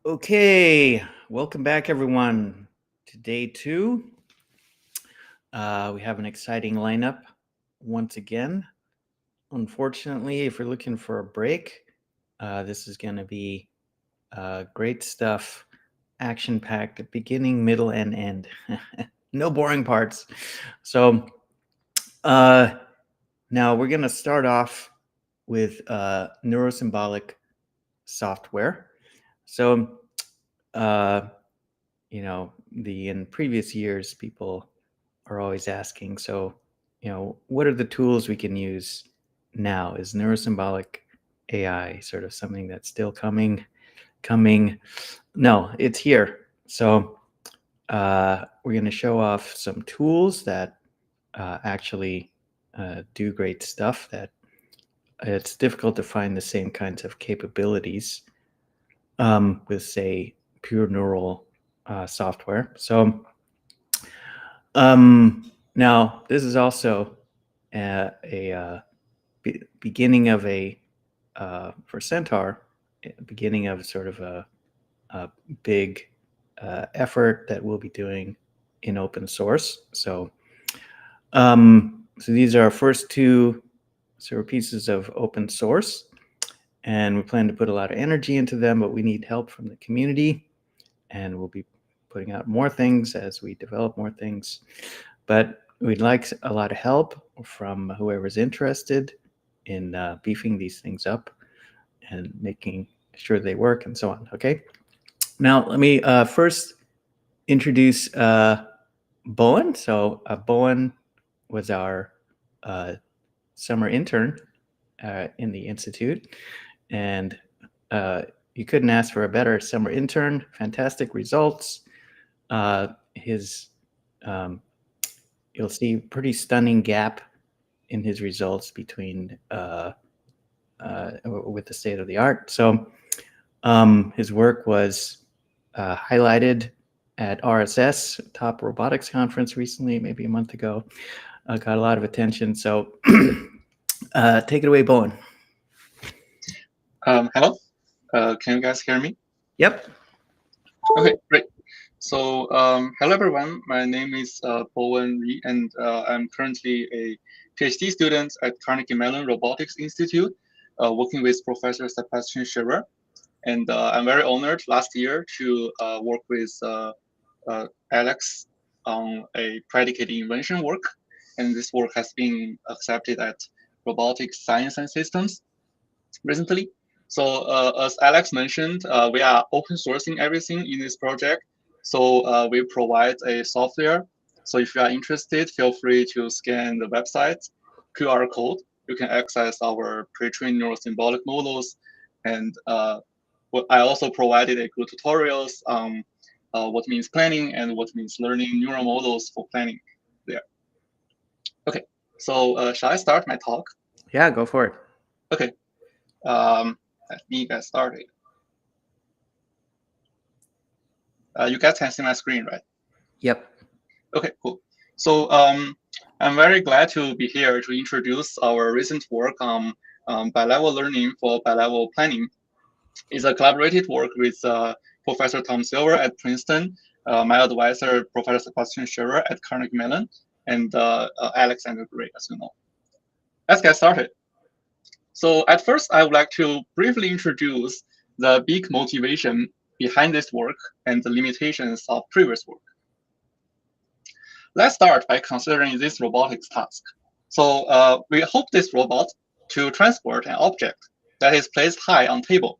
Okay, welcome back everyone to day 2. We have an exciting lineup once again. Unfortunately, if you're looking for a break, this is going to be great stuff, action-packed, beginning, middle, and end. No boring parts. So now we're going to start off with Neuro-Symbolic software. So in previous years, people are always asking, so, what are the tools we can use now? Is Neurosymbolic AI sort of something that's still coming? No, it's here. So we're going to show off some tools that actually do great stuff, that it's difficult to find the same kinds of capabilities with, say, pure neural software. So now this is also a beginning of for Centaur, beginning of sort of a big effort that we'll be doing in open source. So these are our first 2 sort of pieces of open source, and we plan to put a lot of energy into them, but we need help from the community, and we'll be putting out more things as we develop more things. But we'd like a lot of help from whoever's interested in beefing these things up and making sure they work and so on. Okay. Now, let me first introduce Bowen. So Bowen was our summer intern in the Institute, and you couldn't ask for a better summer intern. Fantastic results. You'll see pretty stunning gap in his results between with the state of the art. So his work was highlighted at RSS, top robotics conference recently, maybe a month ago. Got a lot of attention. So take it away, Bowen. Hello, can you guys hear me? Yep. Okay, great. So hello everyone, my name is Bowen Lee, and I'm currently a PhD student at Carnegie Mellon Robotics Institute, working with Professor Sebastian Scherer. And I'm very honored last year to work with Alex on a predicate invention work. And this work has been accepted at Robotics, Science and Systems recently. So as Alex mentioned, we are open sourcing everything in this project. So we provide a software. So if you are interested, feel free to scan the website QR code. You can access our pre-trained neurosymbolic models. And I also provided a good tutorials on what means planning and what means learning neural models for planning there. Okay, so shall I start my talk? Yeah, go for it. Okay. Let me get started. You guys can see my screen, right? Yep. Okay, cool. So I'm very glad to be here to introduce our recent work on bilevel learning for bilevel planning. It's a collaborative work with Professor Tom Silver at Princeton, my advisor, Professor Sebastian Scherer at Carnegie Mellon, and Alexander Gray, as you know. Let's get started. So at first, I would like to briefly introduce the big motivation behind this work and the limitations of previous work. Let's start by considering this robotics task. So we hope this robot to transport an object that is placed high on table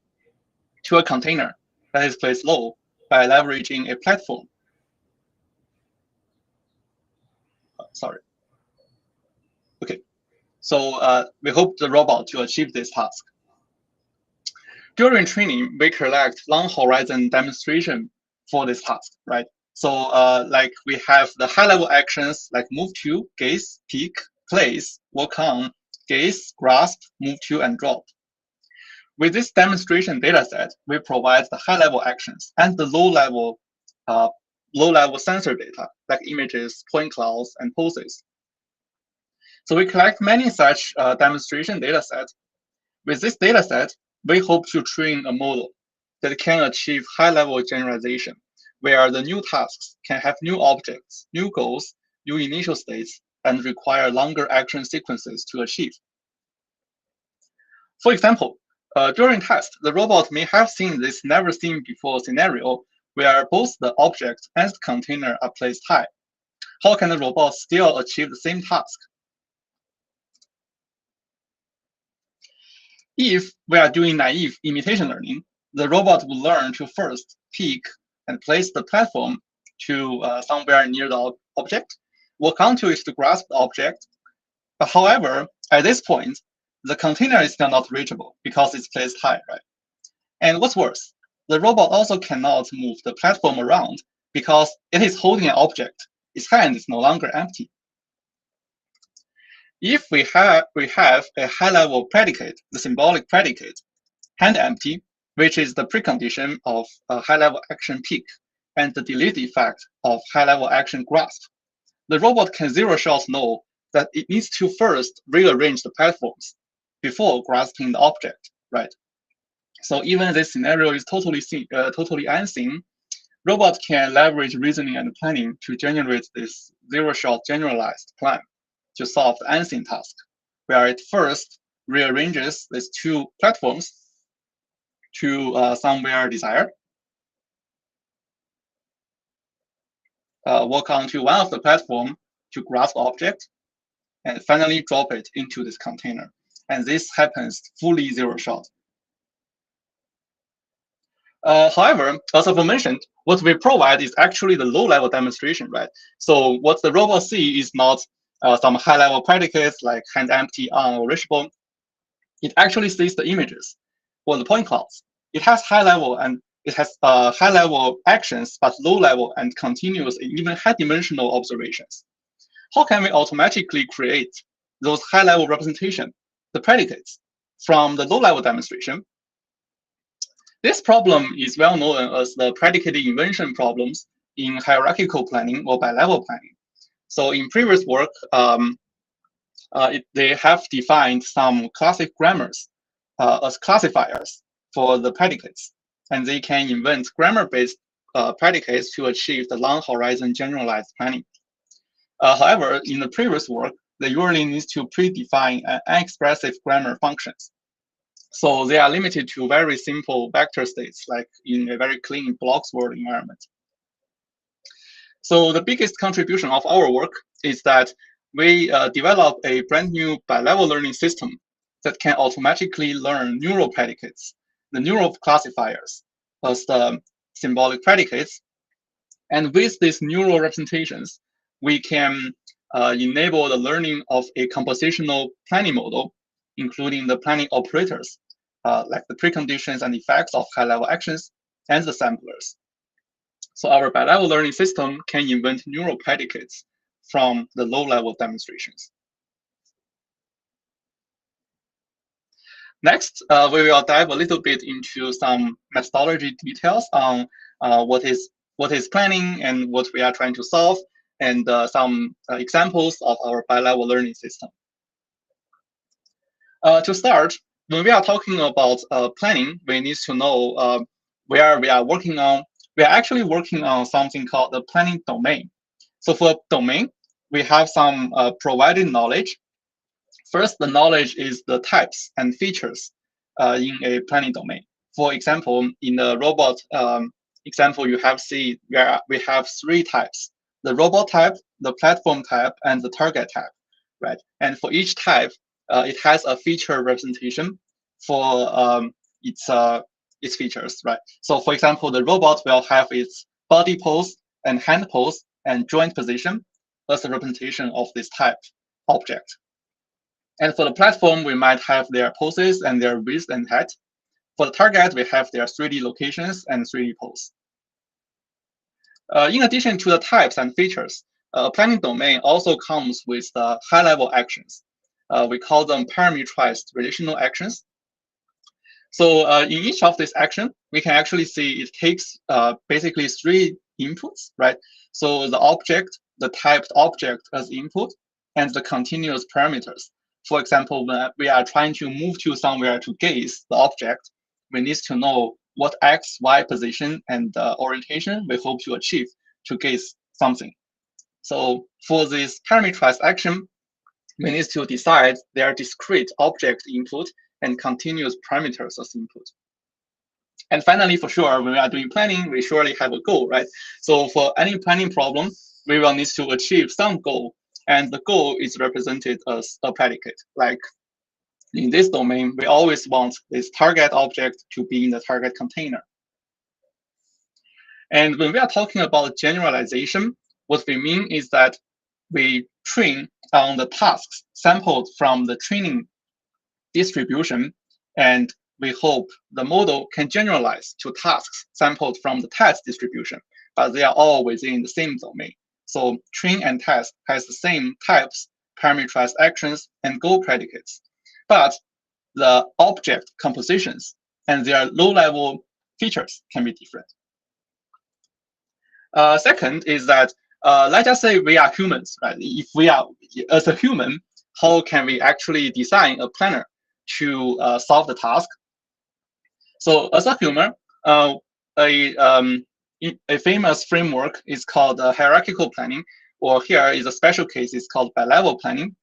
to a container that is placed low by leveraging a platform. Sorry. Okay. So we hope the robot to achieve this task. During training, we collect long horizon demonstration for this task, right? So like we have the high level actions like move to, gaze, pick, place, walk on, gaze, grasp, move to, and drop. With this demonstration dataset, we provide the high level actions and the low level sensor data like images, point clouds, and poses. So we collect many such demonstration datasets. With this dataset, we hope to train a model. that can achieve high-level generalization, where the new tasks can have new objects, new goals, new initial states, and require longer action sequences to achieve. For example, during test, the robot may have seen this never-seen-before scenario where both the object and the container are placed high. How can the robot still achieve the same task? If we are doing naive imitation learning, the robot will learn to first pick and place the platform to somewhere near the object, walk onto it to grasp the object. But however, at this point, the container is still not reachable because it's placed high, right? And what's worse, the robot also cannot move the platform around because it is holding an object. Its hand is no longer empty. If we have a high-level predicate, the symbolic predicate, hand empty, which is the precondition of a high-level action pick, and the delete effect of high-level action grasp, the robot can zero-shot know that it needs to first rearrange the platforms before grasping the object, right? So even this scenario is totally unseen, robots can leverage reasoning and planning to generate this zero-shot generalized plan to solve the unseen task, where it first rearranges these two platforms to somewhere desired, walk onto one of the platform to grasp the object, and finally drop it into this container. And this happens fully zero-shot. However, as I've mentioned, what we provide is actually the low-level demonstration, right? So what the robot sees is not some high-level predicates like hand empty, on, or reachable. It actually sees the images or the point clouds. It has high-level and it has high-level actions, but low-level and continuous and even high-dimensional observations. How can we automatically create those high-level representation, the predicates, from the low-level demonstration? This problem is well known as the predicate invention problems in hierarchical planning or bi-level planning. So in previous work, they have defined some classic grammars as classifiers for the predicates, and they can invent grammar-based predicates to achieve the long horizon generalized planning. However, in the previous work, they usually need to predefine unexpressive grammar functions. So they are limited to very simple vector states, like in a very clean blocks world environment. So the biggest contribution of our work is that we develop a brand new bi-level learning system that can automatically learn neural predicates, the neural classifiers, as the symbolic predicates. And with these neural representations, we can enable the learning of a compositional planning model, including the planning operators, like the preconditions and effects of high-level actions, and the samplers. So our bi-level learning system can invent neural predicates from the low-level demonstrations. Next, we will dive a little bit into some methodology details on what is planning and what we are trying to solve, and some examples of our bi-level learning system. To start, when we are talking about planning, we need to know where we are working on. We are actually working on something called the planning domain. So for domain, we have some provided knowledge. First, the knowledge is the types and features in a planning domain. For example, in the robot example, you have seen where we have three types: the robot type, the platform type, and the target type, right? And for each type, it has a feature representation for its features, right? So for example, the robot will have its body pose and hand pose and joint position as a representation of this type object. And for the platform, we might have their poses and their width and height. For the target, we have their 3D locations and 3D pose. In addition to the types and features, planning domain also comes with the high-level actions. We call them parameterized relational actions. So in each of these actions, we can actually see it takes basically three inputs, right? So the object, the typed object as input, and the continuous parameters. For example, when we are trying to move to somewhere to gaze the object, we need to know what X, Y position and orientation we hope to achieve to get something. So for this parameterized action, we need to decide their discrete object input and continuous parameters as input. And finally, for sure, when we are doing planning, we surely have a goal, right? So for any planning problem, we will need to achieve some goal. And the goal is represented as a predicate. Like in this domain, we always want this target object to be in the target container. And when we are talking about generalization, what we mean is that we train on the tasks sampled from the training distribution, and we hope the model can generalize to tasks sampled from the test distribution, but they are all within the same domain. So train and test has the same types, parameterized actions, and goal predicates, but the object compositions and their low-level features can be different. Second is that let's just say we are humans, right? If we are, as a human, how can we actually design a planner to solve the task? So as a human, a famous framework is called hierarchical planning, or here is a special case, it's called bi-level planning.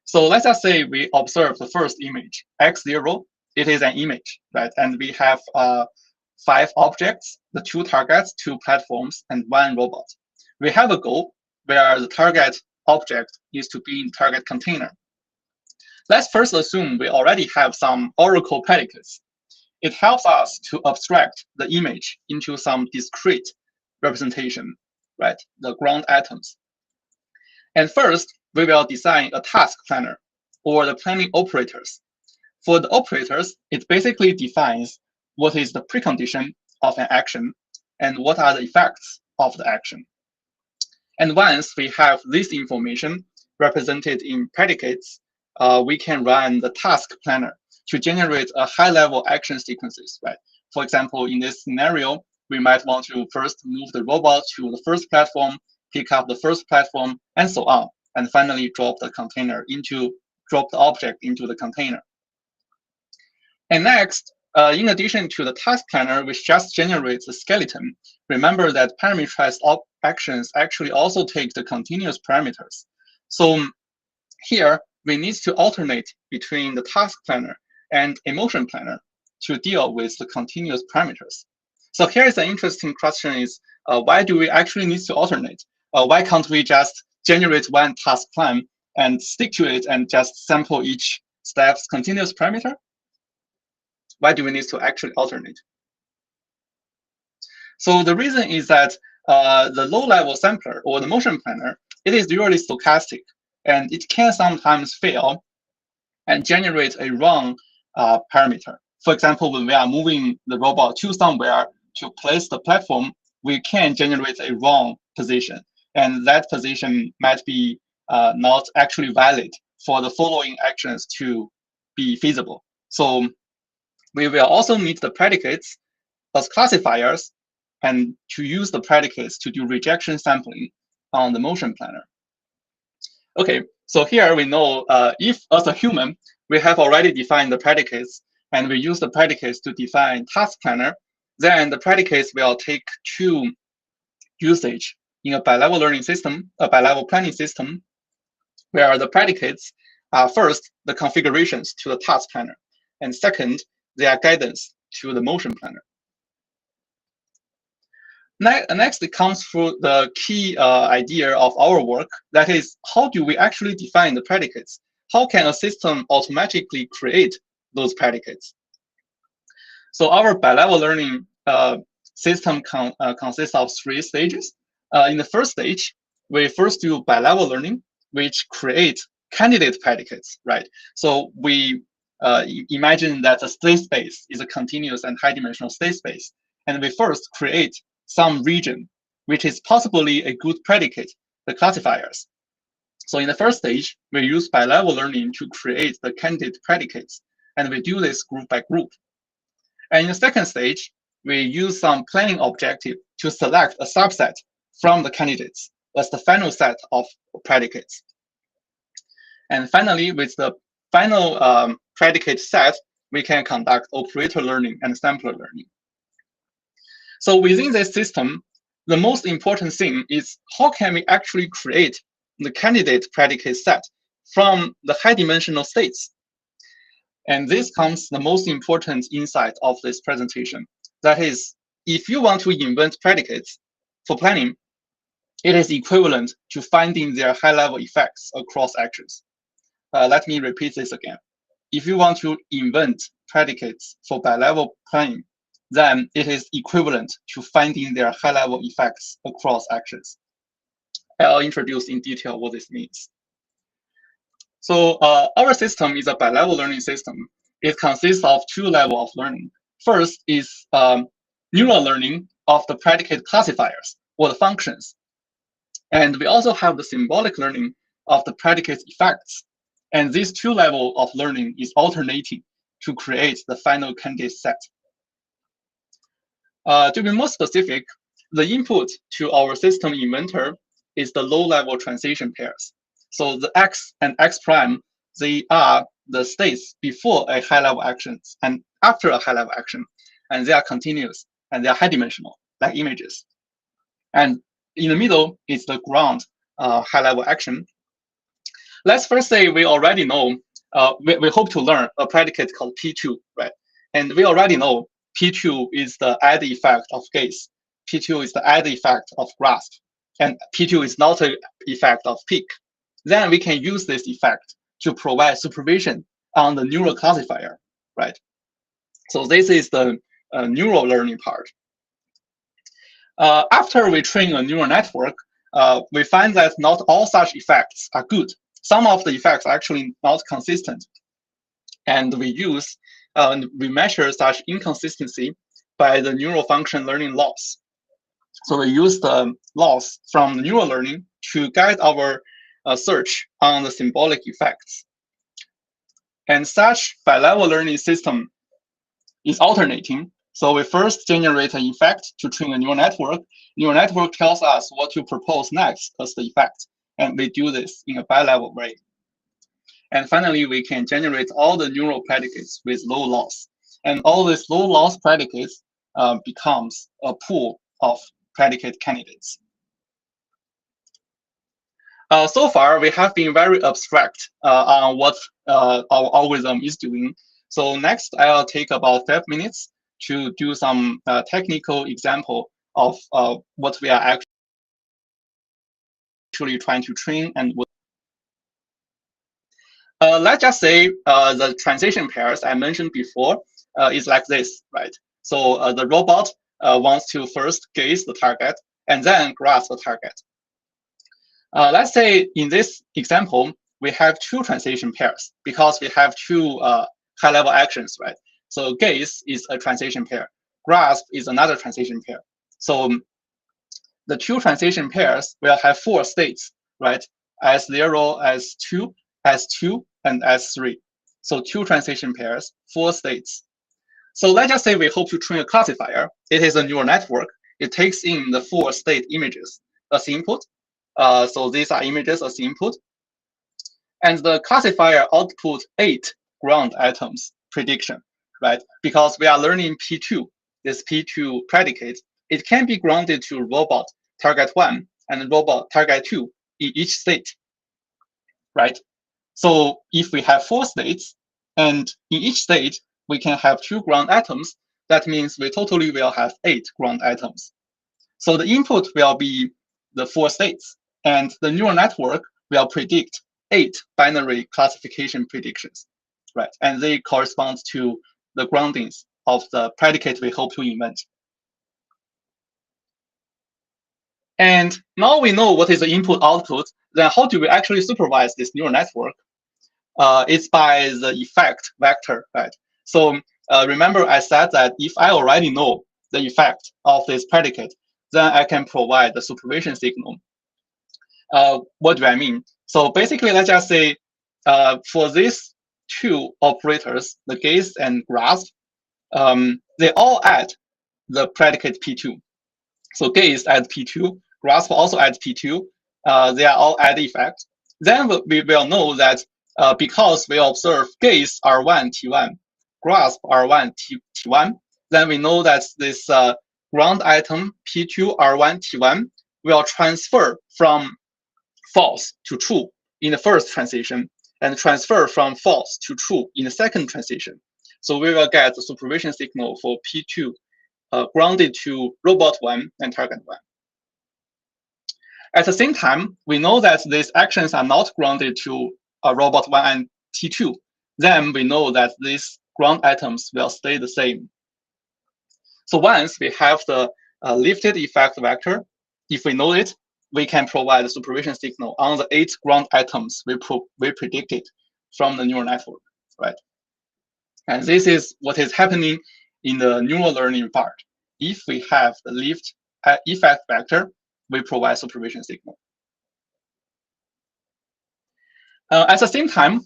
So let's just say we observe the first image, X0, it is an image, right? And we have 5 objects, the 2 targets, 2 platforms, and 1 robot. We have a goal where the target object is to be in target container. Let's first assume we already have some oracle predicates. It helps us to abstract the image into some discrete representation, right? The ground atoms. And first, we will design a task planner or the planning operators. For the operators, it basically defines what is the precondition of an action and what are the effects of the action. And once we have this information represented in predicates, we can run the task planner to generate a high-level action sequences, right? For example, in this scenario, we might want to first move the robot to the first platform, pick up the first platform, and so on, and finally drop the object into the container. And next, in addition to the task planner, which just generates the skeleton, remember that parameterized actions actually also take the continuous parameters. So here, we need to alternate between the task planner and a motion planner to deal with the continuous parameters. So here is an interesting question is, why do we actually need to alternate? Why can't we just generate one task plan and stick to it and just sample each step's continuous parameter? Why do we need to actually alternate? So the reason is that the low-level sampler or the motion planner, it is usually stochastic, and it can sometimes fail and generate a wrong parameter. For example, when we are moving the robot to somewhere to place the platform, we can generate a wrong position, and that position might be not actually valid for the following actions to be feasible. So we will also need the predicates as classifiers and to use the predicates to do rejection sampling on the motion planner. Okay, so here we know if as a human, we have already defined the predicates and we use the predicates to define task planner, then the predicates will take 2 usage in a bi-level learning system, a bi-level planning system, where the predicates are first the configurations to the task planner, and second, their guidance to the motion planner. Next, it comes through the key idea of our work, that is, how do we actually define the predicates? How can a system automatically create those predicates? So our bi-level learning system consists of 3 stages. In the first stage, we first do bi-level learning, which creates candidate predicates, right? So we imagine that the state space is a continuous and high-dimensional state space, and we first create some region, which is possibly a good predicate, the classifiers. So in the first stage, we use bi-level learning to create the candidate predicates, and we do this group by group. And in the second stage, we use some planning objective to select a subset from the candidates as the final set of predicates. And finally, with the final predicate set, we can conduct operator learning and sampler learning. So within this system, the most important thing is how can we actually create the candidate predicate set from the high-dimensional states. And this comes the most important insight of this presentation. That is, if you want to invent predicates for planning, it is equivalent to finding their high-level effects across actions. Let me repeat this again. If you want to invent predicates for bi-level planning, then it is equivalent to finding their high-level effects across actions. I'll introduce in detail what this means. So our system is a bi-level learning system. It consists of two levels of learning. First is neural learning of the predicate classifiers or the functions. And we also have the symbolic learning of the predicate effects. And these two levels of learning is alternating to create the final candidate set. To be more specific, the input to our system inventor is the low-level transition pairs. So the X and X prime, they are the states before a high-level action and after a high-level action. And they are continuous and they are high-dimensional, like images. And in the middle is the ground high-level action. Let's first say we already know, we hope to learn a predicate called P2, right? And we already know P2 is the add effect of gaze. P2 is the add effect of grasp. And P2 is not an effect of peak. Then we can use this effect to provide supervision on the neural classifier, right? So this is the neural learning part. After we train a neural network, we find that not all such effects are good. Some of the effects are actually not consistent. And we measure such inconsistency by the neural function learning loss. So we use the loss from neural learning to guide our search on the symbolic effects. And such bi-level learning system is alternating. So we first generate an effect to train a neural network. Neural network tells us what to propose next as the effect. And we do this in a bi-level way. And finally, we can generate all the neural predicates with low loss. And all these low loss predicates becomes a pool of predicate candidates. So far, we have been very abstract on what our algorithm is doing. So next, I'll take about 5 minutes to do some technical example of what we are actually trying to train and what. Let's just say the transition pairs I mentioned before is like this, right? So the robot wants to first gaze the target and then grasp the target. Let's say in this example, we have two transition pairs because we have two high-level actions, right? So gaze is a transition pair. Grasp is another transition pair. So the two transition pairs will have 4 states, right? S0, S2, S2, and S3. So 2 transition pairs, 4 states. So let's just say we hope to train a classifier. It is a neural network. It takes in the 4 state images as input. So these are images as input. And the classifier output 8 ground items prediction, right? Because we are learning P2, this P2 predicate. It can be grounded to robot target 1 and robot target 2 in each state, right? So if we have 4 states, and in each state, we can have 2 ground items, that means we totally will have 8 ground items. So the input will be the 4 states, and the neural network will predict 8 binary classification predictions, right? And they correspond to the groundings of the predicate we hope to invent. And now we know what is the input output, then how do we actually supervise this neural network? It's by the effect vector, right? So remember I said that if I already know the effect of this predicate, then I can provide the supervision signal. What do I mean? So basically, let's just say for these 2 operators, the gaze and grasp, they all add the predicate P2. So gaze adds P2, grasp also adds P2. They are all add effects. Then we will know that because we observe gaze R1, T1, grasp R1 T1, then we know that this ground item P2 R1 T1 will transfer from false to true in the first transition, and transfer from false to true in the second transition. So we will get the supervision signal for P2 grounded to robot 1 and target 1. At the same time, we know that these actions are not grounded to robot 1 and T2. Then we know that these ground items will stay the same. So once we have the lifted effect vector, if we know it, we can provide the supervision signal on the 8 ground items we predicted from the neural network, right? And this is what is happening in the neural learning part. If we have the lift effect vector, we provide supervision signal. At the same time,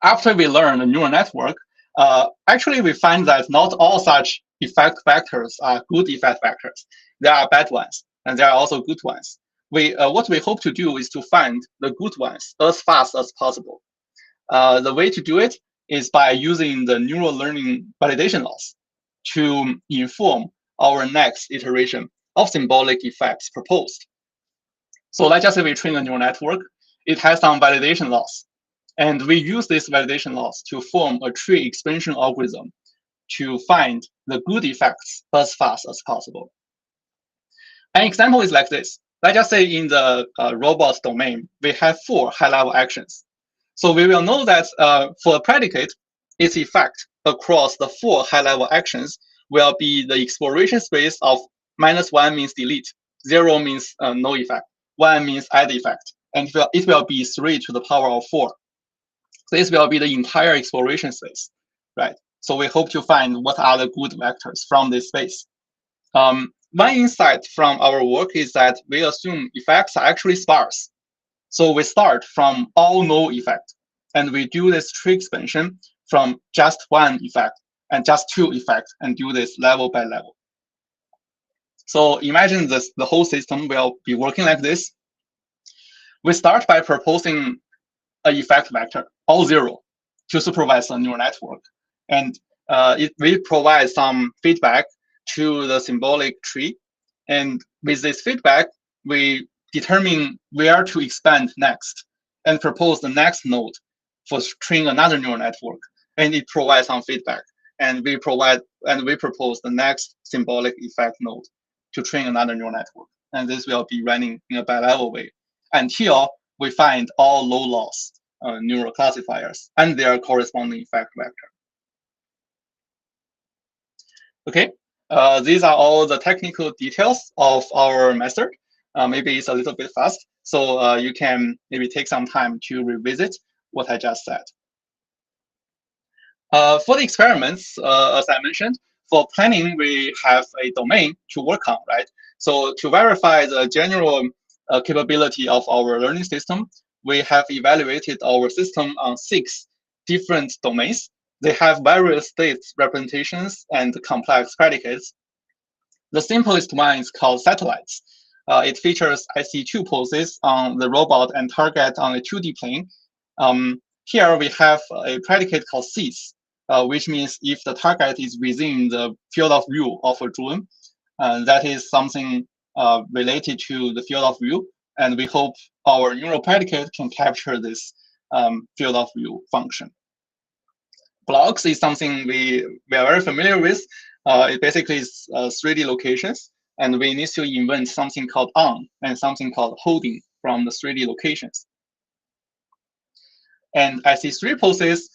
after we learn the neural network, actually we find that not all such effect vectors are good effect vectors. There are bad ones, and there are also good ones. What we hope to do is to find the good ones as fast as possible. The way to do it is by using the neural learning validation loss to inform our next iteration of symbolic effects proposed. So let's just say we train a neural network. It has some validation loss. And we use this validation loss to form a tree expansion algorithm to find the good effects as fast as possible. An example is like this. Let's just say in the robot domain, we have 4 high-level actions. So we will know that for a predicate, its effect across the 4 high-level actions will be the exploration space of -1 means delete, 0 means no effect, 1 means add effect, and it will be 3 to the power of 4. This will be the entire exploration space, right? So we hope to find what are the good vectors from this space. One insight from our work is that we assume effects are actually sparse. So we start from all no effect, and we do this tree expansion from just 1 effect and just 2 effects, and do this level by level. So imagine this, the whole system will be working like this. We start by proposing an effect vector, all 0, to supervise the neural network. And we provide some feedback to the symbolic tree. And with this feedback, we determine where to expand next and propose the next node for training another neural network. And it provides some feedback. And we propose the next symbolic effect node to train another neural network. And this will be running in a bi-level way until we find all low loss neural classifiers and their corresponding effect vector. Okay, these are all the technical details of our method. Maybe it's a little bit fast, so you can maybe take some time to revisit what I just said. For the experiments, as I mentioned, for planning, we have a domain to work on, right? So to verify the general capability of our learning system, we have evaluated our system on 6 different domains. They have various state representations and complex predicates. The simplest one is called satellites. It features IC2 poses on the robot and target on a 2D plane. Here we have a predicate called sees, which means if the target is within the field of view of a drone, that is something related to the field of view. And we hope our neural predicate can capture this field of view function. Blocks is something we are very familiar with. It basically is 3D locations, and we need to invent something called on and something called holding from the 3D locations. And IC3 poses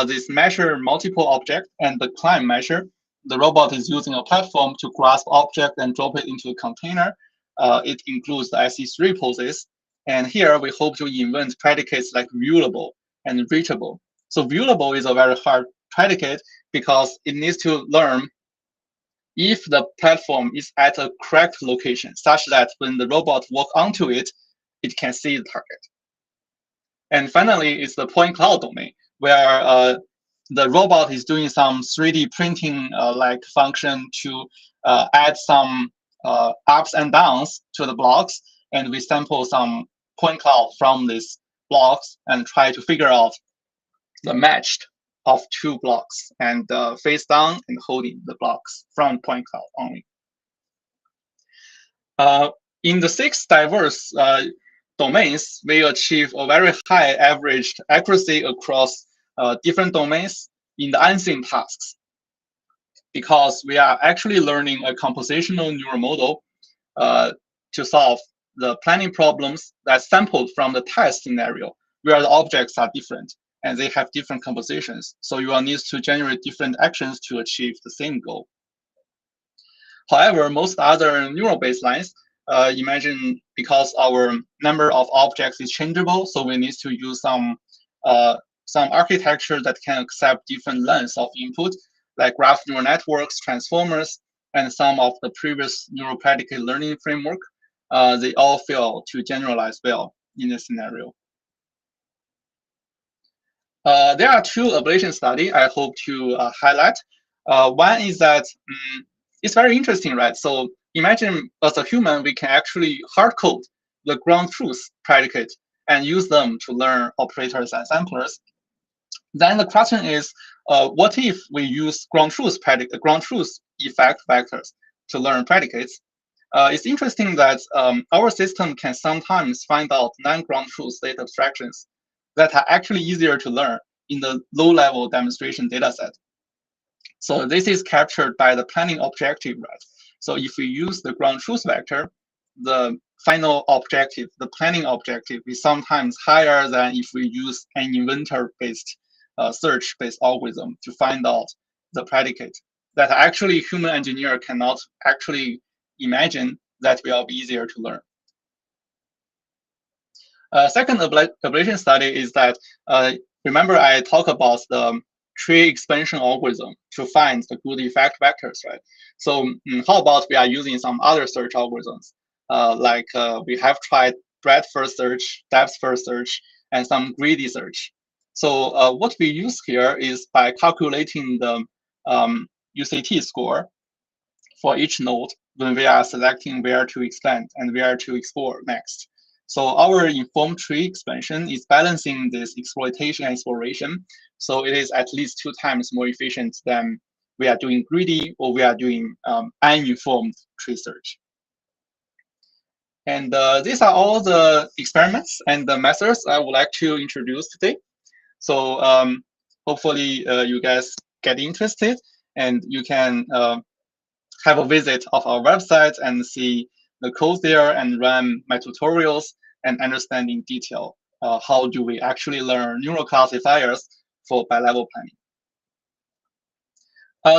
this measure multiple objects, and the climb measure. The robot is using a platform to grasp object and drop it into a container. It includes the IC3 poses. And here we hope to invent predicates like viewable and reachable. So viewable is a very hard predicate because it needs to learn if the platform is at a correct location, such that when the robot walks onto it, it can see the target. And finally, it's the point cloud domain, where the robot is doing some 3D printing like function to add some ups and downs to the blocks, and we sample some point cloud from these blocks and try to figure out the matched of 2 blocks, and face down and holding the blocks from point cloud only. In the 6 diverse domains, we achieve a very high average accuracy across different domains in the unseen tasks, because we are actually learning a compositional neural model to solve the planning problems that's sampled from the test scenario, where the objects are different and they have different compositions. So you will need to generate different actions to achieve the same goal. However, most other neural baselines, imagine because our number of objects is changeable, so we need to use some architecture that can accept different lengths of input, like graph neural networks, transformers, and some of the previous neural predicate learning framework. They all fail to generalize well in this scenario. There are 2 ablation studies I hope to highlight. One is that it's very interesting, right? So imagine as a human, we can actually hard code the ground truth predicate and use them to learn operators and samplers. Then the question is, what if we use ground truth effect vectors to learn predicates? It's interesting that our system can sometimes find out non-ground truth state abstractions that are actually easier to learn in the low-level demonstration dataset. So this is captured by the planning objective, right? So if we use the ground truth vector, the final objective, the planning objective, is sometimes higher than if we use an inventor-based search-based algorithm to find out the predicate that actually human engineer cannot actually imagine that will be easier to learn. Second ablation study is that, remember I talked about the tree expansion algorithm to find the good effect vectors, right? So how about we are using some other search algorithms, like we have tried breadth first search, depth first search, and some greedy search. So what we use here is by calculating the UCT score for each node when we are selecting where to expand and where to explore next. So our informed tree expansion is balancing this exploitation and exploration. So it is at least 2 times more efficient than we are doing greedy or we are doing uninformed tree search. And these are all the experiments and the methods I would like to introduce today. So hopefully you guys get interested and you can have a visit of our website and see the code there and run my tutorials and understand in detail how do we actually learn neural classifiers for bilevel planning.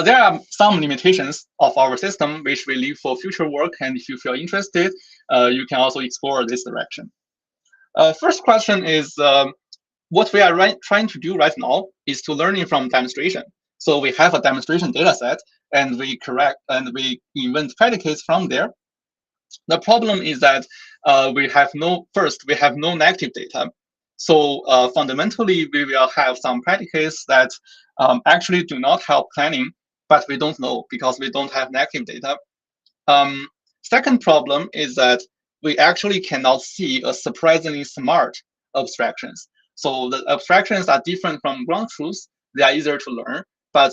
There are some limitations of our system which we leave for future work, and if you feel interested, you can also explore this direction. First question is, what we are trying to do right now is to learning from demonstration. So we have a demonstration data set, and we invent predicates from there. The problem is that we have no negative data. So fundamentally, we will have some predicates that actually do not help planning, but we don't know because we don't have negative data. Second problem is that we actually cannot see a surprisingly smart abstractions. So the abstractions are different from ground truth. They are easier to learn, but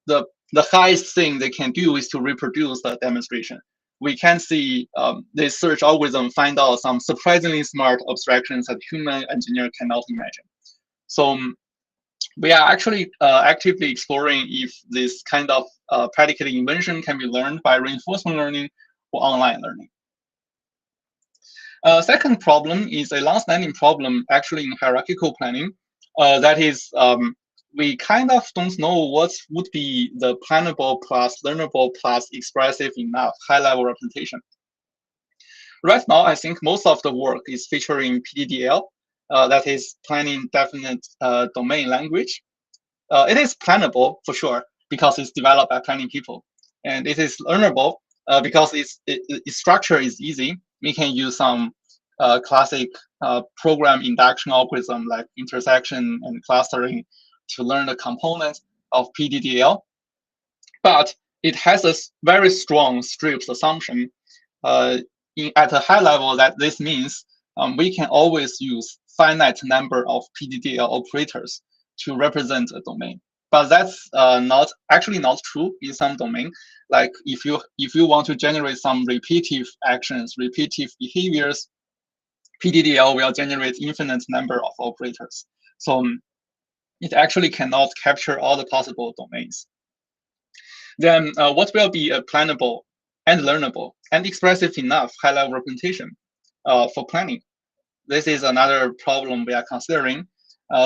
the highest thing they can do is to reproduce the demonstration. We can see this search algorithm find out some surprisingly smart abstractions that human engineer cannot imagine. So we are actually actively exploring if this kind of predicate invention can be learned by reinforcement learning or online learning. Second problem is a long-standing problem actually in hierarchical planning. That is, we kind of don't know what would be the plannable plus learnable plus expressive enough high-level representation. Right now, I think most of the work is featuring PDDL, that is planning definite domain language. It is plannable for sure because it's developed by planning people, and it is learnable because its structure is easy. We can use some classic program induction algorithm like intersection and clustering to learn the components of PDDL, but it has a very strong strips assumption at a high level that this means we can always use finite number of PDDL operators to represent a domain. But that's not true in some domain. Like if you want to generate some repetitive actions, repetitive behaviors, PDDL will generate infinite number of operators. So it actually cannot capture all the possible domains. Then what will be a plannable and learnable and expressive enough high-level representation for planning? This is another problem we are considering.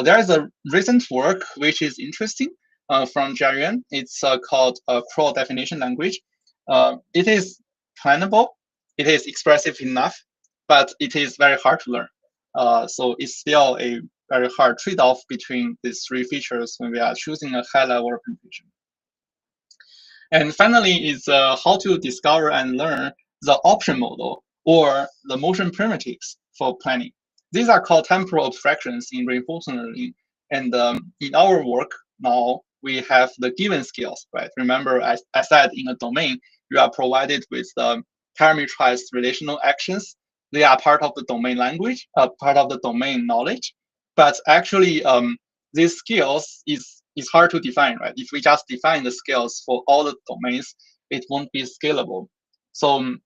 There is a recent work which is interesting from Jiayuan. It's called Crow Definition Language. It is plannable, it is expressive enough, but it is very hard to learn. So it's still a very hard trade-off between these three features when we are choosing a high-level representation. And finally is how to discover and learn the option model or the motion primitives for planning. These are called temporal abstractions in reinforcement learning. And in our work now, we have the given skills, right? Remember, I said in a domain, you are provided with parameterized relational actions. They are part of the domain language, part of the domain knowledge. But actually, these skills is hard to define, right? If we just define the skills for all the domains, it won't be scalable. So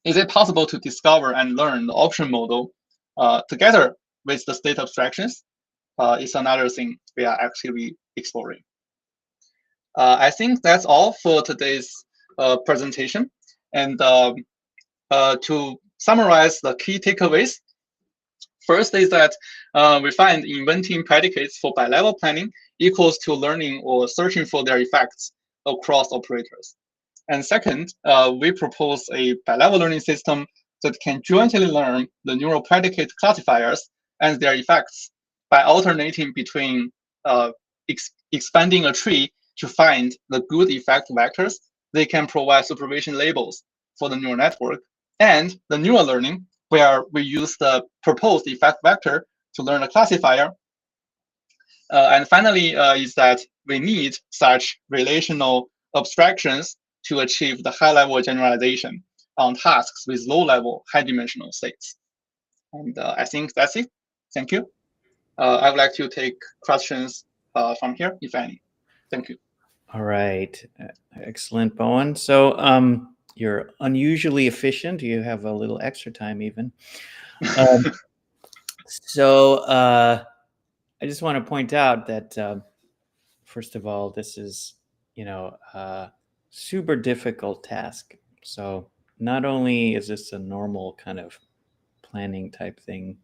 is it possible to discover and learn the option model together with the state abstractions? Is another thing we are actually exploring. I think that's all for today's presentation. And to summarize the key takeaways, first is that we find inventing predicates for bilevel planning equals to learning or searching for their effects across operators. And second, we propose a bilevel learning system that can jointly learn the neural predicate classifiers and their effects by alternating between expanding a tree to find the good effect vectors. They can provide supervision labels for the neural network, and the neural learning, where we use the proposed effect vector to learn a classifier. And finally, is that we need such relational abstractions to achieve the high-level generalization on tasks with low-level, high-dimensional states. And I think that's it. Thank you. I would like to take questions from here, if any. Thank you. All right. Excellent, Bowen. So you're unusually efficient. You have a little extra time even. So I just want to point out that, first of all, this is, a super difficult task. So not only is this a normal kind of planning type thing,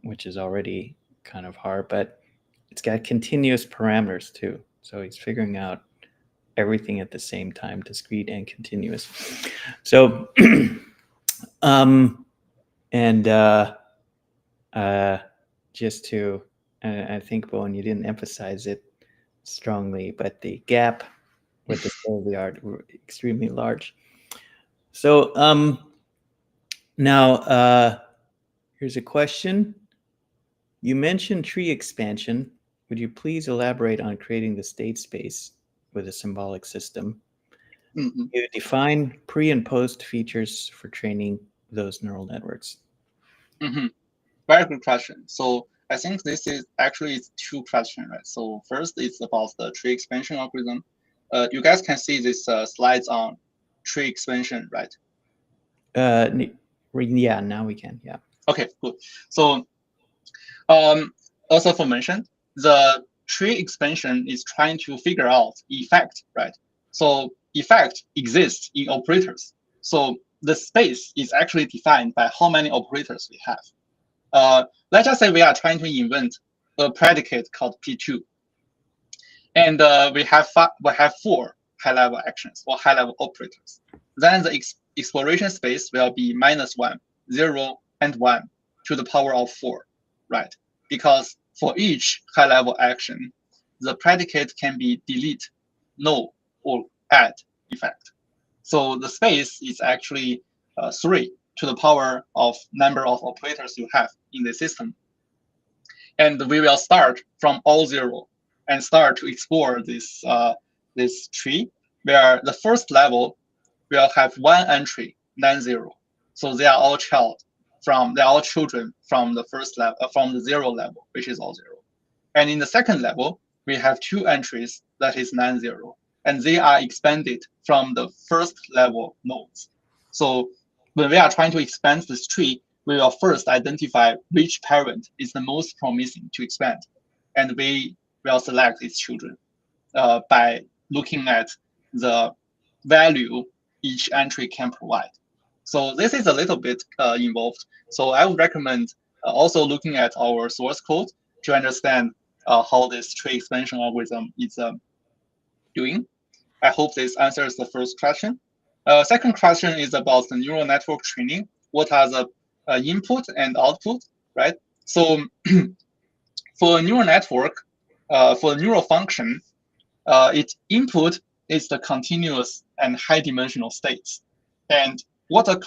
which is already kind of hard, but it's got continuous parameters too. So he's figuring out everything at the same time, discrete and continuous. So, just to, I think, Bowen, you didn't emphasize it strongly, but the gap with the state of the art were extremely large. So now here's a question. You mentioned tree expansion. Would you please elaborate on creating the state space with a symbolic system? Mm-hmm. You define pre and post features for training those neural networks. Mm-hmm. Very good question. So I think this is actually two questions, right? So first, it's about the tree expansion algorithm. You guys can see these slides on tree expansion, right? Yeah, now we can. Yeah. Okay, good. So also for mentioned, the tree expansion is trying to figure out effect, right? So effect exists in operators. So the space is actually defined by how many operators we have. Let's just say we are trying to invent a predicate called P2. And we have four high-level actions or high-level operators. Then the exploration space will be -1, 0, and 1 to the power of 4, right? Because for each high-level action, the predicate can be delete, null, or add effect. So the space is actually 3 to the power of number of operators you have in the system. And we will start from all 0 and start to explore this this tree, where the first level will have 1 entry, then 0. So they are all children from the first level, from the 0 level, which is all 0. And in the second level, we have 2 entries that is non-zero, and they are expanded from the first level nodes. So when we are trying to expand this tree, we will first identify which parent is the most promising to expand, and we will select its children by looking at the value each entry can provide. So this is a little bit involved. So I would recommend also looking at our source code to understand how this tree expansion algorithm is doing. I hope this answers the first question. Second question is about the neural network training. What are the input and output, right? So for a neural network, for a neural function, its input is the continuous and high-dimensional states. And what a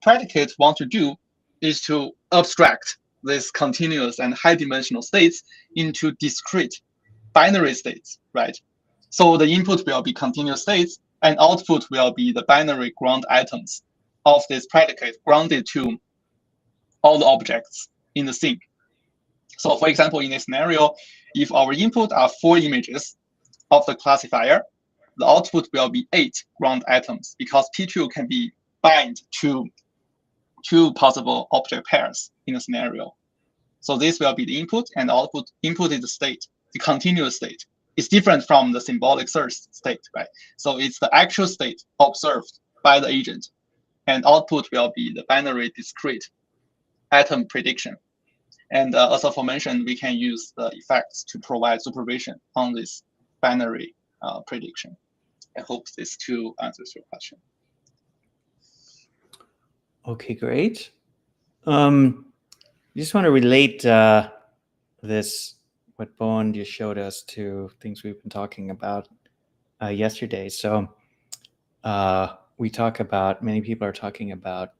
predicate want to do is to abstract this continuous and high-dimensional states into discrete binary states, right? So the input will be continuous states, and output will be the binary ground items of this predicate grounded to all the objects in the scene. So for example, in this scenario, if our input are 4 images of the classifier, the output will be 8 ground items because P2 can be bind to 2 possible object pairs in a scenario. So this will be the input, and output. Input is the state, the continuous state. It's different from the symbolic search state, right? So it's the actual state observed by the agent, and output will be the binary discrete item prediction. And as aforementioned, we can use the effects to provide supervision on this binary prediction. I hope this too answers your question. Okay, great. I just want to relate this, what Bowen just showed us, to things we've been talking about yesterday. So we talk about, many people are talking about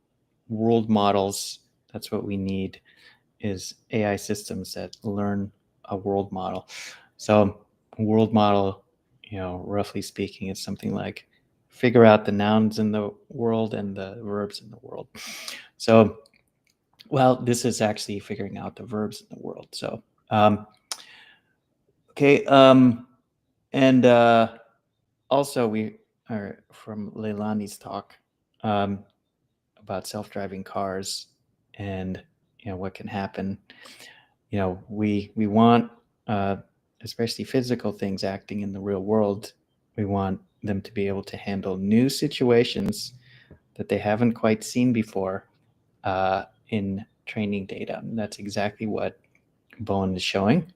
world models. That's what we need, is AI systems that learn a world model. So a world model, roughly speaking, is something like figure out the nouns in the world and the verbs in the world. So, well, this is actually figuring out the verbs in the world. So, okay. And also we are from Leilani's talk about self-driving cars and what can happen. We want, especially physical things acting in the real world, we want them to be able to handle new situations that they haven't quite seen before in training data. And that's exactly what Bowen is showing.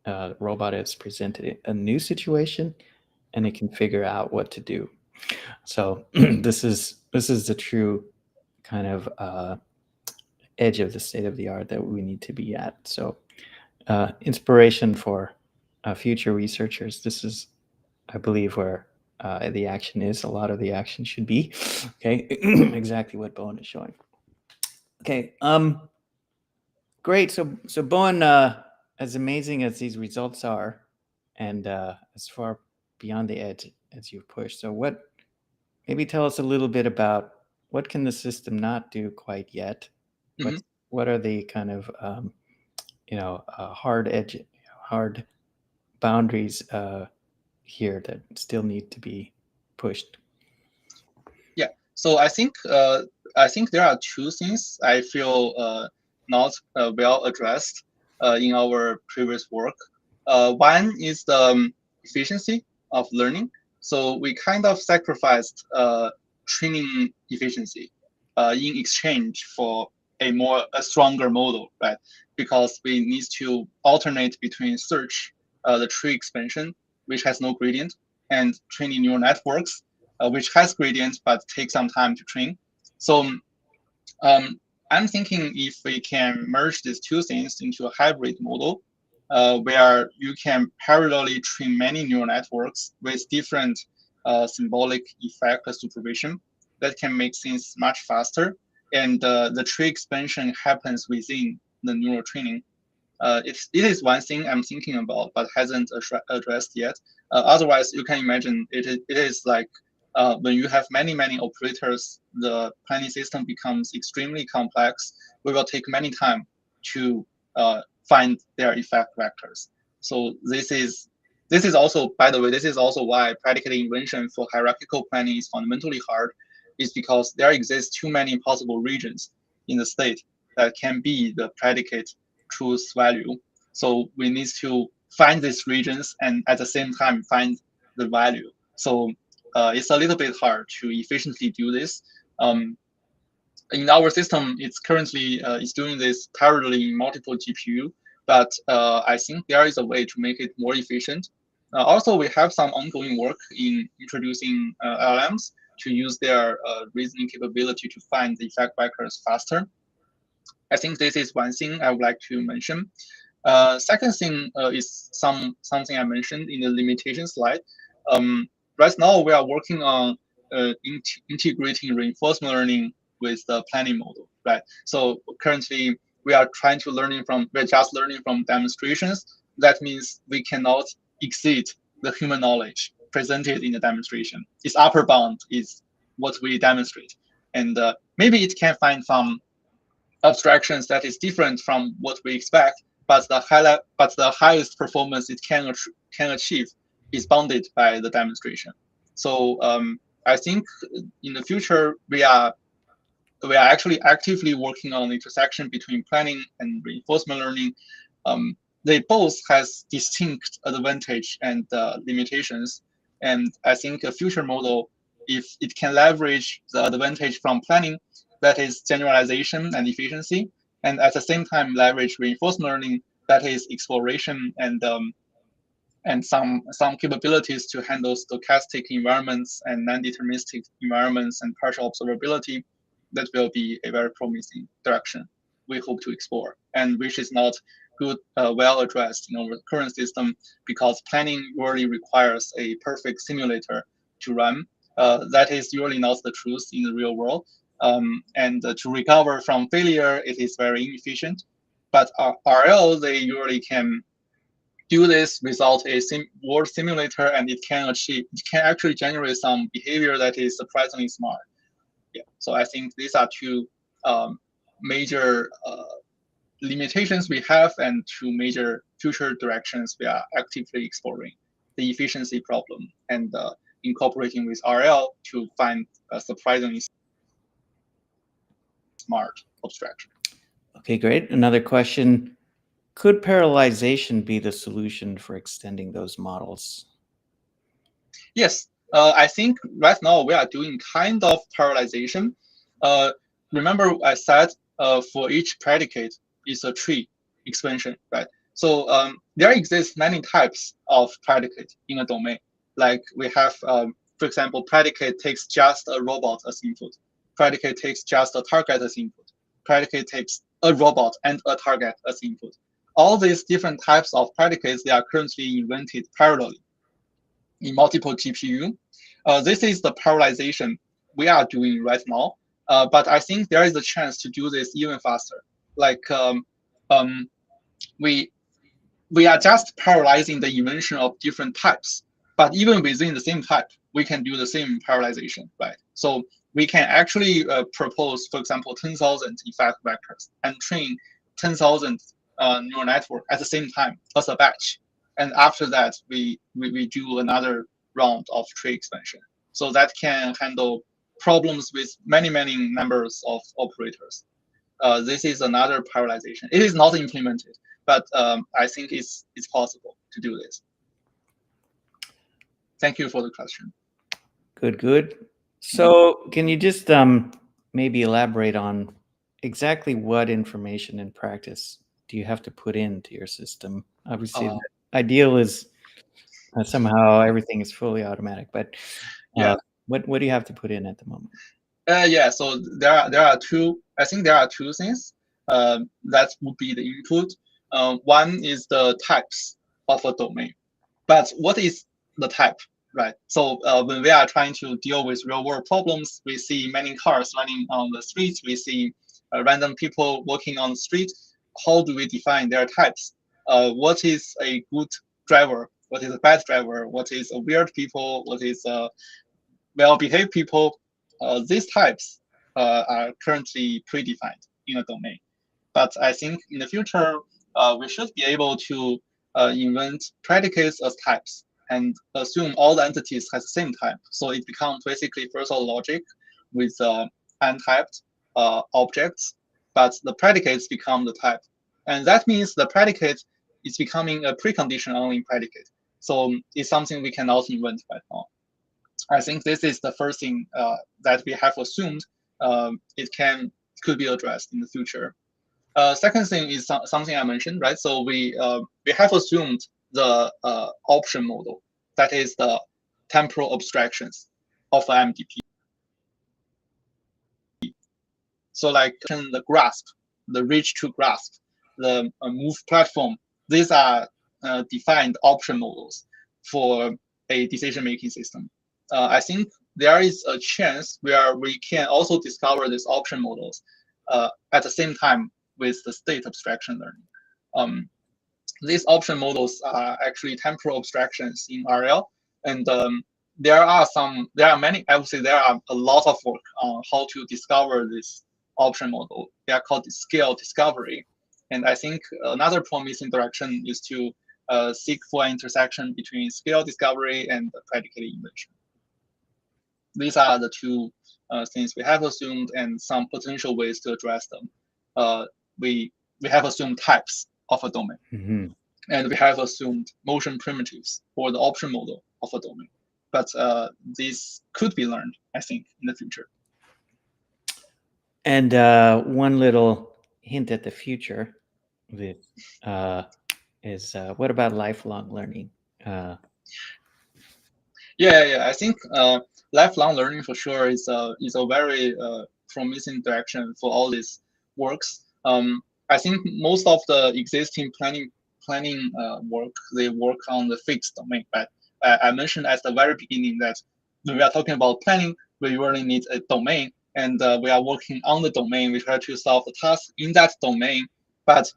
Robot has presented a new situation, and it can figure out what to do. So this is the true kind of edge of the state of the art that we need to be at. So inspiration for future researchers. This is, I believe, where the action is. A lot of the action should be. Okay, exactly what Bowen is showing. Okay, great. So Bowen, as amazing as these results are, and as far beyond the edge as you've pushed, so maybe tell us a little bit about what can the system not do quite yet? Mm-hmm. What are the kind of hard boundaries here that still need to be pushed? Yeah. So I think there are 2 things I feel not well addressed in our previous work. One is the efficiency of learning. So we kind of sacrificed training efficiency in exchange for a stronger model, right? Because we need to alternate between search, the tree expansion, which has no gradient, and training neural networks, which has gradients but takes some time to train. So I'm thinking if we can merge these 2 things into a hybrid model, where you can parallelly train many neural networks with different symbolic effect supervision, that can make things much faster. And the tree expansion happens within the neural training. It is one thing I'm thinking about, but hasn't addressed yet. Otherwise, you can imagine it is like when you have many operators, the planning system becomes extremely complex. We will take many time to find their effect vectors. So this is also, by the way, this is also why predicate invention for hierarchical planning is fundamentally hard, is because there exists too many possible regions in the state that can be the predicate truth value. So we need to find these regions and at the same time find the value. So it's a little bit hard to efficiently do this. In our system, it's currently it's doing this parallelly in multiple GPU, but I think there is a way to make it more efficient. Also, we have some ongoing work in introducing LLMs to use their reasoning capability to find the effect vectors faster. I think this is one thing I would like to mention. Second thing is something I mentioned in the limitation slide. Right now, we are working on integrating reinforcement learning with the planning model, right? So currently, we are just learning from demonstrations. That means we cannot exceed the human knowledge presented in the demonstration. Its upper bound is what we demonstrate, and maybe it can find some abstractions that is different from what we expect, but the highest performance it can achieve is bounded by the demonstration. So I think in the future we are actually actively working on the intersection between planning and reinforcement learning. They both has distinct advantage and limitations, and I think a future model, if it can leverage the advantage from planning, that is generalization and efficiency, and at the same time leverage reinforcement learning, that is exploration and some capabilities to handle stochastic environments and non-deterministic environments and partial observability, that will be a very promising direction we hope to explore, and which is not well addressed in our current system, because planning usually requires a perfect simulator to run. That is usually not the truth in the real world. And to recover from failure, it is very inefficient. But RL, they usually can do this without a word simulator, and it can actually generate some behavior that is surprisingly smart. Yeah. So I think these are two major limitations we have, and two major future directions we are actively exploring: the efficiency problem and incorporating with RL to find a surprisingly smart abstraction. Okay, great. Another question. Could parallelization be the solution for extending those models? Yes, I think right now we are doing kind of parallelization. Remember I said for each predicate is a tree expansion, right? So there exists many types of predicate in a domain. Like we have, for example, predicate takes just a robot as input. Predicate takes just a target as input. Predicate takes a robot and a target as input. All these different types of predicates, they are currently invented parallelly in multiple GPU. This is the parallelization we are doing right now. But I think there is a chance to do this even faster. Like we are just parallelizing the invention of different types, but even within the same type, we can do the same parallelization, right? So we can actually propose, for example, 10,000 effect vectors and train 10,000 neural network at the same time as a batch. And after that, we do another round of tree expansion. So that can handle problems with many numbers of operators. This is another parallelization. It is not implemented, but I think it's possible to do this. Thank you for the question. Good. So can you just maybe elaborate on exactly what information in practice do you have to put into your system? Obviously, the ideal is somehow everything is fully automatic, but what do you have to put in at the moment? Yeah, so there are two. I think there are two things that would be the input. One is the types of a domain. But what is the type, right? So when we are trying to deal with real world problems, we see many cars running on the streets. We see random people walking on the street. How do we define their types? What is a good driver? What is a bad driver? What is a weird people? What is a well-behaved people? These types are currently predefined in a domain. But I think in the future, we should be able to invent predicates as types and assume all the entities has the same type. So it becomes basically first-order logic with untyped objects, but the predicates become the type. And that means the predicate is becoming a precondition only predicate. So it's something we can also invent right now. I think this is the first thing that we have assumed it could be addressed in the future. Second thing is something I mentioned, right? So we have assumed the option model, that is the temporal abstractions of the MDP. So like the grasp, the reach to grasp, the move platform, these are defined option models for a decision-making system. I think there is a chance where we can also discover these option models at the same time with the state abstraction learning. These option models are actually temporal abstractions in RL, and there are many, I would say there are a lot of work on how to discover this option model. They are called scale discovery. And I think another promising direction is to seek for an intersection between scale discovery and predicate invention. These are the two things we have assumed and some potential ways to address them. We have assumed types of a domain. Mm-hmm. And we have assumed motion primitives for the option model of a domain. But these could be learned, I think, in the future. And one little hint at the future with is what about lifelong learning? Yeah. I think lifelong learning for sure is a very promising direction for all these works. I think most of the existing planning work, they work on the fixed domain. But I mentioned at the very beginning that when we are talking about planning, we really need a domain, and we are working on the domain. We try to solve the task in that domain, but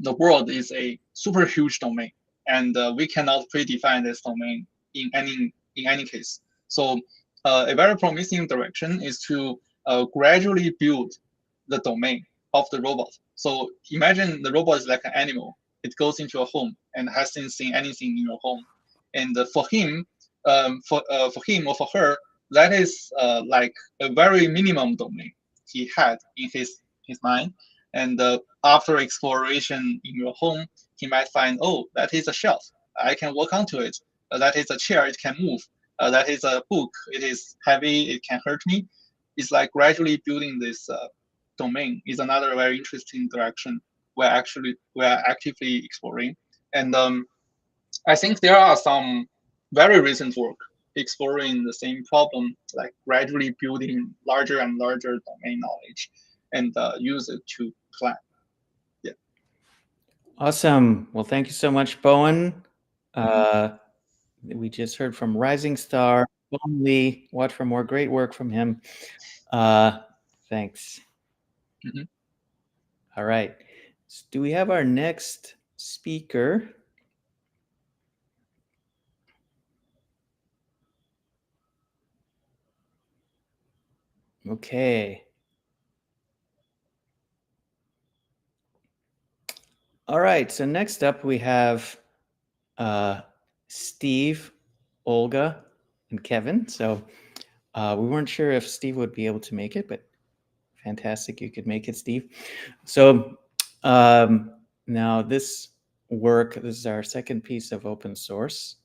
the world is a super huge domain, and we cannot predefine this domain in any case. So a very promising direction is to gradually build the domain of the robot. So imagine the robot is like an animal. It goes into a home and hasn't seen anything in your home. And for him or for her, that is like a very minimum domain he had in his mind. And after exploration in your home, he might find, oh, that is a shelf. I can walk onto it. That is a chair. It can move. That is a book. It is heavy. It can hurt me. It's like gradually building this domain is another very interesting direction we're actively exploring. And I think there are some very recent work exploring the same problem, like gradually building larger and larger domain knowledge and use it to plan. Yeah. Awesome. Well, thank you so much, Bowen. We just heard from Rising Star, Bowen Lee. Watch for more great work from him. Thanks. Mm-hmm. All right. So do we have our next speaker? Okay. All right. So next up we have Steve, Olga, and Kevin. So we weren't sure if Steve would be able to make it, but fantastic, you could make it, Steve. So now this is our second piece of open source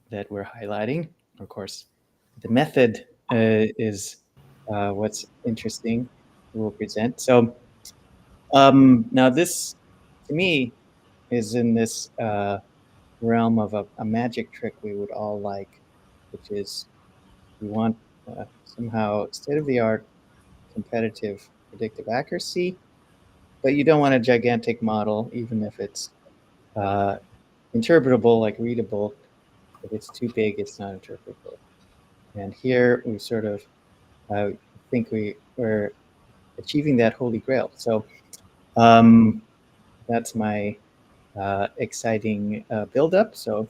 that we're highlighting. Of course, the method is what's interesting. We'll present. So now this, to me, is in this realm of a magic trick we would all like, which is we want somehow state-of-the-art competitive predictive accuracy, but you don't want a gigantic model, even if it's interpretable, like readable. If it's too big, it's not interpretable. And here we sort of think we're achieving that holy grail. So that's my exciting build-up. So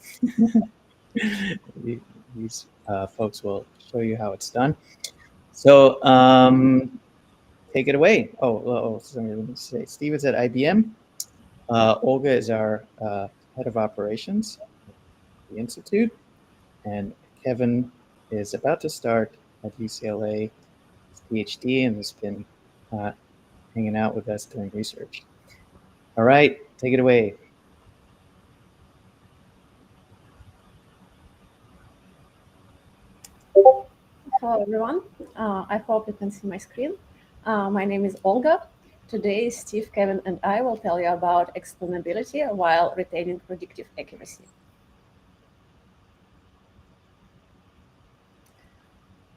these folks will show you how it's done. So take it away. So let me say, Steve is at IBM. Olga is our head of operations at the Institute, and Kevin is about to start at UCLA his PhD and has been hanging out with us doing research. All right, take it away. Hello, everyone. I hope you can see my screen. My name is Olga. Today, Steve, Kevin, and I will tell you about explainability while retaining predictive accuracy.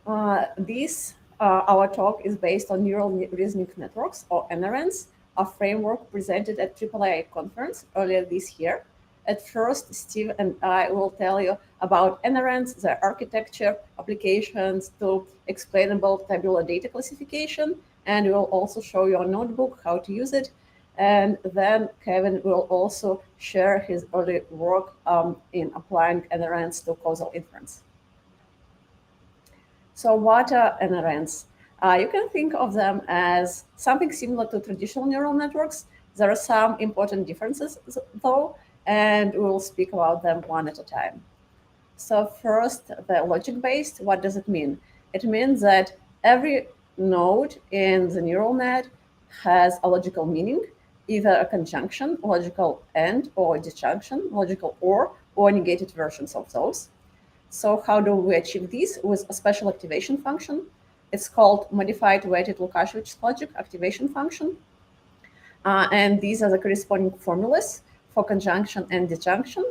Our talk is based on neural reasoning networks, or NRNs, a framework presented at AAA conference earlier this year. At first, Steve and I will tell you about NRNs, their architecture, applications to explainable tabular data classification, and we will also show you a notebook, how to use it. And then Kevin will also share his early work in applying NRNs to causal inference. So what are NRNs? You can think of them as something similar to traditional neural networks. There are some important differences, though, and we will speak about them one at a time. So first, the logic-based, what does it mean? It means that every node in the neural net has a logical meaning, either a conjunction, logical and, or disjunction, logical or negated versions of those. So how do we achieve this? With a special activation function. It's called modified weighted Lukashevich logic activation function. And these are the corresponding formulas for conjunction and disjunction.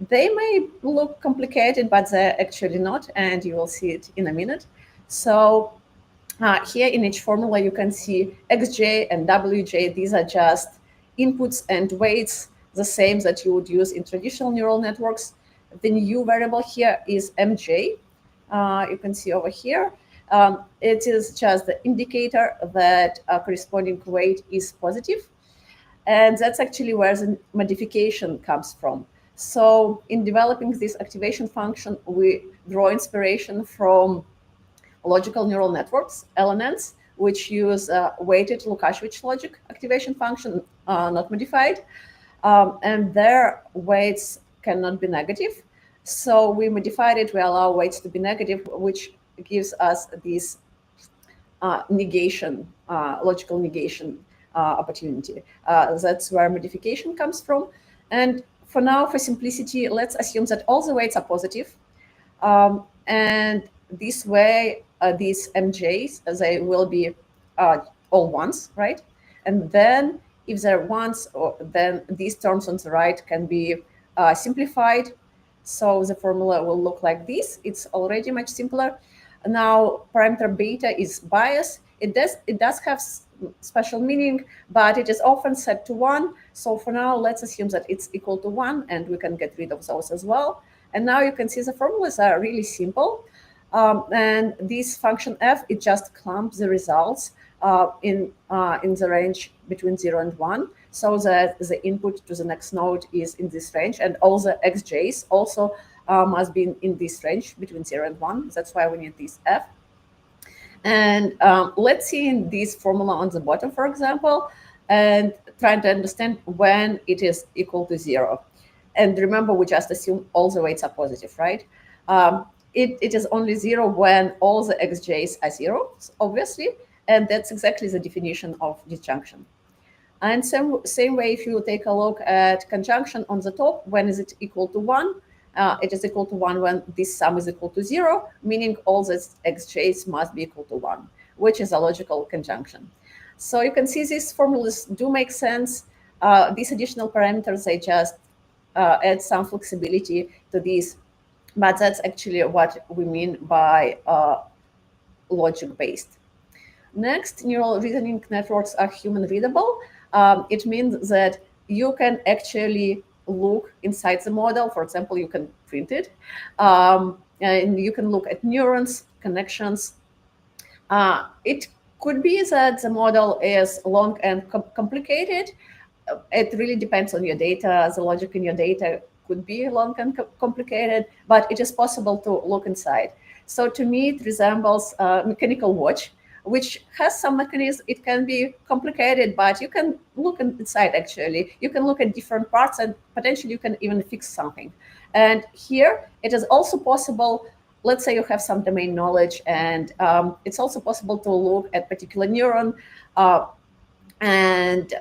They may look complicated, but they're actually not, and you will see it in a minute. So here in each formula, you can see xj and wj. These are just inputs and weights, the same that you would use in traditional neural networks. The new variable here is mj. You can see over here. It is just the indicator that a corresponding weight is positive. And that's actually where the modification comes from. So in developing this activation function, we draw inspiration from logical neural networks, LNNs, which use weighted Lukashevich logic activation function, not modified. And their weights cannot be negative. So we modified it, we allow weights to be negative, which gives us this negation, logical negation opportunity. That's where modification comes from. And for now, for simplicity, let's assume that all the weights are positive. And this way, these MJs, they will be all ones, right? And then if they're ones, then these terms on the right can be simplified. So the formula will look like this. It's already much simpler. Now, parameter beta is bias. It does have special meaning, but it is often set to 1. So for now, let's assume that it's equal to 1, and we can get rid of those as well. And now you can see the formulas are really simple. And this function f, it just clumps the results in the range between 0 and 1, so that the input to the next node is in this range, and all the xj's also must be in this range between 0 and 1. That's why we need this f. And let's see in this formula on the bottom, for example, and trying to understand when it is equal to 0. And remember, we just assume all the weights are positive, right? It is only 0 when all the xj's are 0, obviously, and that's exactly the definition of disjunction. And same way, if you take a look at conjunction on the top, when is it equal to 1? It is equal to 1 when this sum is equal to 0, meaning all the xj's must be equal to 1, which is a logical conjunction. So you can see these formulas do make sense. These additional parameters, they just add some flexibility to these, but that's actually what we mean by logic-based. Next, neural reasoning networks are human readable. It means that you can actually look inside the model. For example, you can print it, and you can look at neurons, connections. It could be that the model is long and complicated. It really depends on your data. The logic in your data could be long and complicated, but it is possible to look inside. So to me, it resembles a mechanical watch, which has some mechanism. It can be complicated, but you can look inside actually. You can look at different parts and potentially you can even fix something. And here it is also possible, let's say you have some domain knowledge, and it's also possible to look at particular neuron and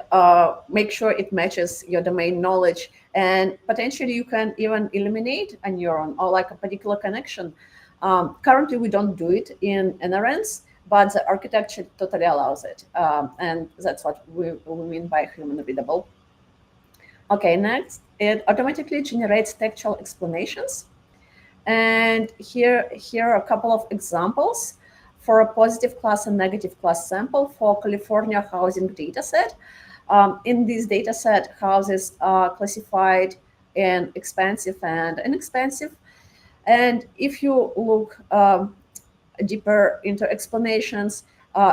make sure it matches your domain knowledge. And potentially you can even eliminate a neuron or like a particular connection. Currently, we don't do it in NRNs, but the architecture totally allows it. And that's what we mean by human readable. Okay, next, it automatically generates textual explanations. And here are a couple of examples for a positive class and negative class sample for California housing dataset. In this dataset, houses are classified in expensive and inexpensive. And if you look deeper into explanations,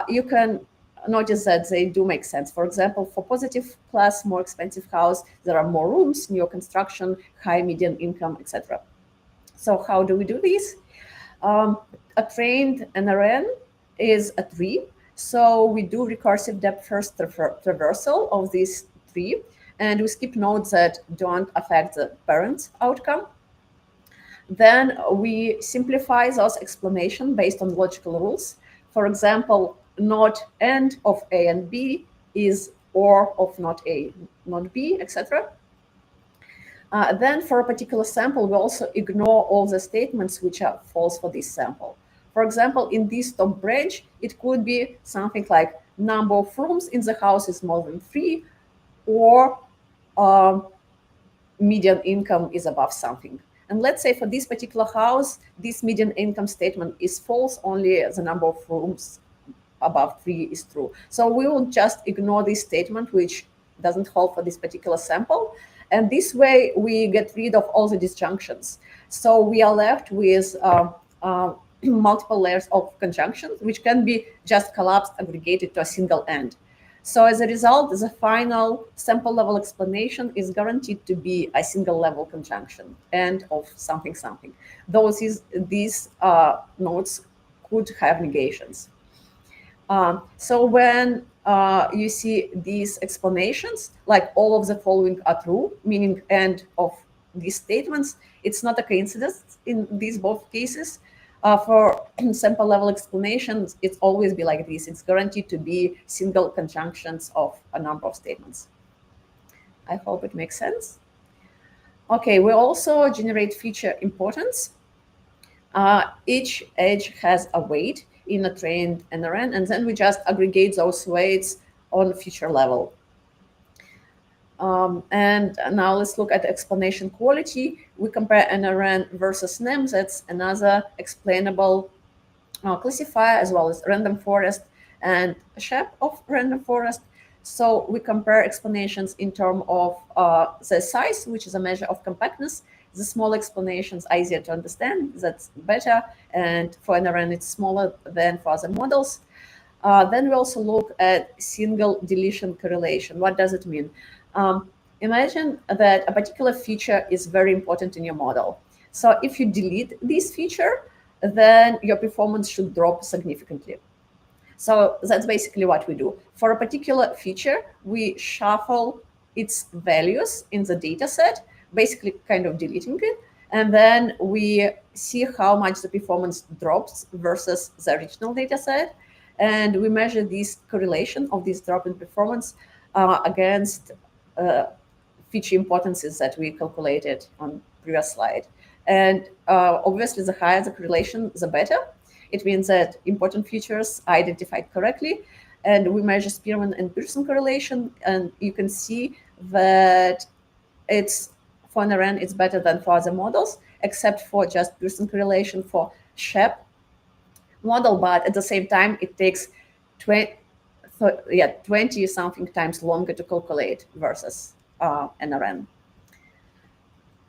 you can notice that they do make sense. For example, for positive class, more expensive house, there are more rooms, new construction, high median income, etc. So how do we do this? A trained NRN is a tree. So we do recursive depth first traversal of this tree, and we skip nodes that don't affect the parent outcome. Then we simplify those explanations based on logical rules. For example, not and of A and B is or of not A, not B, etc. Then for a particular sample, we also ignore all the statements which are false for this sample. For example, in this top branch, it could be something like number of rooms in the house is more than 3, or median income is above something. And let's say for this particular house, this median income statement is false, only the number of rooms above 3 is true. So we will just ignore this statement, which doesn't hold for this particular sample. And this way, we get rid of all the disjunctions. So we are left with multiple layers of conjunctions, which can be just collapsed, aggregated to a single end. So as a result, the final sample level explanation is guaranteed to be a single level conjunction, end of something something. These nodes could have negations. So when you see these explanations, like all of the following are true, meaning end of these statements, it's not a coincidence in these both cases. For sample level explanations, it's always be like this. It's guaranteed to be single conjunctions of a number of statements. I hope it makes sense. Okay, we also generate feature importance. Each edge has a weight in a trained NRN, and then we just aggregate those weights on feature level. And now let's look at explanation quality. We compare NRN versus NEM. That's another explainable classifier, as well as random forest and shape of random forest. So we compare explanations in terms of the size, which is a measure of compactness. The small explanations are easier to understand. That's better. And for NRN, it's smaller than for other models. Then we also look at single deletion correlation. What does it mean? Imagine that a particular feature is very important in your model. So if you delete this feature, then your performance should drop significantly. So that's basically what we do. For a particular feature, we shuffle its values in the data set, basically kind of deleting it. And then we see how much the performance drops versus the original data set. And we measure this correlation of this drop in performance against feature importances that we calculated on previous slide. And obviously, the higher the correlation, the better. It means that important features are identified correctly. And we measure Spearman and Petersen correlation. And you can see that it's for NRN, it's better than for other models, except for just Petersen correlation for SHEP model. But at the same time, it takes 20-something times longer to calculate versus NRN.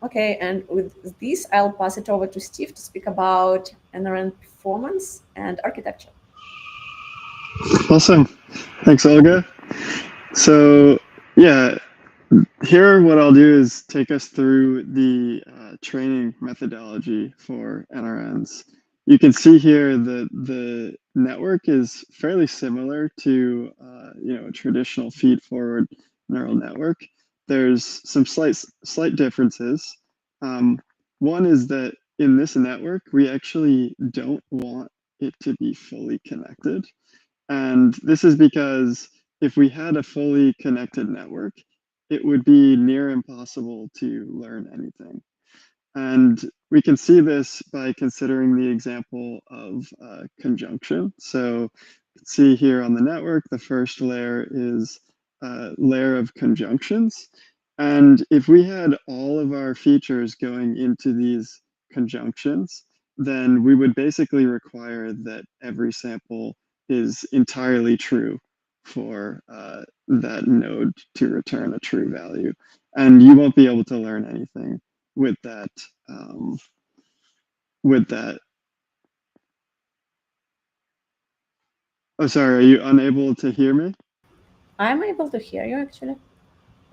Okay, and with this, I'll pass it over to Steve to speak about NRN performance and architecture. Awesome. Thanks, Olga. So, yeah, here what I'll do is take us through the training methodology for NRNs. You can see here that the network is fairly similar to a traditional feed-forward neural network. There's some slight differences. One is that in this network, we actually don't want it to be fully connected. And this is because if we had a fully connected network, it would be near impossible to learn anything. And we can see this by considering the example of conjunction. So see here on the network, the first layer is a layer of conjunctions. And if we had all of our features going into these conjunctions, then we would basically require that every sample is entirely true for that node to return a true value. And you won't be able to learn anything with that. Oh, sorry, are you unable to hear me? I'm able to hear you, actually.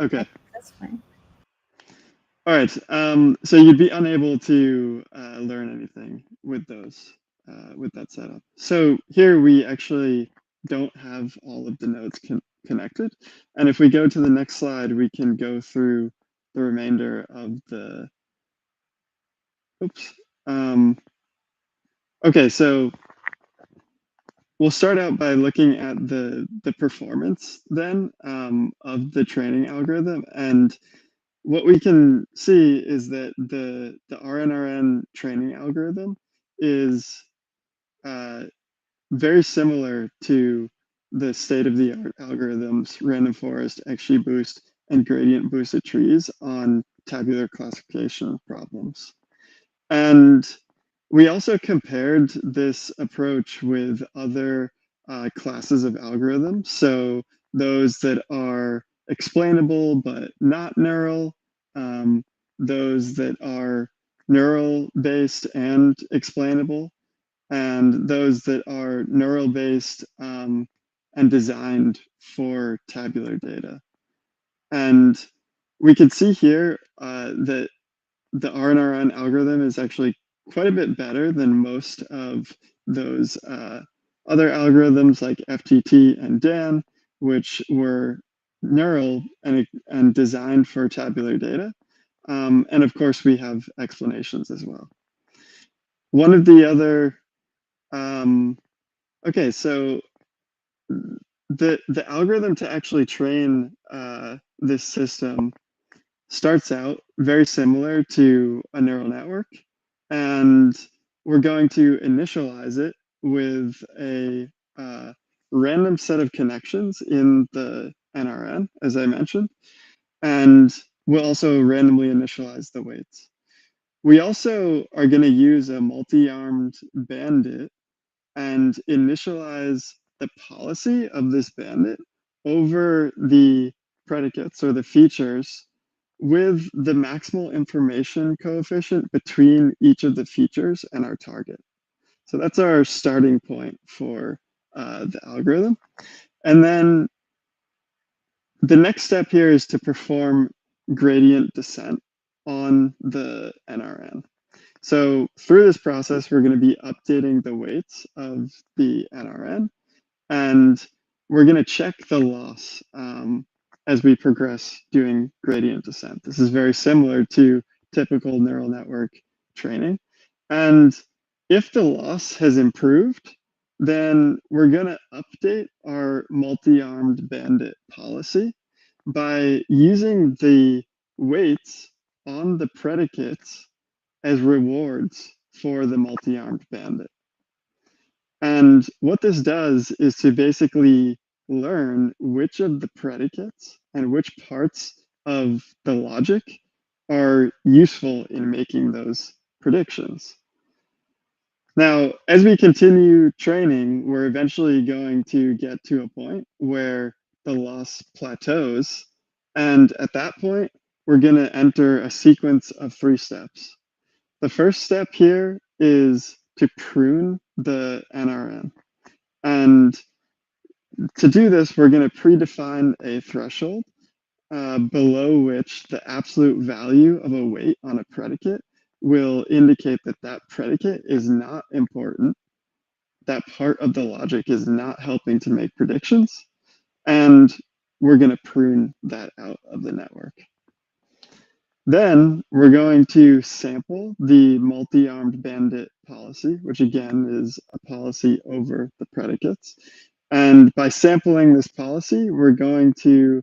Okay. That's fine. All right. So you'd be unable to learn anything with those, with that setup. So here we actually don't have all of the nodes connected. And if we go to the next slide, we can go through the remainder of the, oops. Okay, so we'll start out by looking at the performance then of the training algorithm. And what we can see is that the RNRN training algorithm is very similar to the state-of-the-art algorithms, random forest, XGBoost, and gradient boosted trees on tabular classification problems. And we also compared this approach with other classes of algorithms. So those that are explainable but not neural, those that are neural-based and explainable, and those that are neural-based and designed for tabular data. And we can see here that the RNRN algorithm is actually quite a bit better than most of those other algorithms like FTT and DAN, which were neural and designed for tabular data. And of course, we have explanations as well. One of the other, okay, so the algorithm to actually train this system starts out very similar to a neural network, and we're going to initialize it with a random set of connections in the NRN, as I mentioned, and we'll also randomly initialize the weights. We also are going to use a multi-armed bandit and initialize the policy of this bandit over the predicates or the features with the maximal information coefficient between each of the features and our target. So that's our starting point for the algorithm. And then the next step here is to perform gradient descent on the NRN. So through this process, we're going to be updating the weights of the NRN, and we're going to check the loss as we progress doing gradient descent. This is very similar to typical neural network training. And if the loss has improved, then we're going to update our multi-armed bandit policy by using the weights on the predicates as rewards for the multi-armed bandit. And what this does is to basically learn which of the predicates and which parts of the logic are useful in making those predictions. Now, as we continue training, we're eventually going to get to a point where the loss plateaus. And at that point, we're going to enter a sequence of 3 steps. The first step here is to prune the NRN. And to do this, we're going to predefine a threshold below which the absolute value of a weight on a predicate will indicate that that predicate is not important that part of the logic is not helping to make predictions, and we're going to prune that out of the network. Then we're going to sample the multi-armed bandit policy, which again is a policy over the predicates. And by sampling this policy, we're going to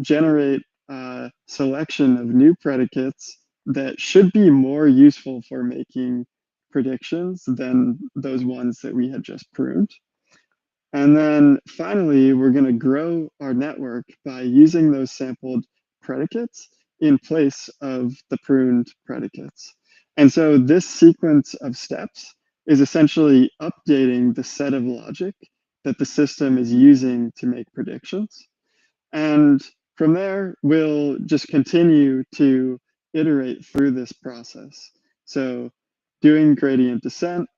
generate a selection of new predicates that should be more useful for making predictions than those ones that we had just pruned. And then finally, we're going to grow our network by using those sampled predicates in place of the pruned predicates. And so this sequence of steps is essentially updating the set of logic that the system is using to make predictions. And from there, we'll just continue to iterate through this process. So doing gradient descent,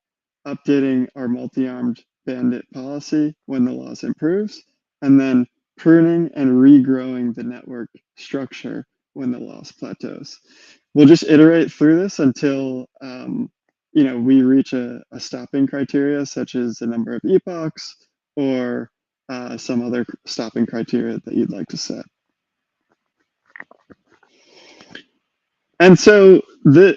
updating our multi-armed bandit policy when the loss improves, and then pruning and regrowing the network structure when the loss plateaus. We'll just iterate through this until we reach a stopping criteria, such as the number of epochs or some other stopping criteria that you'd like to set. And so the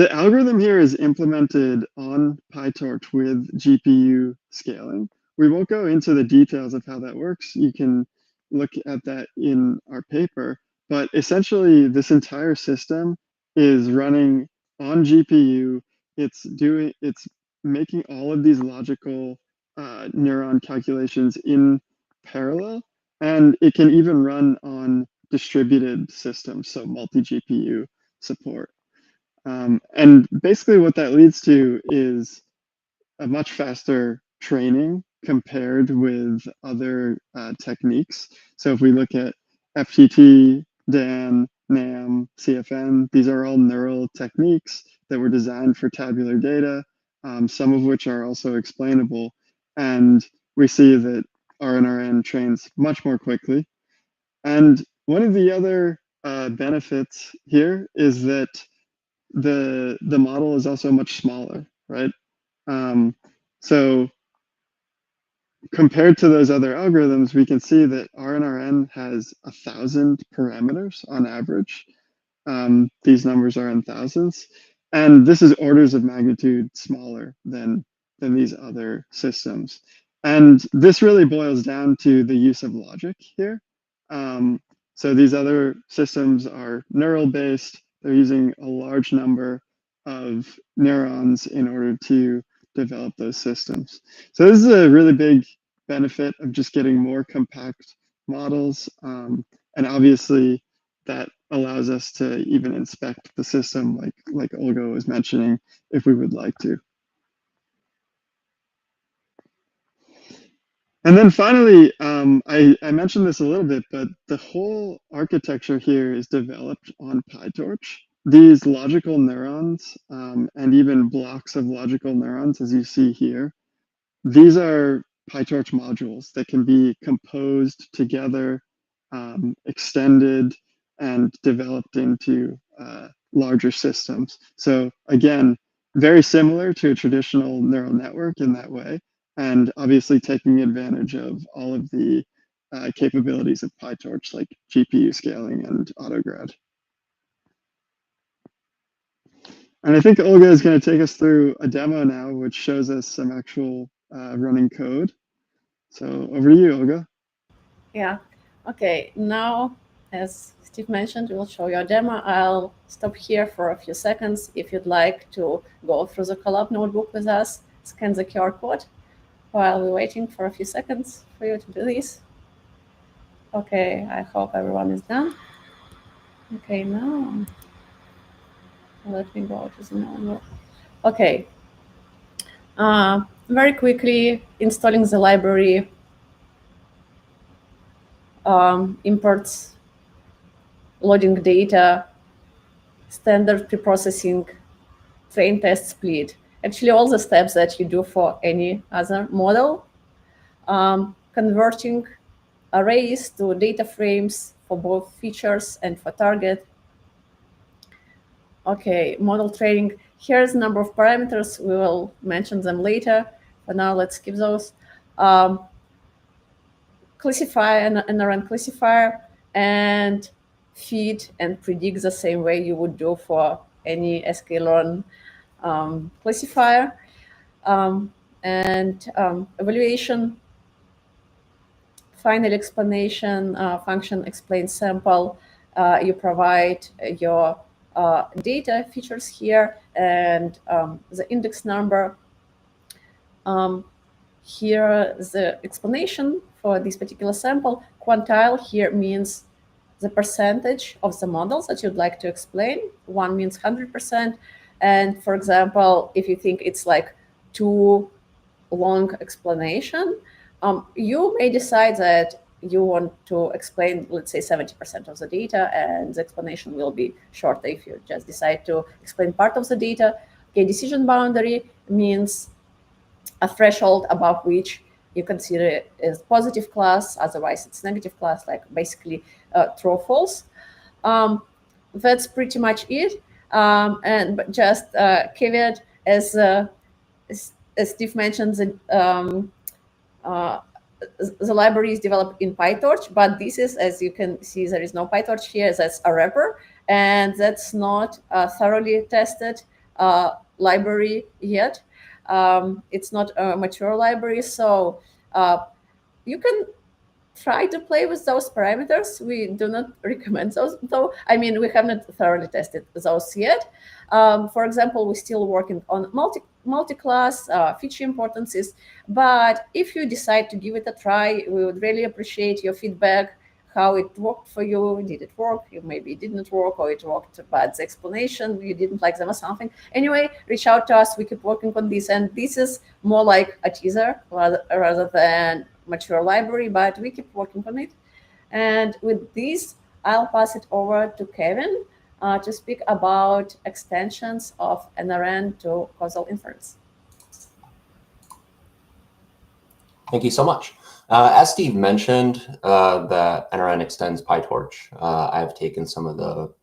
algorithm here is implemented on PyTorch with GPU scaling. We won't go into the details of how that works. You can look at that in our paper, but essentially this entire system is running on GPU. It's making all of these logical neuron calculations in parallel, and it can even run on distributed systems, so multi-GPU support. And basically what that leads to is a much faster training compared with other techniques. So if we look at FTT, DAN, NAM, CFN, these are all neural techniques that were designed for tabular data, some of which are also explainable. And we see that RNRN trains much more quickly. And one of the other benefits here is that the model is also much smaller, right? So compared to those other algorithms, we can see that RNRN has 1,000 parameters on average. These numbers are in thousands, and this is orders of magnitude smaller than these other systems. And this really boils down to the use of logic here. So these other systems are neural based. They're using a large number of neurons in order to develop those systems. So this is a really big benefit of just getting more compact models. And obviously that allows us to even inspect the system like Olga was mentioning, if we would like to. And then finally, I mentioned this a little bit, but the whole architecture here is developed on PyTorch. These logical neurons and even blocks of logical neurons, as you see here, these are PyTorch modules that can be composed together, extended, and developed into larger systems. So again, very similar to a traditional neural network in that way, and obviously taking advantage of all of the capabilities of PyTorch, like GPU scaling and autograd. And I think Olga is going to take us through a demo now, which shows us some actual running code. So over to you, Olga. Yeah. Okay. Now, as Steve mentioned, we'll show you a demo. I'll stop here for a few seconds. If you'd like to go through the Collab notebook with us, scan the QR code while we're waiting for a few seconds for you to do this. Okay, I hope everyone is done. Okay, now let me go to the notebook. Okay. Very quickly, installing the library imports, loading data, standard preprocessing, train test split. Actually, all the steps that you do for any other model. Converting arrays to data frames for both features and for target. Okay, model training. Here's a number of parameters. We will mention them later. For now, let's skip those. Classify an NRN classifier and feed and predict the same way you would do for any sklearn classifier. Evaluation, final explanation, function explain sample. You provide your data features here and the index number. Here the explanation for this particular sample. Quantile here means the percentage of the models that you'd like to explain. 1 means 100%. And for example, if you think it's like too long explanation, you may decide that you want to explain, let's say, 70% of the data, and the explanation will be shorter if you just decide to explain part of the data. Okay, decision boundary means a threshold above which you consider it as positive class, otherwise it's negative class, like basically true or false. That's pretty much it. And just caveat, as Steve mentioned, the library is developed in PyTorch, but this is, as you can see, there is no PyTorch here. That's a wrapper, and that's not a thoroughly tested library yet. It's not a mature library, so you can try to play with those parameters. We do not recommend those, though. I mean, we have not thoroughly tested those yet. For example, we're still working on multi-class feature importances, but if you decide to give it a try, we would really appreciate your feedback, how it worked for you. Did it work? Maybe it didn't work, or it worked, but the explanation, you didn't like them or something. Anyway, reach out to us. We keep working on this, and this is more like a teaser rather than mature library, but we keep working on it. And with this, I'll pass it over to Kevin to speak about extensions of NRN to causal inference. Thank you so much. As Steve mentioned, that NRN extends PyTorch. I've taken some of the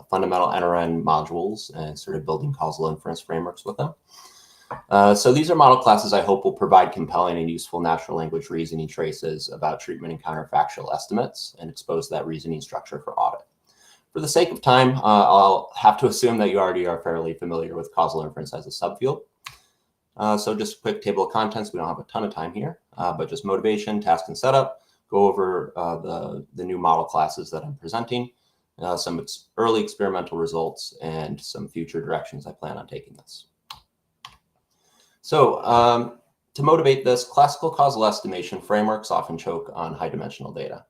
fundamental NRN modules and started building causal inference frameworks with them. So these are model classes I hope will provide compelling and useful natural language reasoning traces about treatment and counterfactual estimates and expose that reasoning structure for audit. For the sake of time, I'll have to assume that you already are fairly familiar with causal inference as a subfield. So just a quick table of contents. We don't have a ton of time here, but just motivation, task, and setup. Go over the new model classes that I'm presenting, some early experimental results, and some future directions I plan on taking this. So to motivate this, classical causal estimation frameworks often choke on high-dimensional data.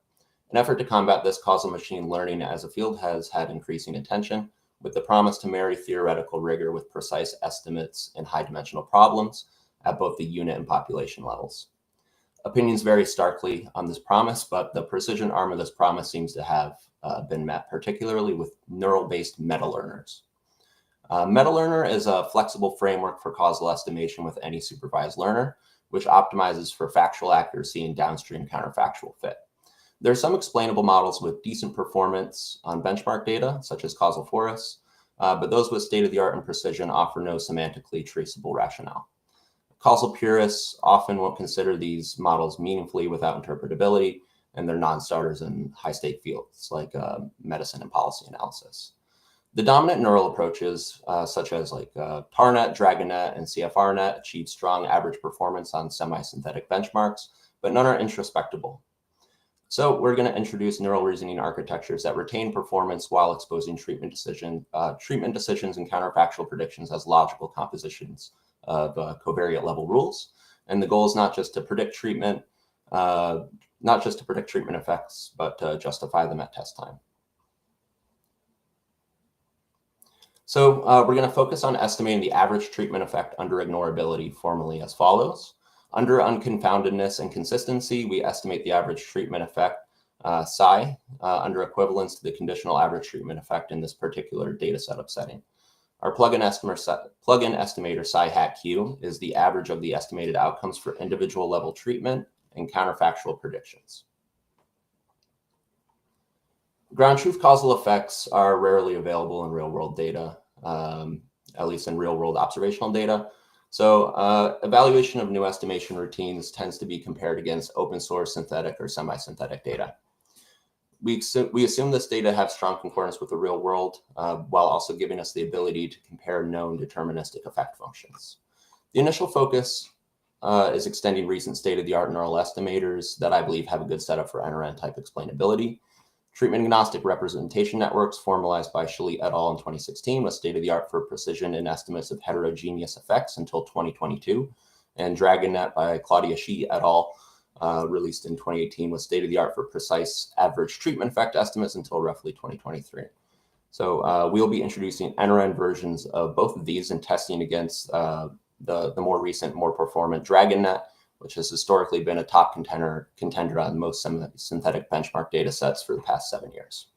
An effort to combat this, causal machine learning as a field has had increasing attention, with the promise to marry theoretical rigor with precise estimates and high-dimensional problems at both the unit and population levels. Opinions vary starkly on this promise, but the precision arm of this promise seems to have been met, particularly with neural-based meta-learners. Meta-learner is a flexible framework for causal estimation with any supervised learner, which optimizes for factual accuracy and downstream counterfactual fit. There are some explainable models with decent performance on benchmark data, such as causal forests, but those with state-of-the-art and precision offer no semantically traceable rationale. Causal purists often won't consider these models meaningfully without interpretability, and they're non-starters in high-stake fields like medicine and policy analysis. The dominant neural approaches, such as TARNet, DragonNet, and CFRNet, achieve strong average performance on semi-synthetic benchmarks, but none are introspectable. So we're going to introduce neural reasoning architectures that retain performance while exposing treatment decisions and counterfactual predictions as logical compositions of covariate level rules. And the goal is not just to predict treatment, effects, but to justify them at test time. So we're going to focus on estimating the average treatment effect under ignorability formally as follows. Under unconfoundedness and consistency, we estimate the average treatment effect, psi, under equivalence to the conditional average treatment effect in this particular data setup setting. Our plugin estimator psi hat q is the average of the estimated outcomes for individual level treatment and counterfactual predictions. Ground truth causal effects are rarely available in real world data, at least in real world observational data. So evaluation of new estimation routines tends to be compared against open source, synthetic, or semi-synthetic data. We assume this data have strong concordance with the real world, while also giving us the ability to compare known deterministic effect functions. The initial focus is extending recent state-of-the-art neural estimators that I believe have a good setup for NRN type explainability. Treatment agnostic representation networks formalized by Shalit et al. In 2016 was state-of-the-art for precision in estimates of heterogeneous effects until 2022. And DragonNet by Claudia Shi et al. Released in 2018 was state-of-the-art for precise average treatment effect estimates until roughly 2023. So we'll be introducing NRN versions of both of these and testing against the more recent, more performant DragonNet, which has historically been a top contender on most synthetic benchmark data sets for the past 7 years.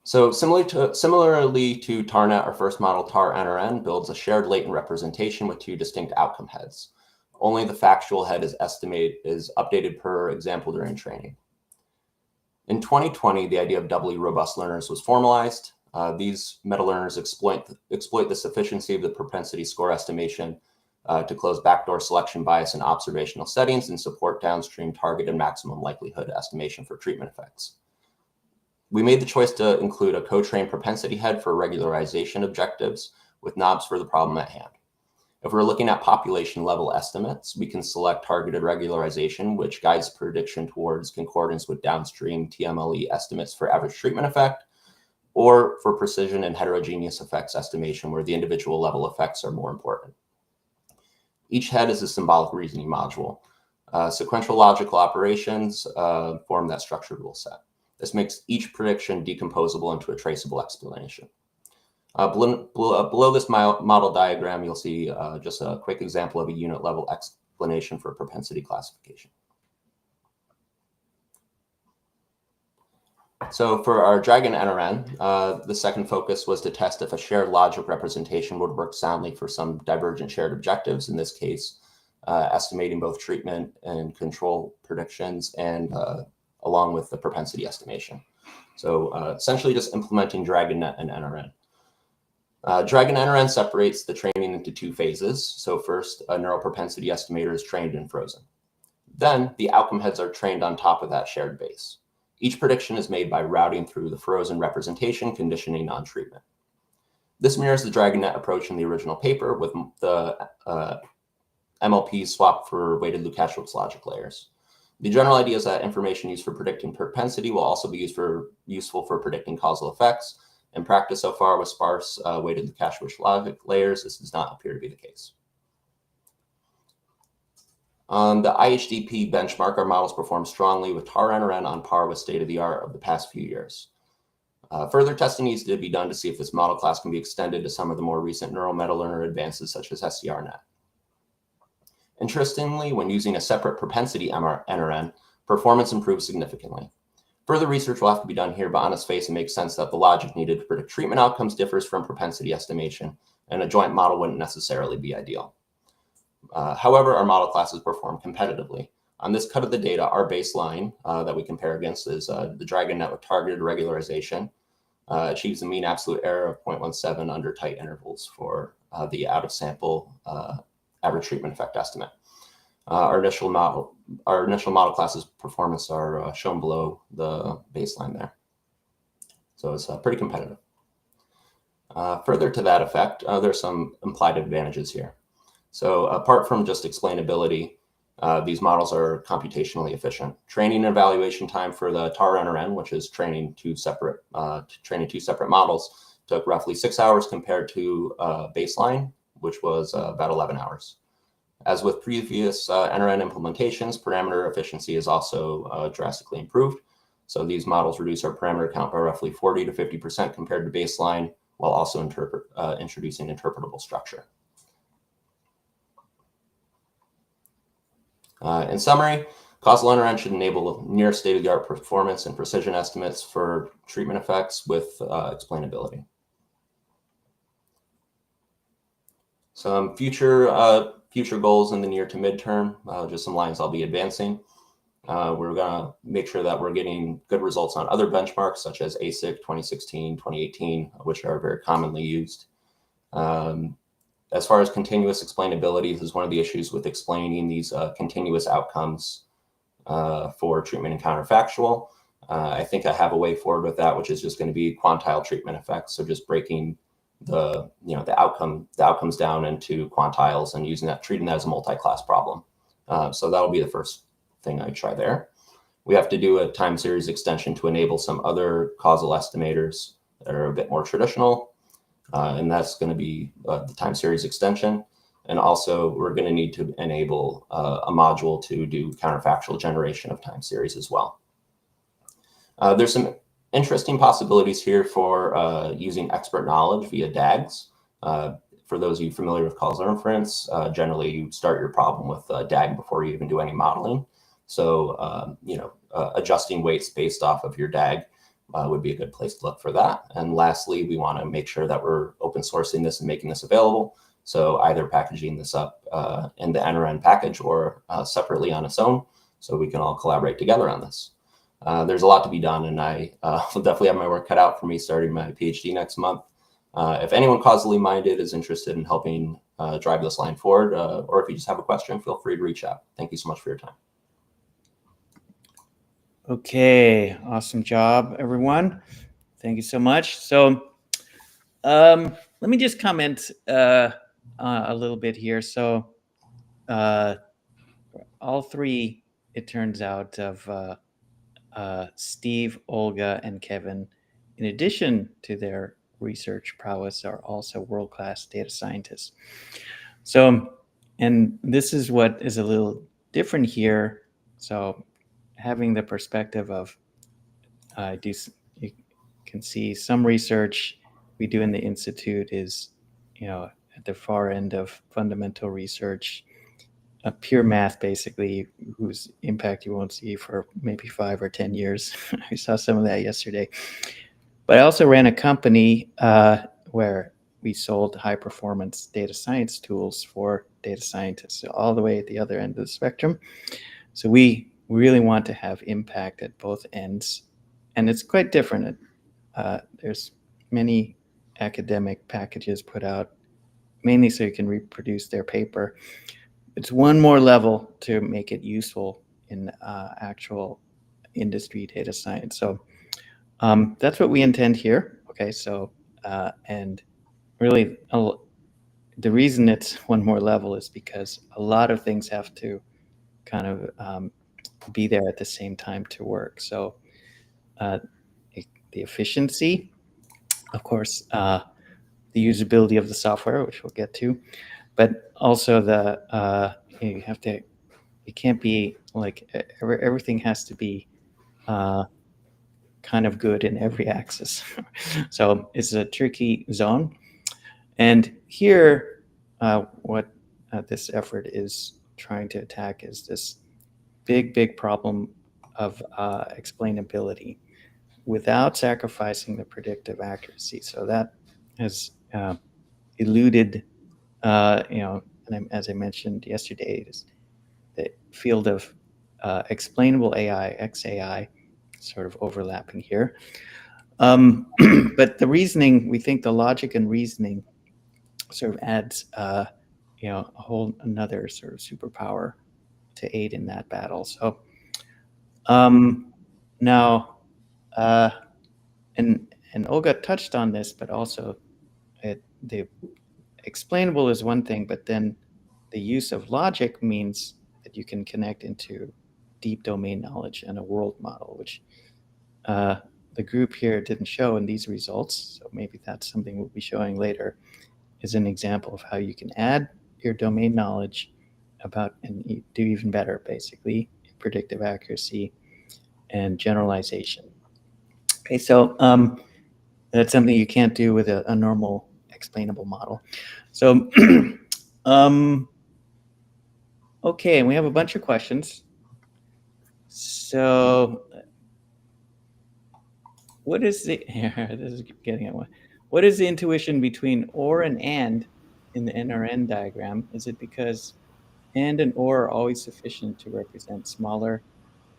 So similarly to TARNet, our first model, TAR-NRN, builds a shared latent representation with 2 distinct outcome heads. Only the factual head is updated per example during training. In 2020, the idea of doubly robust learners was formalized. These meta-learners exploit the sufficiency of the propensity score estimation to close backdoor selection bias in observational settings and support downstream target and maximum likelihood estimation for treatment effects. We made the choice to include a co-trained propensity head for regularization objectives with knobs for the problem at hand. If we're looking at population level estimates, we can select targeted regularization, which guides prediction towards concordance with downstream TMLE estimates for average treatment effect, or for precision and heterogeneous effects estimation, where the individual level effects are more important. Each head is a symbolic reasoning module. Sequential logical operations form that structured rule set. This makes each prediction decomposable into a traceable explanation. Below this model diagram, you'll see just a quick example of a unit level explanation for propensity classification. So for our Dragon NRN, the second focus was to test if a shared logic representation would work soundly for some divergent shared objectives, in this case, estimating both treatment and control predictions and along with the propensity estimation. So essentially just implementing DragonNet and NRN. Dragon NRN separates the training into 2 phases. So first, a neural propensity estimator is trained and frozen. Then the outcome heads are trained on top of that shared base. Each prediction is made by routing through the frozen representation, conditioning on treatment. This mirrors the DragonNet approach in the original paper, with the MLPs swapped for weighted Lukashev's logic layers. The general idea is that information used for predicting propensity will also be useful for predicting causal effects. In practice so far with sparse weighted Lukashev's logic layers, this does not appear to be the case. On the IHDP benchmark, our models perform strongly with TAR-NRN on par with state-of-the-art of the past few years. Further testing needs to be done to see if this model class can be extended to some of the more recent neural meta-learner advances such as SCRNet. Interestingly, when using a separate propensity NRN, performance improves significantly. Further research will have to be done here, but on its face, it makes sense that the logic needed to predict treatment outcomes differs from propensity estimation, and a joint model wouldn't necessarily be ideal. However, our model classes perform competitively. On this cut of the data, our baseline that we compare against is the DragonNet with targeted regularization, achieves a mean absolute error of 0.17 under tight intervals for the out-of-sample average treatment effect estimate. Our initial model classes performance are shown below the baseline there. So it's pretty competitive. Further to that effect, there's some implied advantages here. So apart from just explainability, these models are computationally efficient. Training and evaluation time for the TAR-NRN, which is training two separate models, took roughly 6 hours compared to baseline, which was about 11 hours. As with previous NRN implementations, parameter efficiency is also drastically improved. So these models reduce our parameter count by roughly 40 to 50% compared to baseline, while also introducing interpretable structure. In summary, causal NRN should enable near state-of-the-art performance and precision estimates for treatment effects with explainability. Some future goals in the near to midterm, just some lines I'll be advancing. We're going to make sure that we're getting good results on other benchmarks such as ASIC 2016, 2018, which are very commonly used. As far as continuous explainability, this is one of the issues with explaining these continuous outcomes for treatment and counterfactual. I think I have a way forward with that, which is just going to be quantile treatment effects. So just breaking the outcomes down into quantiles and using that, treating that as a multi-class problem. So that'll be the first thing I try there. We have to do a time series extension to enable some other causal estimators that are a bit more traditional. And that's going to be the time series extension. And also we're going to need to enable a module to do counterfactual generation of time series as well. There's some interesting possibilities here for using expert knowledge via DAGs. For those of you familiar with causal inference, generally you start your problem with a DAG before you even do any modeling. So, adjusting weights based off of your DAG would be a good place to look for that. And lastly, we want to make sure that we're open sourcing this and making this available. So either packaging this up in the NRN package or separately on its own, so we can all collaborate together on this. There's a lot to be done, and I will definitely have my work cut out for me starting my PhD next month. If anyone causally minded is interested in helping drive this line forward, or if you just have a question, feel free to reach out. Thank you so much for your time. Okay, awesome job, everyone. Thank you so much. So let me just comment a little bit here. So all three, it turns out, of Steve, Olga, and Kevin, in addition to their research prowess, are also world-class data scientists. So, and this is what is a little different here. So having the perspective of, you can see some research we do in the Institute is, at the far end of fundamental research, pure math, basically, whose impact you won't see for maybe 5 or 10 years. I saw some of that yesterday. But I also ran a company where we sold high-performance data science tools for data scientists, so all the way at the other end of the spectrum. So we really want to have impact at both ends, and it's quite different. There's many academic packages put out, mainly so you can reproduce their paper. It's one more level to make it useful in actual industry data science. So that's what we intend here. Okay, so and really the reason it's one more level is because a lot of things have to kind of be there at the same time to work. So the efficiency, of course, the usability of the software, which we'll get to, but also the it can't be like everything has to be kind of good in every axis. So it's a tricky zone. And here, what this effort is trying to attack is this big problem of explainability without sacrificing the predictive accuracy. So that has eluded, and as I mentioned yesterday, is the field of explainable AI, XAI, sort of overlapping here. But the reasoning, we think the logic and reasoning sort of adds, a whole another sort of superpower to aid in that battle. So now, and Olga touched on this, but also the explainable is one thing, but then the use of logic means that you can connect into deep domain knowledge and a world model, which the group here didn't show in these results. So maybe that's something we'll be showing later, is an example of how you can add your domain knowledge about and do even better, basically, in predictive accuracy and generalization. Okay, so that's something you can't do with a normal explainable model. So, okay, and we have a bunch of questions. So, what is the, this is getting at one. What is the intuition between or and in the NRN diagram? Is it because and or are always sufficient to represent smaller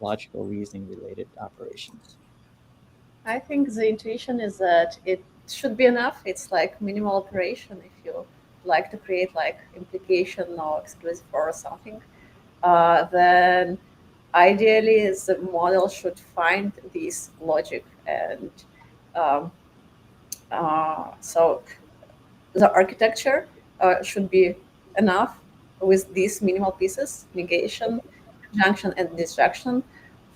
logical reasoning related operations? I think the intuition is that it should be enough. It's like minimal operation. If you like to create like implication or exclusive or something, then ideally the model should find this logic, and um, so the architecture should be enough with these minimal pieces: negation, conjunction, and disjunction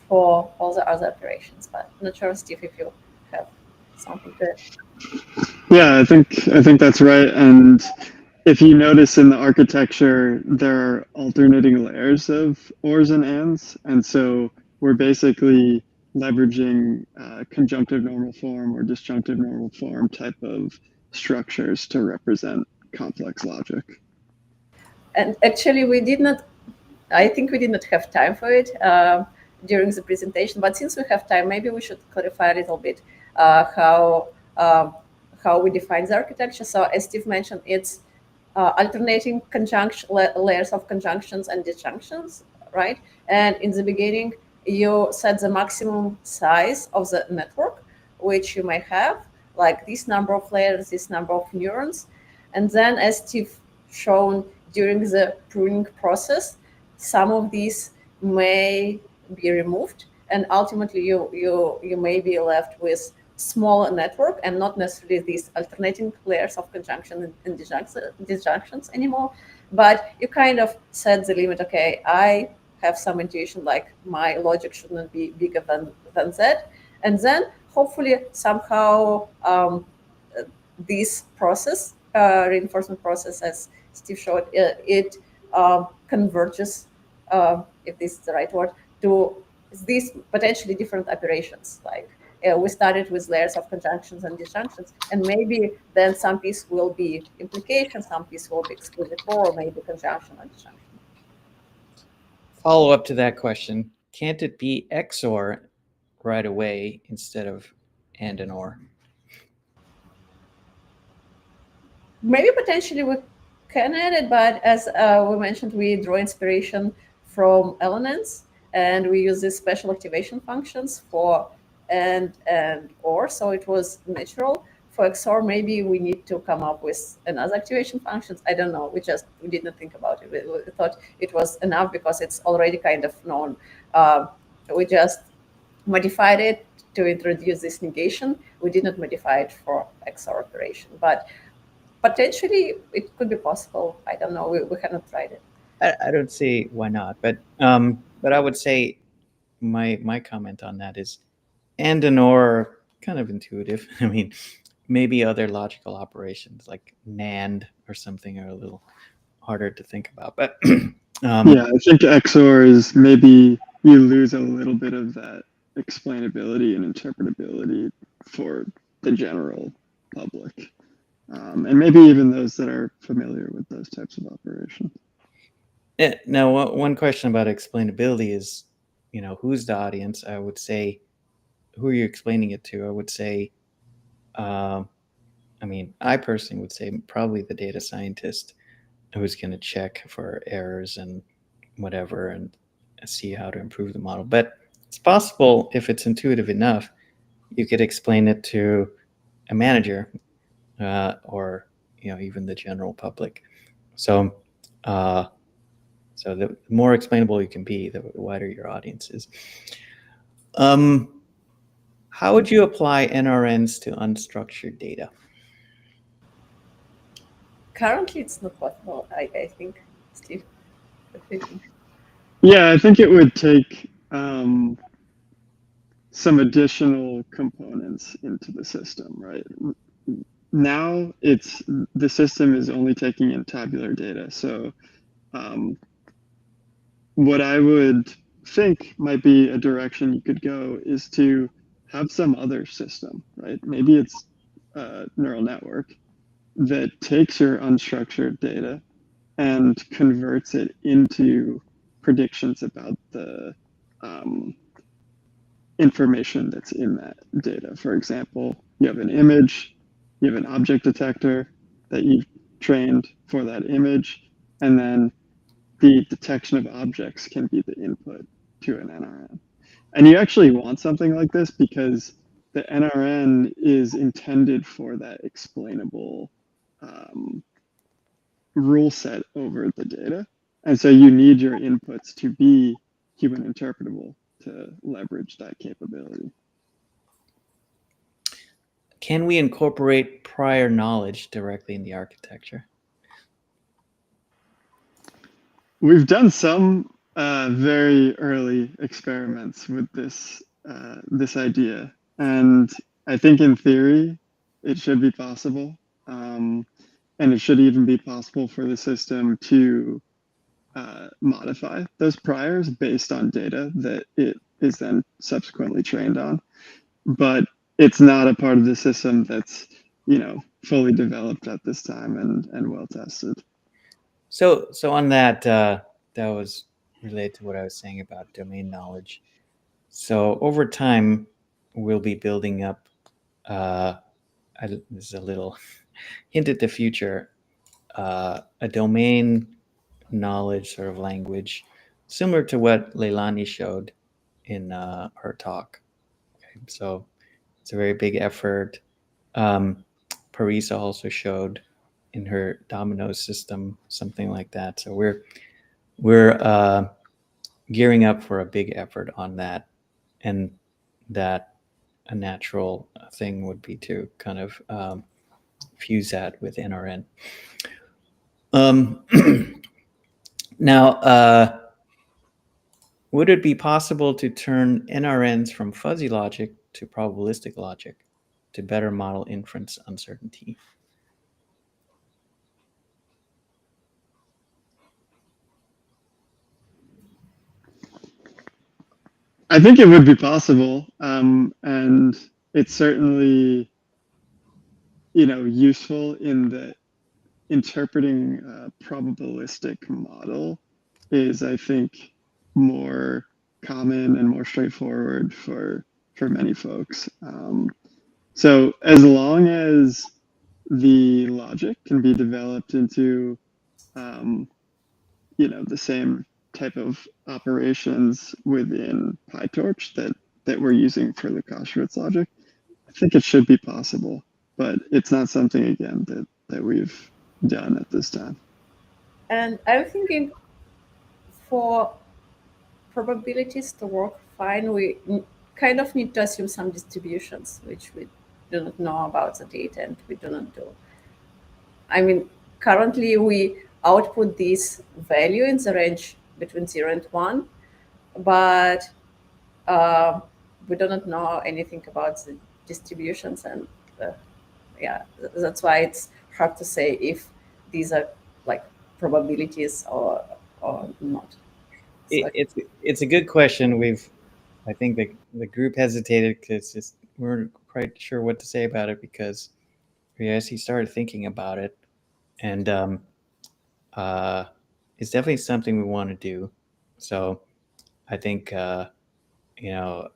for all the other operations. But I'm not sure, Steve, if you have something to. Yeah, I think that's right. And if you notice in the architecture, there are alternating layers of ors and ands, and so we're basically leveraging conjunctive normal form or disjunctive normal form type of structures to represent complex logic. And actually, we did not. I think we did not have time for it during the presentation. But since we have time, maybe we should clarify a little bit how we define the architecture. So as Steve mentioned, it's alternating conjunction layers of conjunctions and disjunctions, right? And in the beginning, you set the maximum size of the network, which you may have, like this number of layers, this number of neurons. And then, as Steve shown during the pruning process, some of these may be removed, and ultimately you may be left with smaller network and not necessarily these alternating layers of conjunction and disjunctions anymore. But you kind of set the limit. Okay, I have some intuition like my logic should not be bigger than that, and then hopefully somehow this process, reinforcement process, as Steve showed, it converges, if this is the right word, to these potentially different operations. Like we started with layers of conjunctions and disjunctions, and maybe then some piece will be implication, some piece will be exclusive, or maybe conjunction and disjunction. Follow up to that question, can't it be XOR right away instead of and or? Maybe potentially we can add it, but as we mentioned, we draw inspiration from elements, and we use these special activation functions for and or, so it was natural. For XOR, maybe we need to come up with another activation functions. I don't know. We did not think about it. We thought it was enough because it's already kind of known. We just modified it to introduce this negation. We did not modify it for XOR operation, but potentially it could be possible. I don't know. We haven't tried it. I don't see why not, but I would say my comment on that is and or are kind of intuitive. I mean, maybe other logical operations like NAND or something are a little harder to think about. But yeah, I think XOR is maybe you lose a little bit of that explainability and interpretability for the general public. And maybe even those that are familiar with those types of operations. Now, one question about explainability is, who's the audience? I would say, who are you explaining it to? I would say, I personally would say probably the data scientist who's going to check for errors and whatever and see how to improve the model. But it's possible, if it's intuitive enough, you could explain it to a manager or even the general public. So the more explainable you can be, the wider your audience is. How would you apply NRNs to unstructured data? Currently, it's not possible, I think, Steve. Yeah, I think it would take some additional components into the system, right? Now the system is only taking in tabular data. So what I would think might be a direction you could go is to have some other system, right? Maybe it's a neural network that takes your unstructured data and converts it into predictions about the information that's in that data. For example, you have an image, you have an object detector that you've trained for that image, and then the detection of objects can be the input to an NRN. And you actually want something like this because the NRN is intended for that explainable rule set over the data. And so you need your inputs to be human interpretable to leverage that capability. Can we incorporate prior knowledge directly in the architecture? We've done some very early experiments with this this idea, and I think in theory it should be possible, and it should even be possible for the system to modify those priors based on data that it is then subsequently trained on. But it's not a part of the system that's, you know, fully developed at this time and well tested. So on that, that was related to what I was saying about domain knowledge. So over time, we'll be building up. This is a little hint at the future. A domain knowledge sort of language, similar to what Leilani showed in her talk. Okay, so it's a very big effort. Parisa also showed in her domino system, something like that. So we're gearing up for a big effort on that, and that a natural thing would be to kind of fuse that with NRN. Now, would it be possible to turn NRNs from fuzzy logic to probabilistic logic to better model inference uncertainty? I think it would be possible, and it's certainly, you know, useful in that interpreting a probabilistic model is, I think, more common and more straightforward for many folks. So as long as the logic can be developed into, you know, the same type of operations within PyTorch that we're using for the Koshevitz logic, I think it should be possible, but it's not something, again, that we've done at this time. And I'm thinking for probabilities to work fine, we kind of need to assume some distributions, which we do not know about the data and we do not do. I mean, currently we output this value in the range between 0 and 1, but we do not know anything about the distributions, and yeah, that's why it's hard to say if these are like probabilities or not. So, It's a good question. I think the group hesitated because we weren't quite sure what to say about it, because we actually started thinking about it, and it's definitely something we want to do. So I think you know,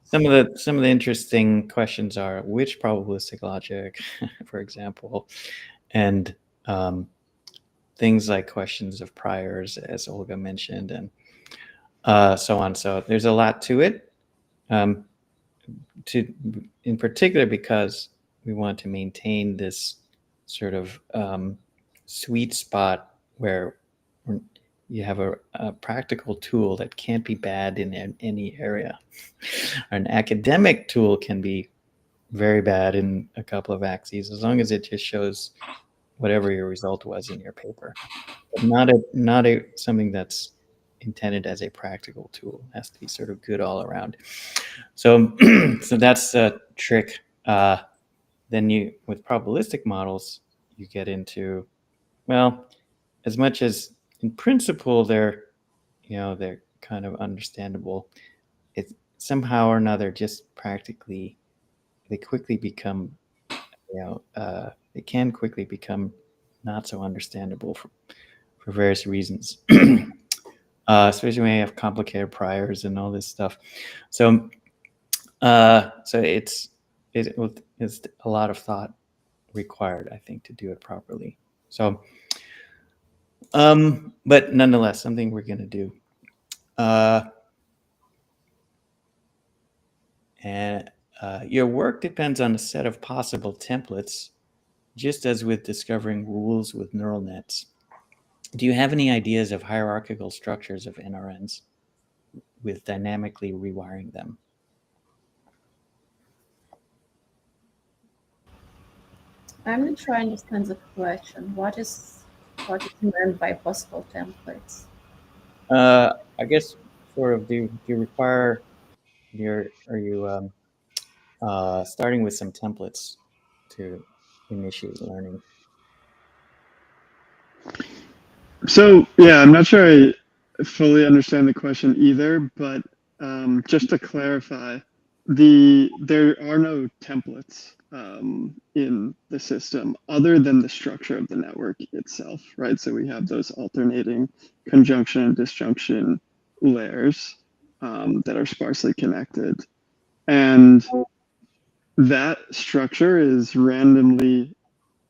some of the interesting questions are which probabilistic logic, for example, and things like questions of priors, as Olga mentioned, and so on. So there's a lot to it, in particular because we want to maintain this sort of sweet spot where you have a practical tool that can't be bad in any area. An academic tool can be very bad in a couple of axes, as long as it just shows whatever your result was in your paper. But not a something that's intended as a practical tool. It has to be sort of good all around. So so that's the trick. Then with probabilistic models, you get into, well, as much as in principle they're kind of understandable, it's somehow or another just practically they quickly become, they can quickly become not so understandable for various reasons. Especially when you have complicated priors and all this stuff. So it's a lot of thought required, I think, to do it properly. So but nonetheless, something we're going to do. And your work depends on a set of possible templates, just as with discovering rules with neural nets. Do you have any ideas of hierarchical structures of NRNs with dynamically rewiring them? I'm not sure I understand the question. What is meant by possible templates? I guess sort of do you require are you starting with some templates to initiate learning? So yeah, I'm not sure I fully understand the question either, but just to clarify, there are no templates in the system other than the structure of the network itself, right? So we have those alternating conjunction and disjunction layers that are sparsely connected, and that structure is randomly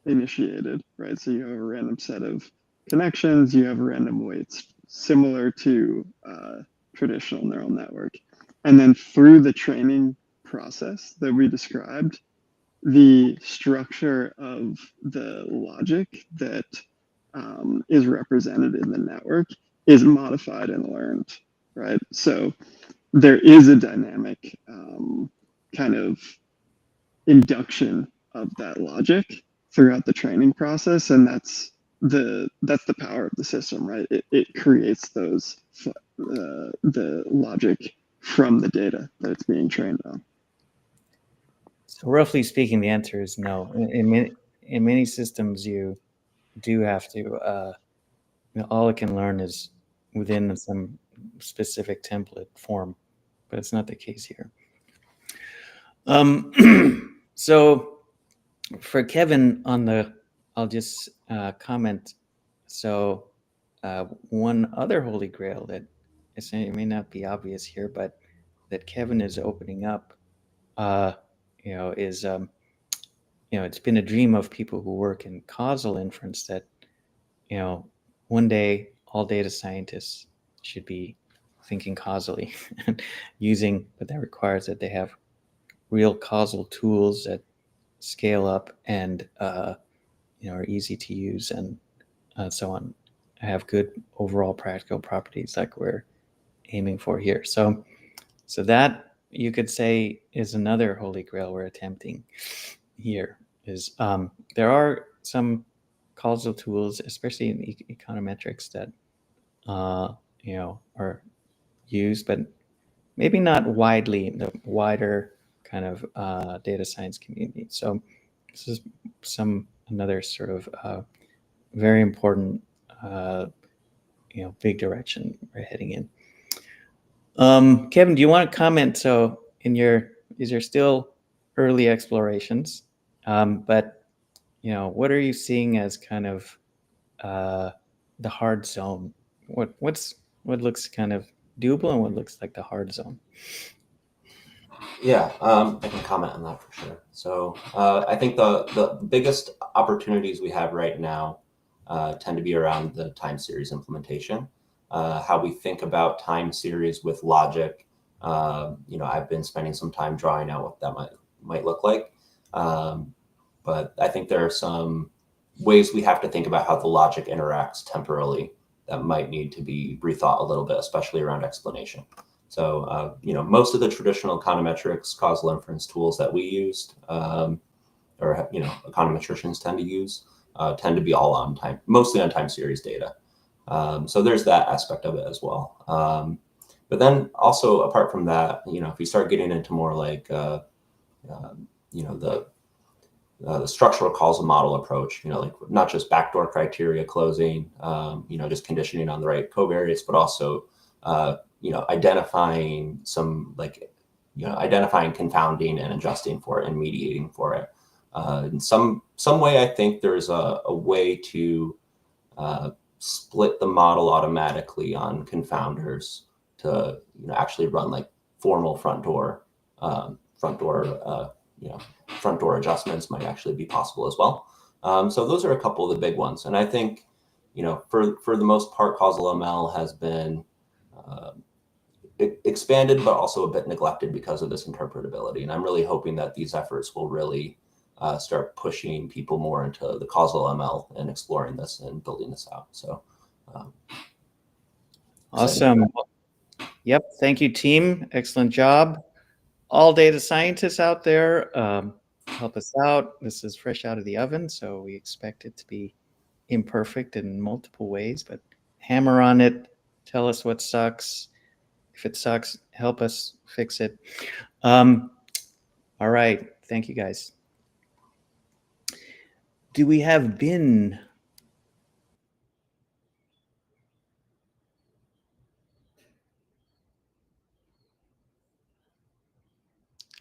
initiated, right? So you have a random set of connections, you have random weights, similar to traditional neural network. And then through the training process that we described, the structure of the logic that is represented in the network is modified and learned, right? So there is a dynamic kind of induction of that logic throughout the training process, and that's the power of the system, right? It creates those the logic from the data that it's being trained on. So roughly speaking, the answer is no. In many systems, you do have to. All it can learn is within some specific template form, but it's not the case here. So for Kevin on I'll just comment. So one other holy grail that it may not be obvious here, but that Kevin is opening up, is it's been a dream of people who work in causal inference that one day all data scientists should be thinking causally and but that requires that they have real causal tools that scale up and are easy to use and so on, have good overall practical properties like we're aiming for here. So that you could say is another holy grail we're attempting here. Is there are some causal tools, especially in econometrics, that are used, but maybe not widely in the wider kind of data science community. So this is another sort of very important big direction we're heading in. Kevin, do you want to comment? So these are still early explorations, but what are you seeing as kind of the hard zone? What looks kind of doable and what looks like the hard zone? Yeah, I can comment on that for sure. So I think the biggest opportunities we have right now tend to be around the time series implementation, how we think about time series with logic. I've been spending some time drawing out what that might look like. But I think there are some ways we have to think about how the logic interacts temporally that might need to be rethought a little bit, especially around explanation. So, most of the traditional econometrics causal inference tools that we used, econometricians tend to use, tend to be all on time, mostly on time series data. So there's that aspect of it as well. But then also apart from that, if we start getting into more like, the structural causal model approach, like not just backdoor criteria closing, just conditioning on the right covariates, but also, identifying identifying confounding and adjusting for it and mediating for it. In some way, I think there's a way to split the model automatically on confounders to actually run like formal front door adjustments might actually be possible as well. So those are a couple of the big ones. And I think, for the most part, causal ML has been expanded, but also a bit neglected because of this interpretability. And I'm really hoping that these efforts will really start pushing people more into the causal ML and exploring this and building this out. So awesome. Yep. Thank you, team. Excellent job. All data scientists out there, help us out. This is fresh out of the oven, so we expect it to be imperfect in multiple ways, but hammer on it. Tell us what sucks. If it sucks, help us fix it. All right. Thank you, guys. Do we have Bin?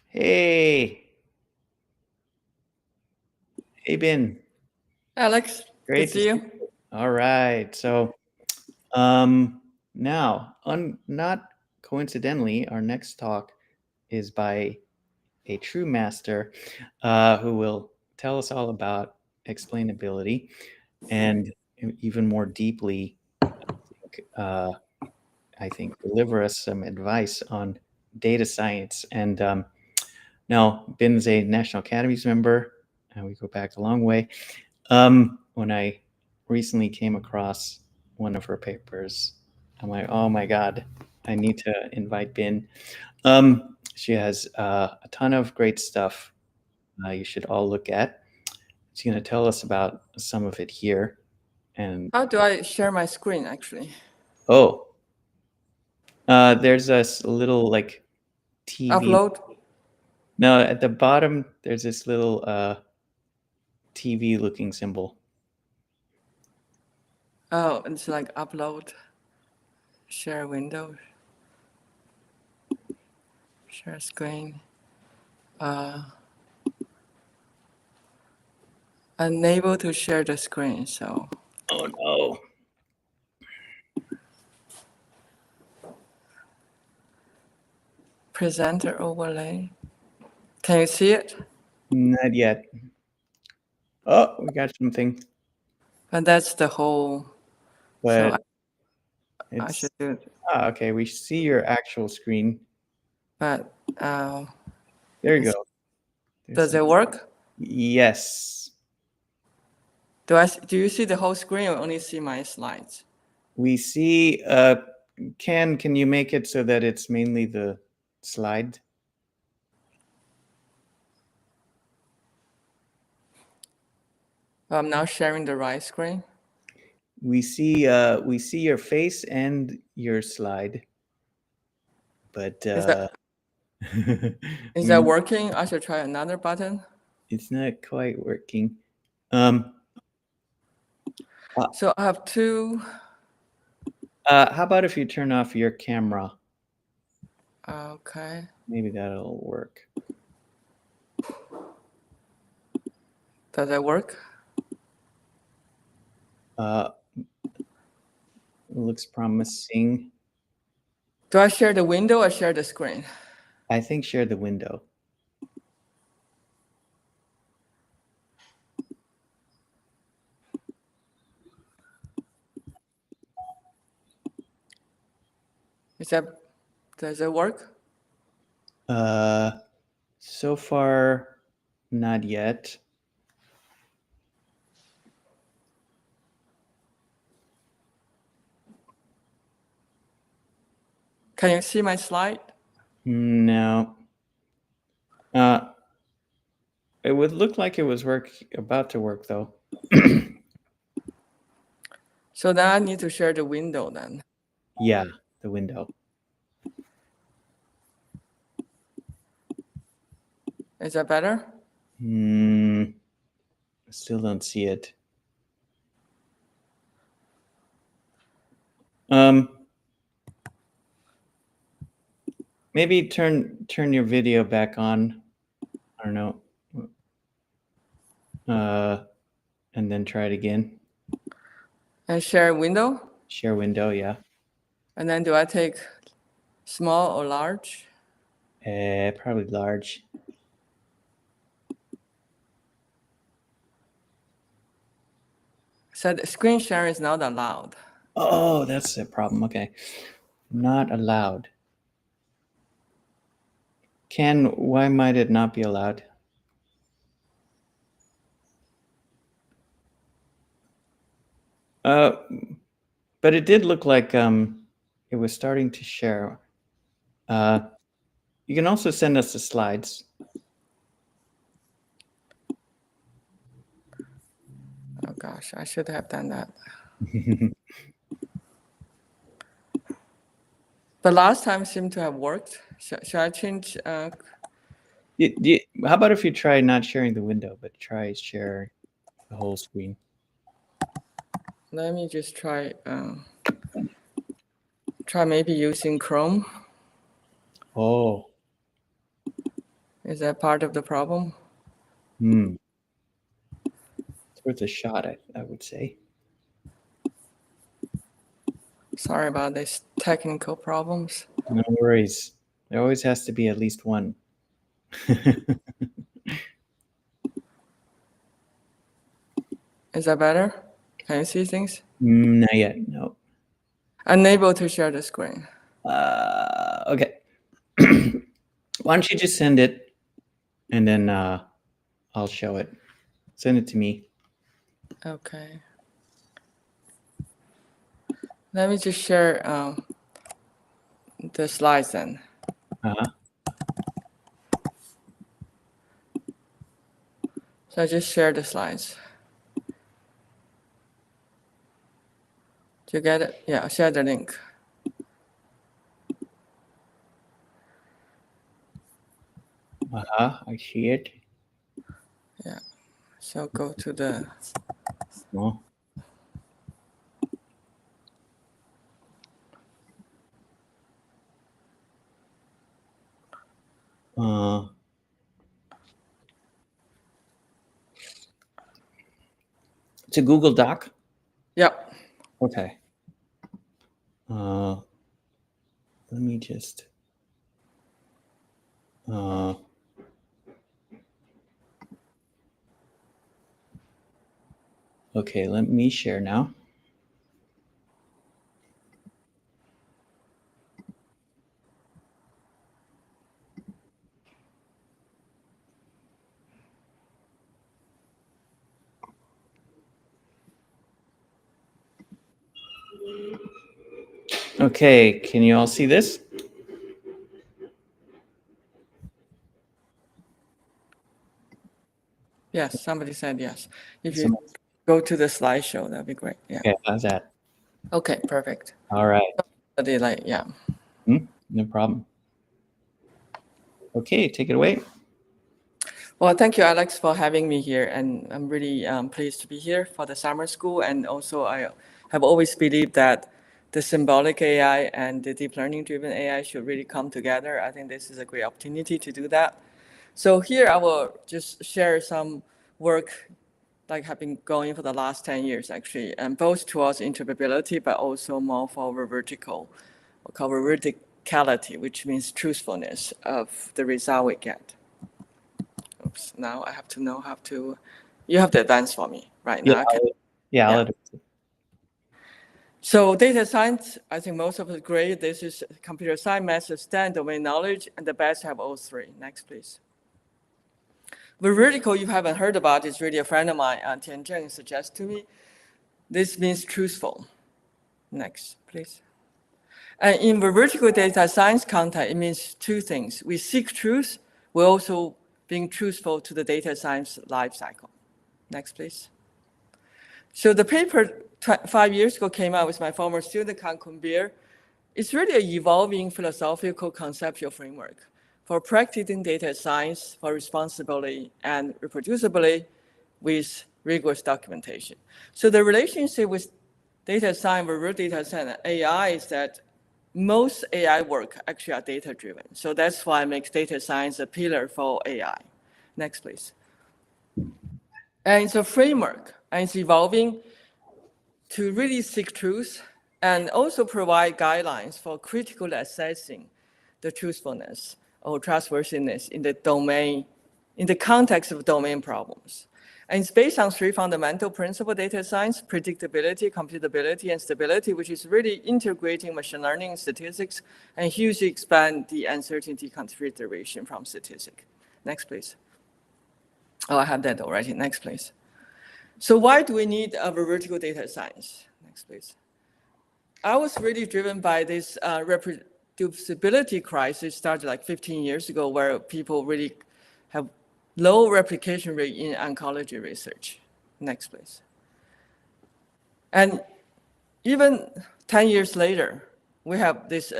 Hey. Hey, Bin. Alex, Great good to see you. All right. So now, not coincidentally, our next talk is by a true master who will tell us all about explainability and even more deeply, I think, deliver us some advice on data science. And now, Bin's a National Academies member, and we go back a long way. When I recently came across one of her papers, I'm like, oh my God, I need to invite Bin. She has a ton of great stuff you should all look at. She's going to tell us about some of it here. And how do I share my screen, actually? Oh, there's a little like TV. Upload? No, at the bottom, there's this little TV looking symbol. Oh, it's like upload, share window, share screen. Unable to share the screen, so. Oh no. Presenter overlay. Can you see it? Not yet. Oh, we got something. But that's the whole. But so I should do it. Okay, we see your actual screen. But there you go. Does it work? Yes. Do you see the whole screen or only see my slides? We see. Can you make it so that it's mainly the slide? I'm now sharing the right screen. We see your face and your slide, but Is that working? I should try another button. It's not quite working. So I have two. How about if you turn off your camera? Okay. Maybe that'll work. Does that work? Looks promising. Do I share the window or share the screen? I think share the window. Does it work? So far, not yet. Can you see my slide? No. It would look like it was about to work though. So then I need to share the window then. Yeah, the window. Is that better? Still don't see it. Maybe turn your video back on. I don't know. And then try it again. And share window? Share window, yeah. And then do I take small or large? Probably large. So the screen sharing is not allowed. Oh, that's a problem. Okay. Not allowed. Ken, why might it not be allowed? But it did look like it was starting to share. You can also send us the slides. Oh gosh, I should have done that. But last time seemed to have worked. Should I change? How about if you try not sharing the window, but try share the whole screen? Let me just try. Try maybe using Chrome. Oh. Is that part of the problem? It's worth a shot, I would say. Sorry about these technical problems. No worries. There always has to be at least one. Is that better? Can you see things? Not yet, no. Unable to share the screen. Okay. Why don't you just send it, and then I'll show it. Send it to me. Okay. Let me just share the slides then. So I just share the slides. Do you get it? Yeah, share the link. I see it. Yeah. So go to the. Oh. It's a Google Doc? Yep. Okay. Let me just. Okay, let me share now. Okay, can you all see this? Yes, somebody said yes. If you go to the slideshow, that'd be great. Yeah. Okay, how's that? Okay, perfect. All right. The delay, yeah. No problem. Okay, take it away. Well, thank you, Alex, for having me here. And I'm really pleased to be here for the summer school. And also, I have always believed that the symbolic AI and the deep learning driven AI should really come together. I think this is a great opportunity to do that. So here I will just share some work like have been going for the last 10 years, actually, and both towards interpretability, but also more for vertical, or called veridicality, which means truthfulness of the result we get. Oops, now I have to know how to, you have to advance for me right now. I'll So data science, I think most of it great. This is computer science, math, STEM, domain knowledge, and the best have all three. Next, please. Veridical, you haven't heard about, is really a friend of mine, Tian Zheng, suggests to me. This means truthful. Next, please. And in veridical data science context, it means two things. We seek truth. We're also being truthful to the data science lifecycle. Next, please. So the paper 5 years ago came out with my former student, Kang Kumbir. It's really an evolving philosophical conceptual framework for practicing data science for responsibility and reproducibly with rigorous documentation. So the relationship with data science, real data science, and AI is that most AI work actually are data-driven. So that's why it makes data science a pillar for AI. Next, please. And it's a framework, and it's evolving to really seek truth and also provide guidelines for critically assessing the truthfulness or trustworthiness in the domain, in the context of domain problems. And it's based on 3 fundamental principles of data science: predictability, computability, and stability, which is really integrating machine learning and statistics and hugely expand the uncertainty consideration from statistics. Next, please. Oh, I have that already. Next, please. So why do we need a vertical data science? Next, please. I was really driven by this reproducibility crisis started like 15 years ago, where people really have low replication rate in oncology research. Next, please. And even 10 years later, we have this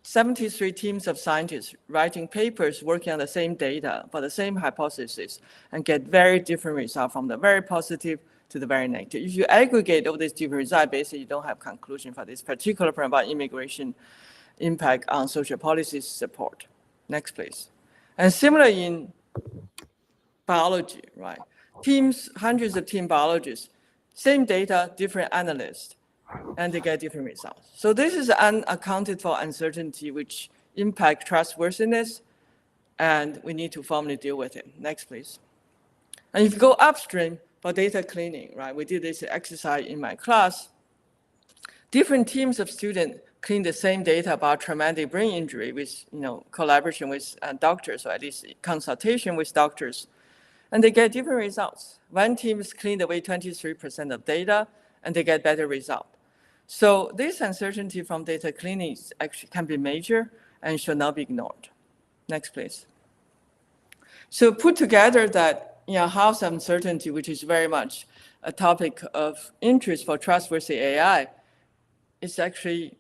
73 teams of scientists writing papers working on the same data for the same hypothesis and get very different results, from the very positive to the very negative. If you aggregate all these different results, basically you don't have conclusion for this particular problem about immigration impact on social policy support. Next, please. And similar in biology, right? Teams, hundreds of team biologists, same data, different analysts, and they get different results. So this is unaccounted for uncertainty, which impact trustworthiness, and we need to formally deal with it. Next, please. And if you go upstream for data cleaning, right? We did this exercise in my class. Different teams of students clean the same data about traumatic brain injury with, collaboration with doctors, or at least consultation with doctors. And they get different results. One team is cleaned away 23% of data, and they get better result. So this uncertainty from data cleaning actually can be major and should not be ignored. Next, please. So put together that, house uncertainty, which is very much a topic of interest for trustworthy AI, is actually,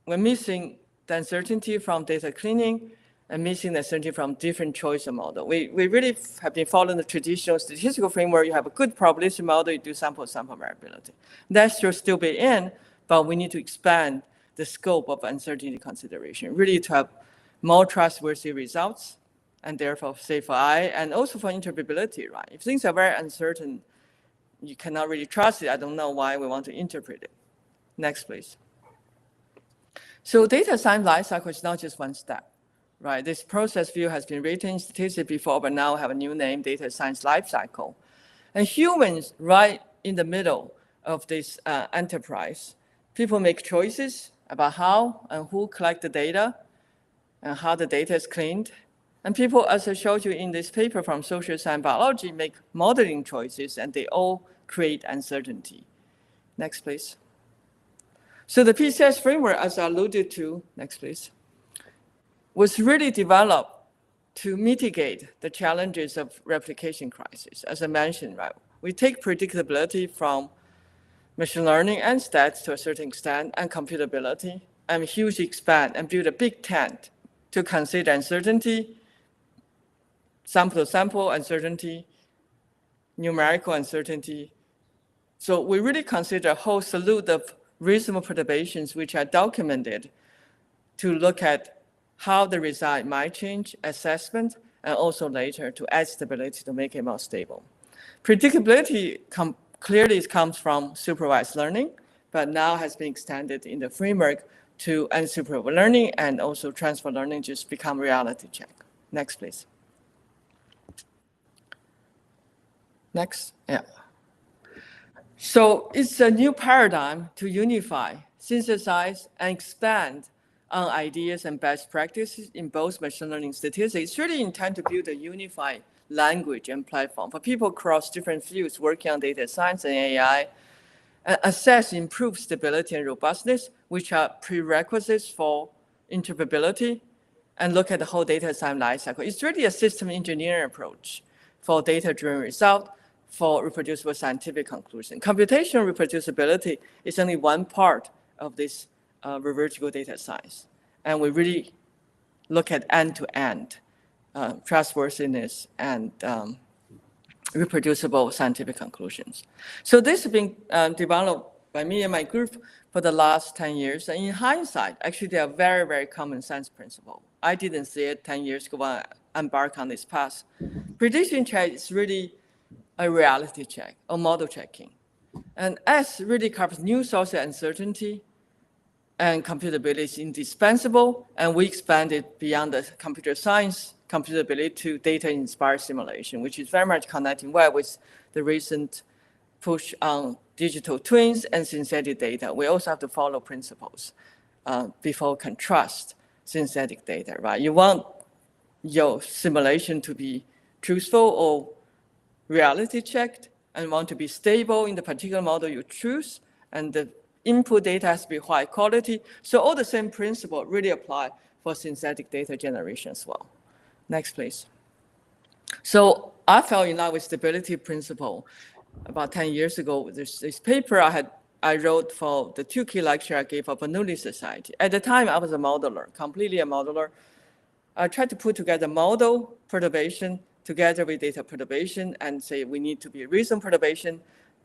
we're missing the uncertainty from data cleaning and missing the uncertainty from different choice of model. We really have been following the traditional statistical framework. You have a good probability model, you do sample variability. That should still be in, but we need to expand the scope of uncertainty consideration, really to have more trustworthy results, and therefore safer eye, and also for interpretability, right? If things are very uncertain, you cannot really trust it. I don't know why we want to interpret it. Next, please. So data science lifecycle is not just one step, right? This process view has been written in statistics before, but now have a new name, data science lifecycle. And humans right in the middle of this enterprise. People make choices about how and who collect the data and how the data is cleaned. And people, as I showed you in this paper from social science biology, make modeling choices, and they all create uncertainty. Next, please. So the PCS framework, as I alluded to, next, please, was really developed to mitigate the challenges of replication crisis. As I mentioned, right, we take predictability from machine learning and stats to a certain extent, and computability, and hugely expand and build a big tent to consider uncertainty, sample-to-sample uncertainty, numerical uncertainty. So we really consider a whole slew of reasonable perturbations which are documented to look at how the result might change, assessment, and also later to add stability to make it more stable. Predictability clearly comes from supervised learning, but now has been extended in the framework to unsupervised learning, and also transfer learning just become reality check. Next, please. Next, yeah. So it's a new paradigm to unify, synthesize, and expand on ideas and best practices in both machine learning and statistics. It's really intended to build a unified language and platform for people across different fields working on data science and AI, and assess improved stability and robustness, which are prerequisites for interpretability, and look at the whole data science lifecycle. It's really a system engineering approach for data-driven result, for reproducible scientific conclusion. Computational reproducibility is only one part of this vertical data science. And we really look at end-to-end trustworthiness and reproducible scientific conclusions. So this has been developed by me and my group for the last 10 years. And in hindsight, actually, they are very, very common sense principle. I didn't see it 10 years ago when I embarked on this path. Prediction check is really a reality check or model checking. And S really covers new source uncertainty, and computability is indispensable, and we expanded beyond the computer science computability to data-inspired simulation, which is very much connecting well with the recent push on digital twins and synthetic data. We also have to follow principles before we can trust synthetic data, right? You want your simulation to be truthful or reality checked and want to be stable in the particular model you choose, and the input data has to be high quality. So all the same principle really apply for synthetic data generation as well. Next, please. So I fell in love with stability principle about 10 years ago. There's this paper I wrote for the 2 key lecture I gave for Bernoulli Society. At the time, I was a modeler, completely a modeler. I tried to put together model perturbation together with data perturbation and say we need to be reason perturbation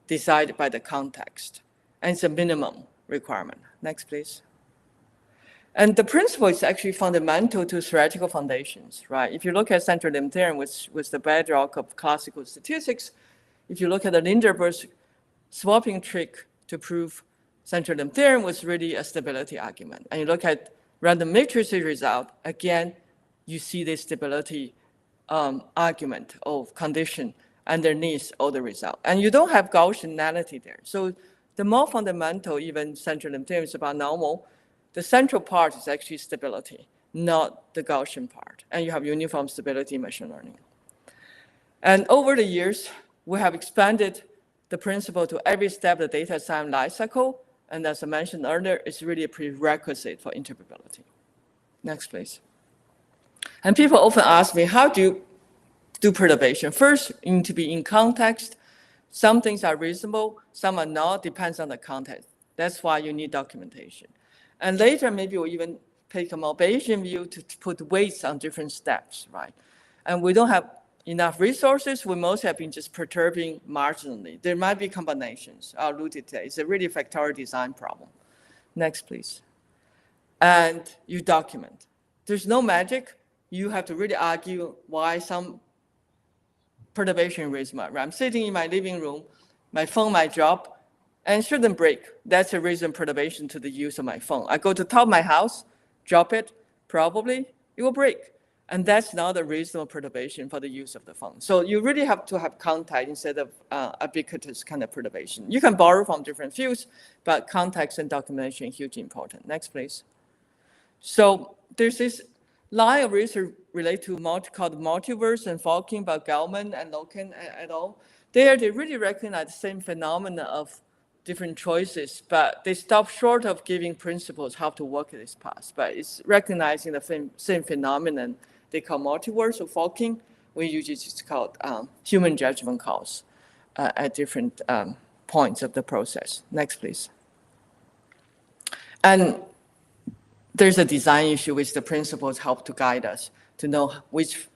decided by the context. And it's a minimum requirement. Next, please. And the principle is actually fundamental to theoretical foundations, right? If you look at central limit theorem, which was the bedrock of classical statistics, if you look at the Lindenberg swapping trick to prove central limit theorem was really a stability argument. And you look at random matrices result, again, you see the stability argument of condition underneath all the result. And you don't have Gaussianality there. So the more fundamental, even central limit theorem is about normal. The central part is actually stability, not the Gaussian part. And you have uniform stability in machine learning. And over the years, we have expanded the principle to every step of the data science life cycle. And as I mentioned earlier, it's really a prerequisite for interpretability. Next, please. And people often ask me, how do you do perturbation? First, you need to be in context. Some things are reasonable, some are not, depends on the context. That's why you need documentation. And later, maybe we'll even take a more Bayesian view to put weights on different steps, right? And we don't have enough resources. We most have been just perturbing marginally. There might be combinations. I'll allude to that. It's a really factorial design problem. Next, please. And you document. There's no magic. You have to really argue why some perturbation reason, right? I'm sitting in my living room, my phone might drop, and it shouldn't break. That's a reason perturbation to the use of my phone. I go to top of my house, drop it, probably it will break. And that's not a reasonable perturbation for the use of the phone. So you really have to have context instead of ubiquitous kind of perturbation. You can borrow from different fields, but context and documentation is hugely important. Next, please. So there's this line of research related to called multiverse and Falking by Gelman and Loken et al. They really recognize the same phenomena of different choices, but they stop short of giving principles how to work this path. But it's recognizing the same phenomenon they call multiverse or Falking. We usually just call it human judgment calls at different points of the process. Next, please. And there's a design issue which the principles help to guide us to know which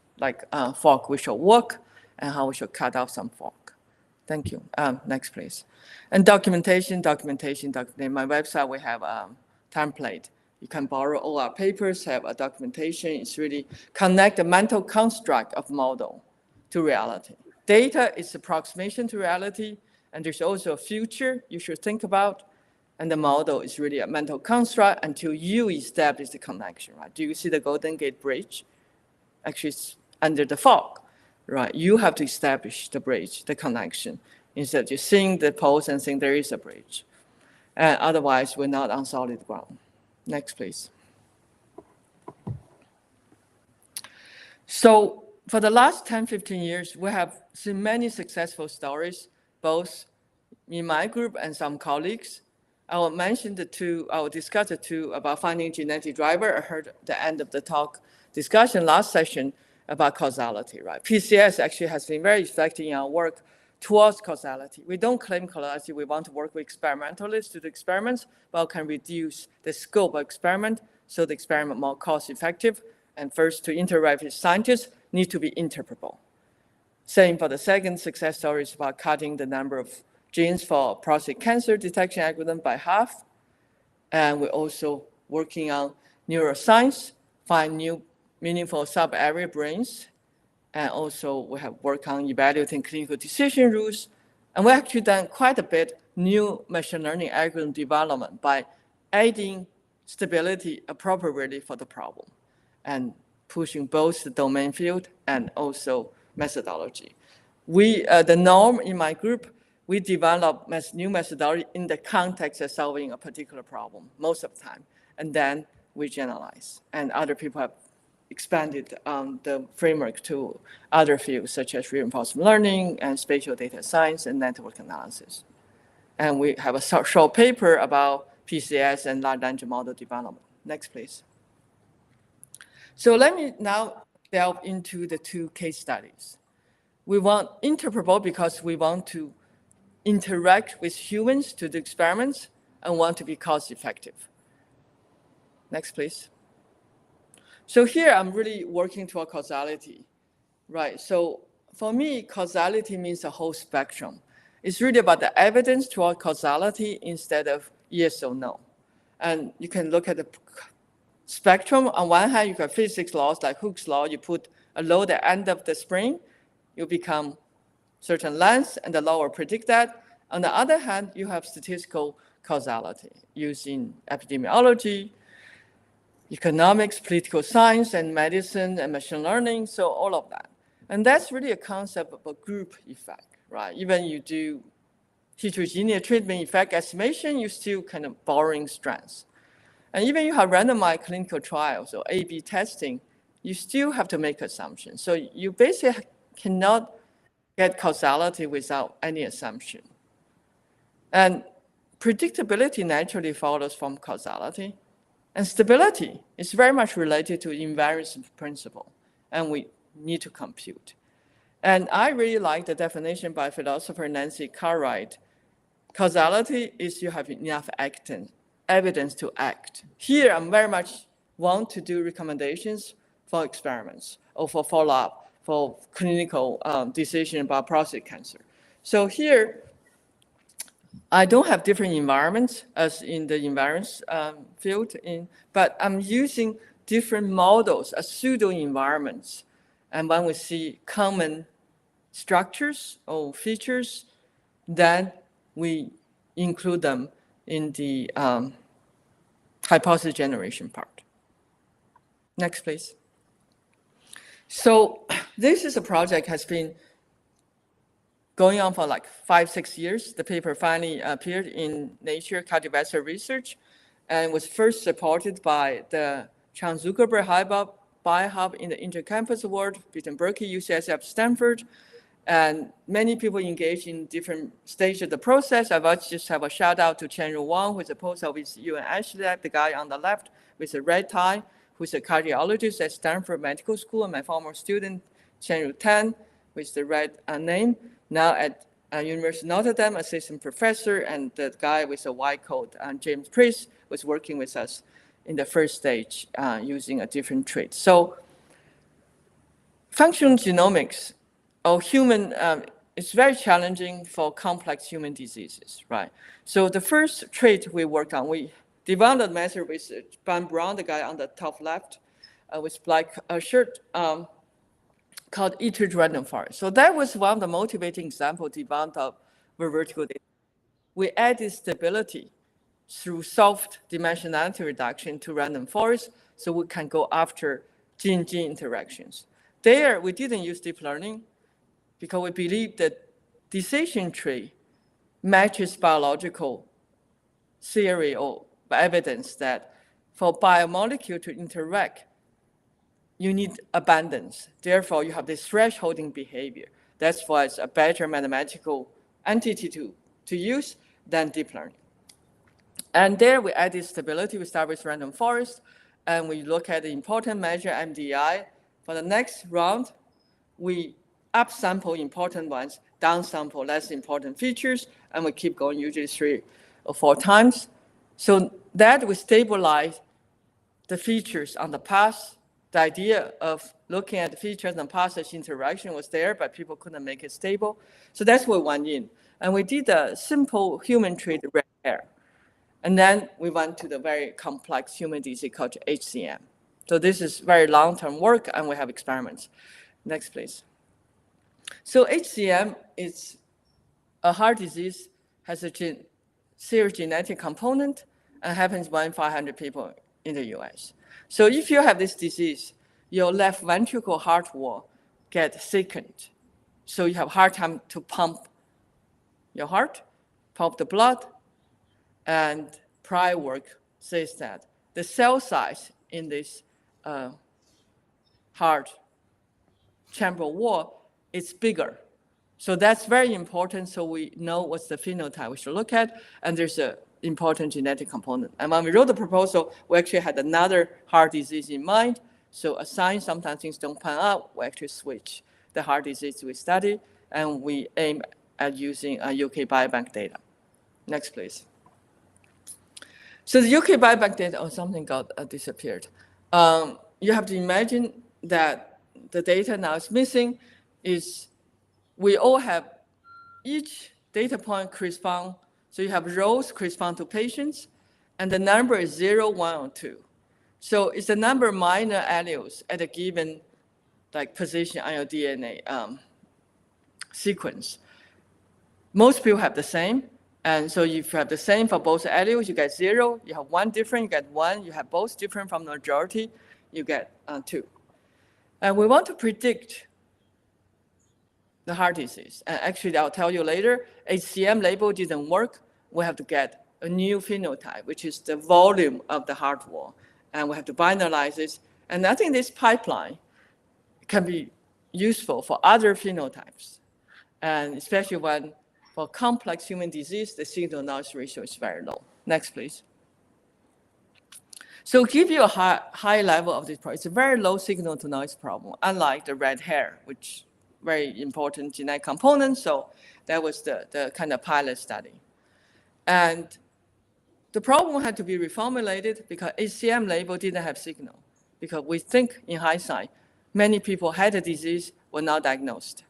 fork we should work and how we should cut off some fork. Thank you. Next, please. And documentation. My website, we have a template. You can borrow all our papers, have a documentation. It's really connect the mental construct of model to reality. Data is approximation to reality, and there's also a future you should think about. And the model is really a mental construct until you establish the connection, right? Do you see the Golden Gate Bridge? Actually, it's under the fog, right? You have to establish the bridge, the connection, instead of just seeing the poles and saying there is a bridge. Otherwise, we're not on solid ground. Next, please. So for the last 10, 15 years, we have seen many successful stories, both in my group and some colleagues. I will mention I will discuss the two about finding genetic driver. I heard the end of the talk discussion last session about causality, right? PCS actually has been very effective in our work towards causality. We don't claim causality. We want to work with experimentalists to do experiments, but can reduce the scope of experiment so the experiment more cost effective. And first, to interact with scientists need to be interpretable. Same for the second success story is about cutting the number of genes for prostate cancer detection algorithm by half. And we're also working on neuroscience, find new meaningful sub-area brains. And also we have worked on evaluating clinical decision rules. And we actually done quite a bit new machine learning algorithm development by adding stability appropriately for the problem. And pushing both the domain field and also methodology. The norm in my group, we develop new methodology in the context of solving a particular problem most of the time, and then we generalize. And other people have expanded the framework to other fields such as reinforcement learning and spatial data science and network analysis. And we have a short paper about PCS and large language model development. Next, please. So let me now delve into the two case studies. We want Interpretable because we want to interact with humans to do experiments and want to be cost effective. Next, please. So here I'm really working toward causality, right? So for me, causality means a whole spectrum. It's really about the evidence toward causality instead of yes or no. And you can look at the spectrum. On one hand, you have physics laws like Hooke's law. You put a load at the end of the spring, you become certain length, and the law will predict that. On the other hand, you have statistical causality using epidemiology, economics, political science, and medicine, and machine learning, so all of that. And that's really a concept of a group effect, right? Even you do heterogeneous treatment effect estimation, you still kind of borrowing strands. And even you have randomized clinical trials or A/B testing, you still have to make assumptions. So you basically cannot get causality without any assumption. And predictability naturally follows from causality. And stability is very much related to invariance principle, and we need to compute. And I really like the definition by philosopher Nancy Cartwright. Causality is you have enough evidence to act. Here, I'm very much want to do recommendations for experiments or for follow-up, for clinical decision about prostate cancer. So here, I don't have different environments as in the invariance field, but I'm using different models as pseudo environments. And when we see common structures or features, then we include them in the hypothesis generation part. Next, please. So this is a project has been going on for like 5-6 years. The paper finally appeared in Nature Cardiovascular Research and was first supported by the Chan Zuckerberg BioHub in the intercampus award between Berkeley, UCSF, Stanford. And many people engaged in different stages of the process. I will just have a shout out to Chen Wang, who is a postdoc with UNH, the guy on the left with a red tie, who's a cardiologist at Stanford Medical School, and my former student, Chen Tan, with the red name, now at University of Notre Dame, assistant professor, and the guy with a white coat, James Priest, was working with us in the first stage using a different trait. So functional genomics or human, it's very challenging for complex human diseases, right? So the first trait we worked on, we developed a method with Ben Brown, the guy on the top left, with black shirt, called iterative random forest. So that was one of the motivating examples developed of vertical data. We added stability through soft dimensionality reduction to random forest, so we can go after gene-gene interactions. There, we didn't use deep learning because we believe that decision tree matches biological theory or evidence that for biomolecule to interact, you need abundance. Therefore, you have this thresholding behavior. That's why it's a better mathematical entity to use than deep learning. And there we added stability. We start with random forest, and we look at the important measure, MDI. For the next round, we upsample important ones, downsample less important features, and we keep going usually 3 or 4 times. So that we stabilize the features on the path. The idea of looking at the features and passage interaction was there, but people couldn't make it stable. So that's what we went in. And we did a simple human trait red hair. And then we went to the very complex human disease called HCM. So this is very long-term work, and we have experiments. Next, please. So HCM is a heart disease, has a serious genetic component, and happens 1 in 500 people in the US. So if you have this disease, your left ventricle heart wall gets thickened. So you have a hard time to pump your heart, pump the blood, and prior work says that the cell size in this heart chamber wall is bigger. So that's very important, so we know what's the phenotype we should look at, and there's an important genetic component. And when we wrote the proposal, we actually had another heart disease in mind. So a sign sometimes things don't pan out, we actually switch the heart disease we study, and we aim at using UK Biobank data. Next, please. So the UK Biobank data, oh, something got disappeared. You have to imagine that the data now is missing is we all have each data point correspond, so you have rows correspond to patients, and the number is 0, 1, or 2. So it's the number of minor alleles at a given position on your DNA sequence. Most people have the same, and so if you have the same for both alleles, you get 0. You have one different, you get 1. You have both different from the majority, you get 2. And we want to predict the heart disease. And actually, I'll tell you later, HCM label didn't work. We have to get a new phenotype, which is the volume of the heart wall. And we have to binarize this. And I think this pipeline can be useful for other phenotypes. And especially when for complex human disease, the signal-to-noise ratio is very low. Next, please. So give you a high level of this problem. It's a very low signal-to-noise problem, unlike the red hair, which very important genetic component. So that was the kind of pilot study. And the problem had to be reformulated because HCM label didn't have signal. Because we think in hindsight, many people had the disease, were not diagnosed.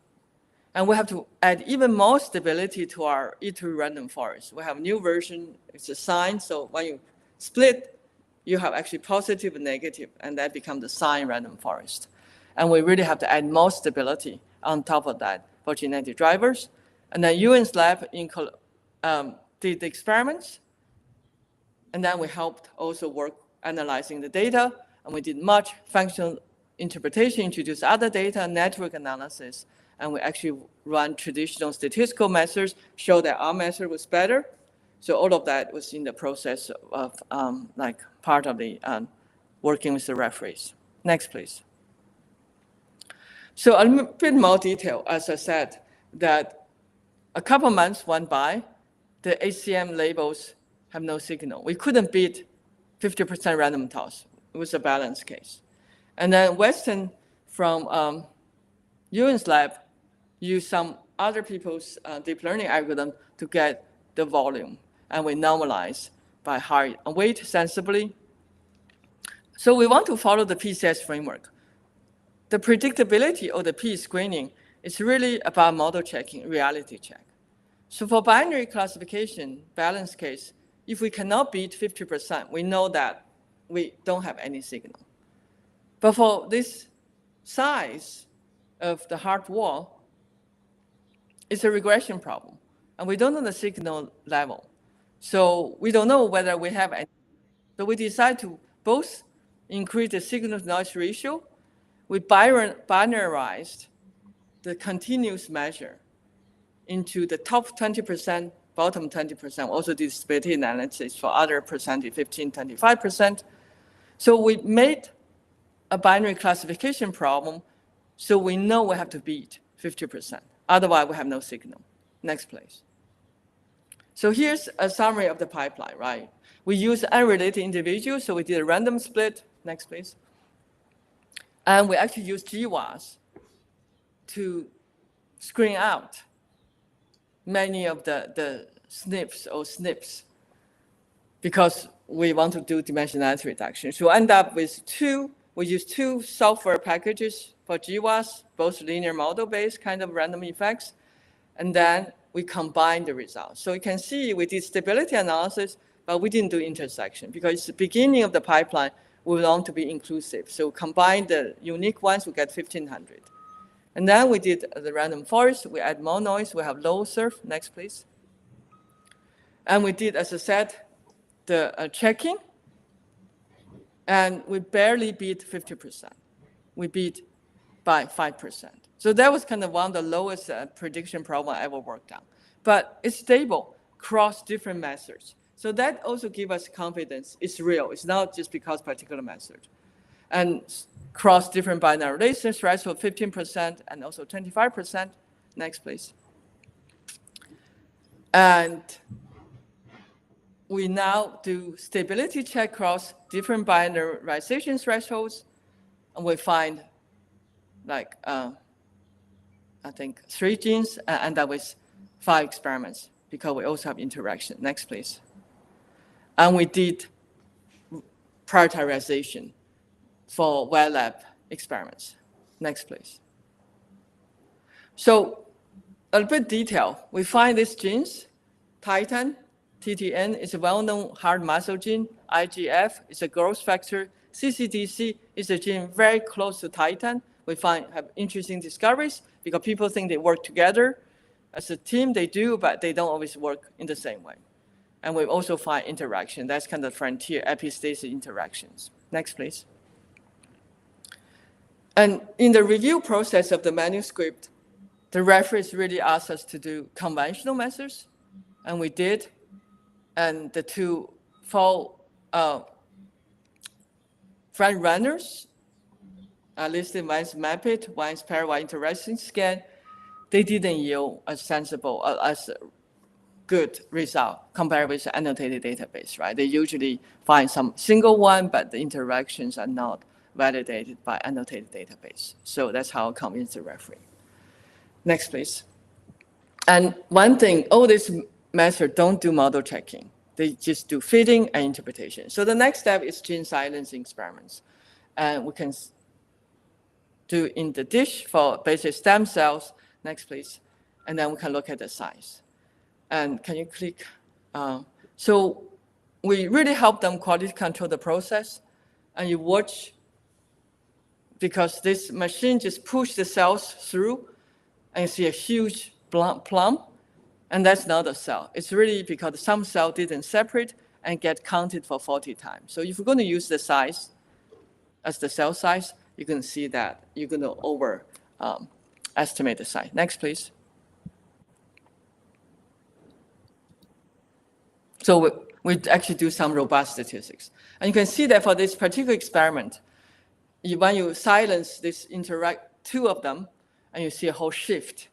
And we have to add even more stability to our E2 random forest. We have a new version, it's a sign. So when you split, you have actually positive and negative, and that becomes the sign random forest. And we really have to add more stability on top of that for genetic drivers. And then Ewan's lab did the experiments. And then we helped also work analyzing the data. And we did much functional interpretation, introduced other data, network analysis. And we actually run traditional statistical methods, show that our method was better. So all of that was in the process of part of the working with the referees. Next, please. So a bit more detail, as I said, that a couple months went by, the HCM labels have no signal. We couldn't beat 50% random toss. It was a balance case. And then Weston from Ewan's lab used some other people's deep learning algorithm to get the volume. And we normalize by height and weight sensibly. So we want to follow the PCS framework. The predictability of the P screening is really about model checking, reality check. So for binary classification, balance case, if we cannot beat 50%, we know that we don't have any signal. But for this size of the heart wall, it's a regression problem. And we don't know the signal level. So we don't know whether we have any. So we decide to both increase the signal-to-noise ratio. We binarized the continuous measure into the top 20%, bottom 20%. Also did stability analysis for other percentage, 15, 25%. So we made a binary classification problem, so we know we have to beat 50%. Otherwise, we have no signal. Next, please. So here's a summary of the pipeline, right? We use unrelated individuals, so we did a random split. Next, please. And we actually use GWAS to screen out many of the SNPs or SNPs because we want to do dimensionality reduction. So we end up with we use two software packages for GWAS, both linear model-based kind of random effects, and then we combine the results. So you can see we did stability analysis, but we didn't do intersection because it's the beginning of the pipeline. We want to be inclusive. So combine the unique ones, we get 1,500. And then we did the random forest. We add more noise. We have low surf. Next, please. And we did, as I said, the checking. And we barely beat 50%. we beat by 5%. So that was kind of one of the lowest prediction problem I ever worked on. But it's stable across different methods. So that also gives us confidence it's real. It's not just because particular method. And cross different binary relations, right? So 15% and also 25%. Next, please. And we now do stability check across different binarization thresholds. And we find like, I think 3 genes and end up with 5 experiments because we also have interaction. Next, please. And we did prioritization for wet lab experiments. Next, please. So a little bit detail. We find these genes, Titan, TTN is a well-known heart muscle gene. IGF is a growth factor. CCDC is a gene very close to Titan. We have interesting discoveries because people think they work together. As a team, they do, but they don't always work in the same way. And we also find interaction. That's kind of frontier epistasis interactions. Next, please. And in the review process of the manuscript, the referees really asked us to do conventional methods, and we did. And the 2 front runners are listed. One is MAPIT, one is pairwise interaction scan. They didn't yield a sensible, as good result compared with the annotated database, right? They usually find some single one, but the interactions are not validated by annotated database. So that's how I convince the referee. Next, please. And one thing, all these methods don't do model checking. They just do fitting and interpretation. So the next step is gene silencing experiments. And we can do in the dish for basic stem cells. Next, please. And then we can look at the size. And can you click? So we really help them quality control the process. And you watch, because this machine just pushes the cells through, and you see a huge plum, and that's not a cell. It's really because some cell didn't separate and get counted for 40 times. So if you're going to use the size as the cell size, you can see that you're going to estimate the size. Next, please. So we actually do some robust statistics. And you can see that for this particular experiment, when you silence this 2 of them, and you see a whole shift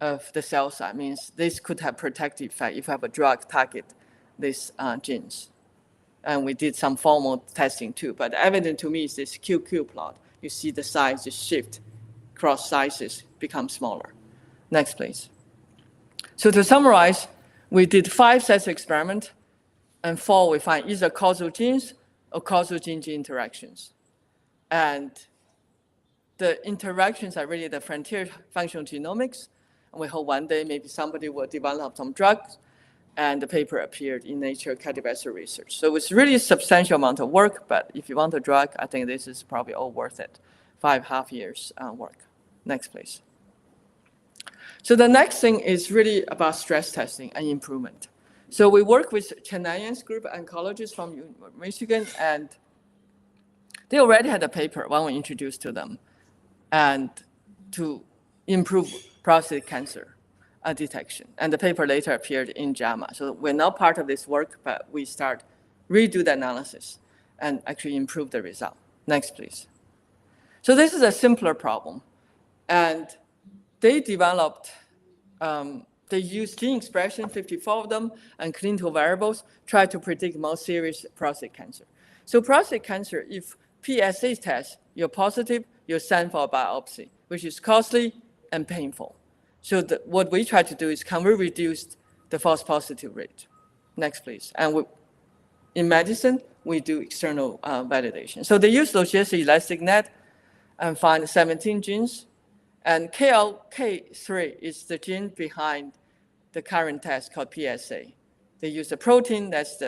of the cell size, means this could have protective effect if you have a drug target these genes. And we did some formal testing too, but evident to me is this QQ plot. You see the size just shift, cross sizes become smaller. Next, please. So to summarize, we did 5 sets of experiments, and 4 we find either causal genes or causal gene-gene interactions. And the interactions are really the frontier functional genomics. And we hope one day maybe somebody will develop some drugs, and the paper appeared in Nature Cardiovascular Research. So it's really a substantial amount of work, but if you want a drug, I think this is probably all worth it. 5.5 years work. Next, please. So the next thing is really about stress testing and improvement. So we work with Chennayan's group, oncologists from Michigan, and they already had a paper when we introduced to them, and to improve prostate cancer detection. And the paper later appeared in JAMA. So we're not part of this work, but we redo the analysis and actually improve the result. Next, please. So this is a simpler problem. And they developed, they used gene expression, 54 of them, and clinical variables, try to predict more serious prostate cancer. So prostate cancer, if PSA test, you're positive, you're sent for a biopsy, which is costly and painful. So what we try to do is, can we reduce the false positive rate? Next, please. And in medicine, we do external validation. So they use logistic elastic net and find 17 genes. And KLK3 is the gene behind the current test called PSA. They use a protein that's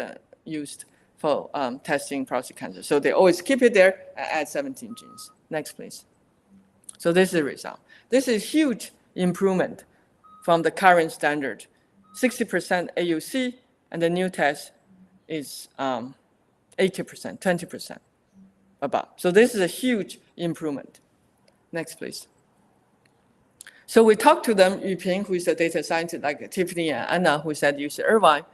used for testing prostate cancer. So they always keep it there and add 17 genes. Next, please. So this is the result. This is huge improvement from the current standard. 60% AUC, and the new test is 80%, 20% above. So this is a huge improvement. Next, please. So we talked to them, Yuping, who is a data scientist, like Tiffany and Anna, who said use Irvine.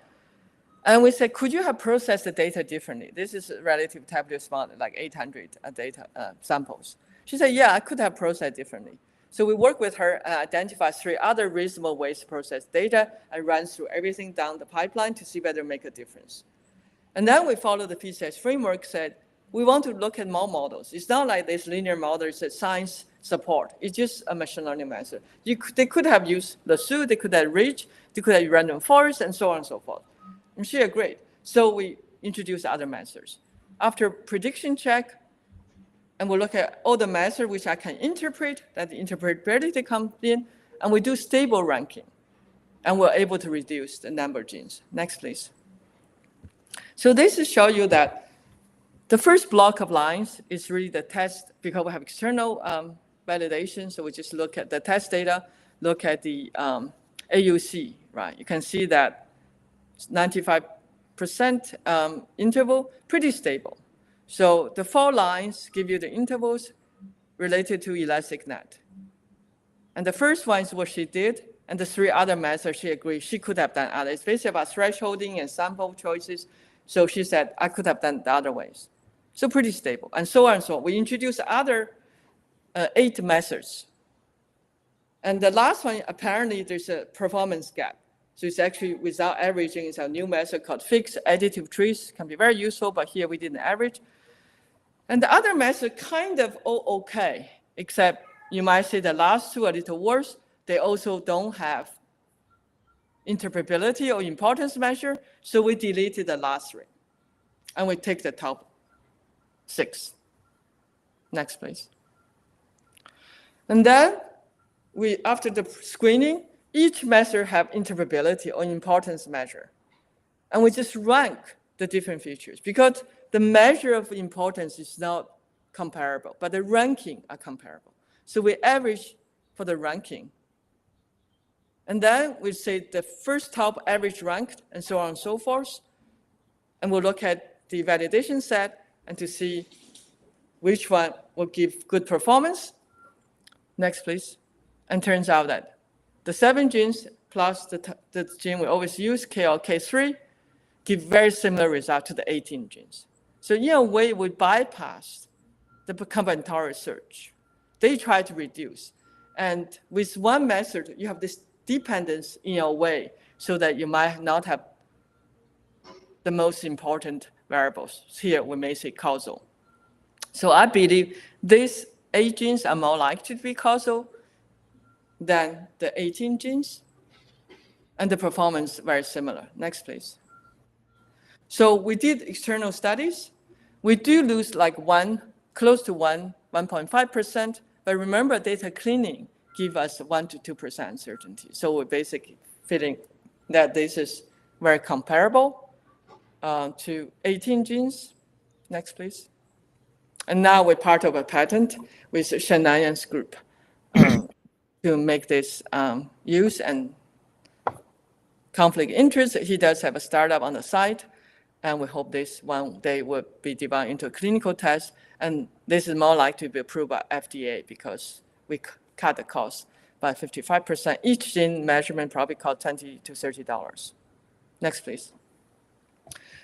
And we said, could you have processed the data differently? This is a relative tabular response, like 800 data samples. She said, yeah, I could have processed differently. So we worked with her and identified 3 other reasonable ways to process data and run through everything down the pipeline to see whether it make a difference. And then we followed the PCS framework, said, we want to look at more models. It's not like this linear model is a science support. It's just a machine learning method. They could have used Lasso, they could have Ridge, they could have random forest, and so on and so forth. And she agreed. So we introduced other methods. After prediction check, and we look at all the methods which I can interpret, that the interpretability comes in, and we do stable ranking. And we're able to reduce the number of genes. Next, please. So this is show you that the first block of lines is really the test, because we have external validation. So we just look at the test data, look at the AUC, right? You can see that 95% interval, pretty stable. So the 4 lines give you the intervals related to elastic net. And the first one is what she did, and the 3 other methods she agreed she could have done other. It's basically about thresholding and sample choices. So she said, I could have done the other ways. So pretty stable, and so on and so on. We introduced other 8 methods. And the last one, apparently there's a performance gap. So it's actually without averaging. It's a new method called fixed additive trees. Can be very useful, but here we didn't average. And the other method kind of okay, except you might say the last 2 are a little worse. They also don't have interpretability or importance measure. So we deleted the last 3. And we take the top 6. Next, please. And then after the screening, each method have interpretability or importance measure. And we just rank the different features, because the measure of importance is not comparable, but the ranking are comparable. So we average for the ranking. And then we say the first top average ranked, and so on and so forth. And we'll look at the validation set and to see which one will give good performance. Next, please. And turns out that the 7 genes plus the gene we always use, KLK3, give very similar result to the 18 genes. So in a way, we bypassed the combinatorial search. They try to reduce. And with one method, you have this dependence in a way so that you might not have the most important variables. Here, we may say causal. So I believe these 8 genes are more likely to be causal than the 18 genes, and the performance very similar. Next, please. So we did external studies. We do lose like close to 1.5%, but remember data cleaning give us 1 to 2% uncertainty. So we're basically feeling that this is very comparable to 18 genes. Next, please. And now we're part of a patent with Shanayan's group to make this use and conflict interest. He does have a startup on the side, and we hope this one day will be developed into a clinical test. And this is more likely to be approved by FDA because we cut the cost by 55%. Each gene measurement probably cost $20 to $30. Next, please.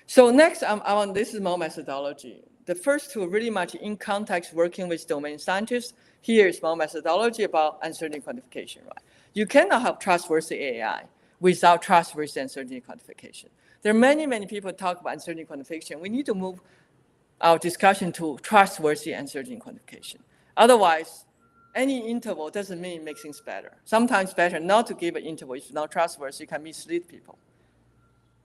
So next, this is more methodology. The first 2 are really much in context working with domain scientists. Here is more methodology about uncertainty quantification, right? You cannot have trustworthy AI without trustworthy uncertainty quantification. There are many, many people talk about uncertainty quantification. We need to move our discussion to trustworthy uncertainty quantification. Otherwise, any interval doesn't mean it makes things better. Sometimes better not to give an interval. If not trustworthy, you can mislead people.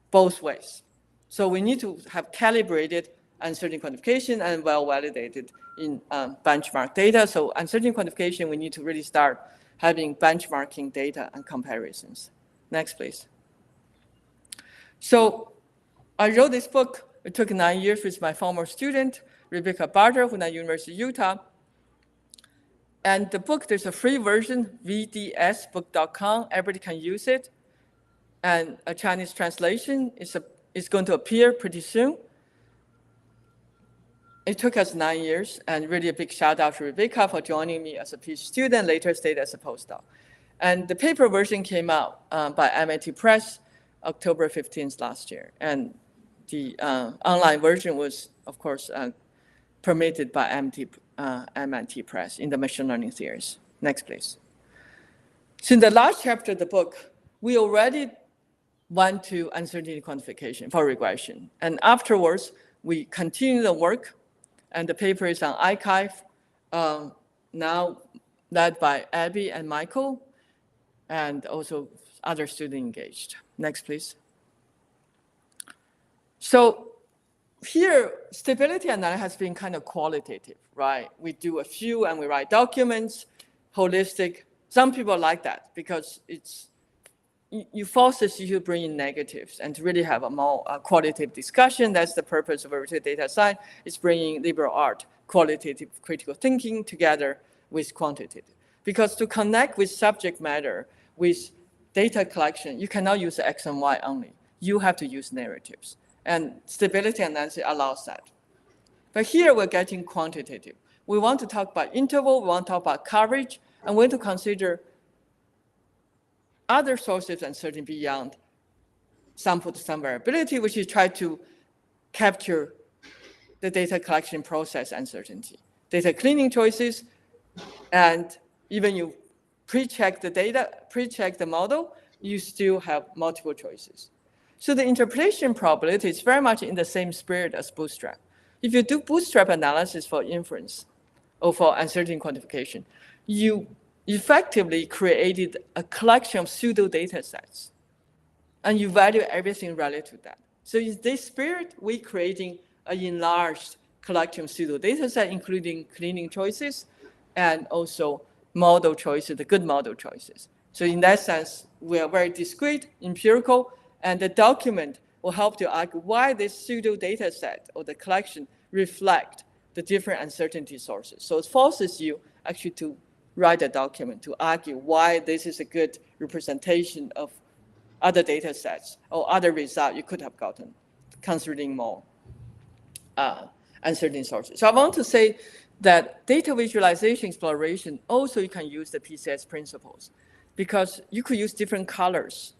Both ways. So we need to have calibrated uncertainty quantification and well-validated in benchmark data. So uncertainty quantification, we need to really start having benchmarking data and comparisons. Next, please. So I wrote this book. It took 9 years with my former student, Rebecca Barter, who's at University of Utah. And the book, there's a free version, vdsbook.com. Everybody can use it. And a Chinese translation is going to appear pretty soon. it took us 9 years, and really a big shout out to Rebecca for joining me as a PhD student, later stayed as a postdoc. And the paper version came out by MIT Press, October 15th last year. And the online version was, of course, permitted by MIT Press in the machine learning theories. Next, please. So in the last chapter of the book, we already went to uncertainty quantification for regression. And afterwards, we continue the work, and the paper is on arXiv, now led by Abby and Michael, and also other students engaged. Next, please. So here, stability analysis has been kind of qualitative, right? We do a few and we write documents, holistic. Some people like that because you forces you to bring in negatives and to really have a more qualitative discussion. That's the purpose of veridical data science, is bringing liberal art, qualitative critical thinking together with quantitative. Because to connect with subject matter, with data collection, you cannot use X and Y only. You have to use narratives. And stability analysis allows that. But here we're getting quantitative. We want to talk about interval, we want to talk about coverage, and we want to consider other sources of uncertainty beyond sample to some variability, which is try to capture the data collection process uncertainty. Data cleaning choices, and even you pre-check the data, pre-check the model, you still have multiple choices. So the interpolation probability is very much in the same spirit as bootstrap. If you do bootstrap analysis for inference or for uncertainty quantification, you effectively created a collection of pseudo data sets, and you value everything related to that. So in this spirit, we're creating an enlarged collection of pseudo data set, including cleaning choices and also model choices, the good model choices. So in that sense, we are very discrete, empirical, and the document will help to argue why this pseudo data set or the collection reflect the different uncertainty sources. So it forces you actually to write a document to argue why this is a good representation of other data sets or other results you could have gotten, considering more uncertain sources. So I want to say that data visualization exploration, also you can use the PCS principles, because you could use different colors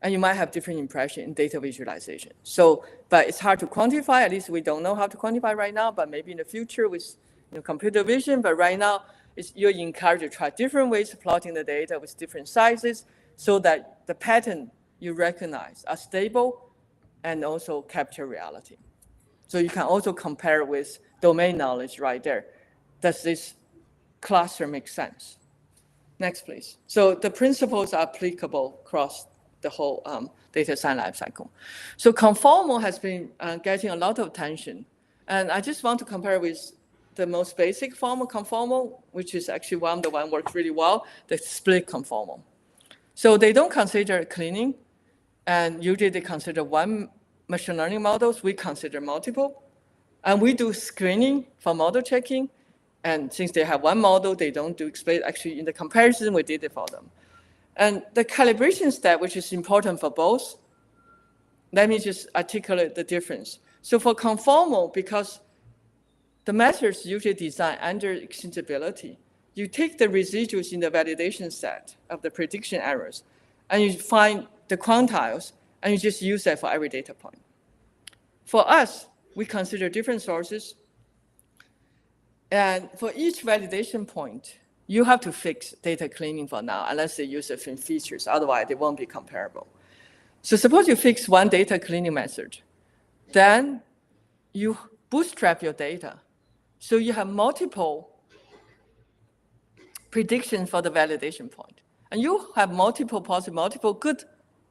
and you might have different impression in data visualization. So, but it's hard to quantify, at least we don't know how to quantify right now, but maybe in the future with computer vision, but right now, you're encouraged to try different ways of plotting the data with different sizes so that the pattern you recognize are stable and also capture reality. So you can also compare with domain knowledge right there. Does this cluster make sense? Next, please. So the principles are applicable across the whole data science lifecycle. So conformal has been getting a lot of attention. And I just want to compare with the most basic form of conformal, which is actually the one works really well, the split conformal. So they don't consider cleaning, and usually they consider one machine learning models. We consider multiple, and we do screening for model checking. And since they have one model, they don't do split. Actually, in the comparison, we did it for them. And the calibration step, which is important for both, let me just articulate the difference. So for conformal, because the methods usually designed under extensibility, you take the residuals in the validation set of the prediction errors, and you find the quantiles, and you just use that for every data point. For us, we consider different sources, and for each validation point, you have to fix data cleaning for now, unless they use different features, otherwise they won't be comparable. So suppose you fix one data cleaning method, then you bootstrap your data. So you have multiple predictions for the validation point. And you have multiple good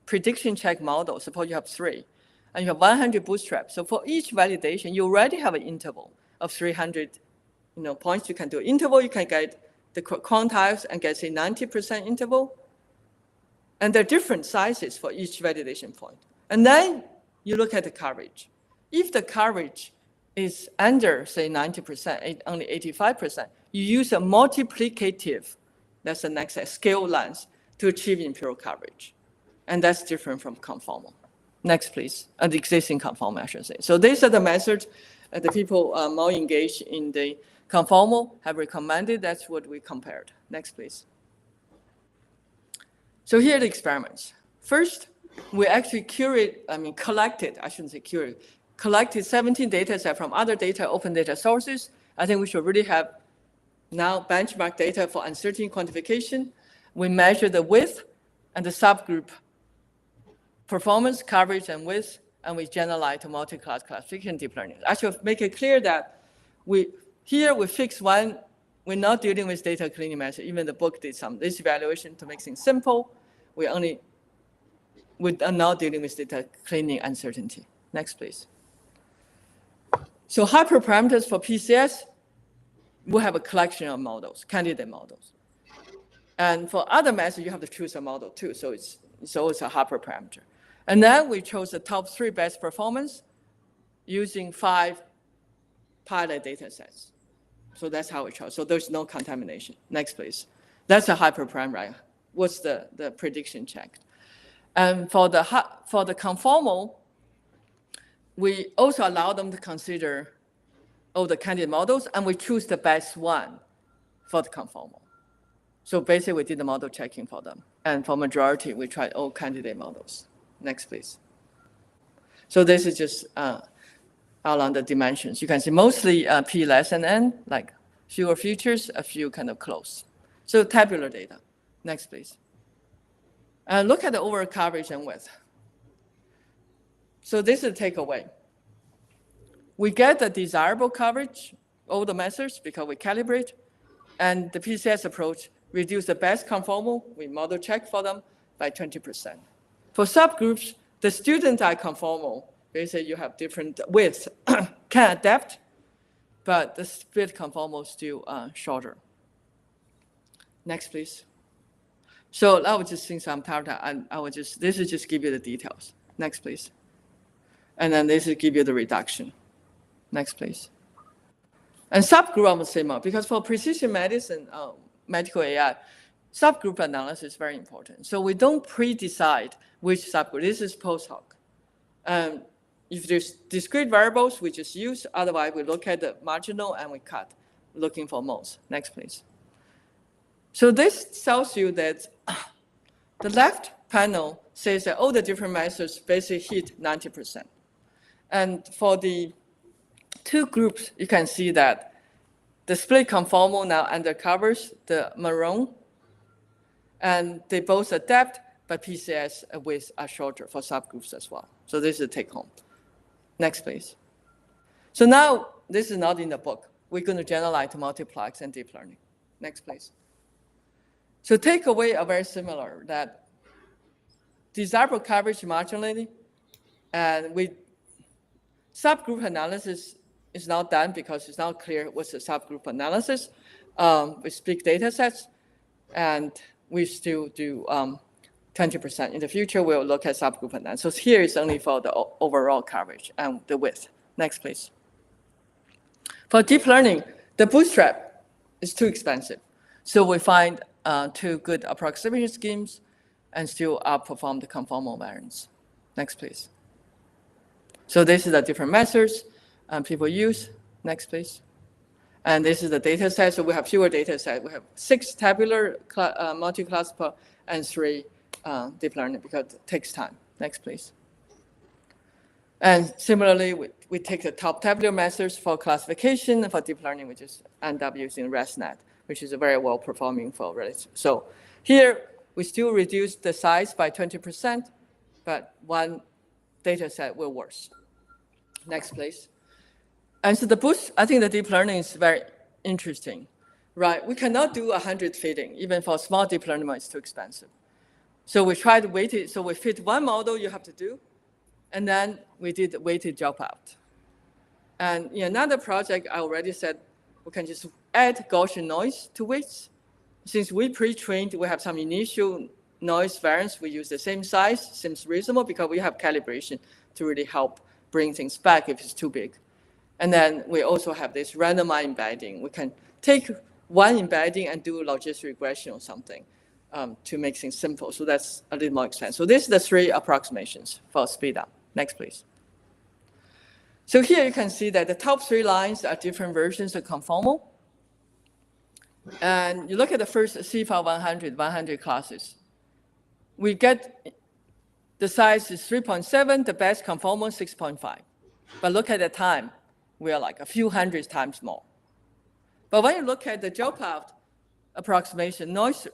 prediction check models. Suppose you have 3, and you have 100 bootstraps. So for each validation, you already have an interval of 300 points. You can do an interval, you can get the quantiles and get, say, 90% interval. And there are different sizes for each validation point. And then you look at the coverage. If the coverage is under, say, 90%, only 85%, you use a multiplicative, that's the next scale lens, to achieve imperial coverage. And that's different from conformal. Next, please. The existing conformal, I should say. So these are the methods. the people more engaged in the conformal have recommended. That's what we compared. Next, please. So here are the experiments. First, we actually collected 17 data sets from other open data sources. I think we should really have now benchmark data for uncertainty quantification. We measure the width and the subgroup performance, coverage, and width, and we generalize to multi-class classification deep learning. I should make it clear that we fix one. We're not dealing with data cleaning method. Even the book did some this evaluation to make things simple. We are not dealing with data cleaning uncertainty. Next, please. So hyperparameters for PCS, we have a collection of models, candidate models. And for other methods, you have to choose a model too. So it's always a hyperparameter. And then we chose the top 3 best performance using 5 pilot data sets. So that's how we chose. So there's no contamination. Next, please. That's a hyperparameter. What's the prediction checked? And for the conformal, we also allow them to consider all the candidate models, and we choose the best one for the conformal. So basically, we did the model checking for them. And for majority, we tried all candidate models. Next, please. So this is just along the dimensions. You can see mostly P less than N, like fewer features, a few kind of close. So tabular data. Next, please. And look at the overall coverage and width. So this is the takeaway. We get the desirable coverage, all the methods, because we calibrate, and the PCS approach reduce the best conformal, we model check for them by 20%. For subgroups, the student are conformal. Basically, you have different widths, can adapt, but the split conformal is still shorter. Next, please. So I would just think some time, and this is just give you the details. Next, please. And then this will give you the reduction. Next, please. And subgroup are similar, because for precision medicine, medical AI, subgroup analysis is very important. So we don't pre-decide which subgroup. This is post hoc. If there's discrete variables, we just use. Otherwise, we look at the marginal and we cut, looking for most. Next, please. So this tells you that the left panel says that all the different methods basically hit 90%. And for the 2 groups, you can see that the split conformal now undercovers the maroon, and they both adapt, but PCS widths are shorter for subgroups as well. So this is a take home. Next, please. So now, this is not in the book. We're going to generalize to multiplex and deep learning. Next, please. So takeaway are very similar, that desirable coverage marginally, and subgroup analysis is not done because it's not clear what's the subgroup analysis with big data sets, and we still do 20%. In the future, we'll look at subgroup analysis. So here is only for the overall coverage and the width. Next, please. For deep learning, the bootstrap is too expensive. So we find 2 good approximation schemes and still outperform the conformal variance. Next, please. So this is the different methods people use. Next, please. And this is the data set. So we have fewer data sets. We have 6 tabular multi-class and 3 deep learning because it takes time. Next, please. And similarly, we take the top tabular methods for classification. For deep learning, we just end up using ResNet, which is a very well performing for relative. So here, we still reduce the size by 20%, but one data set will worse. Next, please. And so the boost, I think the deep learning is very interesting, right? We cannot do 100 fitting. Even for small deep learning, it's too expensive. So we tried weighted. So we fit one model you have to do, and then we did weighted dropout. And in another project, I already said we can just add Gaussian noise to weights. Since we pre-trained, we have some initial noise variance. We use the same size, seems reasonable because we have calibration to really help bring things back if it's too big. And then we also have this randomized embedding. We can take one embedding and do logistic regression or something to make things simple. So that's a little more expensive. So this is the 3 approximations for speed up. Next, please. So here you can see that the top 3 lines are different versions of conformal. And you look at the first CFA 100 classes. We get the size is 3.7, the best conformal 6.5. But look at the time, we are like a few hundred times more. But when you look at the gel path approximation noise,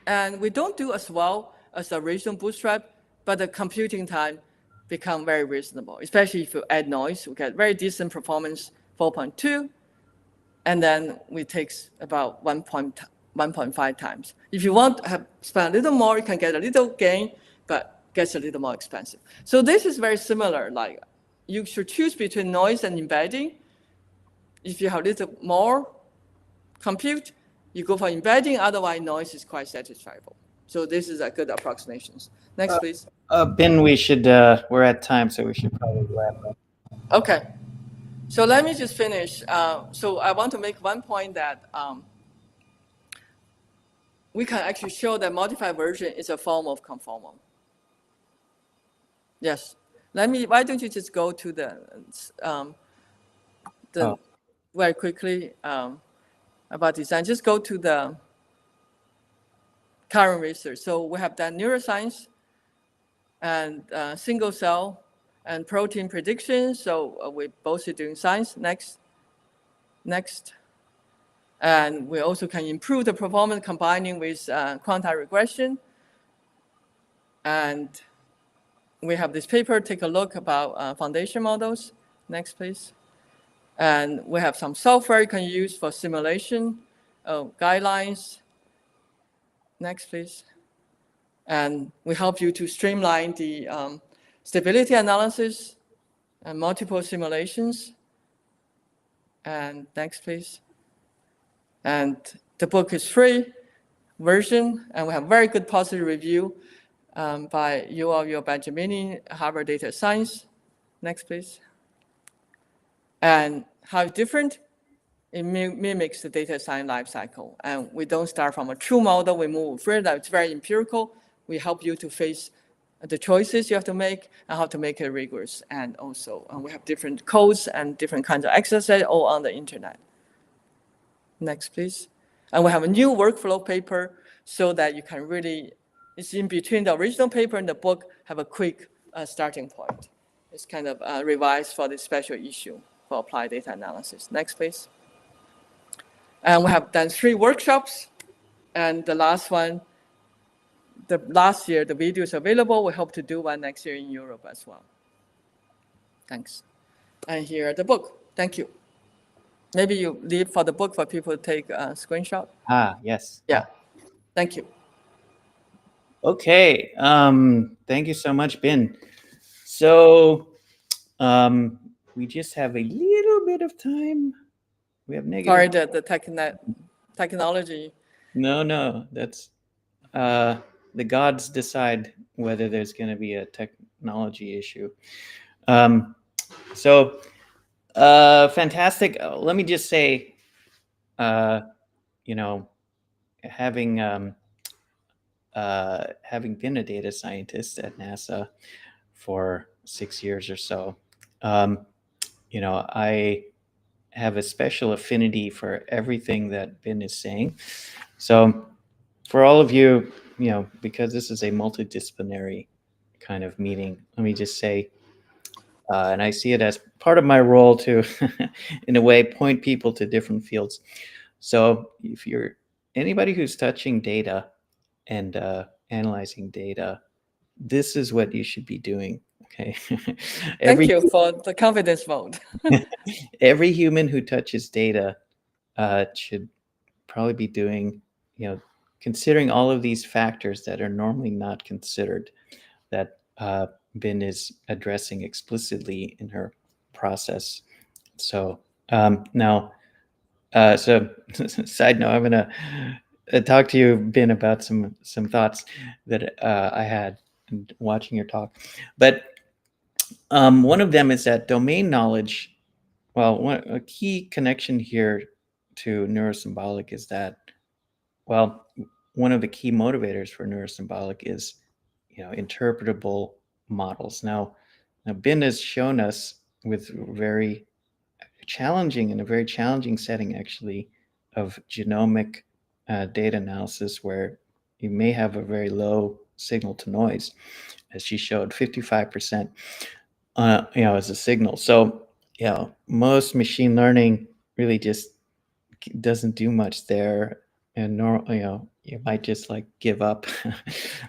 and we don't do as well as the original bootstrap, but the computing time become very reasonable, especially if you add noise. We get very decent performance, 4.2, and then we takes about 1.5 times. If you want to spend a little more, you can get a little gain, but gets a little more expensive. So this is very similar. Like you should choose between noise and embedding. If you have a little more compute, you go for embedding. Otherwise, noise is quite satisfiable. So this is a good approximations. Next, please. Ben, we should, we're at time, so we should probably wrap up. Okay. So let me just finish. So I want to make one point that we can actually show that modified version is a form of conformal. Yes. Why don't you just go to the very quickly about design. Just go to the current research. So we have done neuroscience and single cell and protein prediction. So we both are doing science. Next. And we also can improve the performance combining with quantile regression. And we have this paper, take a look about foundation models. Next, please. And we have some software you can use for simulation guidelines. Next, please. And we help you to streamline the stability analysis and multiple simulations. And next, please. And the book is free version, and we have very good positive review by Yuval Benjamini, Harvard Data Science. Next, please. And how different? It mimics the data science lifecycle. And we don't start from a true model, we move further. It's very empirical. We help you to face the choices you have to make and how to make it rigorous. And also, we have different codes and different kinds of exercises all on the internet. Next, please. And we have a new workflow paper so that you can really, it's in between the original paper and the book, have a quick starting point. It's kind of revised for this special issue for applied data analysis. Next, please. And we have done 3 workshops. And the last one, last year, the video is available. We hope to do one next year in Europe as well. Thanks. And here are the book. Thank you. Maybe you leave for the book for people to take a screenshot. Yes. Yeah. Thank you. Okay. Thank you so much, Ben. So we just have a little bit of time. We have negative. Sorry, the technology. No, that's the gods decide whether there's going to be a technology issue. So fantastic. Let me just say, having been a data scientist at NASA for 6 years or so, I have a special affinity for everything that Ben is saying. So for all of you, because this is a multidisciplinary kind of meeting, let me just say, and I see it as part of my role to, in a way, point people to different fields. So if you're anybody who's touching data and analyzing data, this is what you should be doing. Okay. Thank you for the confidence vote. Every human who touches data should probably be doing, considering all of these factors that are normally not considered, that Ben is addressing explicitly in her process. So now, so side note, I'm gonna talk to you, Ben, about some thoughts that I had watching your talk. But one of them is that domain knowledge. Well, a key connection here to Neuro-Symbolic is that, well, one of the key motivators for Neuro-Symbolic is, interpretable models. Now Ben has shown us with very challenging, in a very challenging setting actually, of genomic data analysis, where you may have a very low signal to noise, as she showed, 55%, as a signal. So, most machine learning really just doesn't do much there, and you might just like give up.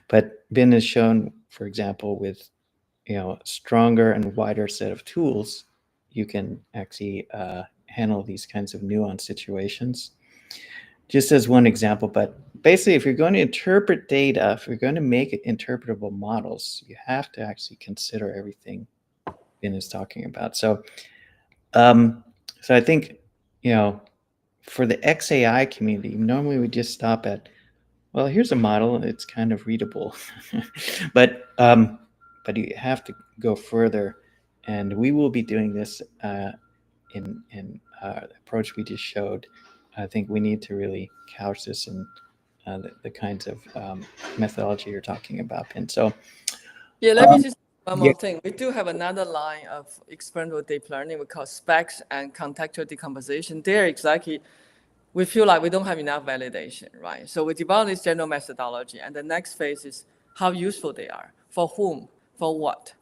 But Ben has shown, for example, with a stronger and wider set of tools, you can actually handle these kinds of nuanced situations. Just as one example, but basically, if you're going to interpret data, if you're going to make it interpretable models, you have to actually consider everything Ben is talking about. So, so I think, for the XAI community, normally we just stop at, well, here's a model, and it's kind of readable, but you have to go further, and we will be doing this in the approach we just showed. I think we need to really couch this in the kinds of methodology you're talking about, Pin. So, yeah, let me just one more thing. We do have another line of experimental deep learning we call specs and contextual decomposition. There exactly, we feel like we don't have enough validation, right? So we develop this general methodology, and the next phase is how useful they are, for whom, for what,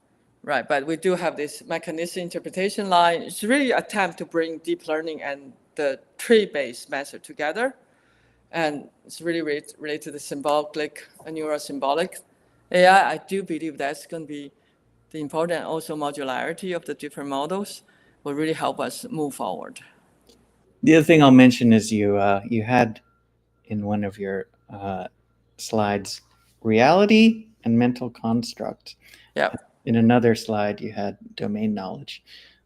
right? But we do have this mechanistic interpretation line. It's really an attempt to bring deep learning and the tree-based method together. And it's really related to the symbolic and neuro-symbolic AI. I do believe that's going to be the important, also modularity of the different models will really help us move forward. The other thing I'll mention is you had in one of your slides reality and mental construct. Yeah. In another slide, you had domain knowledge,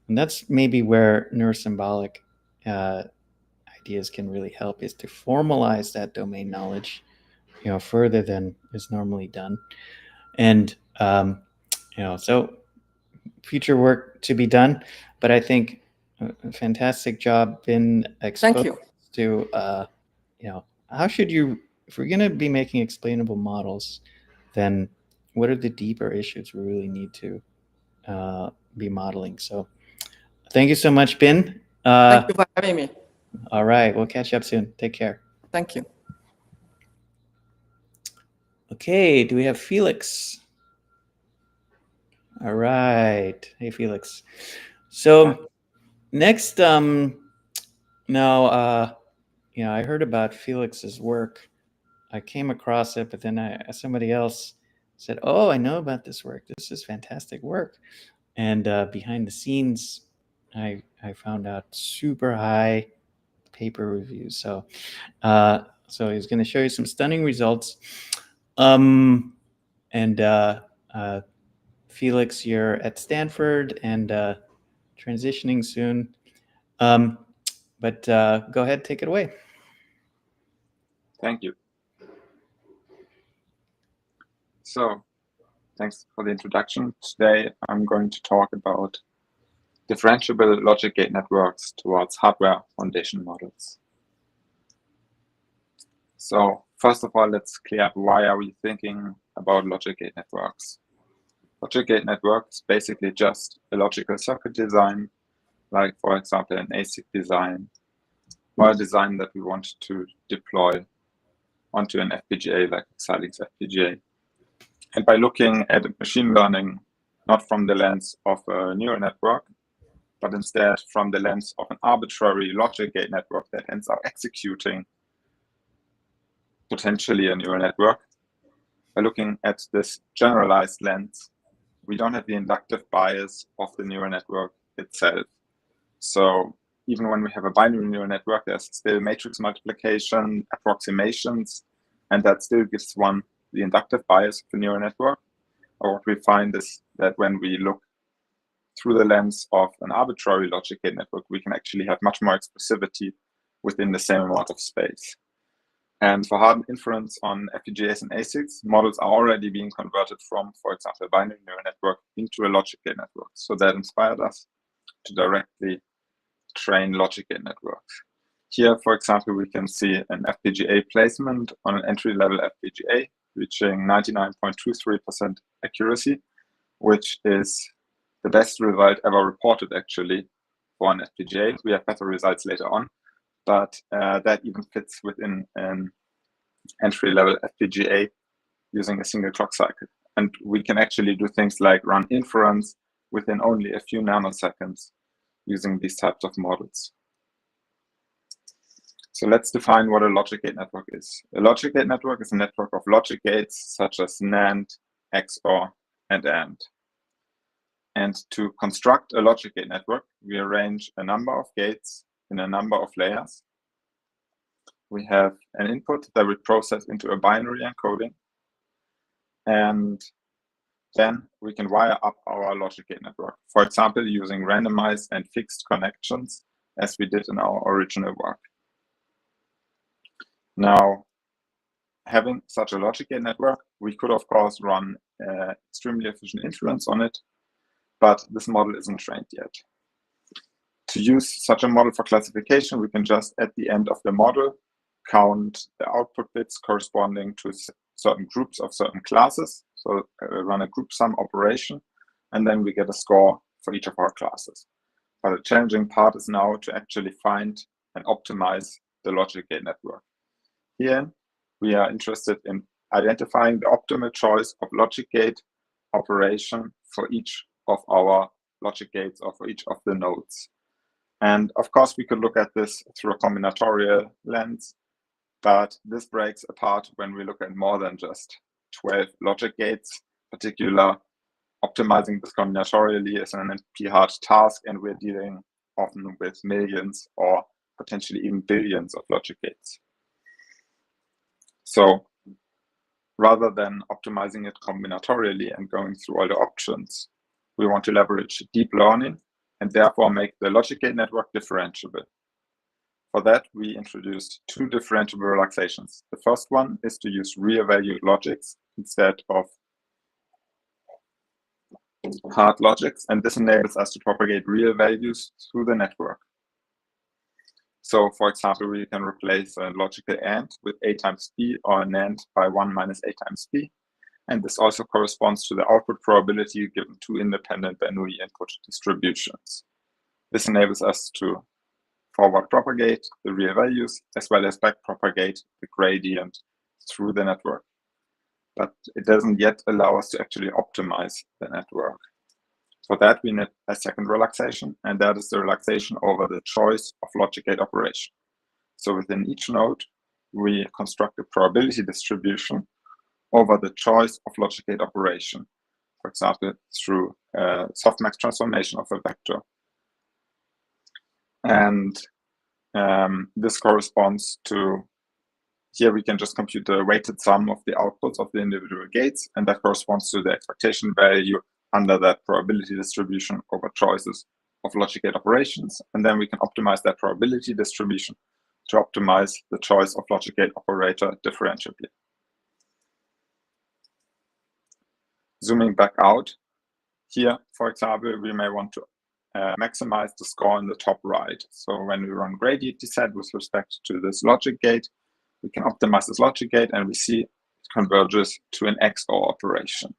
and that's maybe where Neuro-Symbolic ideas can really help, is to formalize that domain knowledge, further than is normally done. And so future work to be done, but I think a fantastic job been exposed. Thank you. To how should you, if we're going to be making explainable models, then what are the deeper issues we really need to be modeling? So thank you so much, Ben. Thank you for having me. All right, we'll catch up soon. Take care. Thank you. Okay, do we have Felix? All right. Hey, Felix. So next, now, I heard about Felix's work. I came across it, but then somebody else said, "Oh, I know about this work. This is fantastic work." And behind the scenes, I found out super high paper reviews. So he's going to show you some stunning results. And Felix, you're at Stanford and transitioning soon. But go ahead, take it away. Thank you. So, thanks for the introduction. Today, I'm going to talk about differentiable logic gate networks towards hardware foundation models. So, first of all, let's clear up, why are we thinking about logic gate networks? Logic gate network is basically just a logical circuit design, like, for example, an ASIC design, or a design that we want to deploy onto an FPGA, like Xilinx FPGA. And by looking at machine learning, not from the lens of a neural network, but instead from the lens of an arbitrary logic gate network that ends up executing potentially a neural network, by looking at this generalized lens, we don't have the inductive bias of the neural network itself. So even when we have a binary neural network, there's still matrix multiplication, approximations, and that still gives one the inductive bias of the neural network. Or what we find is that when we look through the lens of an arbitrary logic gate network, we can actually have much more expressivity within the same amount of space. And for hard inference on FPGAs and ASICs, models are already being converted from, for example, a binary neural network into a logic gate network. So that inspired us to directly train logic gate networks. Here, for example, we can see an FPGA placement on an entry-level FPGA reaching 99.23% accuracy, which is the best result ever reported actually for an FPGA. We have better results later on, but that even fits within an entry-level FPGA using a single clock cycle. And we can actually do things like run inference within only a few nanoseconds using these types of models. So let's define what a logic gate network is. A logic gate network is a network of logic gates such as NAND, XOR, and AND. And to construct a logic gate network, we arrange a number of gates in a number of layers. We have an input that we process into a binary encoding, and then we can wire up our logic gate network, for example, using randomized and fixed connections, as we did in our original work. Now, having such a logic gate network, we could, of course, run extremely efficient inference on it, but this model isn't trained yet. To use such a model for classification, we can just, at the end of the model, count the output bits corresponding to certain groups of certain classes. So run a group sum operation, and then we get a score for each of our classes. But the challenging part is now to actually find and optimize the logic gate network. Here, we are interested in identifying the optimal choice of logic gate operation for each of our logic gates or for each of the nodes. And of course, we could look at this through a combinatorial lens, but this breaks apart when we look at more than just 12 logic gates. Particular, optimizing this combinatorially is an NP-hard task, and we're dealing often with millions or potentially even billions of logic gates. So rather than optimizing it combinatorially and going through all the options, we want to leverage deep learning and therefore make the logic gate network differentiable. For that, we introduced two differentiable relaxations. The first one is to use real valued logics instead of hard logics, and this enables us to propagate real values through the network. So, for example, we can replace a logical AND with A times B or an AND by 1 minus A times B. And this also corresponds to the output probability given two independent Bernoulli input distributions. This enables us to forward propagate the real values as well as back propagate the gradient through the network. But it doesn't yet allow us to actually optimize the network. For that, we need a second relaxation, and that is the relaxation over the choice of logic gate operation. So within each node, we construct a probability distribution over the choice of logic gate operation, for example, through a softmax transformation of a vector. And this corresponds to, here we can just compute the weighted sum of the outputs of the individual gates, and that corresponds to the expectation value under that probability distribution over choices of logic gate operations. And then we can optimize that probability distribution to optimize the choice of logic gate operator differentiably. Zooming back out, here, for example, we may want to maximize the score in the top right. So when we run gradient descent with respect to this logic gate, we can optimize this logic gate, and we see it converges to an XOR operation.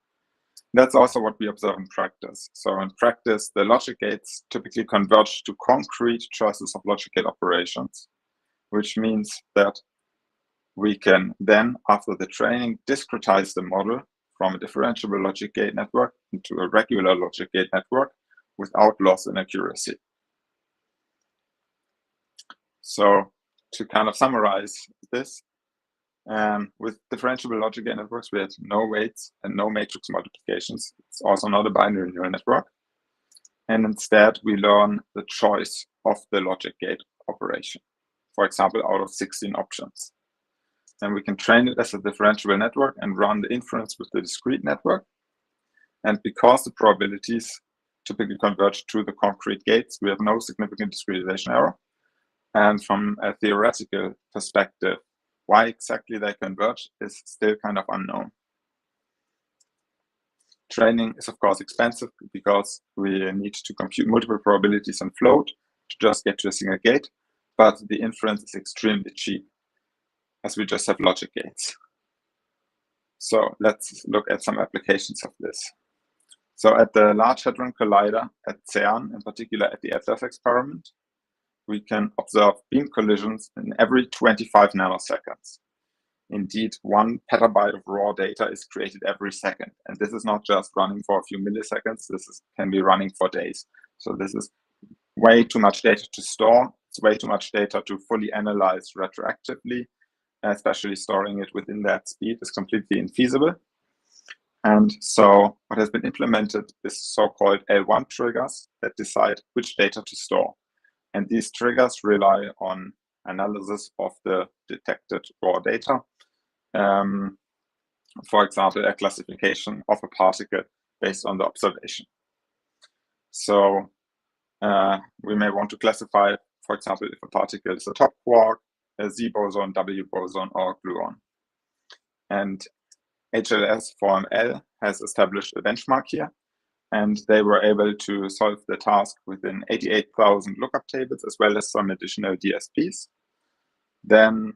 That's also what we observe in practice. So in practice, the logic gates typically converge to concrete choices of logic gate operations, which means that we can then, after the training, discretize the model from a differentiable logic gate network into a regular logic gate network without loss in accuracy. So to kind of summarize this, with differentiable logic gate networks, we have no weights and no matrix multiplications. It's also not a binary neural network. And instead, we learn the choice of the logic gate operation, for example, out of 16 options. Then we can train it as a differentiable network and run the inference with the discrete network. And because the probabilities typically converge to the concrete gates, we have no significant discretization error. And from a theoretical perspective, why exactly they converge is still kind of unknown. Training is, of course, expensive because we need to compute multiple probabilities and float to just get to a single gate, but the inference is extremely cheap as we just have logic gates. So let's look at some applications of this. So at the Large Hadron Collider at CERN, in particular at the Atlas experiment, we can observe beam collisions in every 25 nanoseconds. Indeed, 1 petabyte of raw data is created every second. And this is not just running for a few milliseconds, can be running for days. So this is way too much data to store. It's way too much data to fully analyze retroactively, especially storing it within that speed is completely infeasible. And so what has been implemented is so-called L1 triggers that decide which data to store. And these triggers rely on analysis of the detected raw data. For example, a classification of a particle based on the observation. So we may want to classify, for example, if a particle is a top quark, a Z boson, W boson, or gluon. And HLS-4ML has established a benchmark here, and they were able to solve the task within 88,000 lookup tables, as well as some additional DSPs. Then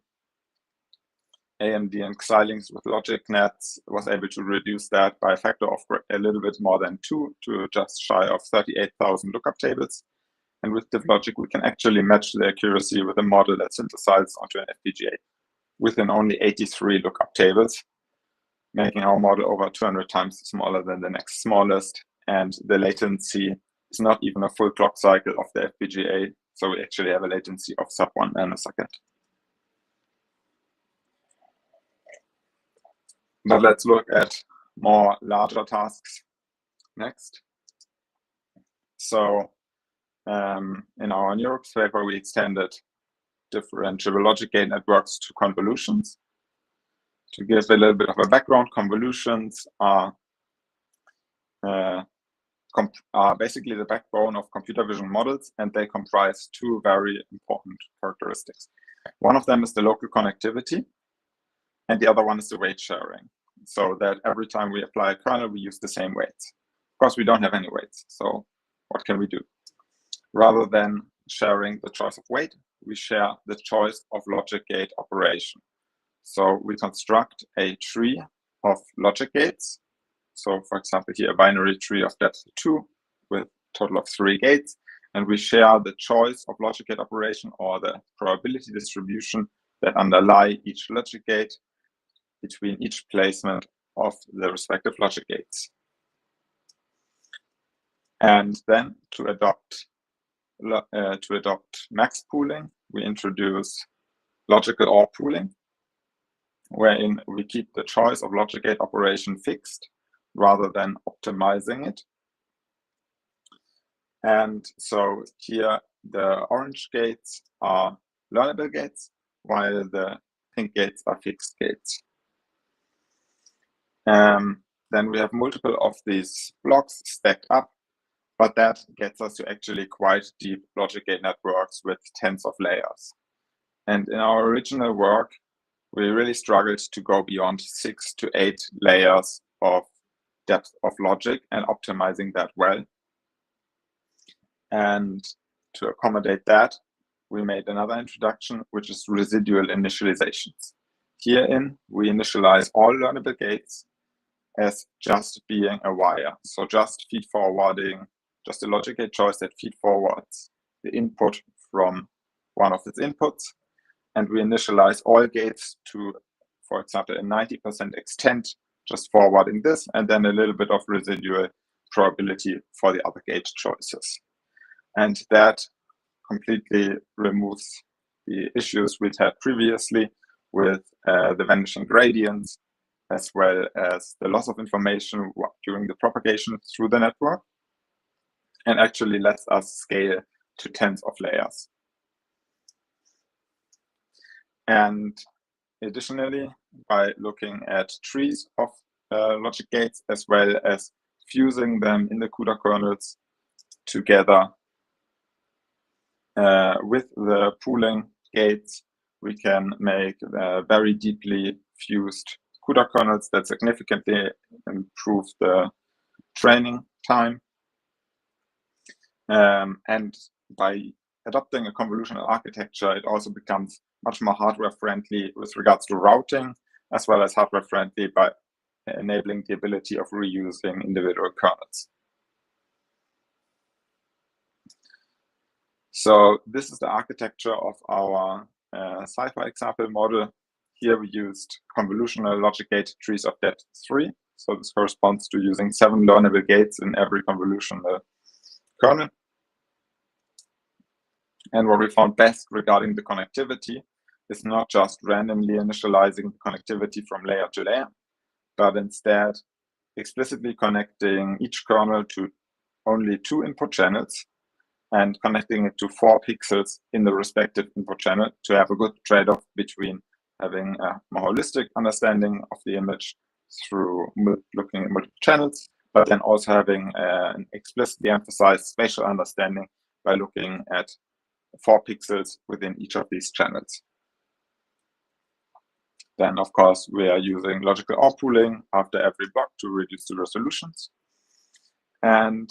AMD and Xilinx with logic nets was able to reduce that by a factor of a little bit more than 2 to just shy of 38,000 lookup tables. And with DivLogic, we can actually match the accuracy with a model that synthesizes onto an FPGA within only 83 lookup tables, making our model over 200 times smaller than the next smallest. And the latency is not even a full clock cycle of the FPGA. So we actually have a latency of sub 1 nanosecond. But let's look at more larger tasks next. So in our Neurops paper, we extended differentiable logic gate networks to convolutions. To give a little bit of a background, convolutions are basically the backbone of computer vision models, and they comprise 2 very important characteristics. One of them is the local connectivity, and the other one is the weight sharing, so that every time we apply a kernel, we use the same weights. Of course, we don't have any weights, so what can we do? Rather than sharing the choice of weight, we share the choice of logic gate operation. So we construct a tree of logic gates. So for example, here a binary tree of depth 2 with a total of 3 gates, and we share the choice of logic gate operation or the probability distribution that underlie each logic gate between each placement of the respective logic gates. And then to adopt max pooling, we introduce logical OR pooling, wherein we keep the choice of logic gate operation fixed rather than optimizing it. And so here the orange gates are learnable gates, while the pink gates are fixed gates. Then we have multiple of these blocks stacked up, but that gets us to actually quite deep logic gate networks with tens of layers. And in our original work, we really struggled to go beyond 6 to 8 layers of depth of logic and optimizing that well. And to accommodate that, we made another introduction, which is residual initializations. Herein, we initialize all learnable gates as just being a wire. So just feed forwarding, just a logic gate choice that feed forwards the input from one of its inputs. And we initialize all gates to, for example, a 90% extent, just forwarding this, and then a little bit of residual probability for the other gate choices. And that completely removes the issues we'd had previously with the vanishing gradients, as well as the loss of information during the propagation through the network, and actually lets us scale to tens of layers. And additionally, by looking at trees of logic gates, as well as fusing them in the CUDA kernels together with the pooling gates, we can make very deeply fused CUDA kernels that significantly improve the training time. And by adopting a convolutional architecture, it also becomes much more hardware friendly with regards to routing, as well as hardware friendly by enabling the ability of reusing individual kernels. So this is the architecture of our SciFi example model. Here we used convolutional logic gated trees of depth 3. So this corresponds to using 7 learnable gates in every convolutional kernel. And what we found best regarding the connectivity is not just randomly initializing the connectivity from layer to layer, but instead explicitly connecting each kernel to only 2 input channels and connecting it to 4 pixels in the respective input channel to have a good trade-off between having a more holistic understanding of the image through looking at multiple channels, but then also having an explicitly emphasized spatial understanding by looking at 4 pixels within each of these channels. Then, of course, we are using logical OR pooling after every block to reduce the resolutions. And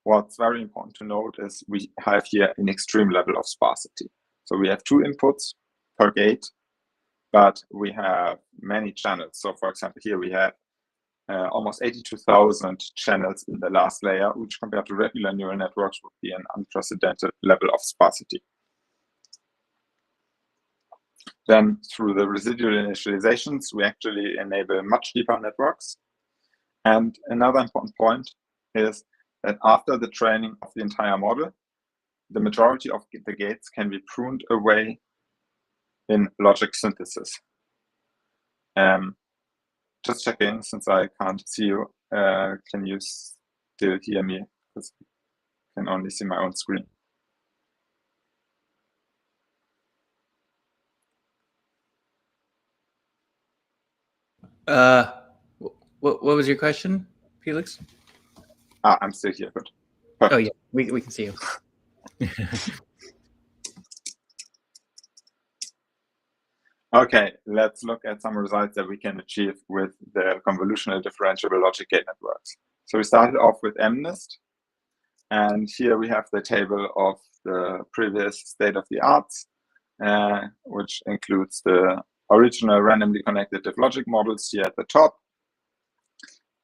what's very important to note is we have here an extreme level of sparsity. So we have 2 inputs per gate, but we have many channels. So for example, here we have almost 82,000 channels in the last layer, which compared to regular neural networks would be an unprecedented level of sparsity. Then through the residual initializations, we actually enable much deeper networks. And another important point is that after the training of the entire model, the majority of the gates can be pruned away in logic synthesis. Just checking, since I can't see you, can you still hear me? Because I can only see my own screen. What was your question, Felix? I'm still here, good. Perfect. Oh yeah, we can see you. Okay, let's look at some results that we can achieve with the convolutional differentiable logic gate networks. So we started off with MNIST, and here we have the table of the previous state-of-the-arts, which includes the original randomly connected diff logic models here at the top,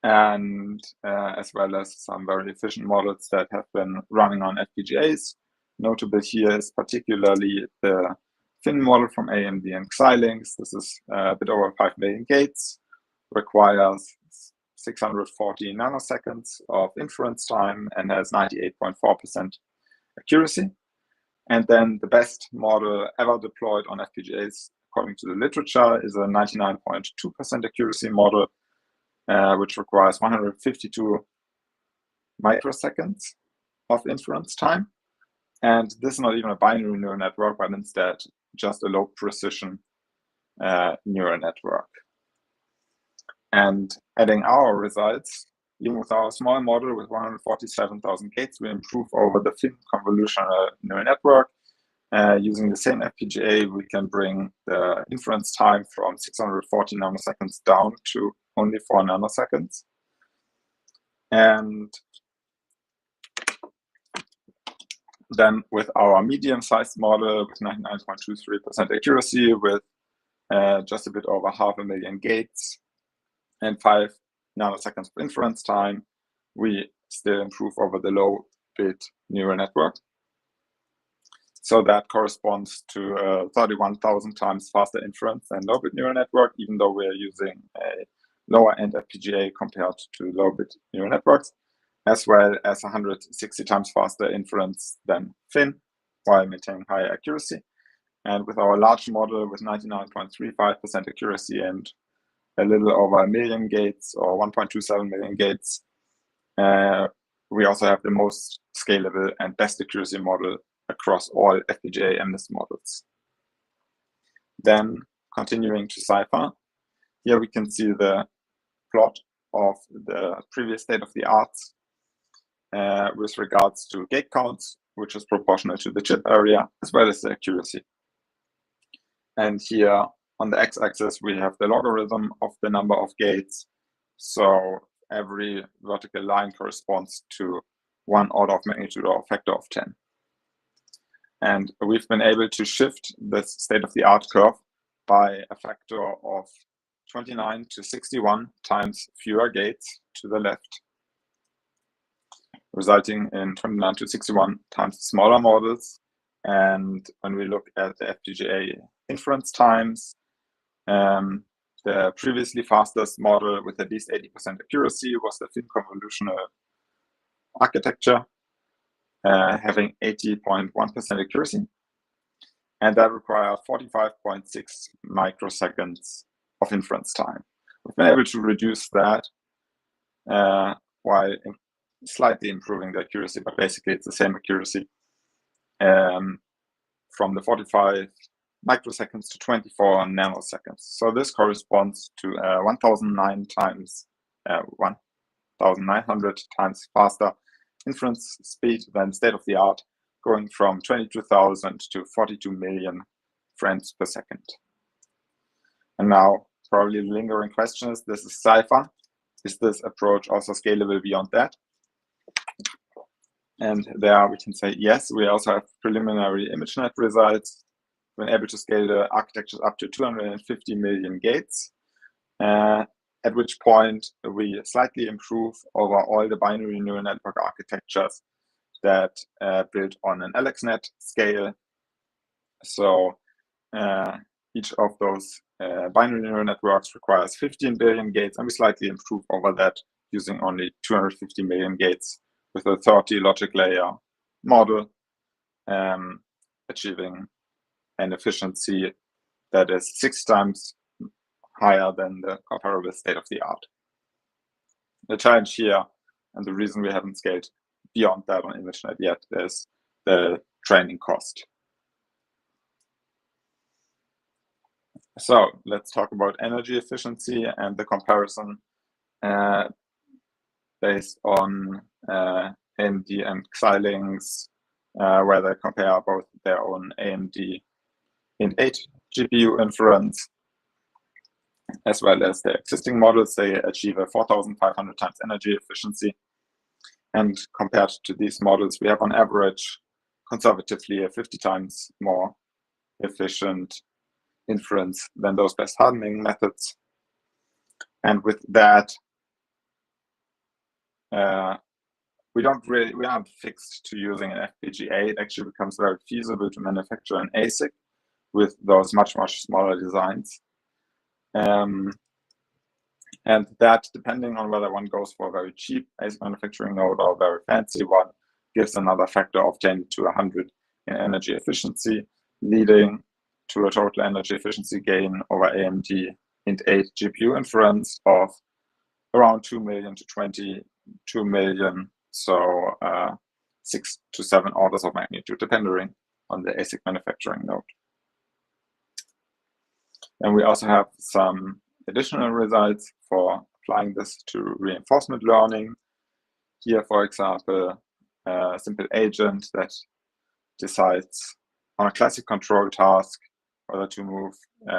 and as well as some very efficient models that have been running on FPGAs. Notable here is particularly the Fin model from AMD and Xilinx. This is a bit over 5 million gates, requires 640 nanoseconds of inference time, and has 98.4% accuracy. And then the best model ever deployed on FPGAs, according to the literature, is a 99.2% accuracy model, which requires 152 microseconds of inference time. And this is not even a binary neural network, but instead just a low precision neural network. And adding our results, even with our small model with 147,000 gates, we improve over the Fin convolutional neural network. Using the same FPGA, we can bring the inference time from 640 nanoseconds down to only 4 nanoseconds. And then with our medium-sized model with 99.23% accuracy, with just a bit over 500,000 gates and 5 nanoseconds of inference time, we still improve over the low-bit neural network. So that corresponds to 31,000 times faster inference than low-bit neural network, even though we're using a lower-end FPGA compared to low-bit neural networks, as well as 160 times faster inference than Fin, while maintaining higher accuracy. And with our large model with 99.35% accuracy and a little over 1 million gates or 1.27 million gates, we also have the most scalable and best accuracy model across all FPGA MNIST models. Then continuing to SciFi, here we can see the plot of the previous state-of-the-art with regards to gate counts, which is proportional to the chip area, as well as the accuracy. And here on the x-axis, we have the logarithm of the number of gates. So every vertical line corresponds to 1 order of magnitude or a factor of 10. And we've been able to shift this state-of-the-art curve by a factor of 29 to 61 times fewer gates to the left, resulting in 29 to 61 times smaller models And when we look at the FPGA inference times, the previously fastest model with at least 80% accuracy was the thin convolutional architecture, having 80.1% accuracy. And that required 45.6 microseconds of inference time. We've been able to reduce that while slightly improving the accuracy, but basically it's the same accuracy from the 45 microseconds to 24 nanoseconds. So this corresponds to 1,900 times faster inference speed than state of the art, going from 22,000 to 42 million frames per second. And now, probably the lingering question is, this is cipher. Is this approach also scalable beyond that? And there we can say yes. We also have preliminary ImageNet results. We're able to scale the architectures up to 250 million gates, at which point we slightly improve over all the binary neural network architectures that build on an AlexNet scale. So each of those binary neural networks requires 15 billion gates, and we slightly improve over that using only 250 million gates with a 30 logic layer model, achieving an efficiency that is 6 times higher than the comparable state of the art. The challenge here, and the reason we haven't scaled beyond that on ImageNet yet, is the training cost. So let's talk about energy efficiency and the comparison based on AMD and Xilinx, where they compare both their own AMD Int8 GPU inference as well as the existing models. They achieve a 4,500 times energy efficiency. And compared to these models, we have on average, conservatively, a 50 times more efficient inference than those best hardening methods. And with that, we aren't fixed to using an FPGA. It actually becomes very feasible to manufacture an ASIC with those much smaller designs. And that, depending on whether one goes for a very cheap ASIC manufacturing node or a very fancy one, gives another factor of 10 to 100 in energy efficiency, leading to a total energy efficiency gain over AMD Int8 GPU inference of around 2 million to 22 million, so 6 to 7 orders of magnitude, depending on the ASIC manufacturing node. And we also have some additional results for applying this to reinforcement learning. Here, for example, a simple agent that decides on a classic control task whether to move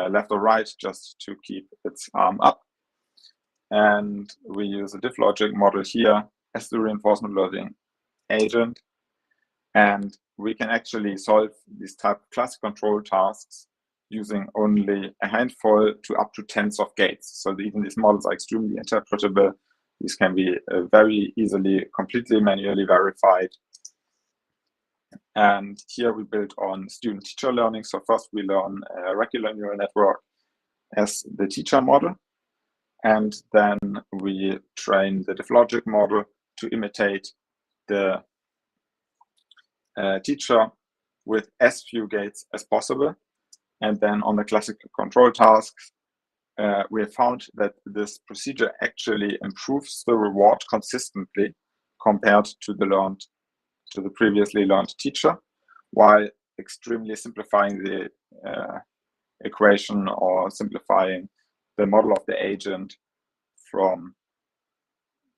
left or right just to keep its arm up. And we use a diff logic model here as the reinforcement learning agent. And we can actually solve these type of classic control tasks using only a handful to up to tens of gates. So even these models are extremely interpretable. These can be very easily, completely manually verified. And here we build on student-teacher learning. So first we learn a regular neural network as the teacher model. And then we train the diff logic model to imitate the teacher with as few gates as possible. And then on the classic control tasks, we have found that this procedure actually improves the reward consistently compared to the previously learned teacher, while extremely simplifying the equation or simplifying the model of the agent from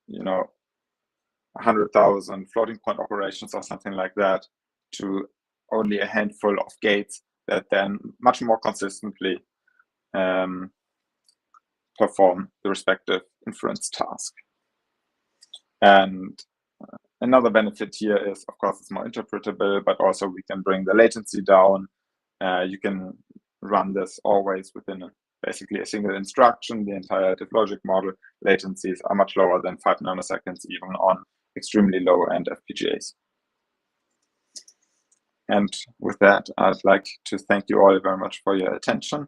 100,000 floating point operations or something like that to only a handful of gates that then much more consistently perform the respective inference task. And another benefit here is, of course, it's more interpretable, but also we can bring the latency down. You can run this always within basically a single instruction. The entire diff logic model latencies are much lower than 5 nanoseconds, even on extremely low-end FPGAs. And with that, I'd like to thank you all very much for your attention.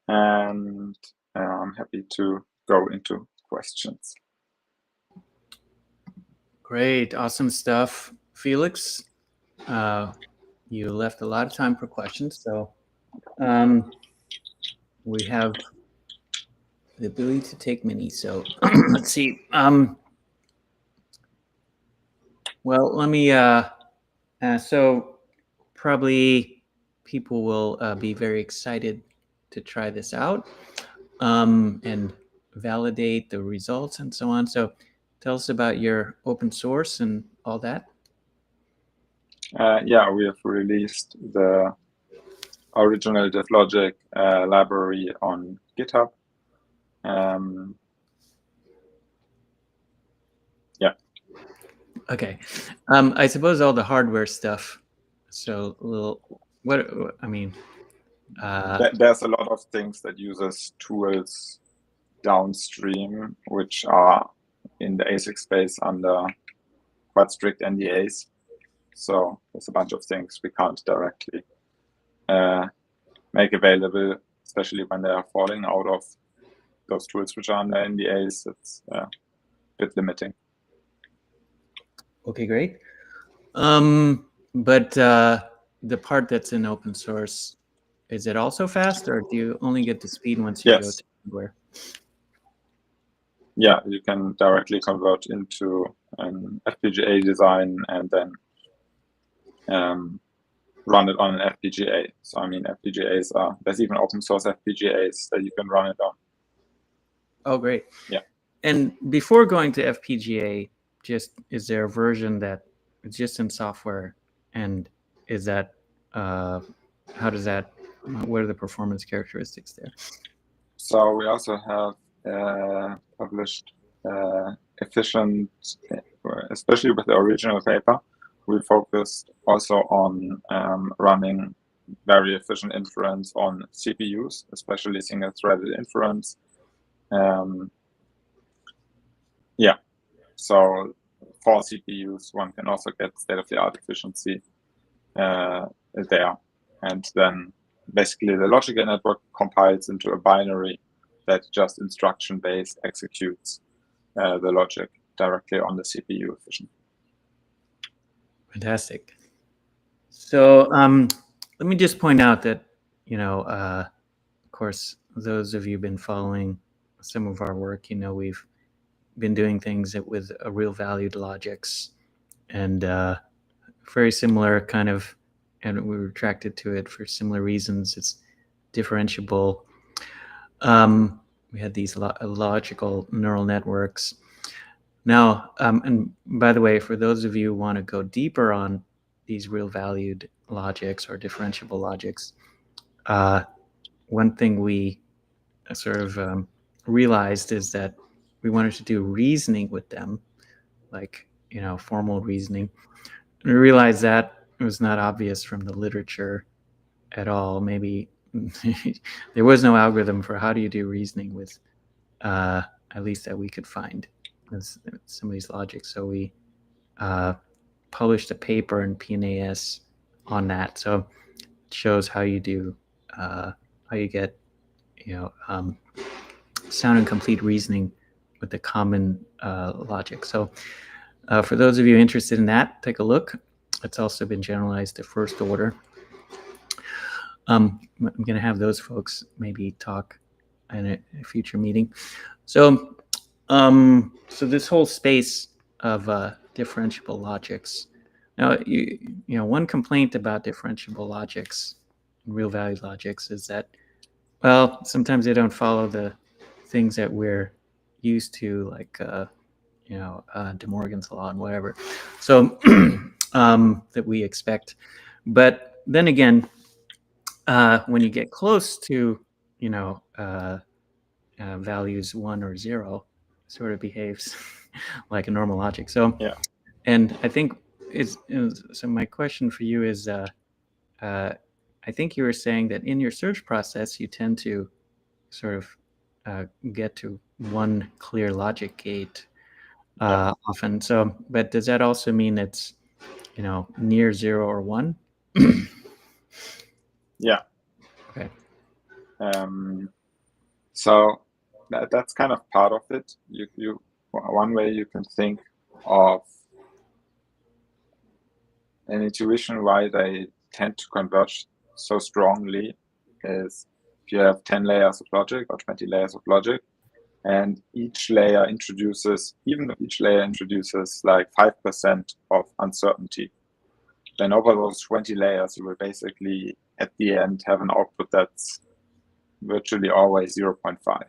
And I'm happy to go into questions. Great, awesome stuff, Felix. You left a lot of time for questions, so we have the ability to take many. So let's see. Well, let me. So probably people will be very excited to try this out and validate the results and so on. So tell us about your open source and all that. Yeah, we have released the original DiffLogic library on GitHub. Yeah. Okay. I suppose all the hardware stuff. So I mean. There's a lot of things that uses tools downstream, which are in the ASIC space under quite strict NDAs. So there's a bunch of things we can't directly make available, especially when they are falling out of those tools which are under NDAs. It's a bit limiting. Okay, great. But the part that's in open source, is it also fast, or do you only get the speed once you go to hardware? Yeah, you can directly convert into an FPGA design and then run it on an FPGA. So I mean, FPGAs there's even open source FPGAs that you can run it on. Oh, great. Yeah. And before going to FPGA, is there a version that is just in software, and is that what are the performance characteristics there? So we also have published efficient, especially with the original paper, we focused also on running very efficient inference on CPUs, especially single-threaded inference. Yeah, so for CPUs, one can also get state-of-the-art efficiency there. And then basically the logical network compiles into a binary that just instruction-based executes the logic directly on the CPU efficient. Fantastic. So let me just point out that, of course, those of you who've been following some of our work, we've been doing things with real valued logics, and very similar kind of, and we were attracted to it for similar reasons. It's differentiable. We had these logical neural networks. Now, and by the way, for those of you who want to go deeper on these real valued logics or differentiable logics, one thing we sort of realized is that we wanted to do reasoning with them, like, formal reasoning. And we realized that it was not obvious from the literature at all. Maybe there was no algorithm for how do you do reasoning with, at least that we could find some of these logics. So we published a paper in PNAS on that. So it shows how you do, how you get, sound and complete reasoning with the common logic. So for those of you interested in that, take a look. It's also been generalized to first order. I'm going to have those folks maybe talk in a future meeting. So, so this whole space of differentiable logics. Now, one complaint about differentiable logics, real value logics, is that, well, sometimes they don't follow the things that we're used to, like De Morgan's law and whatever. So that we expect. But then again, when you get close to, values 1 or 0, it sort of behaves like a normal logic. So, yeah. And I think so my question for you is, I think you were saying that in your search process, you tend to sort of get to one clear logic gate often. So, but does that also mean it's, near 0 or 1? Yeah. Okay. So that's kind of part of it. One way you can think of an intuition why they tend to converge so strongly is if you have 10 layers of logic or 20 layers of logic, and each layer introduces, even if each layer introduces like 5% of uncertainty, then over those 20 layers, you will basically at the end have an output that's virtually always 0.5.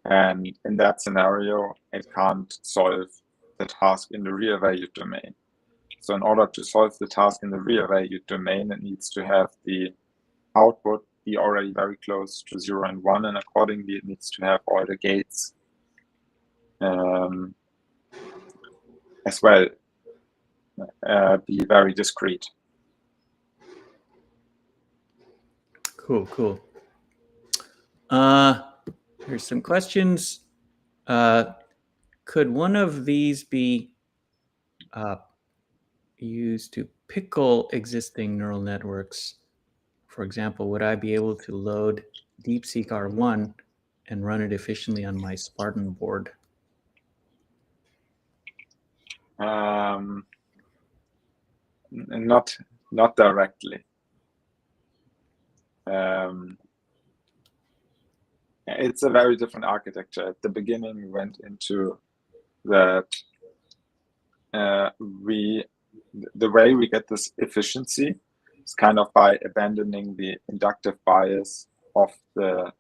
And in that scenario, it can't solve the task in the real valued domain. So in order to solve the task in the real valued domain, it needs to have the output be already very close to 0 and 1, and accordingly, it needs to have all the gates as well be very discrete. Cool. Here's some questions. Could one of these be used to pickle existing neural networks? For example, would I be able to load DeepSeek R1 and run it efficiently on my Spartan board? Not directly. It's a very different architecture. At the beginning, we went into the way we get this efficiency is kind of by abandoning the inductive bias of the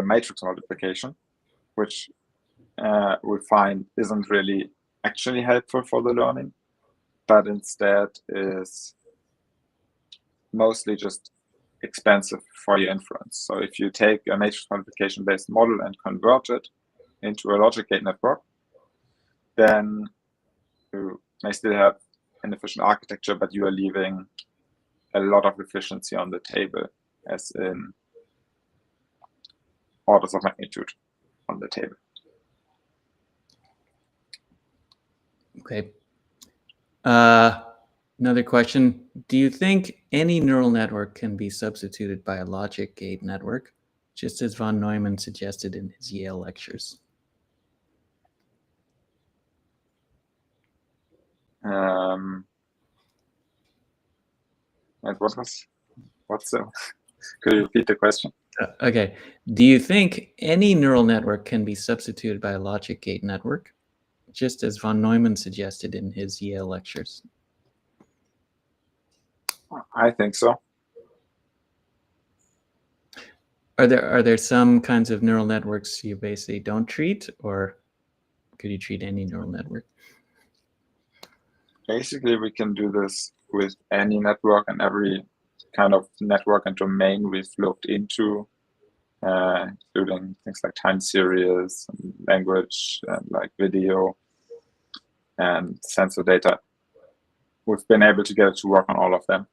matrix multiplication, which we find isn't really actually helpful for the learning, but instead is mostly just expensive for your inference. So if you take a matrix multiplication based model and convert it into a logic gate network, then you may still have an efficient architecture, but you are leaving a lot of efficiency on the table, as in orders of magnitude on the table. Okay. Another question. Do you think any neural network can be substituted by a logic gate network, just as von Neumann suggested in his Yale lectures? Could you repeat the question? Okay. Do you think any neural network can be substituted by a logic gate network, just as von Neumann suggested in his Yale lectures? I think so. Are there some kinds of neural networks you basically don't treat, or could you treat any neural network? Basically, we can do this with any network and every kind of network and domain we've looked into, including things like time series, and language, and like video, and sensor data. We've been able to get it to work on all of them.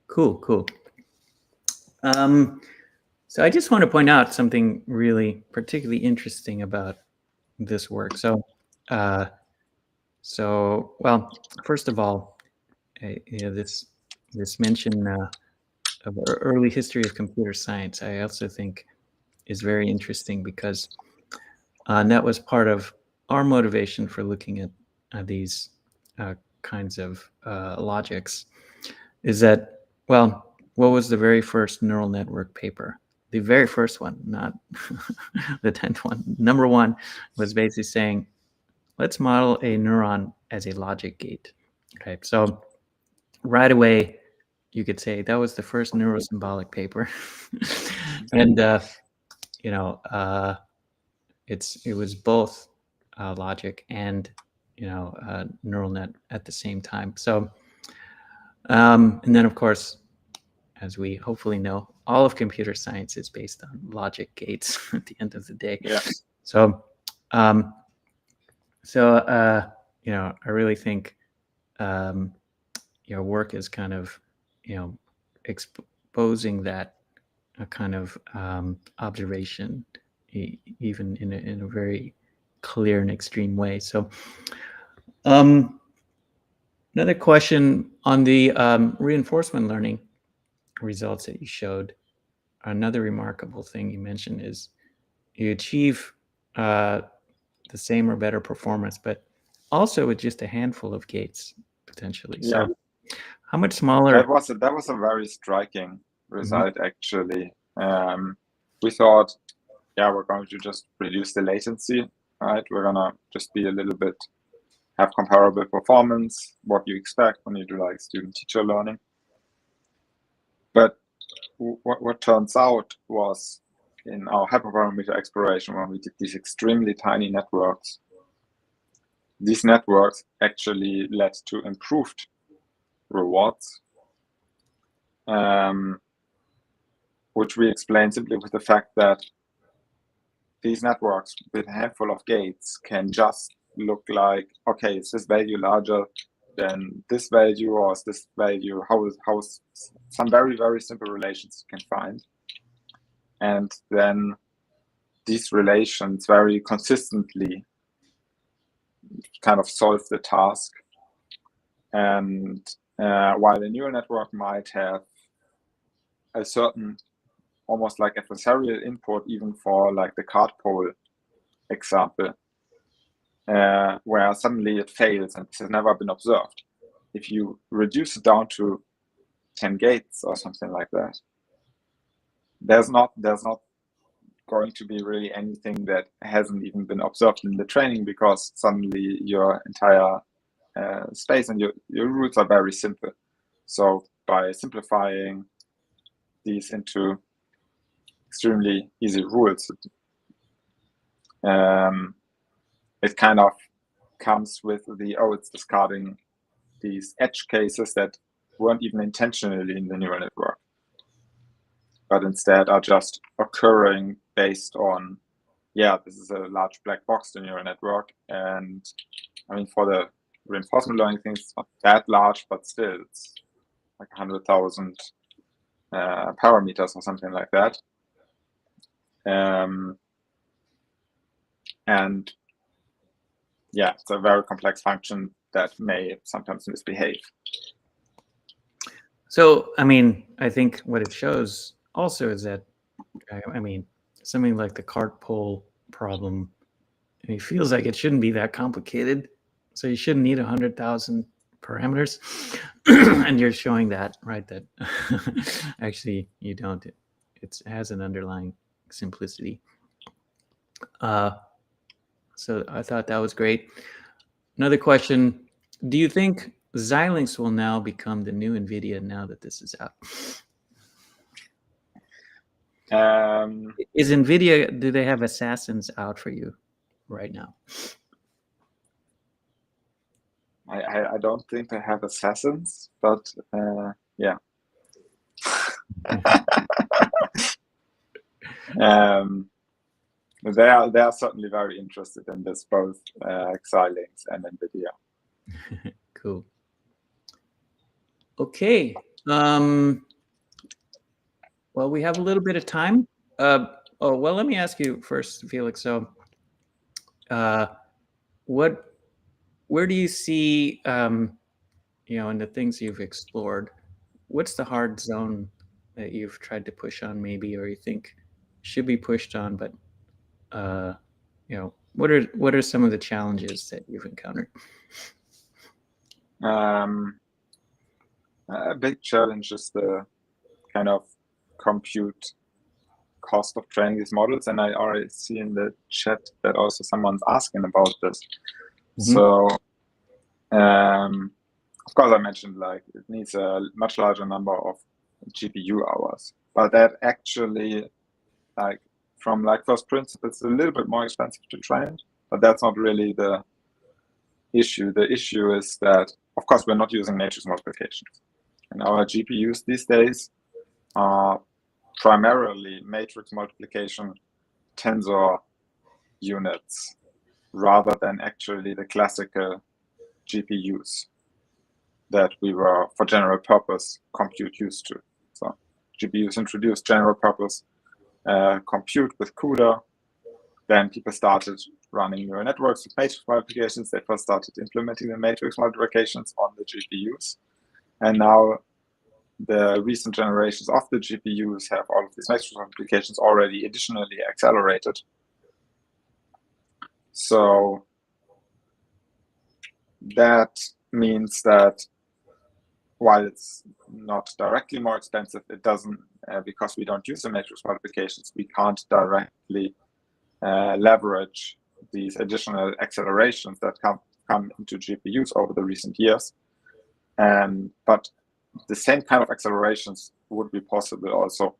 Cool. So I just want to point out something really particularly interesting about this work. So well, first of all, this mention of early history of computer science, I also think is very interesting, because that was part of our motivation for looking at these kinds of logics, is that, well, what was the very first neural network paper? The very first one, not the 10th one. Number one was basically saying, let's model a neuron as a logic gate. Okay, so right away, you could say that was the first Neuro-Symbolic paper. And, it was both logic and, neural net at the same time. So, and then, of course, as we hopefully know, all of computer science is based on logic gates at the end of the day. Yeah. So, I really think your work is kind of, exposing that kind of observation, even in a very clear and extreme way. So another question on the reinforcement learning results that you showed. Another remarkable thing you mentioned is you achieve the same or better performance, but also with just a handful of gates potentially. Yeah. So how much smaller? That was a very striking result, actually. We thought, yeah, we're going to just reduce the latency, right? We're gonna just be a little bit, have comparable performance, what you expect when you do like student-teacher learning. But what turns out was, in our hyperparameter exploration, when we did these extremely tiny networks, these networks actually led to improved rewards, which we explain simply with the fact that these networks with a handful of gates can just look like, okay, is this value larger than this value, or is this value, how is some very, very simple relations you can find. And then these relations very consistently kind of solve the task. And while the neural network might have a certain almost like adversarial input, even for like the card pole example, where suddenly it fails and this has never been observed. If you reduce it down to 10 gates or something like that, there's not going to be really anything that hasn't even been observed in the training, because suddenly your entire space and your rules are very simple. So by simplifying these into extremely easy rules, it kind of comes with the, it's discarding these edge cases that weren't even intentionally in the neural network, but instead are just occurring based on, yeah, this is a large black box, the neural network. And I mean, for the reinforcement learning things, it's not that large, but still it's like 100,000 parameters or something like that. And yeah, it's a very complex function that may sometimes misbehave. So, I mean, I think what it shows also is that, I mean, something like the cart pole problem, it feels like it shouldn't be that complicated. So you shouldn't need 100,000 parameters. And you're showing that, right, that actually you don't. It has an underlying simplicity. So I thought that was great. Another question, do you think Xilinx will now become the new NVIDIA now that this is out? Is NVIDIA, do they have assassins out for you right now? I don't think they have assassins, but yeah. They are certainly very interested in this, both Xilinx and NVIDIA. Cool. Okay. Well, we have a little bit of time. Well, let me ask you first, Felix. So, where do you see, in the things you've explored, what's the hard zone that you've tried to push on, maybe, or you think should be pushed on, but what are some of the challenges that you've encountered? A big challenge is the kind of compute cost of training these models, and I already see in the chat that also someone's asking about this. So, of course, I mentioned like it needs a much larger number of GPU hours, but that actually, like from like first principles, a little bit more expensive to train, but that's not really the issue. The issue is that, of course, we're not using matrix multiplications, and our GPUs these days are primarily matrix multiplication tensor units rather than actually the classical GPUs that we were for general purpose compute used to. So GPUs introduced general purpose compute with CUDA, then people started running neural networks with matrix multiplications. They first started implementing the matrix multiplications on the GPUs. And now the recent generations of the GPUs have all of these matrix multiplications already additionally accelerated. So that means that while it's not directly more expensive, it doesn't, because we don't use the matrix multiplications, we can't directly leverage these additional accelerations that come into GPUs over the recent years. But the same kind of accelerations would be possible also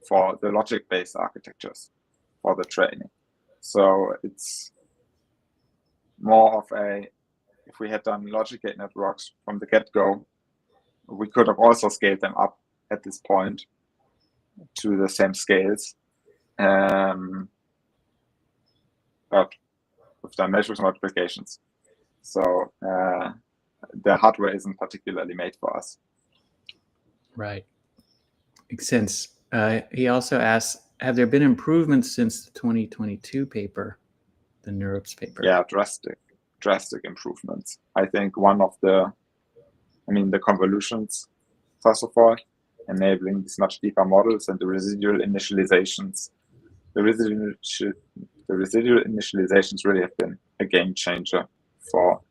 for the logic-based architectures for the training. So it's more of a, if we had done logic gate networks from the get-go, we could have also scaled them up at this point to the same scales. But with the matrix multiplications. So the hardware isn't particularly made for us. Right. Makes sense. He also asks, have there been improvements since the 2022 paper, the NeurOps paper? Yeah, drastic improvements. I think one of the convolutions, first of all, enabling these much deeper models, and the residual initializations. The residual initializations really have been a game changer for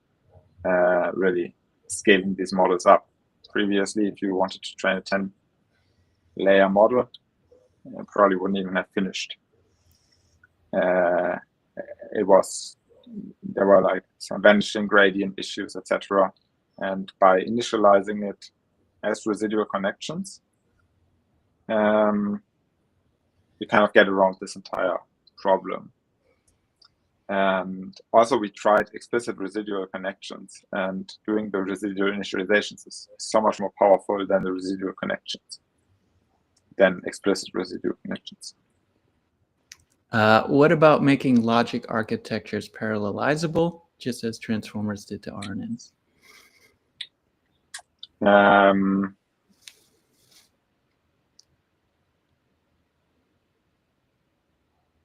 really scaling these models up. Previously, if you wanted to train a 10-layer model, you probably wouldn't even have finished. There were like some vanishing gradient issues, etc. And by initializing it as residual connections, you kind of get around this entire problem. And also we tried explicit residual connections, and doing the residual initializations is so much more powerful than the residual connections, than explicit residual connections. What about making logic architectures parallelizable, just as transformers did to RNNs?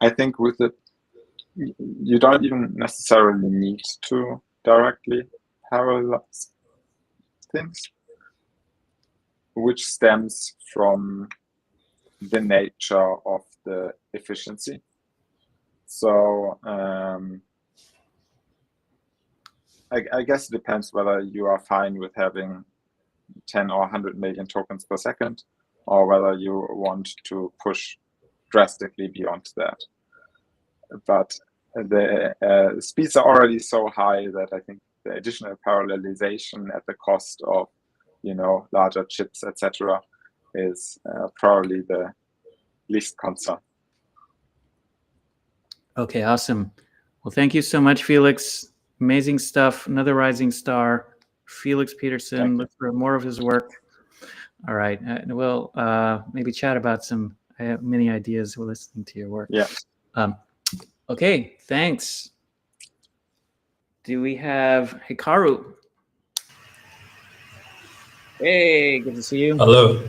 I think with it, you don't even necessarily need to directly parallelize things, which stems from the nature of the efficiency. So I guess it depends whether you are fine with having 10 or 100 million tokens per second, or whether you want to push drastically beyond that. But the speeds are already so high that I think the additional parallelization at the cost of, larger chips, etc., is probably the least concern. Okay, awesome. Well, thank you so much, Felix. Amazing stuff. Another rising star, Felix Petersen. Look for more of his work. All right, we'll maybe chat about some. I have many ideas while listening to your work. Yeah. Okay, thanks. Do we have Hikaru? Hey, good to see you. Hello.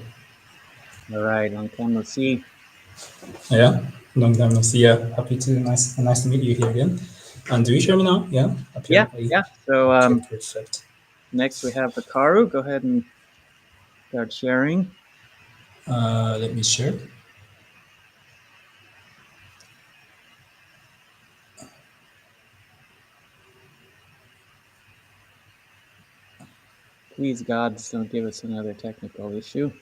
All right, long time no see. Yeah, long time no see. Yeah, happy to nice to meet you here again. And do you hear me now? Yeah. Apparently. Yeah. So okay, perfect. Next we have Hikaru. Go ahead and start sharing. Let me share. Please, gods, don't give us another technical issue.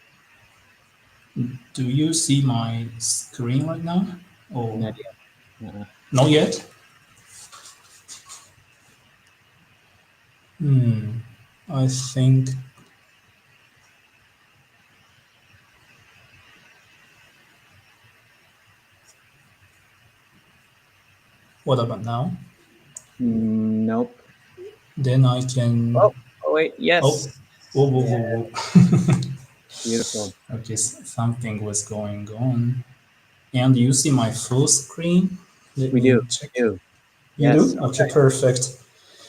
Do you see my screen right now? Or Not yet. Not yet? I think. What about now? Nope. Then I can. Oh wait, yes. Whoa. Beautiful. Okay, something was going on. And you see my full screen? We do. Check. You do? Okay, Okay, perfect.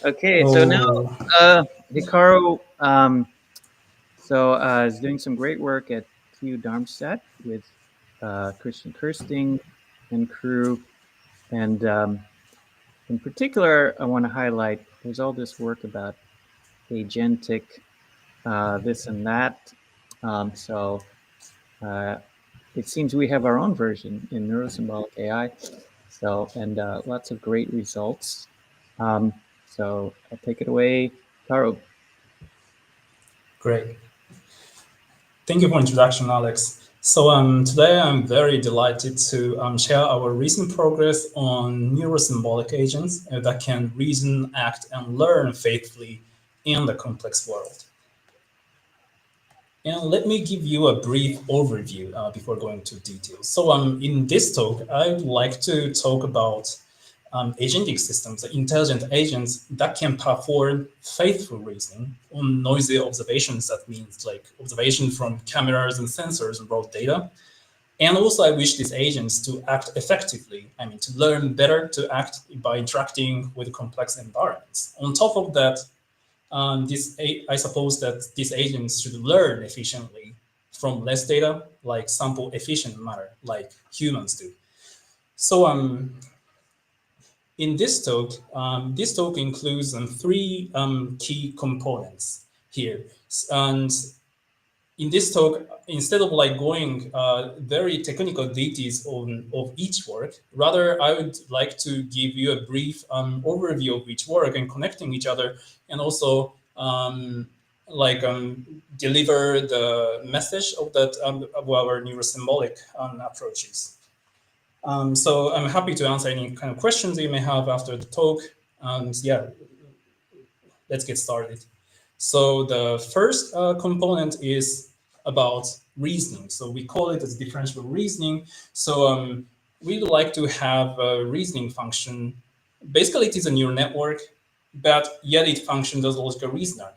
Okay, so now Hikaru is doing some great work at TU Darmstadt with Christian Kirsting and crew. And in particular, I want to highlight, there's all this work about agentic, this and that. So it seems we have our own version in Neuro-Symbolic AI. So, and lots of great results. So I'll take it away, Carrow. Great. Thank you for introduction, Alex. So today I'm very delighted to share our recent progress on neuro-symbolic agents that can reason, act, and learn faithfully in the complex world. And let me give you a brief overview before going to details. So in this talk, I'd like to talk about agentic systems, intelligent agents that can perform faithful reasoning on noisy observations. That means like observation from cameras and sensors and raw data. And also I wish these agents to act effectively, to learn better, to act by interacting with complex environments. On top of that, I suppose that these agents should learn efficiently from less data, like sample efficient manner, like humans do. So in this talk includes three key components here. And in this talk, instead of like going very technical details of each work, rather I would like to give you a brief overview of each work and connecting each other, and also deliver the message of that of our neuro-symbolic approaches. So I'm happy to answer any kind of questions you may have after the talk. Yeah, let's get started. So the first component is about reasoning. So we call it as differentiable reasoning. So we'd like to have a reasoning function. Basically, it is a neural network, but yet it functions as a logical reasoner.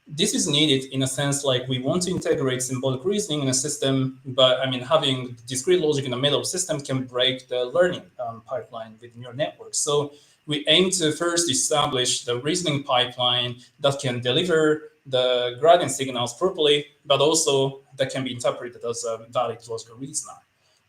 This is needed in a sense like we want to integrate symbolic reasoning in a system, but having discrete logic in the middle of the system can break the learning pipeline with neural networks. So we aim to first establish the reasoning pipeline that can deliver the gradient signals properly, but also that can be interpreted as a valid logical reasoner.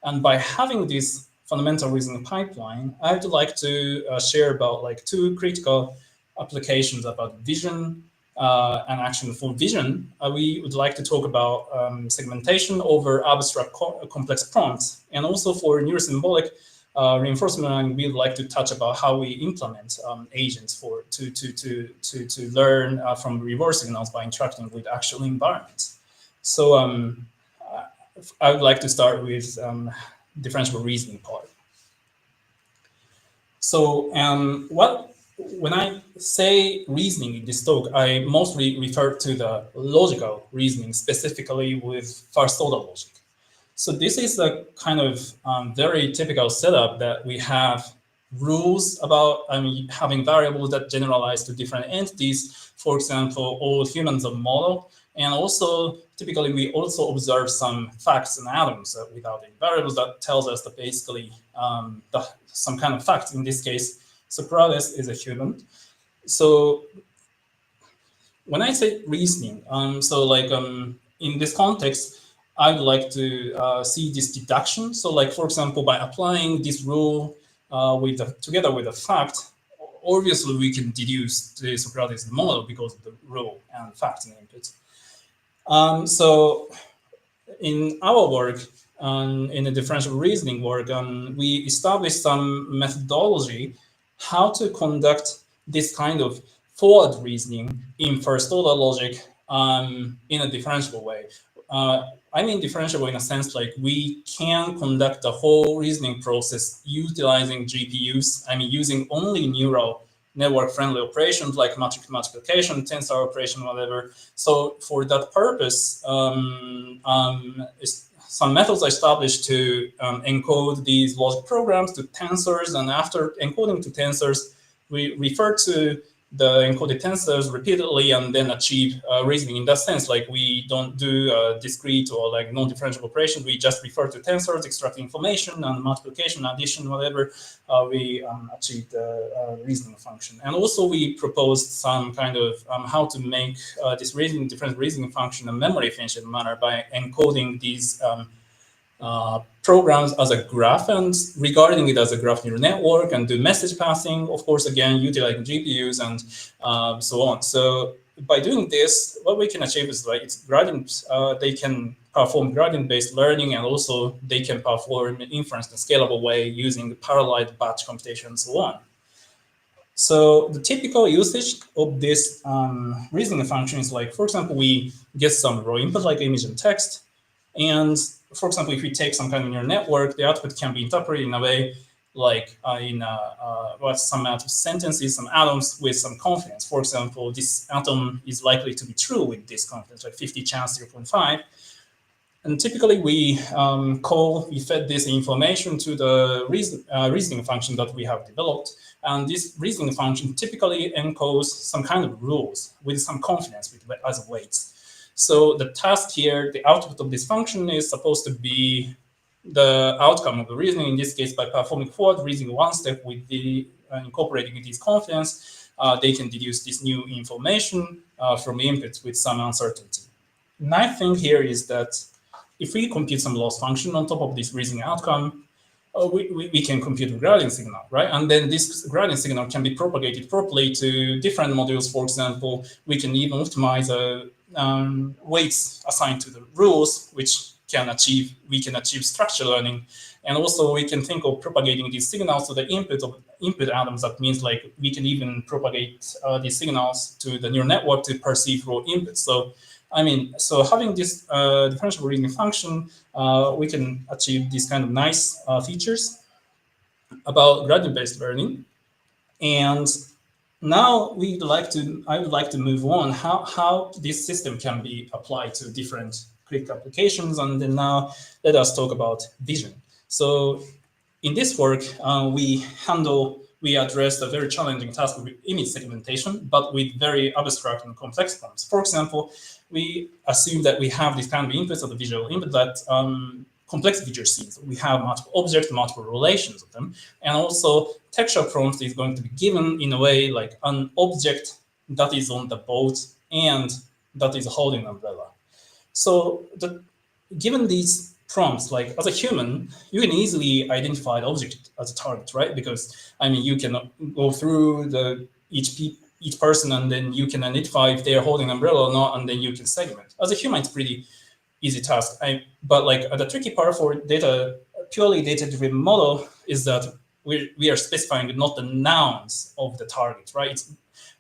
And by having this fundamental reasoning pipeline, I'd like to share about like two critical applications about vision and action. For vision, we would like to talk about segmentation over abstract complex prompts, and also for neurosymbolic reinforcement, we'd like to touch about how we implement agents to learn from reverse signals by interacting with actual environments. So I would like to start with differentiable reasoning part. So when I say reasoning in this talk, I mostly refer to the logical reasoning, specifically with first order logic. So this is a kind of very typical setup that we have rules about having variables that generalize to different entities. For example, all humans are model. And also, typically, we also observe some facts and atoms without any variables that tells us that basically some kind of fact. In this case, Socrates is a human. So when I say reasoning, in this context, I'd like to see this deduction. So like, for example, by applying this rule together with a fact, obviously we can deduce the Socrates model because of the rule and fact and inputs. So in our work, in the differential reasoning work, we established some methodology how to conduct this kind of forward reasoning in first order logic in a differentiable way. I mean differentiable in a sense like we can conduct the whole reasoning process utilizing GPUs, using only neural network-friendly operations like matrix multiplication, tensor operation, whatever. So for that purpose, some methods are established to encode these logic programs to tensors, and after encoding to tensors, we refer to the encoded tensors repeatedly and then achieve reasoning. In that sense, like we don't do discrete or like non-differentiable operations. We just refer to tensors, extract information, and multiplication, addition, whatever, we achieve the reasoning function. And also we proposed some kind of how to make this different reasoning function a memory efficient manner by encoding these programs as a graph and regarding it as a graph neural network and do message passing, of course, again, utilizing GPUs and so on. So by doing this, what we can achieve is like it's gradient, they can perform gradient-based learning, and also they can perform inference in a scalable way using parallelized batch computation and so on. So the typical usage of this reasoning function is like, for example, we get some raw input like image and text. And for example, if we take some kind of neural network, the output can be interpreted in a way like some amount of sentences, some atoms with some confidence. For example, this atom is likely to be true with this confidence, like 50 chance 0.5. And typically we fed this information to the reasoning function that we have developed. And this reasoning function typically encodes some kind of rules with some confidence as weights. So the task here, the output of this function is supposed to be the outcome of the reasoning. In this case, by performing forward reasoning one step with the incorporating this confidence, they can deduce this new information from inputs with some uncertainty. Nice thing here is that if we compute some loss function on top of this reasoning outcome, we can compute a gradient signal, right? And then this gradient signal can be propagated properly to different modules. For example, we can even optimize weights assigned to the rules, which we can achieve structure learning. And also we can think of propagating these signals to the input atoms. That means like we can even propagate these signals to the neural network to perceive raw inputs. So so having this differentiable reasoning function, we can achieve these kind of nice features about gradient-based learning. And now I would like to move on how this system can be applied to different quick applications. And then now let us talk about vision. So in this work, we addressed a very challenging task of image segmentation, but with very abstract and complex forms. For example, we assume that we have this kind of inputs of the visual input that complex visual scenes. We have multiple objects, multiple relations of them. And also textual prompt is going to be given in a way like an object that is on the boat and that is holding an umbrella. So given these prompts, like as a human, you can easily identify the object as a target, right? Because you can go through each person and then you can identify if they're holding an umbrella or not, and then you can segment. As a human, it's pretty easy task. But like the tricky part for purely data-driven model is that we are specifying not the nouns of the target, right?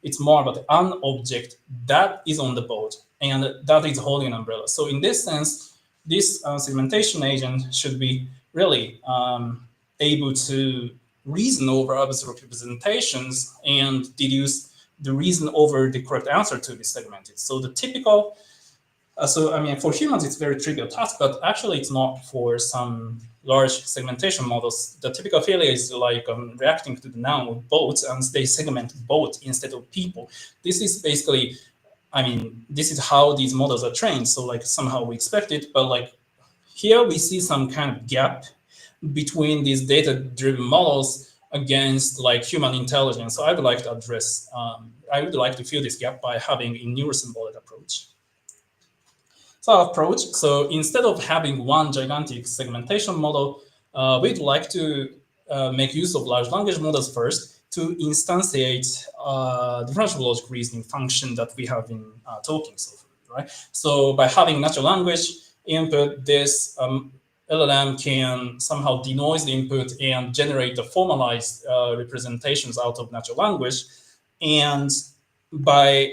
It's more about an object that is on the boat and that is holding an umbrella. So in this sense, this segmentation agent should be really able to reason over abstract representations and deduce the reason over the correct answer to be segmented. So the typical, for humans, it's a very trivial task, but actually it's not for some large segmentation models. The typical failure is like reacting to the noun of boats, and they segment boat instead of people. This is basically, this is how these models are trained. So like somehow we expect it, but like here we see some kind of gap between these data-driven models against like human intelligence. So I would like to address, I would like to fill this gap by having a neuro-symbolic approach. So instead of having one gigantic segmentation model, we'd like to make use of large language models first to instantiate differentiable logic reasoning function that we have been talking so far, right? So by having natural language input, this LLM can somehow denoise the input and generate the formalized representations out of natural language. And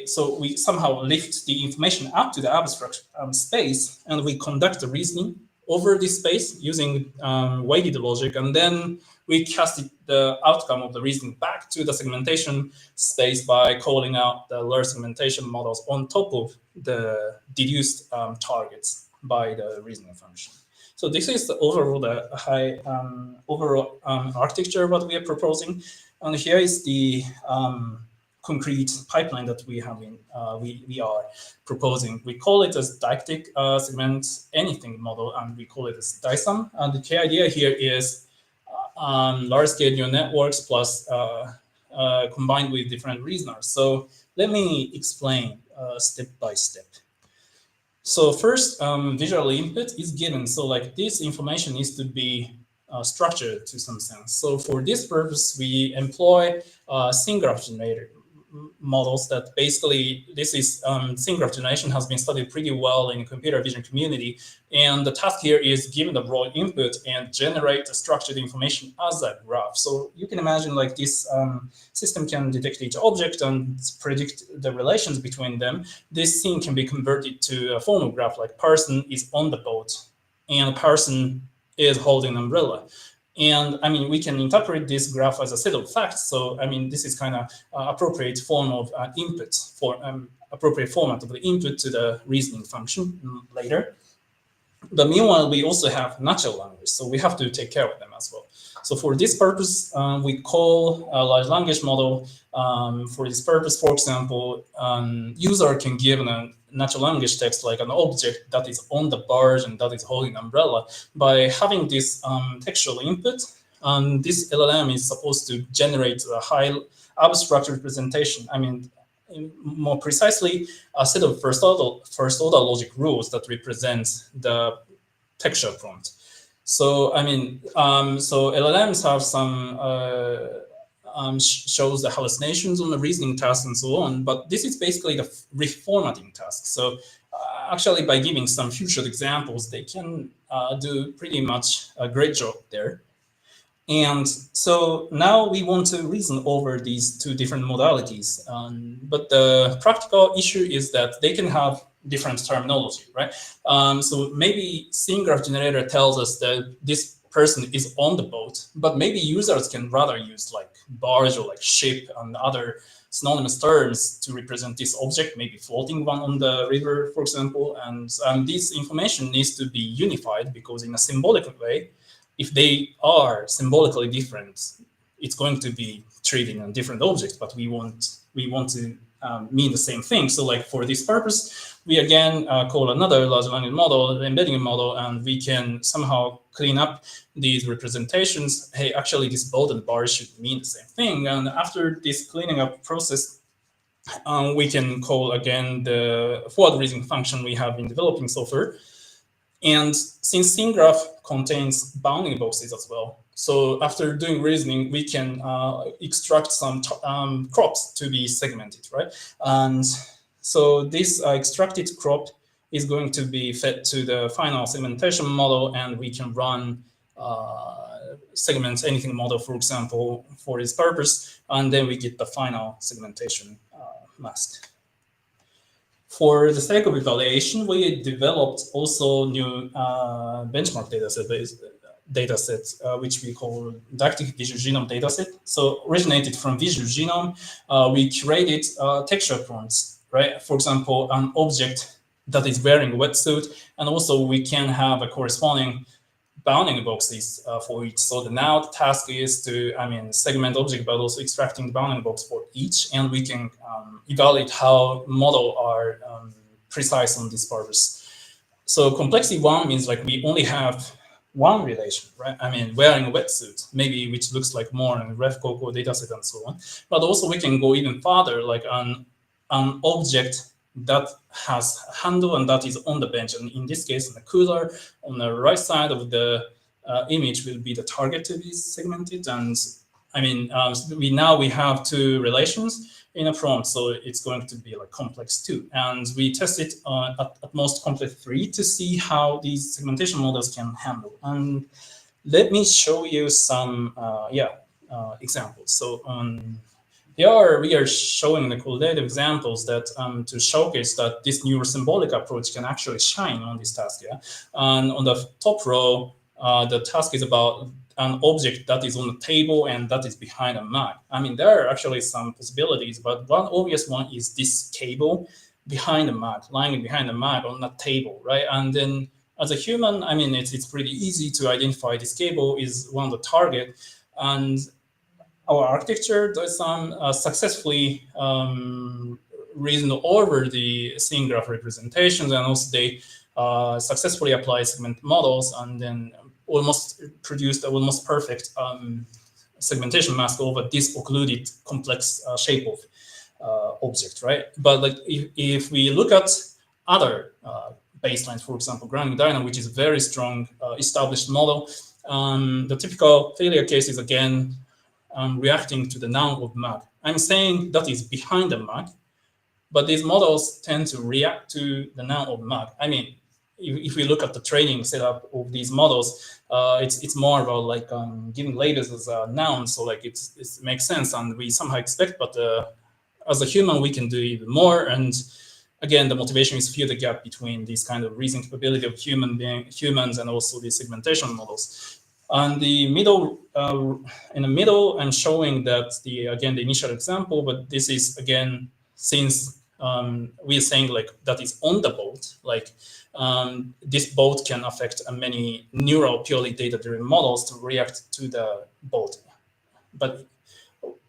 so we somehow lift the information up to the abstract space, and we conduct the reasoning over this space using weighted logic, and then we cast the outcome of the reasoning back to the segmentation space by calling out the large segmentation models on top of the deduced targets by the reasoning function. So this is the overall architecture what we are proposing, and here is the concrete pipeline that we have we are proposing. We call it as didactic segment anything model, and we call it as DISM. And the key idea here is large-scale neural networks plus combined with different reasoners. So let me explain step by step. So first, visual input is given. So like this information needs to be structured to some sense. So for this purpose, we employ scene graph generator models that basically, this is scene graph generation has been studied pretty well in the computer vision community. And the task here is given the raw input and generate the structured information as a graph. So you can imagine like this system can detect each object and predict the relations between them. This scene can be converted to a formal graph, like person is on the boat and person is holding an umbrella. And I mean, we can interpret this graph as a set of facts. So I mean, this is kind of appropriate form of input for appropriate format of the input to the reasoning function later. But meanwhile, we also have natural language, so we have to take care of them as well. So for this purpose, we call a large language model. For this purpose, for example, user can give a natural language text like an object that is on the barge and that is holding an umbrella. By having this textual input, this LLM is supposed to generate a high abstract representation. I mean, more precisely, a set of first order logic rules that represent the textual prompt. So I mean, so LLMs have some shows the hallucinations on the reasoning task and so on, but this is basically the reformatting task. So actually, by giving some featured examples, they can do pretty much a great job there. And so now we want to reason over these two different modalities. But the practical issue is that they can have different terminology, right? So maybe scene graph generator tells us that this person is on the boat, but maybe users can rather use like barge or like ship and other synonymous terms to represent this object, maybe floating one on the river, for example. And this information needs to be unified, because in a symbolic way, if they are symbolically different, it's going to be treated in different objects, but we want to mean the same thing. So like for this purpose, we again call another large language model, the embedding model, and we can somehow clean up these representations. Hey, actually this boat and bar should mean the same thing. And after this cleaning up process, we can call again the forward reasoning function we have been developing so far. And since scene graph contains bounding boxes as well, so after doing reasoning, we can extract some crops to be segmented, right? And so this extracted crop is going to be fed to the final segmentation model, and we can run segment anything model, for example, for this purpose, and then we get the final segmentation mask. For the sake of evaluation, we developed also new benchmark datasets, which we call didactic visual genome dataset. So originated from visual genome, we created texture prompts, right? For example, an object that is wearing a wetsuit, and also we can have a corresponding bounding boxes for each. So now the task is to, segment object, but also extracting the bounding box for each, and we can evaluate how model are precise on this purpose. So complexity one means like we only have one relation, right? Wearing a wetsuit, maybe which looks like more in RefCoco dataset and so on. But also we can go even farther, like an object that has a handle and that is on the bench. And in this case, in the cooler, on the right side of the image will be the target to be segmented. And we have two relations in a prompt, so it's going to be like complex 2. And we test it at most complex 3 to see how these segmentation models can handle. And let me show you some examples. So here we are showing the qualitative examples that to showcase that this Neuro-Symbolic approach can actually shine on this task. Yeah, and on the top row, the task is about an object that is on the table and that is behind a Mac. There are actually some possibilities, but one obvious one is this cable behind the Mac, lying behind the Mac on the table, right? And then as a human, it's pretty easy to identify this cable is one of the target. And our architecture does some successfully reason over the scene graph representations, and also they successfully apply segment models, and then almost produced a almost perfect segmentation mask over this occluded complex shape of object, right? But like if we look at other baselines, for example, grounding dynamo, which is a very strong established model. The typical failure case is, again, reacting to the noun of mag. I'm saying that is behind the mag, but these models tend to react to the noun of mag. I mean, if we look at the training setup of these models, it's more about like giving labels as a noun. So like it makes sense, and we somehow expect, but as a human, we can do even more. And again, the motivation is to fill the gap between these kind of reasoning capability of humans and also the segmentation models. On the middle, in the middle, I'm showing that the initial example, but this is again, since we are saying like that is on the boat, like this boat can affect many neural purely data-driven models to react to the boat, but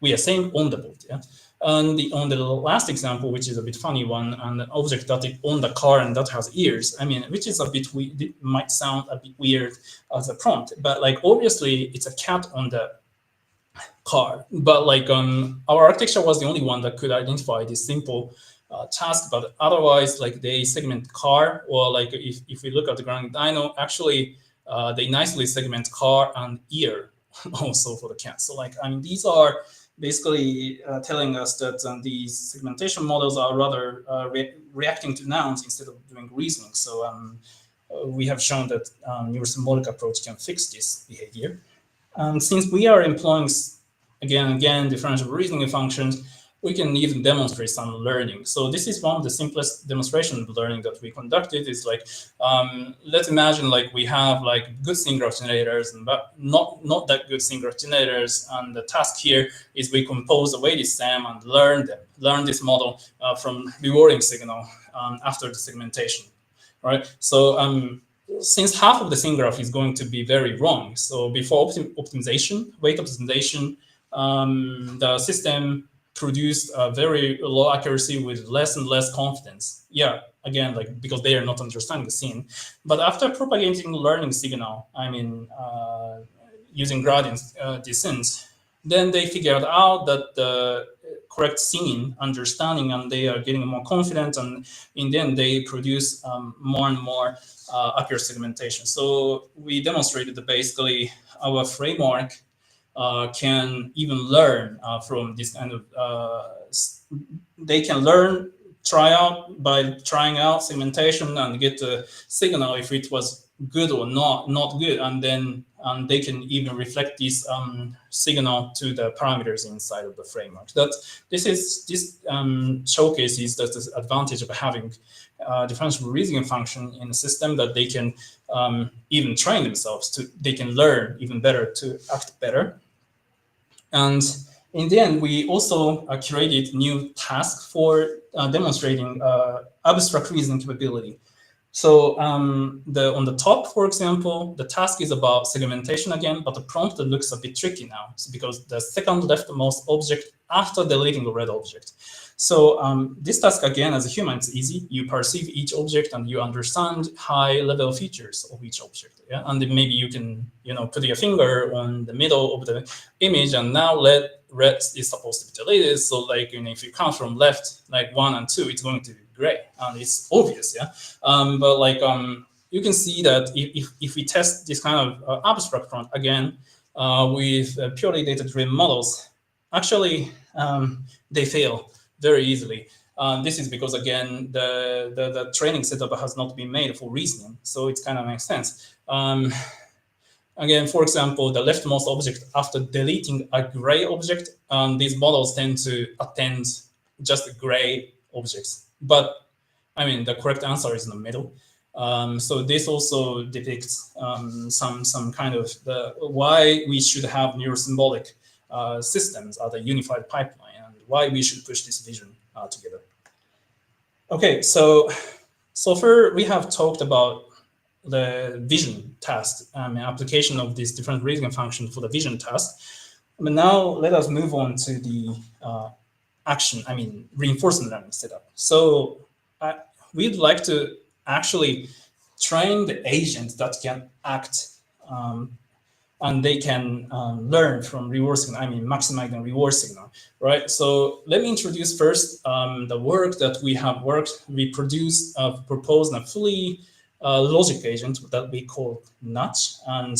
we are saying on the boat, yeah. And on the last example, which is a bit funny one, and an object that is on the car and that has ears, I mean, which is a bit might sound a bit weird as a prompt, but like obviously it's a cat on the car. But like our architecture was the only one that could identify this simple task. But otherwise, like they segment car, or like if we look at the grounding dyno, actually they nicely segment car and ear also for the cat. So like I mean, these are basically telling us that these segmentation models are rather reacting to nouns instead of doing reasoning. So we have shown that Neuro-Symbolic approach can fix this behavior. And since we are employing, again, differentiable reasoning functions, we can even demonstrate some learning. So this is one of the simplest demonstration of learning that we conducted. Is like, let's imagine like we have like good single generators, but not that good single generators. And the task here is we compose a weighted sum and learn this model from rewarding signal after the segmentation, right? So since half of the sign graph is going to be very wrong, so before optimization, weight optimization, the system produced a very low accuracy with less and less confidence. Yeah, again, like because they are not understanding the scene. But after propagating learning signal, I mean, using gradient descent, then they figured out that the correct scene understanding, and they are getting more confident, and in the end they produce more and more accurate segmentation. So we demonstrated that basically our framework can even learn from this kind of, they can learn, by trying out segmentation and get the signal if it was good or not good, and then they can even reflect this signal to the parameters inside of the framework. This showcases that the advantage of having differentiable reasoning function in a system, that they can even train themselves they can learn even better to act better. And in the end, we also created new tasks for demonstrating abstract reasoning capability. So on the top, for example, the task is about segmentation again, but the prompt looks a bit tricky now. So because the second leftmost object after deleting the red object. So this task, again, as a human, it's easy. You perceive each object and you understand high-level features of each object. Yeah? And then maybe you can, put your finger on the middle of the image, and now red is supposed to be deleted. So like, if you count from left, like 1 and 2, it's going to be gray, and it's obvious, yeah. But like you can see that if we test this kind of abstract prompt again with purely data-driven models, actually they fail very easily. This is because, again, the training setup has not been made for reasoning, so it kind of makes sense. Again, for example, the leftmost object after deleting a gray object, these models tend to attend just gray objects. But I mean, the correct answer is in the middle. So this also depicts some kind of why we should have Neuro-Symbolic systems as a unified pipeline, and why we should push this vision together. Okay, so far we have talked about the vision task, application of this different reasoning function for the vision task. But now let us move on to the reinforcement learning setup. So we'd like to actually train the agent that can act and they can learn from reward signal. I mean, maximizing reward signal, right? So let me introduce first the work that we have worked. We proposed a fully logic agent that we call Nudge. And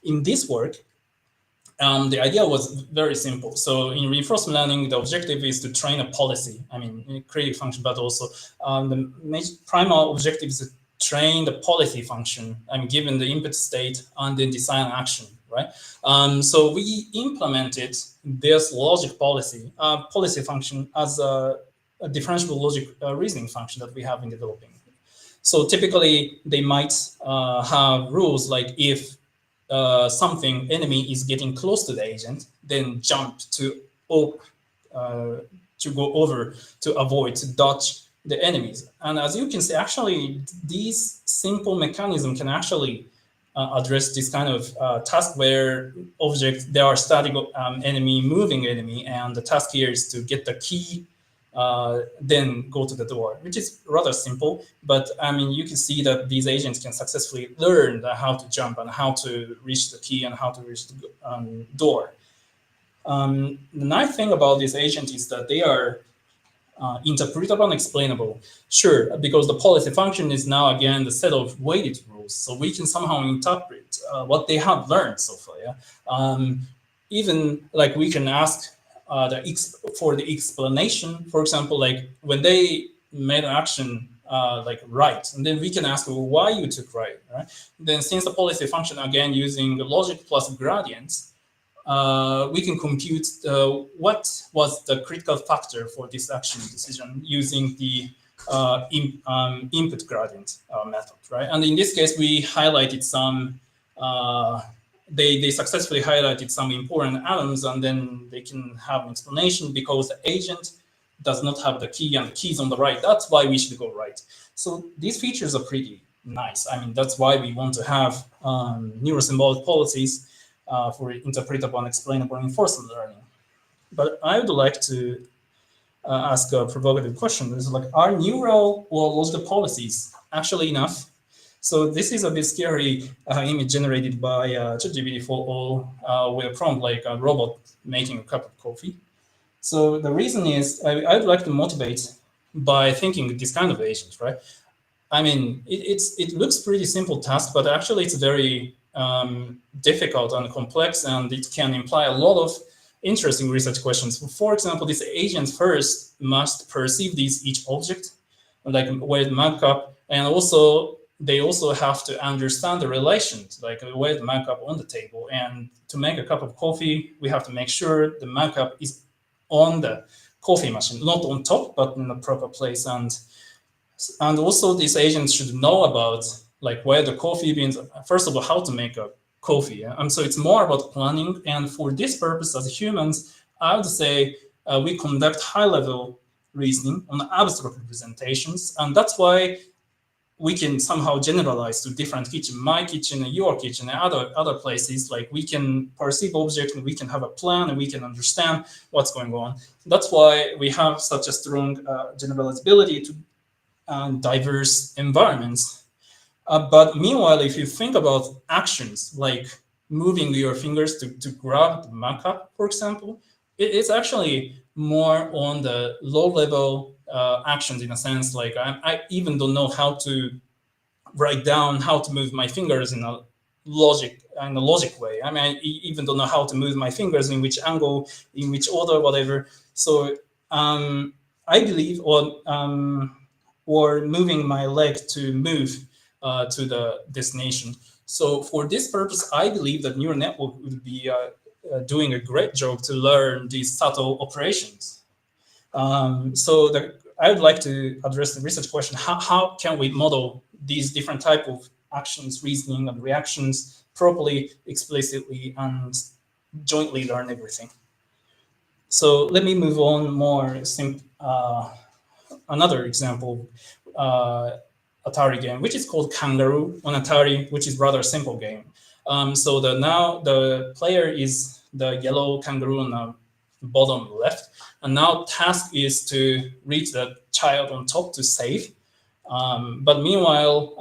in this work, the idea was very simple. So in reinforcement learning, the objective is to train a policy. I mean, create a function, but also the primal objective is to train the policy function. I mean, given the input state and then design action, right? So we implemented this logic policy function as a differentiable logic reasoning function that we have been developing. So typically, they might have rules like if something enemy is getting close to the agent, then jump to go over to avoid, to dodge the enemies. And as you can see, actually, these simple mechanism can actually address this kind of task where there are static enemy, moving enemy, and the task here is to get the key, then go to the door, which is rather simple. But I mean, you can see that these agents can successfully learn how to jump and how to reach the key and how to reach the door. The nice thing about this agent is that they are interpretable and explainable. Sure, because the policy function is now again the set of weighted rules, so we can somehow interpret what they have learned so far. Yeah? Even like we can ask for the explanation, for example, like when they made an action like right, and then we can ask why you took right. Then since the policy function, again, using the logic plus gradients, we can compute what was the critical factor for this action decision using the input gradient method, right? And in this case, we highlighted some, they successfully highlighted some important atoms, and then they can have an explanation because the agent does not have the key and the key is on the right. That's why we should go right. So these features are pretty nice. I mean, that's why we want to have neuro-symbolic policies for interpretable and explainable reinforcement learning. But I would like to ask a provocative question. It's like, are neural or logical policies actually enough? So this is a bit scary image generated by ChatGPT-4o with a prompt like a robot making a cup of coffee. So the reason is I would like to motivate by thinking this kind of agent, right? I mean, it looks pretty simple task, but actually it's very difficult and complex, and it can imply a lot of interesting research questions. For example, this agent first must perceive each object, like weighted markup, and also they also have to understand the relations, like a weighted markup on the table. And to make a cup of coffee, we have to make sure the markup is on the coffee machine, not on top, but in the proper place. And also this agent should know about like where the coffee beans, first of all, how to make a coffee. So it's more about planning. And for this purpose, as humans, I would say we conduct high-level reasoning on abstract representations. And that's why we can somehow generalize to different kitchen, my kitchen, your kitchen, and other places. Like we can perceive objects, and we can have a plan, and we can understand what's going on. That's why we have such a strong generalizability to diverse environments. But meanwhile, if you think about actions like moving your fingers to grab the markup, for example, it's actually more on the low-level actions in a sense. Like I even don't know how to write down how to move my fingers in a logic way. I mean, I even don't know how to move my fingers, in which angle, in which order, whatever. So I believe, or moving my leg to move to the destination. So for this purpose, I believe that neural network would be doing a great job to learn these subtle operations. I would like to address the research question: how can we model these different type of actions, reasoning, and reactions properly, explicitly, and jointly learn everything? So let me move on more. Another example, Atari game, which is called Kangaroo on Atari, which is rather simple game. So now the player is the yellow kangaroo on the bottom left, and now task is to reach the child on top to save. But meanwhile,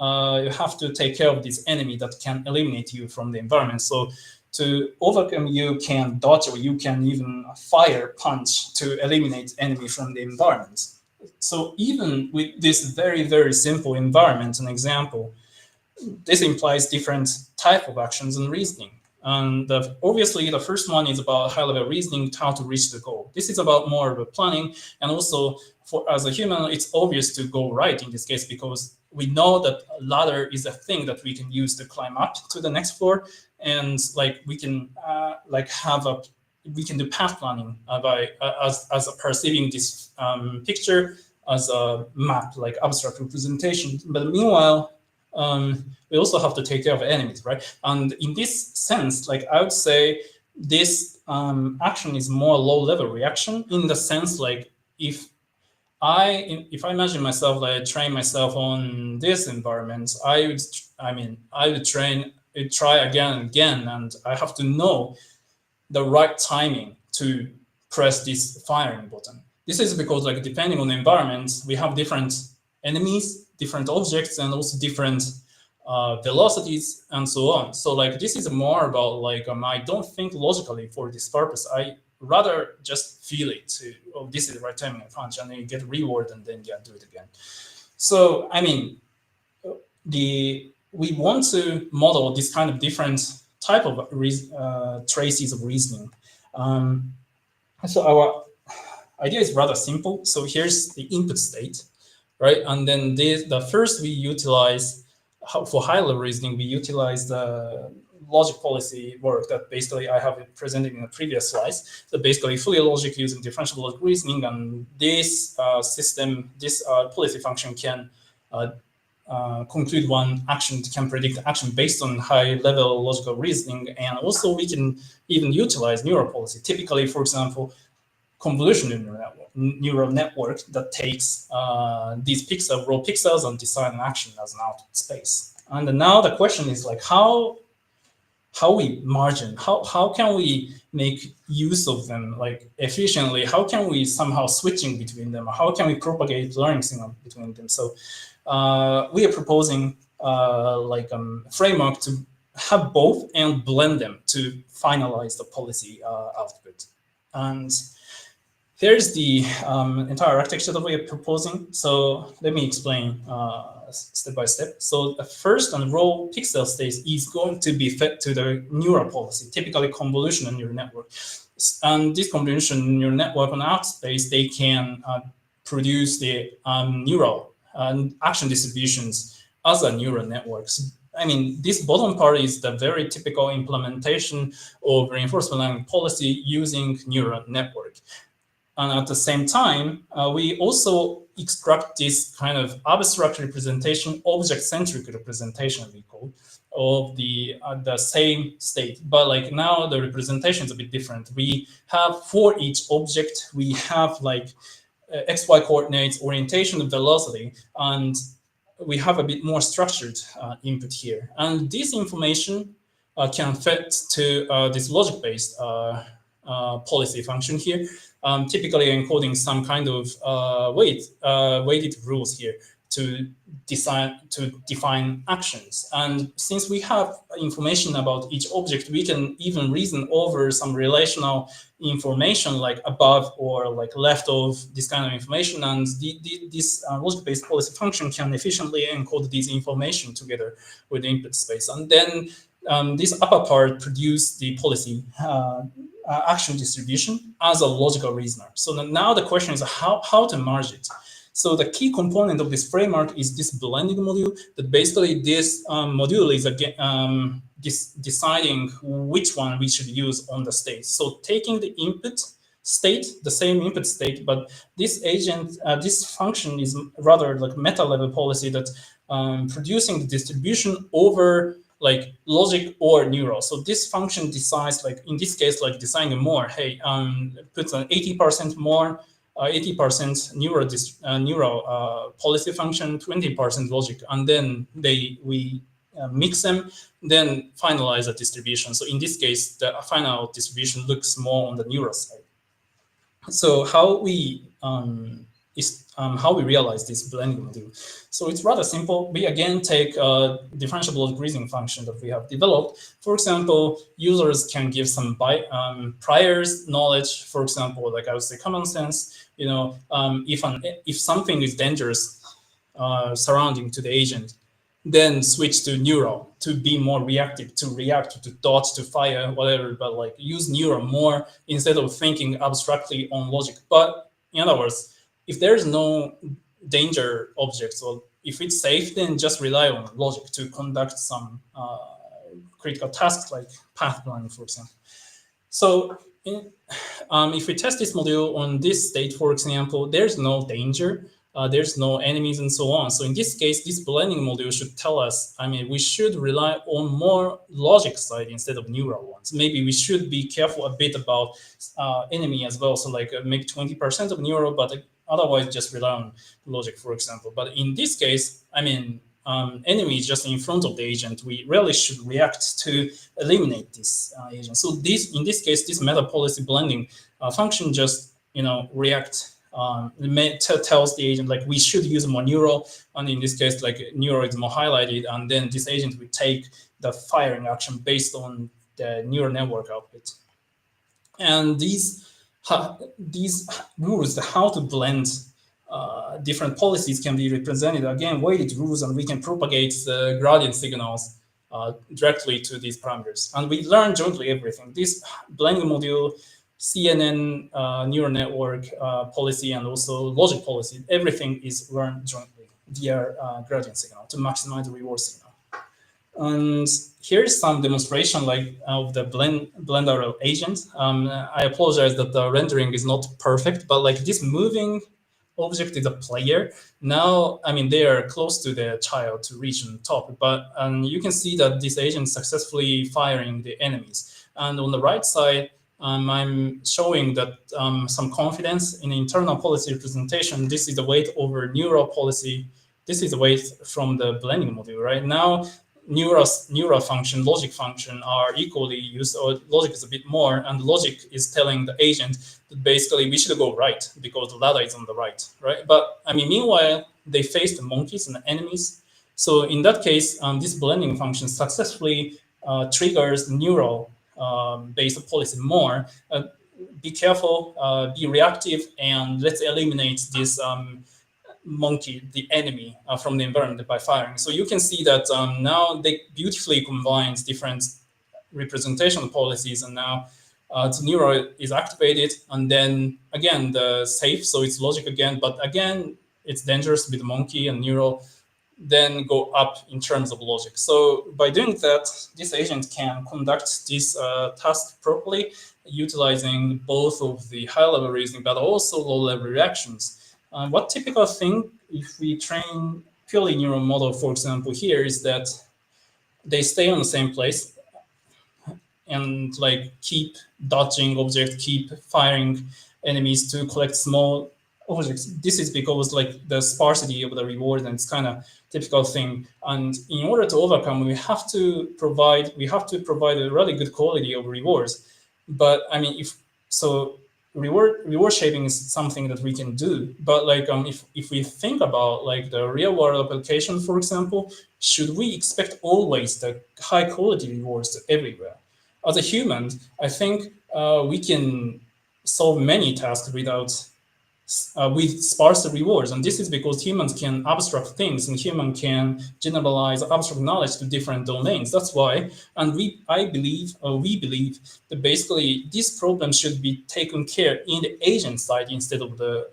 you have to take care of this enemy that can eliminate you from the environment. So To overcome, you can dodge or you can even fire punch to eliminate enemy from the environment. So even with this very, very simple environment, an example, this implies different type of actions and reasoning. And obviously, the first one is about high-level reasoning, how to reach the goal. This is about more of a planning, and also as a human, it's obvious to go right in this case because we know that a ladder is a thing that we can use to climb up to the next floor, and like we can we can do path planning by as perceiving this picture as a map, like abstract representation. But meanwhile, we also have to take care of enemies, right? And in this sense, like I would say, this action is more low-level reaction in the sense, like if I imagine myself, like train myself on this environment, I would try again and again, and I have to know the right timing to press this firing button. This is because, like, depending on the environment, we have different enemies, different objects, and also different velocities, and so on. So, like, this is more about, like, I don't think logically for this purpose. I rather just feel it to, oh, this is the right timing of punch, and then you get a reward, and then do it again. So, I mean, we want to model this kind of different type of traces of reasoning. So our idea is rather simple. So here's the input state, right? And then the first we utilize, for high-level reasoning, we utilize the logic policy work that basically I have presented in the previous slides. So basically fully logic using differentiable logic reasoning, and this system, this policy function can conclude one action, can predict action based on high-level logical reasoning. And also we can even utilize neural policy. Typically, for example, convolutional neural network that takes these raw pixels and decide an action as an output space. And now the question is, like, how we margin, how can we make use of them, like, efficiently? How can we somehow switching between them? How can we propagate learning signal between them? So we are proposing like a framework to have both and blend them to finalize the policy output. And here's the entire architecture that we are proposing. So let me explain step by step. So the first and raw pixel state is going to be fed to the neural policy, typically convolutional neural network. And this convolutional neural network on out space, they can produce the neural action distributions as a neural networks. I mean, this bottom part is the very typical implementation of reinforcement learning policy using neural network. And at the same time, we also extract this kind of abstract representation, object-centric representation, we call, of the same state. But like now, the representation is a bit different. We have for each object, we have like XY coordinates, orientation, and velocity, and we have a bit more structured input here. And this information can fit to this logic-based policy function here. Typically encoding some kind of weighted rules here to define actions. And since we have information about each object, we can even reason over some relational information like above or like left of this kind of information. And this logic-based policy function can efficiently encode this information together with the input space. And then this upper part produce the policy action distribution as a logical reasoner. So now the question is how to merge it. So the key component of this framework is this blending module. That basically this module is again deciding which one we should use on the state. So taking the input state, the same input state, but this agent, this function is rather like meta level policy that producing the distribution over like logic or neural. So this function decides, like in this case, like deciding more, hey, puts an 80% more, 80% neural policy function, 20% logic, and then we mix them, then finalize a distribution. So in this case, the final distribution looks more on the neural side. So how we how we realize this blending module. So it's rather simple. We again take a differentiable logic reasoning function that we have developed. For example, users can give some prior knowledge. For example, like I would say common sense. You know, if something is dangerous surrounding to the agent, then switch to neural to be more reactive, to react, to dodge, to fire, whatever. But like use neural more instead of thinking abstractly on logic. But in other words, if there is no danger object, so if it's safe, then just rely on logic to conduct some critical tasks like path planning, for example. So if we test this module on this state, for example, there's no danger, there's no enemies and so on. So in this case, this blending module should tell us, I mean, we should rely on more logic side instead of neural ones. Maybe we should be careful a bit about enemy as well. So like make 20% of neural, but otherwise just rely on logic, for example. But in this case, I mean, enemy is just in front of the agent. We really should react to eliminate this agent. So this, in this case, this meta policy blending function just, you know, react tells the agent like we should use more neural, and in this case, like neural is more highlighted, and then this agent will take the firing action based on the neural network output. And these rules, how to blend different policies, can be represented again weighted rules, and we can propagate the gradient signals directly to these parameters. And we learn jointly everything. This blending module, CNN, neural network policy, and also logic policy, everything is learned jointly via gradient signal to maximize the reward signal. And here's some demonstration like of the blender agent. I apologize that the rendering is not perfect, but like this moving object is a player. Now, I mean, they are close to the child to reach on top, but you can see that this agent is successfully firing the enemies. And on the right side, I'm showing that some confidence in internal policy representation. This is the weight over neural policy. This is the weight from the blending module. Right now, neural function, logic function are equally used, or logic is a bit more, and logic is telling the agent that basically we should go right because the ladder is on the right, right? But I mean, meanwhile, they face the monkeys and the enemies. So in that case, this blending function successfully triggers neural based policy more. Be careful, be reactive, and let's eliminate this monkey, the enemy, from the environment by firing. So you can see that now they beautifully combines different representation policies, and now the neural is activated, and then again the safe, so it's logic again, but again it's dangerous with monkey and neural, then go up in terms of logic. So by doing that, this agent can conduct this task properly, utilizing both of the high-level reasoning, but also low-level reactions. What typical thing, if we train purely neural model, for example, here is that they stay on the same place and like keep dodging objects, keep firing enemies to collect small objects. This is because like the sparsity of the reward, and it's kind of typical thing. And in order to overcome, we have to provide a really good quality of rewards. But I mean, reward shaping is something that we can do. But like if we think about like the real world application, for example, should we expect always the high quality rewards everywhere? As a human, I think we can solve many tasks without with sparse rewards, and this is because humans can abstract things, and humans can generalize abstract knowledge to different domains. That's why, and we believe that basically this problem should be taken care in the agent side instead of the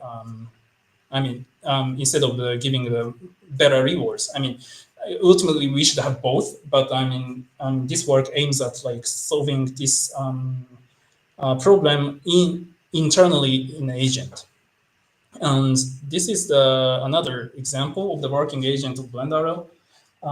giving the better rewards. I mean, ultimately we should have both, but I mean, this work aims at like solving this problem internally in the agent. And this is another example of the working agent of BlendRL.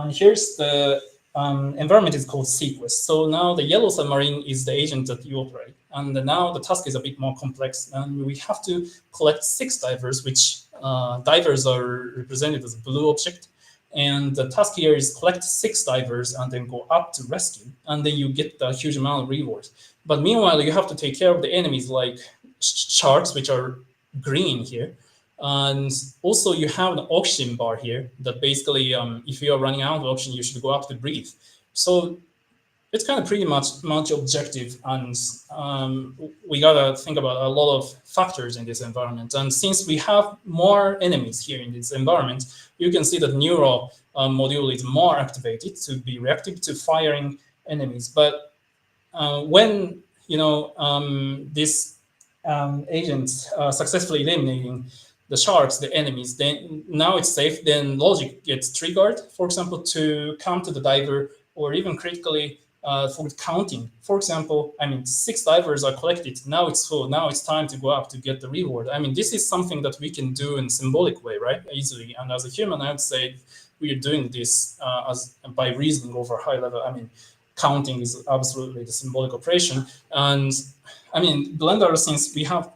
Here's the environment is called sequence. So now the yellow submarine is the agent that you operate. And now the task is a bit more complex. And we have to collect 6 divers, which divers are represented as a blue object. And the task here is collect 6 divers and then go up to rescue. And then you get a huge amount of rewards. But meanwhile, you have to take care of the enemies like sharks, which are green here. And also you have an oxygen bar here that basically, if you are running out of oxygen, you should go up to breathe. So it's kind of pretty much objective, and we gotta think about a lot of factors in this environment. And since we have more enemies here in this environment, you can see that neural module is more activated to be reactive to firing enemies. But when this agent successfully eliminating the sharks, the enemies, then now it's safe. Then logic gets triggered, for example, to come to the diver, or even critically for counting. For example, 6 divers are collected. Now it's full. Now it's time to go up to get the reward. This is something that we can do in symbolic way, right? Easily. And as a human, I would say we are doing this by reasoning over high level. Counting is absolutely the symbolic operation. And Blender, since we have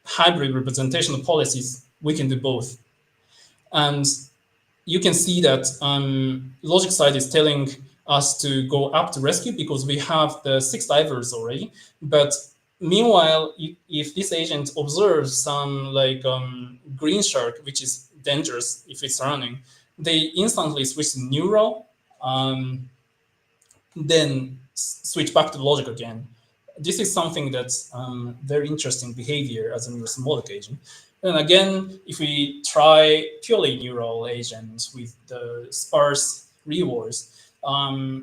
hybrid representational policies, we can do both. And you can see that logic side is telling us to go up to rescue because we have the 6 divers already. But meanwhile, if this agent observes some green shark, which is dangerous if it's running, they instantly switch to neural, then switch back to logic again. This is something that's very interesting behavior as a neuro-symbolic agent. And again, if we try purely neural agents with the sparse rewards,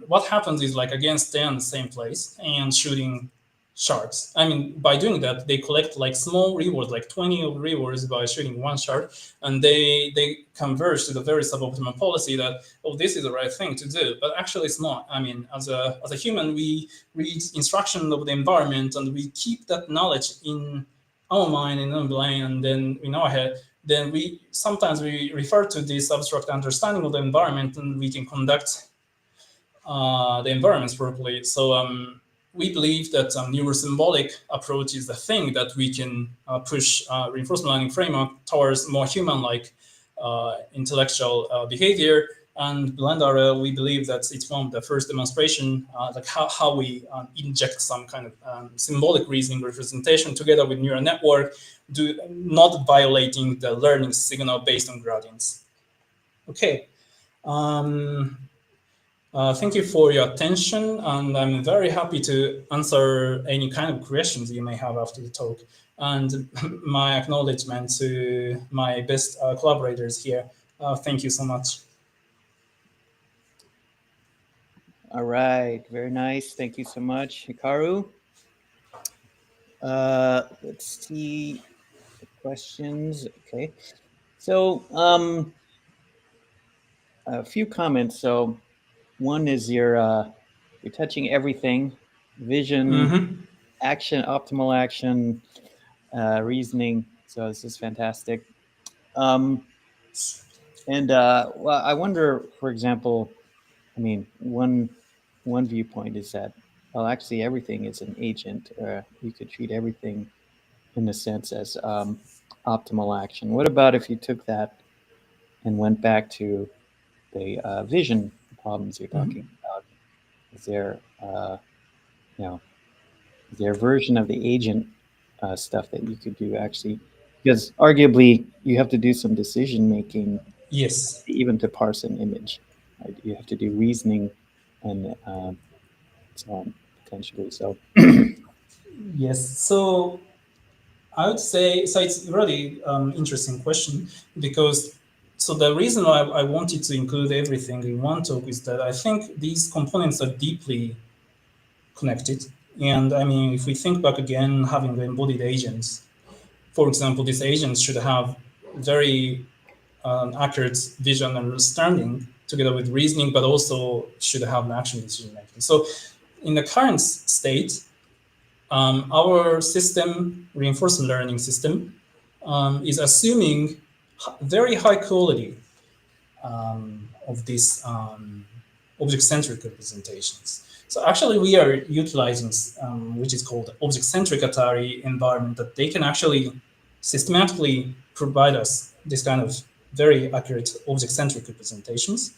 what happens is again stay in the same place and shooting sharks. By doing that, they collect small rewards, 20 rewards by shooting 1 shark, and they converge to the very suboptimal policy that, oh, this is the right thing to do, but actually it's not. As a human, we read instruction of the environment and we keep that knowledge in our mind, in our brain, and then in our head. Then we sometimes refer to this abstract understanding of the environment, and we can conduct the environments properly. So we believe that neuro-symbolic approach is the thing that we can push reinforcement learning framework towards more human-like intellectual behavior. And Blender, we believe that it's one of the first demonstration, how we inject some kind of symbolic reasoning representation together with neural network, not violating the learning signal based on gradients. Okay. Thank you for your attention, and I'm very happy to answer any kind of questions you may have after the talk. And my acknowledgement to my best collaborators here. Thank you so much. All right, very nice. Thank you so much, Hikaru. Let's see the questions. Okay, so a few comments. So one is you're touching everything: vision, action, optimal action, reasoning. So this is fantastic. Well, I wonder, for example, one viewpoint is that, well, actually everything is an agent. You could treat everything in a sense as optimal action. What about if you took that and went back to the vision problems you're talking about? Is there, is there a version of the agent stuff that you could do actually? Because arguably you have to do some decision making. Yes. Even to parse an image, right? You have to do reasoning and so on, potentially. So yes. So I would say, so it's a really interesting question, because so the reason why I wanted to include everything in one talk is that I think these components are deeply connected. And if we think back again, having the embodied agents, for example, these agents should have very accurate vision and understanding together with reasoning, but also should have an action decision making. So in the current state, our system, reinforcement learning system, is assuming very high quality of these object-centric representations. So actually we are utilizing which is called object-centric Atari environment, that they can actually systematically provide us this kind of very accurate object-centric representations.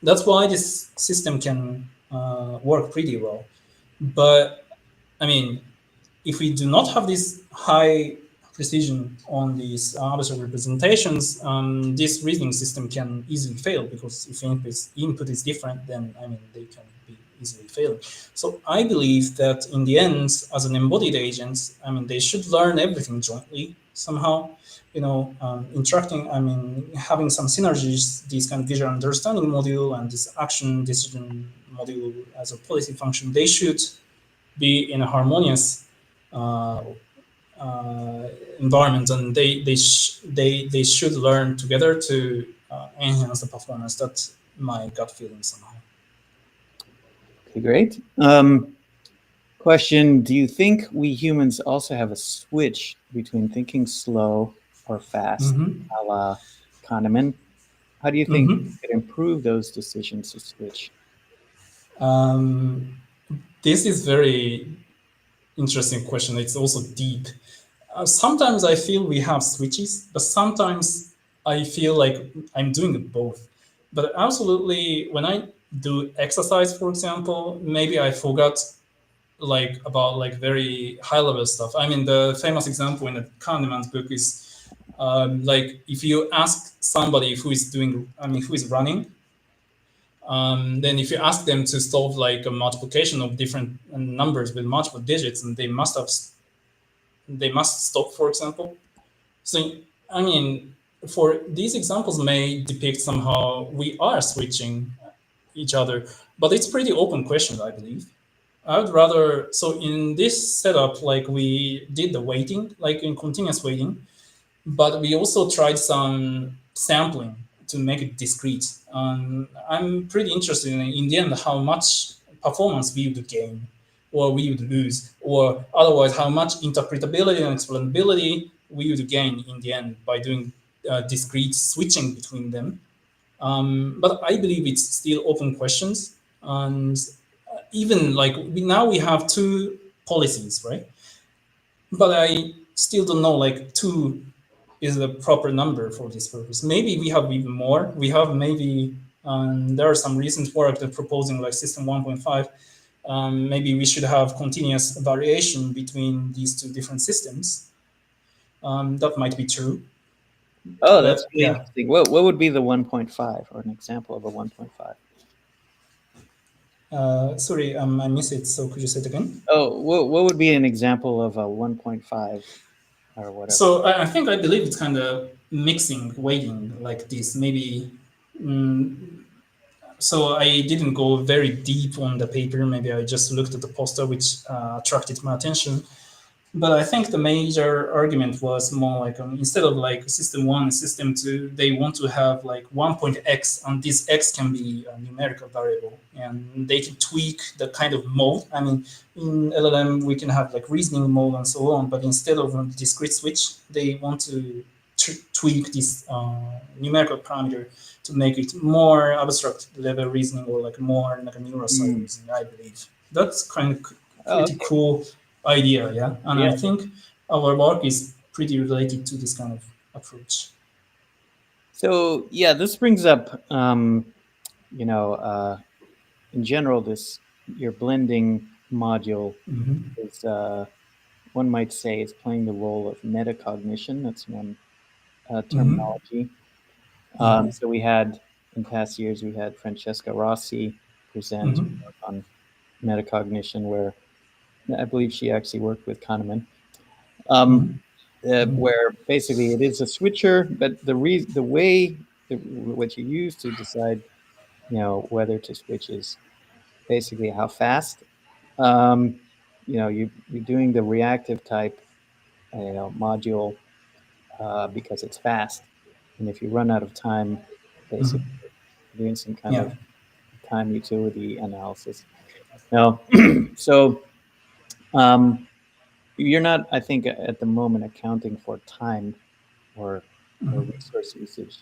That's why this system can work pretty well. But if we do not have this high precision on these abstract representations, this reasoning system can easily fail, because if input is different, then they can be easily failing. So I believe that in the end, as an embodied agent, they should learn everything jointly somehow. Interacting, having some synergies, this kind of visual understanding module and this action decision module as a policy function, they should be in a harmonious environment, and they should learn together to enhance the performance. That's my gut feeling somehow. Okay, great. Question: do you think we humans also have a switch between thinking slow or fast, a la Kahneman? How do you think we could improve those decisions to switch? This is very interesting question. It's also deep. Sometimes I feel we have switches, but sometimes I feel like I'm doing both. But absolutely, when I do exercise, for example, maybe I forgot about very high level stuff. The famous example in the Kahneman's book is if you ask somebody who is who is running, then if you ask them to solve a multiplication of different numbers with multiple digits, and they must stop, for example. So for these examples may depict somehow we are switching each other, but it's pretty open question, I believe. I would rather, so in this setup, we did the weighting, in continuous weighting, but we also tried some sampling to make it discrete. I'm pretty interested in the end how much performance we would gain or we would lose, or otherwise how much interpretability and explainability we would gain in the end by doing discrete switching between them. But I believe it's still open questions. And even now we have two policies, right? But I still don't know 2 is the proper number for this purpose. Maybe we have even more. We have maybe, there are some recent work that proposing system 1.5. Maybe we should have continuous variation between these two different systems. That might be true. Oh, that's really interesting. What would be the 1.5 or an example of a 1.5? Sorry, I missed it. So could you say it again? Oh, what would be an example of a 1.5 or whatever? So I believe it's kind of mixing, weighting like this. Maybe. So I didn't go very deep on the paper. Maybe I just looked at the poster, which attracted my attention. But I think the major argument was more instead of system 1 and system 2, they want to have 1.x, and this x can be a numerical variable, and they can tweak the kind of mode. In LLM, we can have reasoning mode and so on, but instead of a discrete switch, they want to tweak this numerical parameter to make it more abstract level reasoning, or more neuroscience reasoning, I believe. That's kind of pretty cool idea, yeah? And I think our work is pretty related to this kind of approach. So, yeah, this brings up, in general, your blending module is, one might say, is playing the role of metacognition. That's one terminology. So we had, in past years, we had Francesca Rossi present on metacognition, where I believe she actually worked with Kahneman, where basically it is a switcher, but the way what you use to decide, whether to switch is basically how fast. You're doing the reactive type, module because it's fast, and if you run out of time, basically doing some kind of time utility analysis. Now, so. You're not, I think, at the moment accounting for time or resource usage.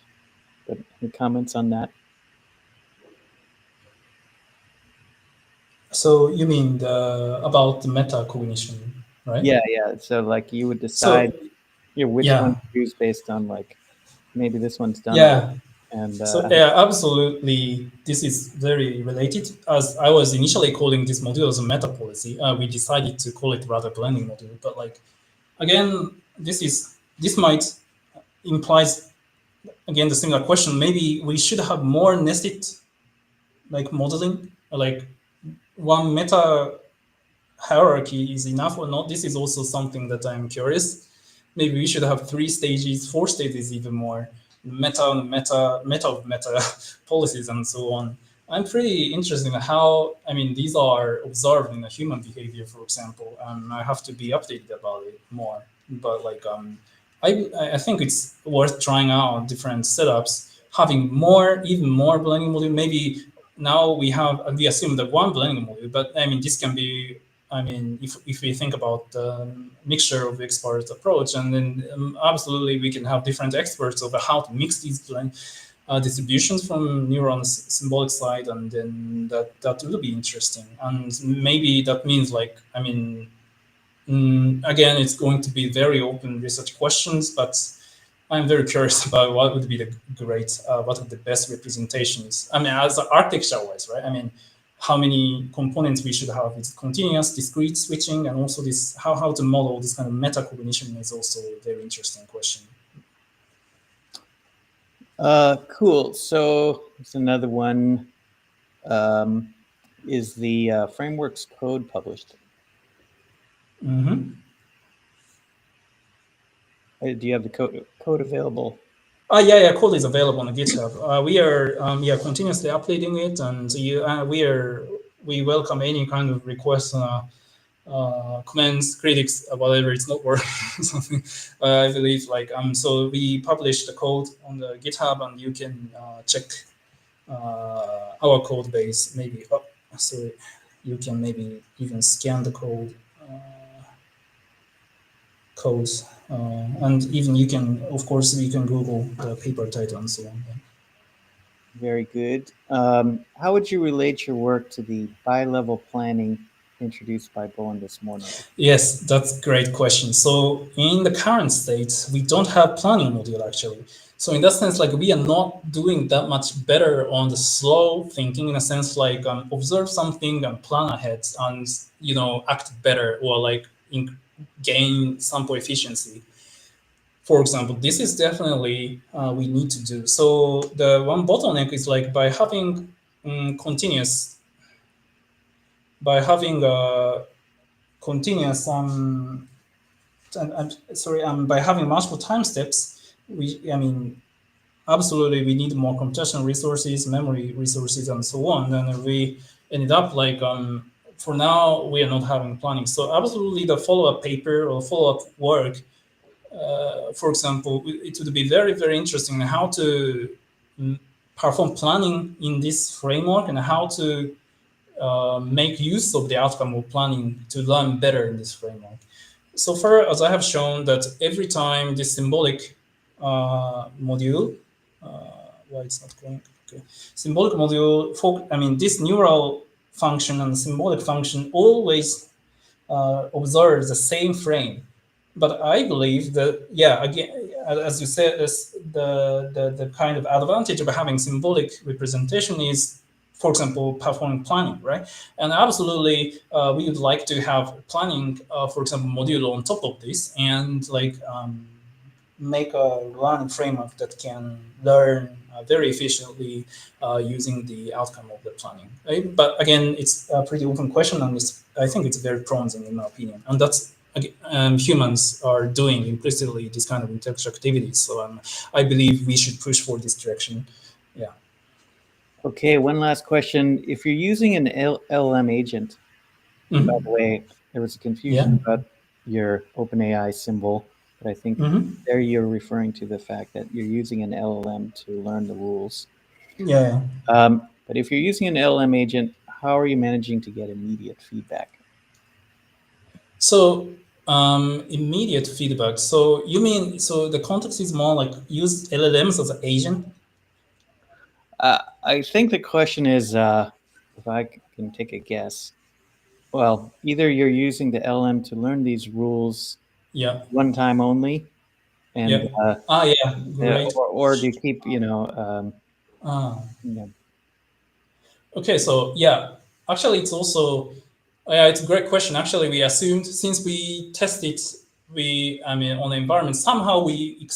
But any comments on that? So you mean about the metacognition, right? Yeah. So you would decide which one to use based on maybe this one's done. Yeah. And absolutely, this is very related. As I was initially calling this module as a meta policy, we decided to call it rather blending module. But again, this might implies again the similar question. Maybe we should have more nested like modeling, like one meta hierarchy is enough or not. This is also something that I'm curious. Maybe we should have 3 stages, 4 stages, even more meta policies and so on. I'm pretty interested in how, I mean, these are observed in the human behavior, for example. I have to be updated about it more. But like, I think it's worth trying out different setups, having even more blending module. Maybe now we assume that one blending module, but I mean, this can be, I mean, if we think about the mixture of expert approach, and then absolutely we can have different experts over how to mix these distributions from Neuro-Symbolic side, and then that will be interesting. And maybe that means like, I mean, again, it's going to be very open research questions, but I'm very curious about what would be the what are the best representations. I mean, as architecture-wise, right? I mean, how many components we should have? It's continuous, discrete switching, and also this how to model this kind of metacognition is also a very interesting question. Cool. So it's another one. Is the framework's code published? Mm-hmm. Do you have the code available? Yeah, code is available on GitHub. We are continuously updating it, and we welcome any kind of requests, comments, critics, whatever it's not working. Something I believe like so we publish the code on the GitHub, and you can check our code base. Maybe you can maybe even scan the code. Codes, and even you can, of course, you can Google the paper title and so on. Very good. How would you relate your work to the bi-level planning introduced by Bowen this morning? Yes, that's a great question. So in the current state, we don't have planning module actually. So in that sense, like we are not doing that much better on the slow thinking, in a sense like observe something and plan ahead and act better, or like gain sample efficiency. For example, this is definitely we need to do. So the one bottleneck is like by having continuous by having multiple time steps, absolutely we need more computational resources, memory resources, and so on. And we ended up like for now we are not having planning. So absolutely the follow-up paper or follow-up work, for example, it would be very, very interesting how to perform planning in this framework and how to make use of the outcome of planning to learn better in this framework. So far, as I have shown, that every time this symbolic module, why it's not going? Okay, symbolic module. This neural function and symbolic function always observe the same frame. But I believe that, again, as you said, the kind of advantage of having symbolic representation is, for example, performing planning, right? And absolutely, we would like to have planning, for example, module on top of this, and like make a learning framework that can learn very efficiently using the outcome of the planning. Right? But again, it's a pretty open question, and I think it's very promising in my opinion. And that's humans are doing implicitly this kind of intellectual activities. So I believe we should push for this direction. Yeah. Okay, one last question. If you're using an LLM agent, by the way, there was a confusion about your OpenAI symbol, but I think there you're referring to the fact that you're using an LLM to learn the rules. Yeah. But if you're using an LLM agent, how are you managing to get immediate feedback? So immediate feedback. So you mean, so the context is more like use LLMs as an agent? I think the question is, if I can take a guess, well, either you're using the LM to learn these rules one time only, and great. or do you keep, Okay, so actually it's also, it's a great question. Actually, we assumed, since we tested I mean, on the environment, somehow we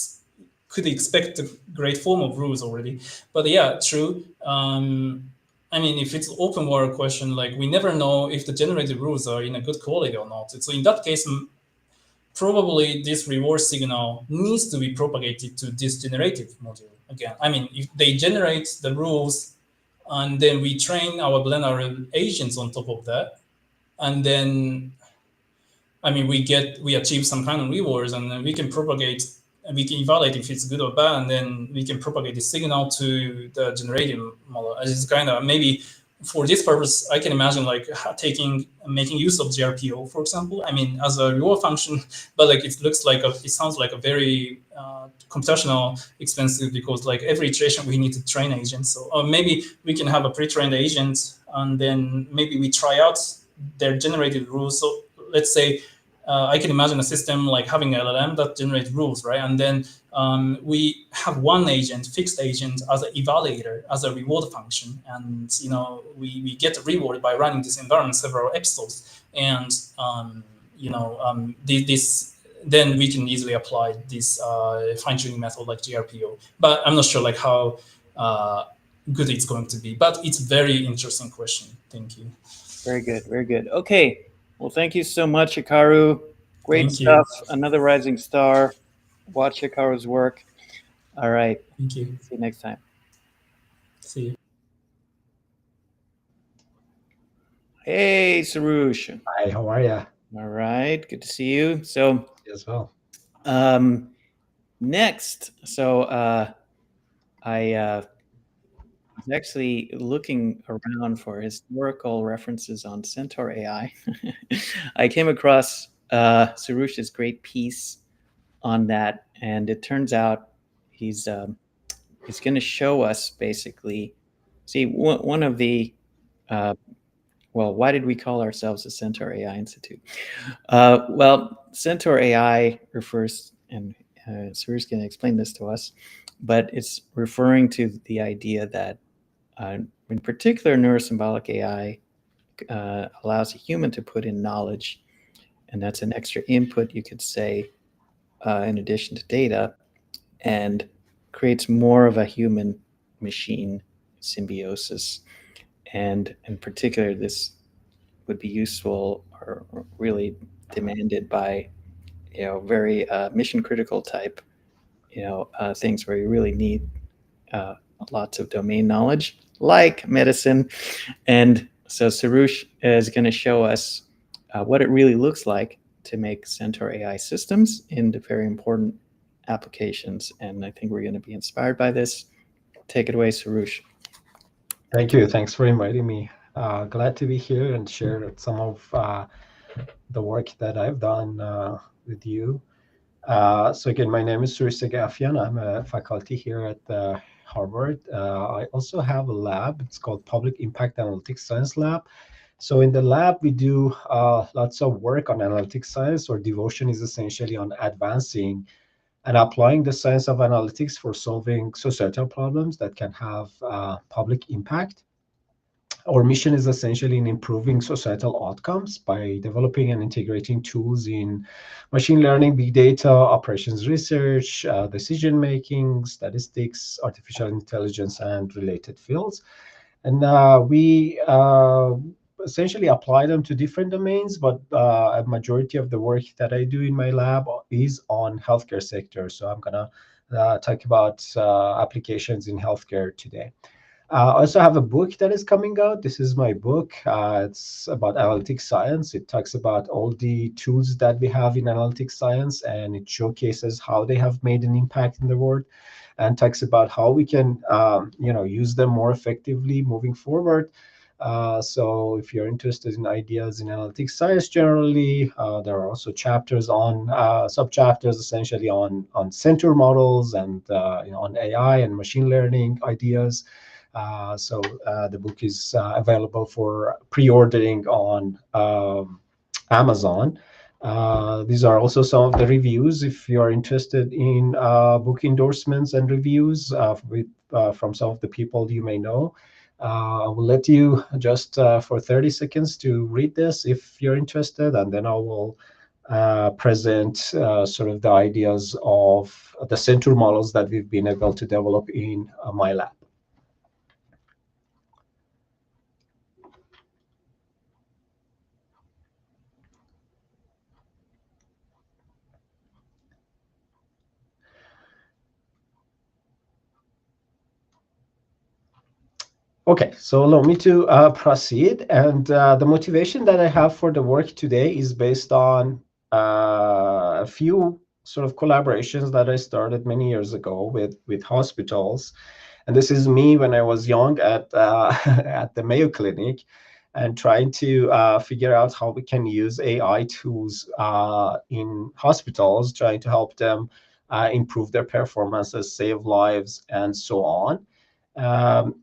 could expect a great form of rules already. But yeah, true. I mean, if it's open world question, like we never know if the generated rules are in a good quality or not. So in that case, probably this reward signal needs to be propagated to this generative module again. I mean, if they generate the rules and then we train our blend agents on top of that, and then, I mean, we achieve some kind of rewards, and then we can propagate, and we can evaluate if it's good or bad, and then we can propagate the signal to the generative model. It's kind of, maybe for this purpose, I can imagine like making use of GRPO, for example. I mean, as a reward function, but like it sounds like a very computational expensive, because like every iteration we need to train agents. So maybe we can have a pre-trained agent, and then maybe we try out their generated rules. So let's say I can imagine a system like having an LLM that generates rules, right? And then we have one agent, fixed agent, as an evaluator, as a reward function, and we get a reward by running this environment several episodes, and this then we can easily apply this fine-tuning method like GRPO. But I'm not sure like how good it's going to be. But it's a very interesting question. Thank you. Very good, very good. Okay. Well, thank you so much, Hikaru. Great stuff. Another rising star. Watch Hikaru's work. All right. Thank you. See you next time. See you. Hey, Soroush. Hi, how are you? All right. Good to see you. So, You as well. Next, so I was actually looking around for historical references on Centaur AI. I came across Soroush's great piece on that, and it turns out he's going to show us basically. See, one of the well, why did we call ourselves the Centaur AI Institute? Well, Centaur AI refers, and Soroush's going to explain this to us, but it's referring to the idea that in particular, Neuro-Symbolic AI allows a human to put in knowledge, and that's an extra input, you could say, in addition to data, and creates more of a human-machine symbiosis. And in particular, this would be useful or really demanded by, very mission-critical type, things where you really need lots of domain knowledge, like medicine. And so Soroush is going to show us what it really looks like to make Centaur AI systems into very important applications. And I think we're going to be inspired by this. Take it away, Soroush. Thank you. Thanks for inviting me. Glad to be here and share some of the work that I've done with you. So again, my name is Soroush Saghafian. I'm a faculty here at Harvard. I also have a lab. It's called Public Impact Analytics Science Lab. So in the lab, we do lots of work on analytics science. Our devotion is essentially on advancing and applying the science of analytics for solving societal problems that can have public impact. Our mission is essentially in improving societal outcomes by developing and integrating tools in machine learning, big data, operations research, decision-making, statistics, artificial intelligence, and related fields. And we essentially apply them to different domains, but a majority of the work that I do in my lab is on healthcare sector. So I'm gonna talk about applications in healthcare today. I also have a book that is coming out. This is my book. It's about analytics science. It talks about all the tools that we have in analytics science, and it showcases how they have made an impact in the world, and talks about how we can use them more effectively moving forward. So if you're interested in ideas in analytics science generally, there are also chapters on sub-chapters essentially on Centaur models and on AI and machine learning ideas. So the book is available for pre-ordering on Amazon. These are also some of the reviews if you're interested in book endorsements and reviews from some of the people you may know. I will let you just for 30 seconds to read this if you're interested, and then I will present sort of the ideas of the Centaur models that we've been able to develop in my lab. Okay, so allow me to proceed. And the motivation that I have for the work today is based on a few sort of collaborations that I started many years ago with hospitals. And this is me when I was young at at the Mayo Clinic, and trying to figure out how we can use AI tools in hospitals, trying to help them improve their performances, save lives, and so on.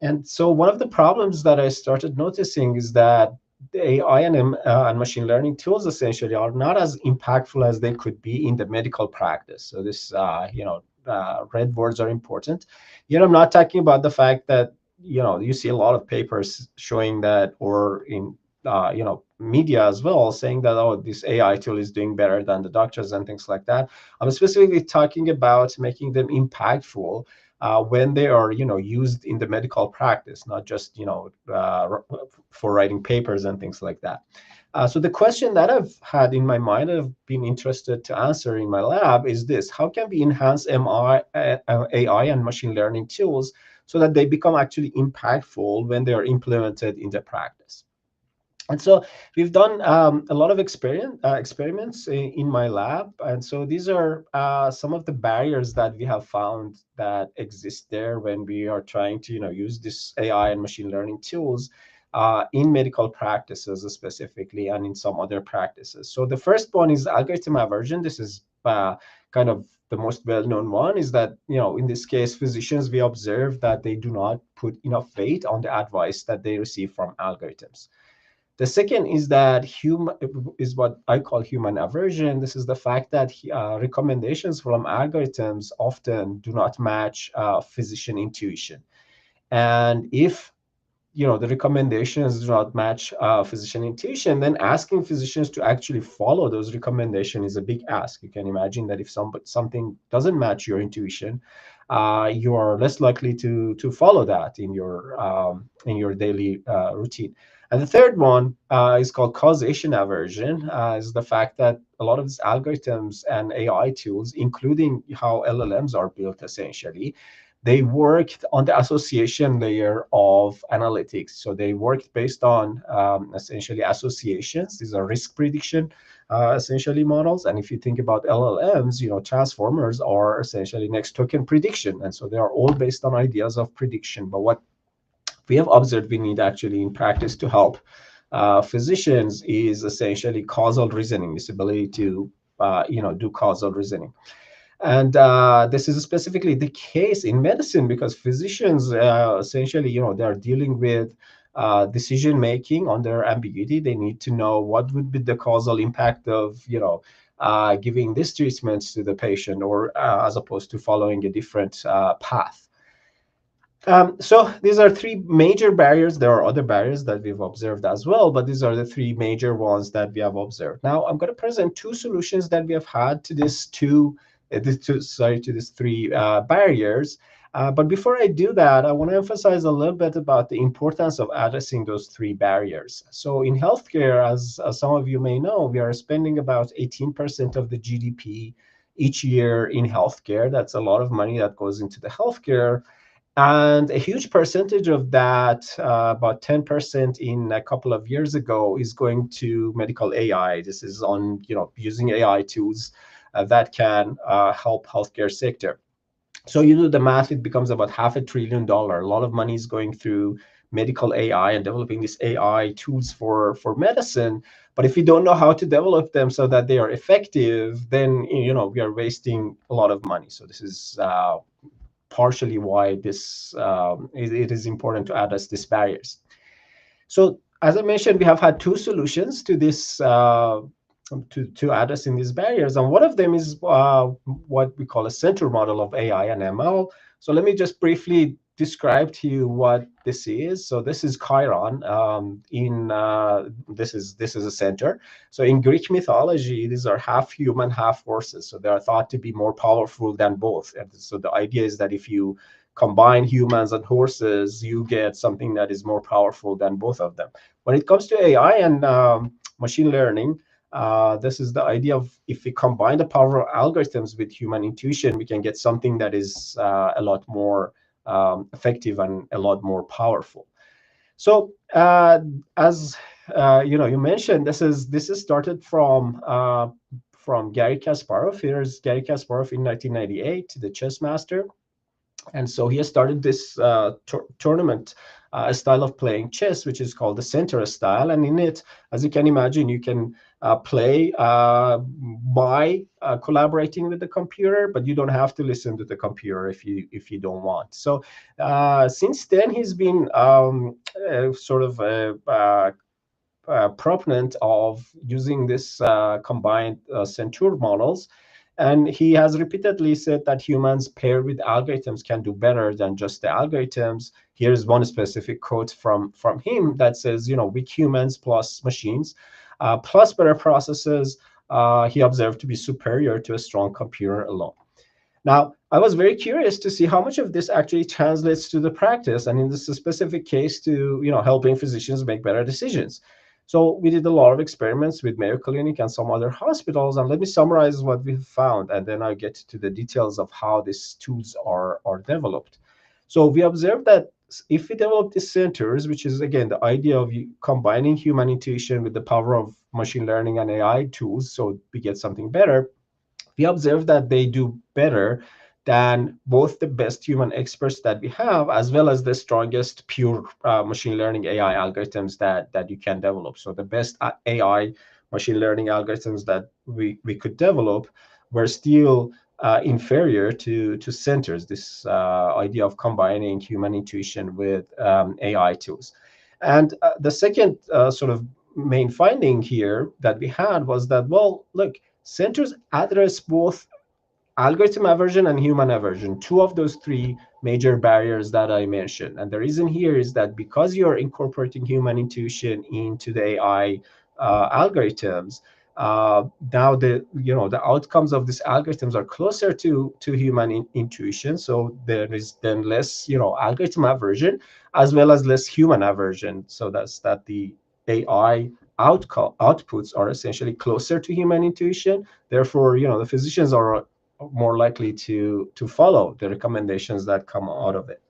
And so one of the problems that I started noticing is that the AI and machine learning tools essentially are not as impactful as they could be in the medical practice. So this, red words are important. I'm not talking about the fact that, you see a lot of papers showing that, or in, media as well, saying that, oh, this AI tool is doing better than the doctors and things like that. I'm specifically talking about making them impactful when they are, used in the medical practice, not just, for writing papers and things like that. So the question that I've had in my mind, I've been interested to answer in my lab, is this: how can we enhance AI and machine learning tools so that they become actually impactful when they are implemented in the practice? And so we've done a lot of experiments in my lab. And so these are some of the barriers that we have found that exist there when we are trying to use this AI and machine learning tools in medical practices specifically, and in some other practices. So the first one is algorithm aversion. This is kind of the most well-known one, is that, in this case, physicians, we observe that they do not put enough weight on the advice that they receive from algorithms. The second is that is what I call human aversion. This is the fact that recommendations from algorithms often do not match physician intuition. And if the recommendations do not match physician intuition, then asking physicians to actually follow those recommendations is a big ask. You can imagine that if something doesn't match your intuition, you are less likely to follow that in your daily routine. And the third one is called causation aversion, is the fact that a lot of these algorithms and AI tools, including how LLMs are built essentially, they worked on the association layer of analytics. So they worked based on essentially associations. These are risk prediction essentially models. And if you think about LLMs, transformers are essentially next token prediction. And so they are all based on ideas of prediction. But what we have observed we need actually in practice to help physicians is essentially causal reasoning, this ability to do causal reasoning. And this is specifically the case in medicine, because physicians essentially, they are dealing with decision making under ambiguity. They need to know what would be the causal impact of giving this treatment to the patient, or as opposed to following a different path. So these are three major barriers. There are other barriers that we've observed as well, but these are the three major ones that we have observed. Now I'm going to present two solutions that we have had to these three barriers. But before I do that, I want to emphasize a little bit about the importance of addressing those three barriers. So in healthcare, as some of you may know, we are spending about 18% of the GDP each year in healthcare. That's a lot of money that goes into the healthcare. And a huge percentage of that, about 10% in a couple of years ago, is going to medical AI. This is on, using AI tools that can help healthcare sector. So you do the math, it becomes about $500 billion. A lot of money is going through medical AI and developing these AI tools for medicine. But if you don't know how to develop them so that they are effective, then we are wasting a lot of money. So this is partially why this it is important to address these barriers. So as I mentioned, we have had two solutions to this to addressing these barriers, and one of them is what we call a Centaur model of AI and ML. So let me just briefly describe to you what this is. So this is Chiron. This is a centaur. So in Greek mythology, these are half human, half horses. So they are thought to be more powerful than both. And so the idea is that if you combine humans and horses, you get something that is more powerful than both of them. When it comes to AI and machine learning, this is the idea of if we combine the power of algorithms with human intuition, we can get something that is a lot more effective and a lot more powerful. So as you mentioned, this is started from Garry Kasparov. Here's Garry Kasparov in 1998, the chess master. And so he has started this tournament style of playing chess, which is called the Centaur style. And in it, as you can imagine, you can play by collaborating with the computer, but you don't have to listen to the computer if you don't want. So since then, he's been sort of a proponent of using this combined Centaur models. And he has repeatedly said that humans paired with algorithms can do better than just the algorithms. Here's one specific quote from him that says, weak humans plus machines plus better processes, he observed to be superior to a strong computer alone. Now, I was very curious to see how much of this actually translates to the practice, and in this specific case to helping physicians make better decisions. So we did a lot of experiments with Mayo Clinic and some other hospitals, and let me summarize what we found, and then I'll get to the details of how these tools are developed. So we observed that if we develop these centers, which is, again, the idea of combining human intuition with the power of machine learning and AI tools, so we get something better, we observed that they do better than both the best human experts that we have, as well as the strongest pure machine learning AI algorithms that you can develop. So the best AI machine learning algorithms that we could develop were still inferior to centers, this idea of combining human intuition with AI tools. And the second sort of main finding here that we had was that, well, look, centers address both algorithm aversion and human aversion, two of those three major barriers that I mentioned. And the reason here is that because you're incorporating human intuition into the AI algorithms, now the outcomes of these algorithms are closer to human intuition. So there is then less algorithm aversion as well as less human aversion. So that's that the AI outputs are essentially closer to human intuition. Therefore, the physicians are more likely to follow the recommendations that come out of it.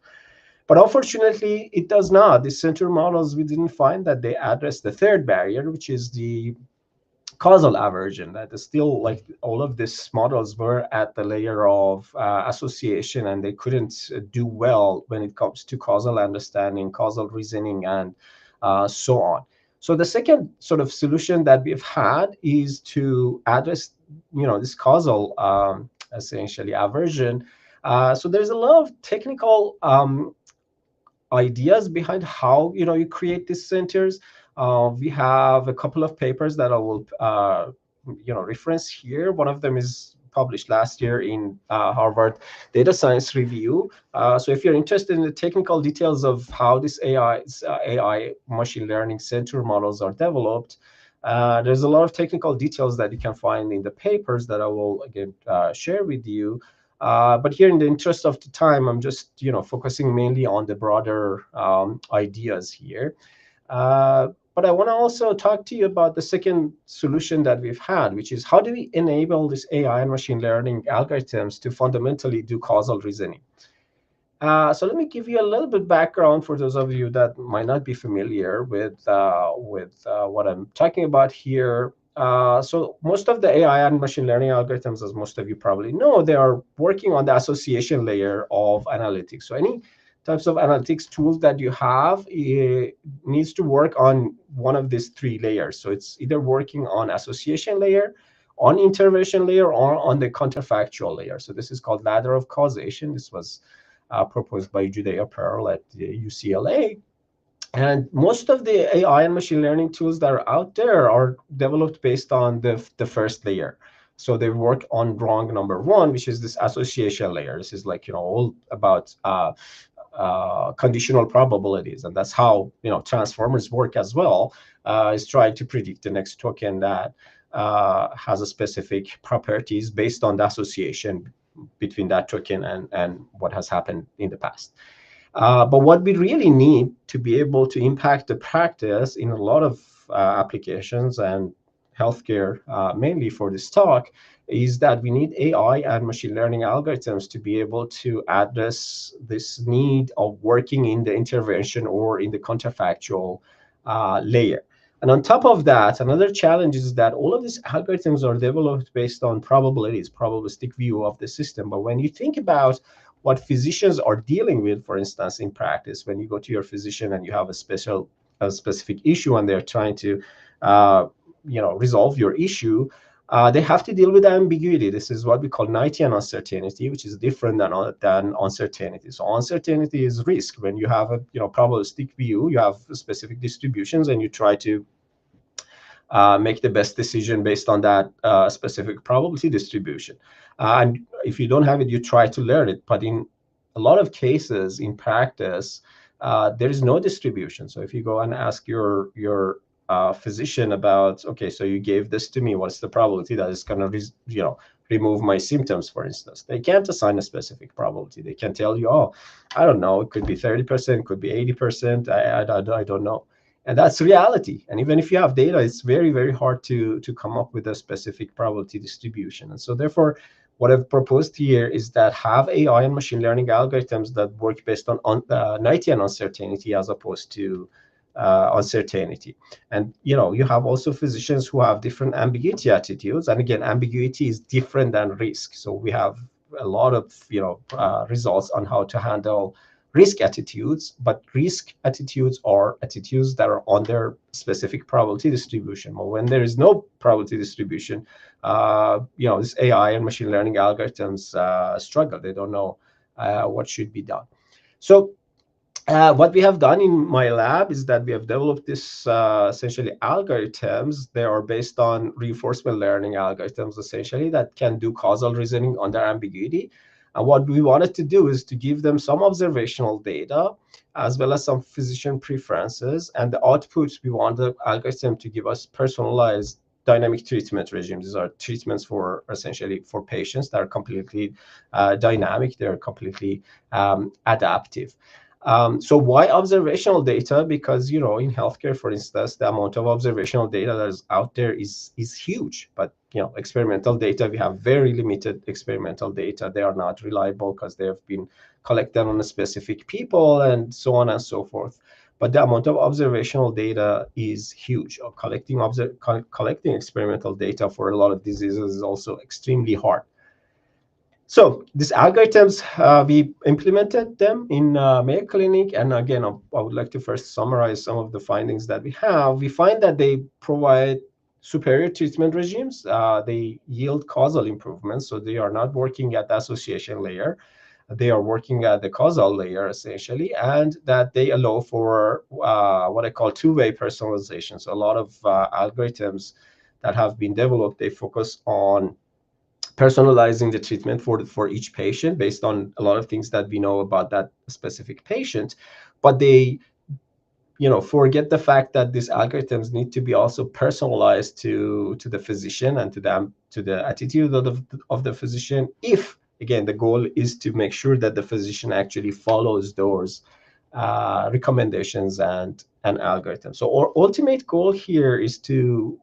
But unfortunately, it does not. The Centaur models, we didn't find that they address the third barrier, which is the causal aversion. That is still, like, all of these models were at the layer of association, and they couldn't do well when it comes to causal understanding, causal reasoning, and so on. So the second sort of solution that we've had is to address, this causal essentially aversion. So there's a lot of technical ideas behind how you create these centers. We have a couple of papers that I will reference here. One of them is published last year in Harvard Data Science Review. So if you're interested in the technical details of how this AI machine learning centaur models are developed, there's a lot of technical details that you can find in the papers that I will, again, share with you. But here, in the interest of the time, I'm just focusing mainly on the broader ideas here. But I want to also talk to you about the second solution that we've had, which is how do we enable this AI and machine learning algorithms to fundamentally do causal reasoning? So let me give you a little bit background for those of you that might not be familiar with what I'm talking about here. So most of the AI and machine learning algorithms, as most of you probably know, they are working on the association layer of analytics. So any types of analytics tools that you have, it needs to work on one of these three layers. So it's either working on association layer, on intervention layer, or on the counterfactual layer. So this is called ladder of causation. This was proposed by Judea Pearl at UCLA. And most of the AI and machine learning tools that are out there are developed based on the first layer. So they work on rung number one, which is this association layer. This is like, all about conditional probabilities, and that's how transformers work as well. Is trying to predict the next token that has a specific properties based on the association between that token and what has happened in the past. But what we really need to be able to impact the practice in a lot of applications and healthcare, mainly for this talk, is that we need AI and machine learning algorithms to be able to address this need of working in the intervention or in the counterfactual layer. And on top of that, another challenge is that all of these algorithms are developed based on probabilities, probabilistic view of the system. But when you think about what physicians are dealing with, for instance, in practice, when you go to your physician and you have a specific issue and they're trying to resolve your issue, they have to deal with ambiguity. This is what we call Knightian uncertainty, which is different than uncertainty. So uncertainty is risk. When you have a probabilistic view, you have specific distributions, and you try to make the best decision based on that specific probability distribution. And if you don't have it, you try to learn it. But in a lot of cases in practice, there is no distribution. So if you go and ask your physician about, okay, so you gave this to me, what's the probability that it's going to remove my symptoms, for instance? They can't assign a specific probability. They can tell you, oh, I don't know, it could be 30%, it could be 80%, I don't know. And that's reality. And even if you have data, it's very, very hard to come up with a specific probability distribution. And so therefore, what I've proposed here is that have AI and machine learning algorithms that work based on Knightian uncertainty as opposed to uncertainty. And you have also physicians who have different ambiguity attitudes. And again, ambiguity is different than risk. So we have a lot of results on how to handle risk attitudes, but risk attitudes are attitudes that are on their specific probability distribution. Well, when there is no probability distribution, this AI and machine learning algorithms struggle. They don't know what should be done. So what we have done in my lab is that we have developed this essentially algorithms. They are based on reinforcement learning algorithms, essentially, that can do causal reasoning under ambiguity. And what we wanted to do is to give them some observational data, as well as some physician preferences. And the output, we want the algorithm to give us personalized dynamic treatment regimes. These are treatments for essentially for patients that are completely dynamic. They're completely adaptive. So why observational data? Because, in healthcare, for instance, the amount of observational data that is out there is huge. But, experimental data, we have very limited experimental data. They are not reliable because they have been collected on specific people and so on and so forth. But the amount of observational data is huge. Collecting experimental data for a lot of diseases is also extremely hard. So these algorithms, we implemented them in Mayo Clinic. And again, I would like to first summarize some of the findings that we have. We find that they provide superior treatment regimes. They yield causal improvements. So they are not working at the association layer. They are working at the causal layer, essentially, and that they allow for what I call two-way personalization. So a lot of algorithms that have been developed, they focus on personalizing the treatment for each patient based on a lot of things that we know about that specific patient. But they forget the fact that these algorithms need to be also personalized to the physician and to the attitude of the physician, if, again, the goal is to make sure that the physician actually follows those recommendations and algorithms. So our ultimate goal here is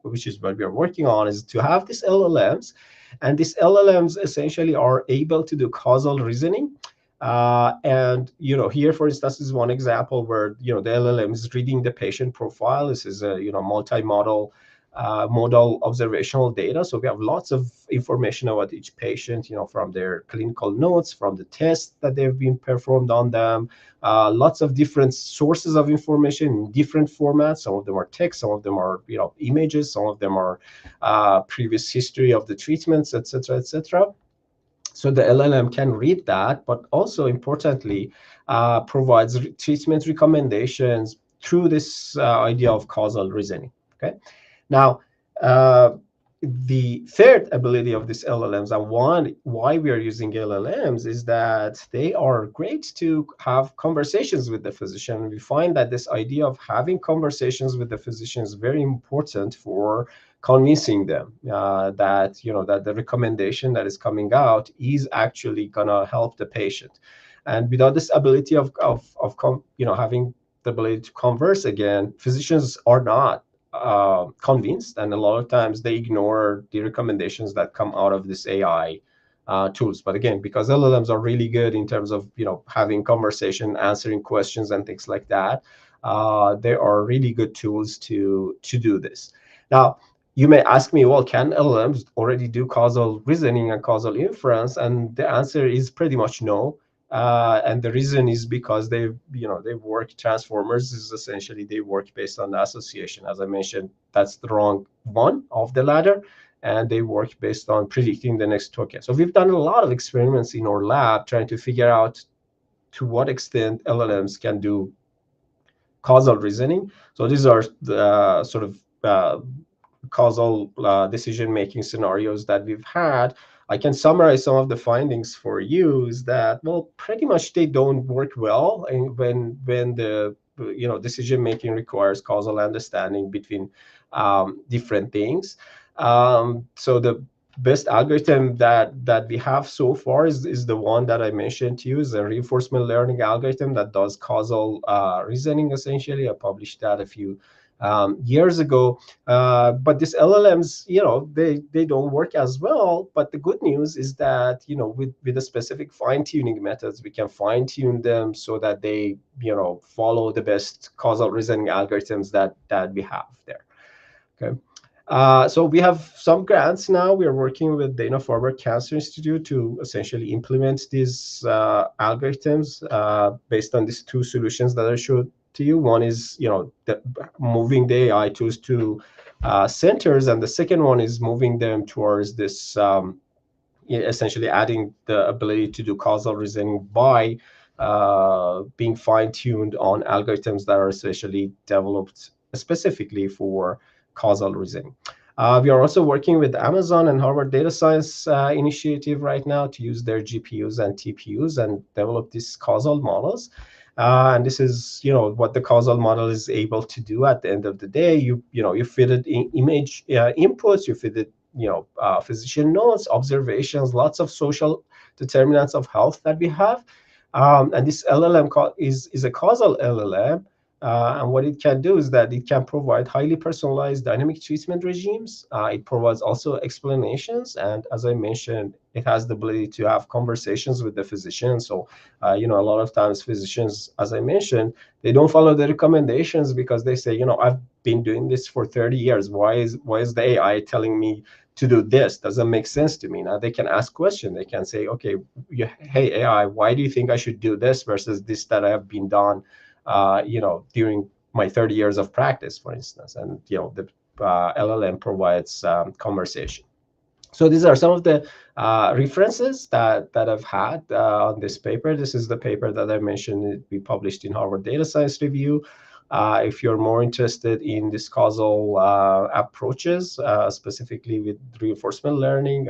which is what we are working on, is to have these LLMs. And these LLMs essentially are able to do causal reasoning. And here, for instance, is one example where the LLM is reading the patient profile. This is a multi-modal modal observational data. So we have lots of information about each patient, from their clinical notes, from the tests that they've been performed on them, lots of different sources of information in different formats. Some of them are text, some of them are images, some of them are previous history of the treatments, etc., etc. So the LLM can read that, but also importantly, provides treatment recommendations through this idea of causal reasoning. Okay. Now, the third ability of these LLMs, and why we are using LLMs, is that they are great to have conversations with the physician. We find that this idea of having conversations with the physician is very important for convincing them that that the recommendation that is coming out is actually gonna help the patient. And without this ability of having the ability to converse again, physicians are not convinced, and a lot of times they ignore the recommendations that come out of this AI tools. But again, because LLMs are really good in terms of having conversation, answering questions, and things like that, they are really good tools to do this. Now, you may ask me, well, can LLMs already do causal reasoning and causal inference? And the answer is pretty much no. And the reason is because they work, transformers is essentially they work based on association. As I mentioned, that's the wrong one of the ladder, and they work based on predicting the next token. So we've done a lot of experiments in our lab trying to figure out to what extent LLMs can do causal reasoning. So these are the sort of causal decision-making scenarios that we've had. I can summarize some of the findings for you. Is that, well, pretty much they don't work well when the decision-making requires causal understanding between different things. So the best algorithm that we have so far is the one that I mentioned to you, is a reinforcement learning algorithm that does causal reasoning, essentially. I published that a few years ago. But these LLMs, they don't work as well. But the good news is that, with the specific fine-tuning methods, we can fine-tune them so that they, follow the best causal reasoning algorithms that we have there. Okay. So we have some grants now. We are working with Dana-Farber Cancer Institute to essentially implement these algorithms based on these two solutions that I showed to you. One is, moving the AI tools to centers, and the second one is moving them towards this, essentially adding the ability to do causal reasoning by being fine-tuned on algorithms that are essentially developed specifically for causal reasoning. We are also working with Amazon and Harvard Data Science Initiative right now to use their GPUs and TPUs and develop these causal models. And this is, what the causal model is able to do at the end of the day. You feed it image inputs, you feed it, physician notes, observations, lots of social determinants of health that we have. And this LLM is a causal LLM. And what it can do is that it can provide highly personalized dynamic treatment regimes. It provides also explanations. And as I mentioned, it has the ability to have conversations with the physician. So, a lot of times physicians, as I mentioned, they don't follow the recommendations because they say, I've been doing this for 30 years. Why is the AI telling me to do this? Doesn't make sense to me. Now they can ask questions. They can say, okay, hey, AI, why do you think I should do this versus this that I have been done during my 30 years of practice, for instance? And, the LLM provides conversation. So these are some of the references that I've had on this paper. This is the paper that I mentioned we published in Harvard Data Science Review. If you're more interested in this causal approaches, specifically with reinforcement learning,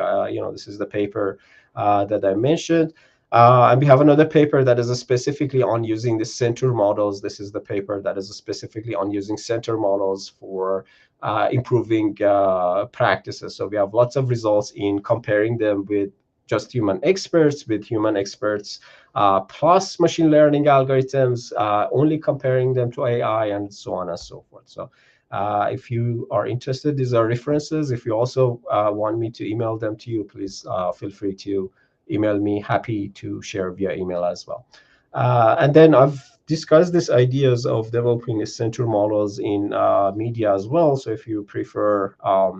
this is the paper that I mentioned. And we have another paper that is specifically on using the Centaur models. This is the paper that is specifically on using Centaur models for improving practices. So we have lots of results in comparing them with just human experts, plus machine learning algorithms, only comparing them to AI, and so on and so forth. So if you are interested, these are references. If you also want me to email them to you, please feel free to email me. Happy to share via email as well. And then I've discussed these ideas of developing the Centaur models in media as well. So if you prefer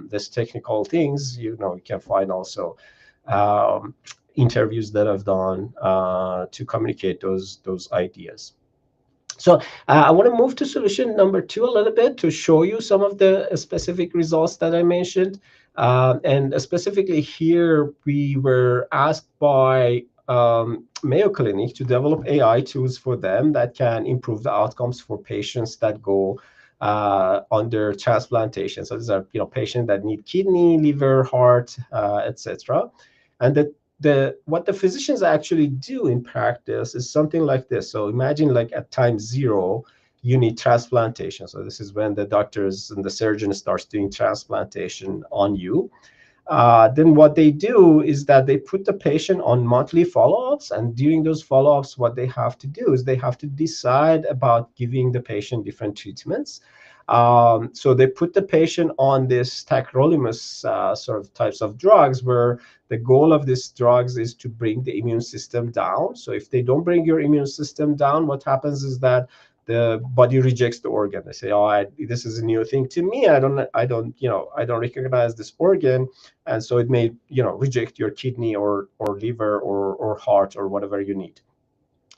this technical things, you can find also interviews that I've done to communicate those ideas. So I want to move to solution number 2 a little bit to show you some of the specific results that I mentioned. And specifically here, we were asked by Mayo Clinic to develop AI tools for them that can improve the outcomes for patients that go under transplantation. So these are patients that need kidney, liver, heart, etc. And what the physicians actually do in practice is something like this. So imagine like at time 0, you need transplantation. So this is when the doctors and the surgeon starts doing transplantation on you. Then what they do is that they put the patient on monthly follow-ups, and during those follow-ups, what they have to do is they have to decide about giving the patient different treatments. So they put the patient on this tacrolimus sort of types of drugs, where the goal of these drugs is to bring the immune system down. So if they don't bring your immune system down, what happens is that the body rejects the organ. They say, "Oh, this is a new thing to me. I don't recognize this organ, and so it may, reject your kidney or liver or heart or whatever you need."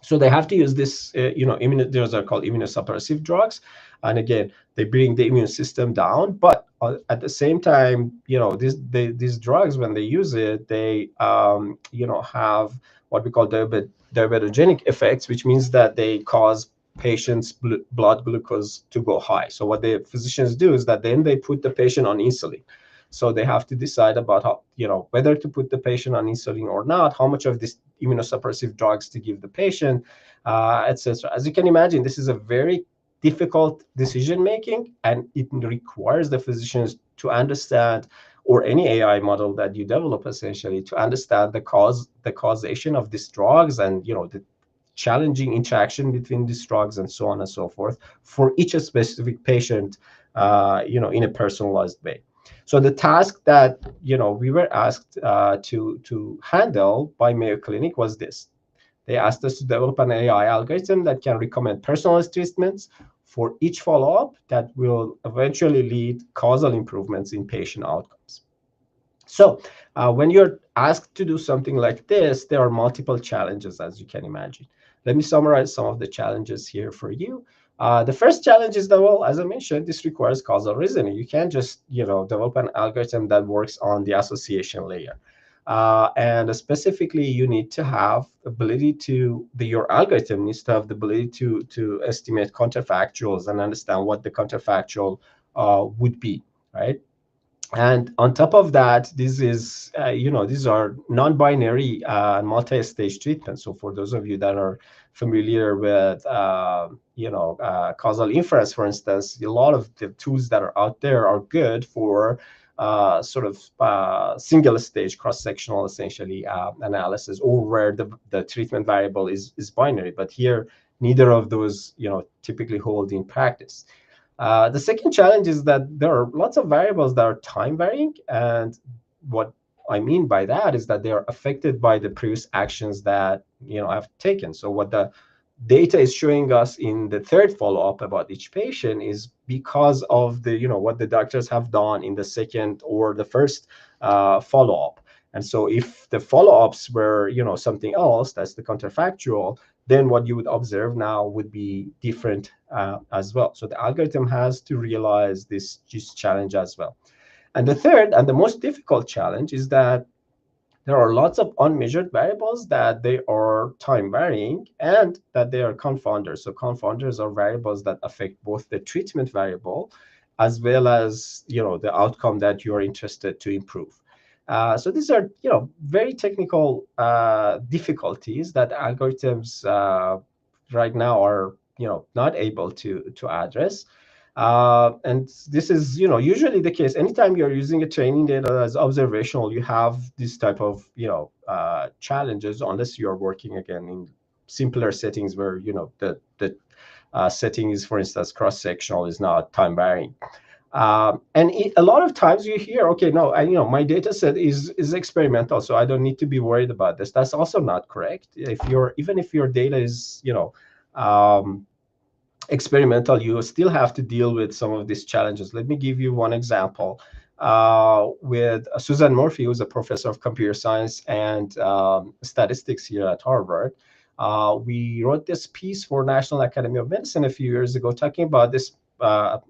So they have to use this, those are called immunosuppressive drugs, and again, they bring the immune system down. But at the same time, these drugs, when they use it, they have what we call diabetogenic effects, which means that they cause patient's blood glucose to go high. So what the physicians do is that then they put the patient on insulin. So they have to decide about how, whether to put the patient on insulin or not, how much of these immunosuppressive drugs to give the patient, etc. As you can imagine, this is a very difficult decision making, and it requires the physicians to understand, or any AI model that you develop essentially, to understand the causation of these drugs, and the challenging interaction between these drugs, and so on and so forth, for each specific patient, in a personalized way. So the task that we were asked to handle by Mayo Clinic was this. They asked us to develop an AI algorithm that can recommend personalized treatments for each follow-up that will eventually lead causal improvements in patient outcomes. So when you're asked to do something like this, there are multiple challenges, as you can imagine. Let me summarize some of the challenges here for you. The first challenge is that, well, as I mentioned, this requires causal reasoning. You can't just, develop an algorithm that works on the association layer. And specifically, you need to have ability your algorithm needs to have the ability to estimate counterfactuals and understand what the counterfactual would be, right? And on top of that, this is, these are non-binary multi-stage treatments. So for those of you that are familiar with, causal inference, for instance, a lot of the tools that are out there are good for single stage cross-sectional, essentially, analysis, or where the treatment variable is binary. But here, neither of those, typically hold in practice. The second challenge is that there are lots of variables that are time varying, and what I mean by that is that they are affected by the previous actions that I've taken. So what the data is showing us in the third follow-up about each patient is because of the what the doctors have done in the second or the first follow-up. And so if the follow-ups were something else, that's the counterfactual, then what you would observe now would be different as well. So the algorithm has to realize this challenge as well. And the third and the most difficult challenge is that there are lots of unmeasured variables that they are time varying and that they are confounders. So confounders are variables that affect both the treatment variable as well as the outcome that you are interested to improve. So these are very technical difficulties that algorithms right now are not able to address. And this is usually the case. Anytime you're using a training data as observational, you have this type of challenges, unless you're working again in simpler settings where the setting is, for instance, cross-sectional, is not time varying. And a lot of times you hear, okay, no, my data set is experimental, so I don't need to be worried about this. That's also not correct. Even if your data is experimental, you still have to deal with some of these challenges. Let me give you one example. With Susan Murphy, who's a professor of computer science and statistics here at Harvard, we wrote this piece for National Academy of Medicine a few years ago talking about this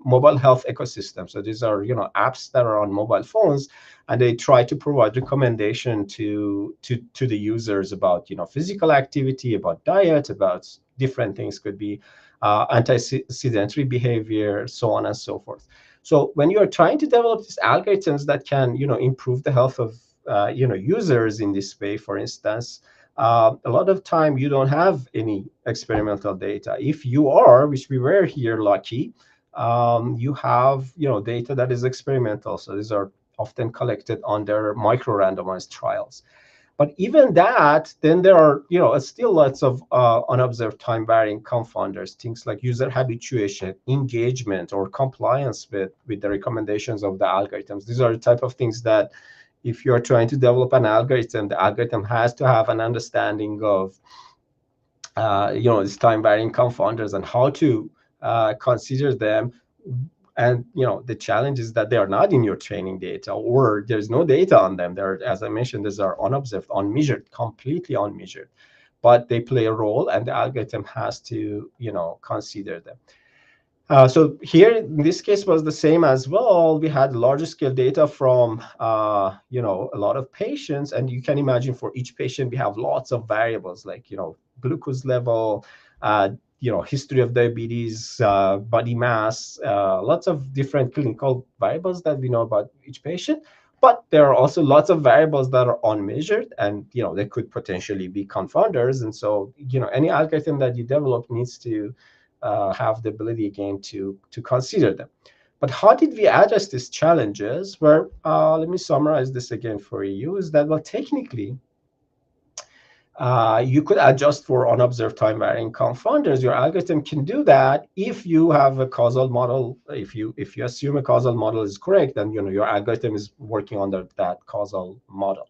mobile health ecosystem. So these are apps that are on mobile phones, and they try to provide recommendation to the users about physical activity, about diet, about different things. Could be anti-sedentary behavior, so on and so forth. So when you are trying to develop these algorithms that can, improve the health of, users in this way, for instance, a lot of time you don't have any experimental data. If you are, which we were here lucky, you have, data that is experimental. So these are often collected under micro-randomized trials. But even that, then there are, still lots of unobserved time-varying confounders, things like user habituation, engagement, or compliance with the recommendations of the algorithms. These are the type of things that if you're trying to develop an algorithm, the algorithm has to have an understanding of, these time-varying confounders and how to consider them. And the challenge is that they are not in your training data, or there's no data on them. They're, as I mentioned, these are unobserved, unmeasured, completely unmeasured, but they play a role, and the algorithm has to consider them. So here in this case was the same as well. We had large scale data from a lot of patients, and you can imagine for each patient we have lots of variables like glucose level, history of diabetes, body mass, lots of different clinical variables that we know about each patient. But there are also lots of variables that are unmeasured, and they could potentially be confounders. And so any algorithm that you develop needs to have the ability again to consider them. But how did we address these challenges? Where let me summarize this again for you. Is that, well, technically, you could adjust for unobserved time-varying confounders. Your algorithm can do that if you have a causal model. If you assume a causal model is correct, then your algorithm is working under that causal model.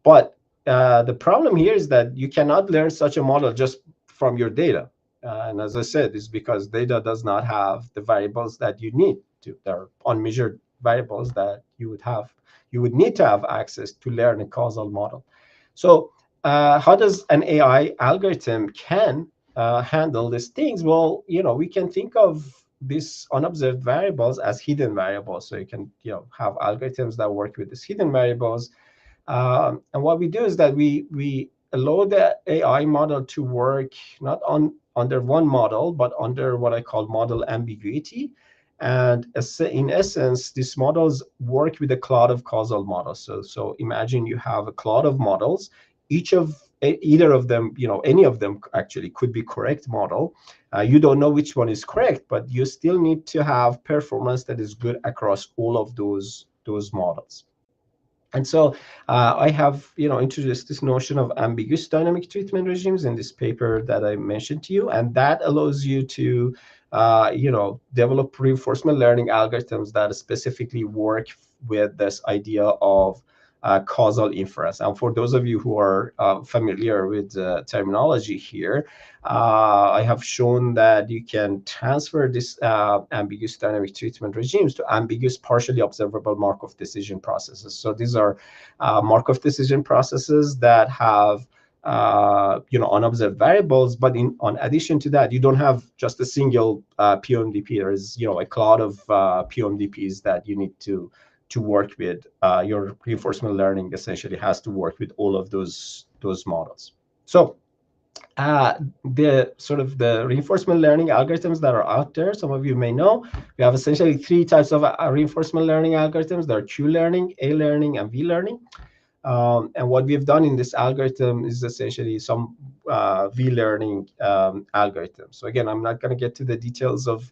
But the problem here is that you cannot learn such a model just from your data. And as I said, it's because data does not have the variables that you need to. There are unmeasured variables that you would need to have access to learn a causal model. So how does an AI algorithm can handle these things? Well, we can think of these unobserved variables as hidden variables. So you can have algorithms that work with these hidden variables. And what we do is that we allow the AI model to work not under one model, but under what I call model ambiguity. And in essence, these models work with a cloud of causal models. So imagine you have a cloud of models. Either of them, any of them actually could be correct model. You don't know which one is correct, but you still need to have performance that is good across all of those models. And so I have introduced this notion of ambiguous dynamic treatment regimes in this paper that I mentioned to you, and that allows you to develop reinforcement learning algorithms that specifically work with this idea of causal inference. And for those of you who are familiar with the terminology here, I have shown that you can transfer this ambiguous dynamic treatment regimes to ambiguous partially observable Markov decision processes. So these are Markov decision processes that have unobserved variables, but in addition to that, you don't have just a single POMDP. There is a cloud of POMDPs that you need to work with. Your reinforcement learning essentially has to work with all of those models. So the reinforcement learning algorithms that are out there, some of you may know, we have essentially three types of reinforcement learning algorithms. There are Q-learning, A-learning, and V-learning. And what we've done in this algorithm is essentially some V-learning algorithm. So again, I'm not going to get to the details of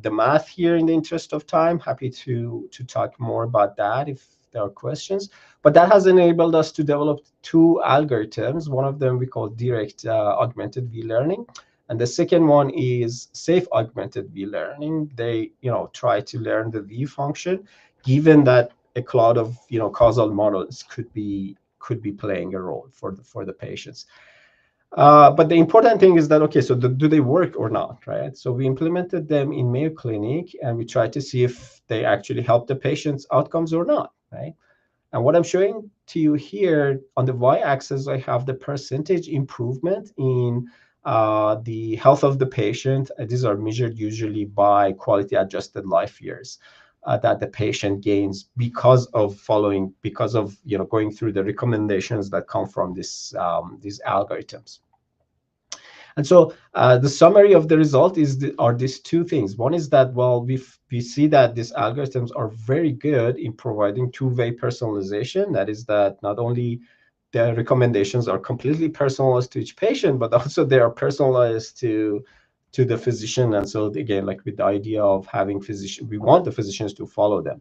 the math here in the interest of time. Happy to talk more about that if there are questions. But that has enabled us to develop two algorithms. One of them we call direct augmented V-learning, and the second one is safe augmented V-learning. They try to learn the V function, given that a cloud of causal models could be playing a role for the patients. But the important thing is that, okay, so do they work or not, right? So we implemented them in Mayo Clinic, and we tried to see if they actually help the patient's outcomes or not, right? And what I'm showing to you here on the y-axis, I have the percentage improvement in the health of the patient. These are measured usually by quality-adjusted life years that the patient gains because of going through the recommendations that come from these algorithms. And so the summary of the result are these two things. One is that, well, we see that these algorithms are very good in providing two-way personalization. That is that not only the recommendations are completely personalized to each patient, but also they are personalized to the physician. And so again, like with the idea of having we want the physicians to follow them.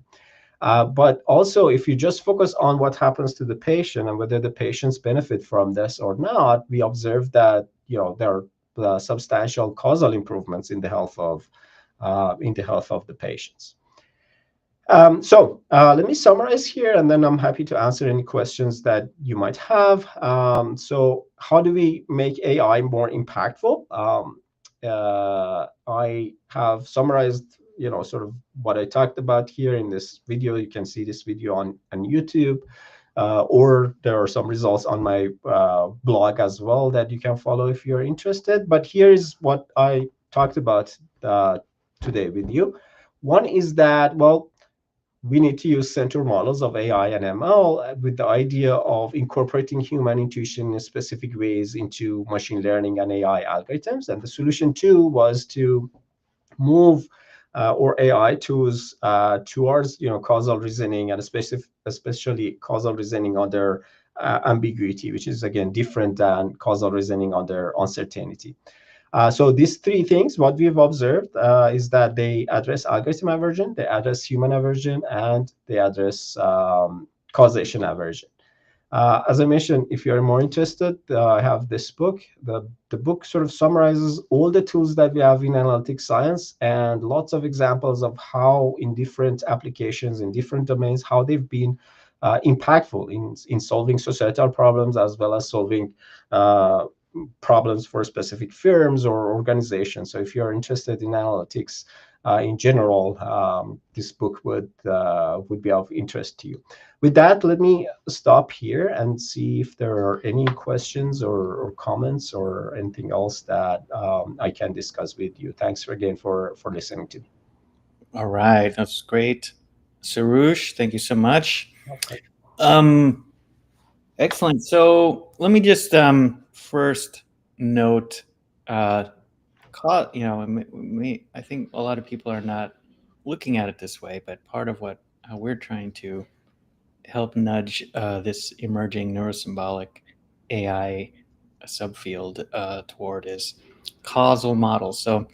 But also, if you just focus on what happens to the patient and whether the patients benefit from this or not, we observe that there are substantial causal improvements in the health of the patients. So let me summarize here, and then I'm happy to answer any questions that you might have. So how do we make AI more impactful? I have summarized, sort of what I talked about here in this video. You can see this video on YouTube, or there are some results on my blog as well that you can follow if you're interested. But here is what I talked about today with you. One is that, well, we need to use Centaur models of AI and ML with the idea of incorporating human intuition in specific ways into machine learning and AI algorithms. And the solution too was to move or AI tools towards causal reasoning, and especially causal reasoning under ambiguity, which is again different than causal reasoning under uncertainty. So these three things, what we've observed is that they address algorithm aversion, they address human aversion, and they address causation aversion. As I mentioned, if you're more interested, I have this book. The book sort of summarizes all the tools that we have in analytic science and lots of examples of how in different applications, in different domains, how they've been impactful in solving societal problems as well as solving problems for specific firms or organizations. So if you're interested in analytics in general, this book would be of interest to you. With that, let me stop here and see if there are any questions or comments or anything else that I can discuss with you. Thanks again for listening to me. All right, that's great. Soroush, thank you so much. Okay. Excellent. So let me just first note, I think a lot of people are not looking at it this way, but part of what we're trying to help nudge this emerging neurosymbolic AI subfield toward is causal models. So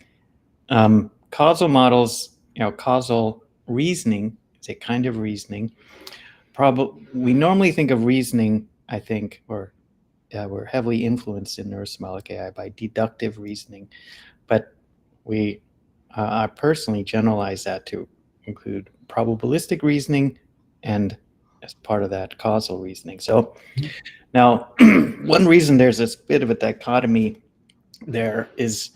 causal models, causal reasoning is a kind of reasoning. We normally think of reasoning, I think, or we're heavily influenced in neurosymbolic AI by deductive reasoning, but I personally generalize that to include probabilistic reasoning and, as part of that, causal reasoning. So now, one reason there's this bit of a dichotomy there is,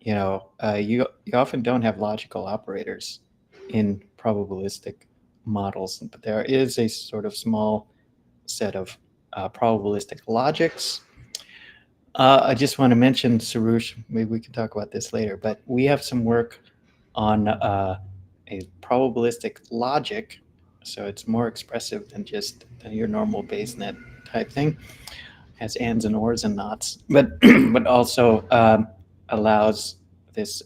you often don't have logical operators in probabilistic models, but there is a sort of small set of probabilistic logics. I just want to mention, Soroush, maybe we can talk about this later, but we have some work on a probabilistic logic, so it's more expressive than just your normal BaseNet type thing. It has ands and ors and nots, but also allows this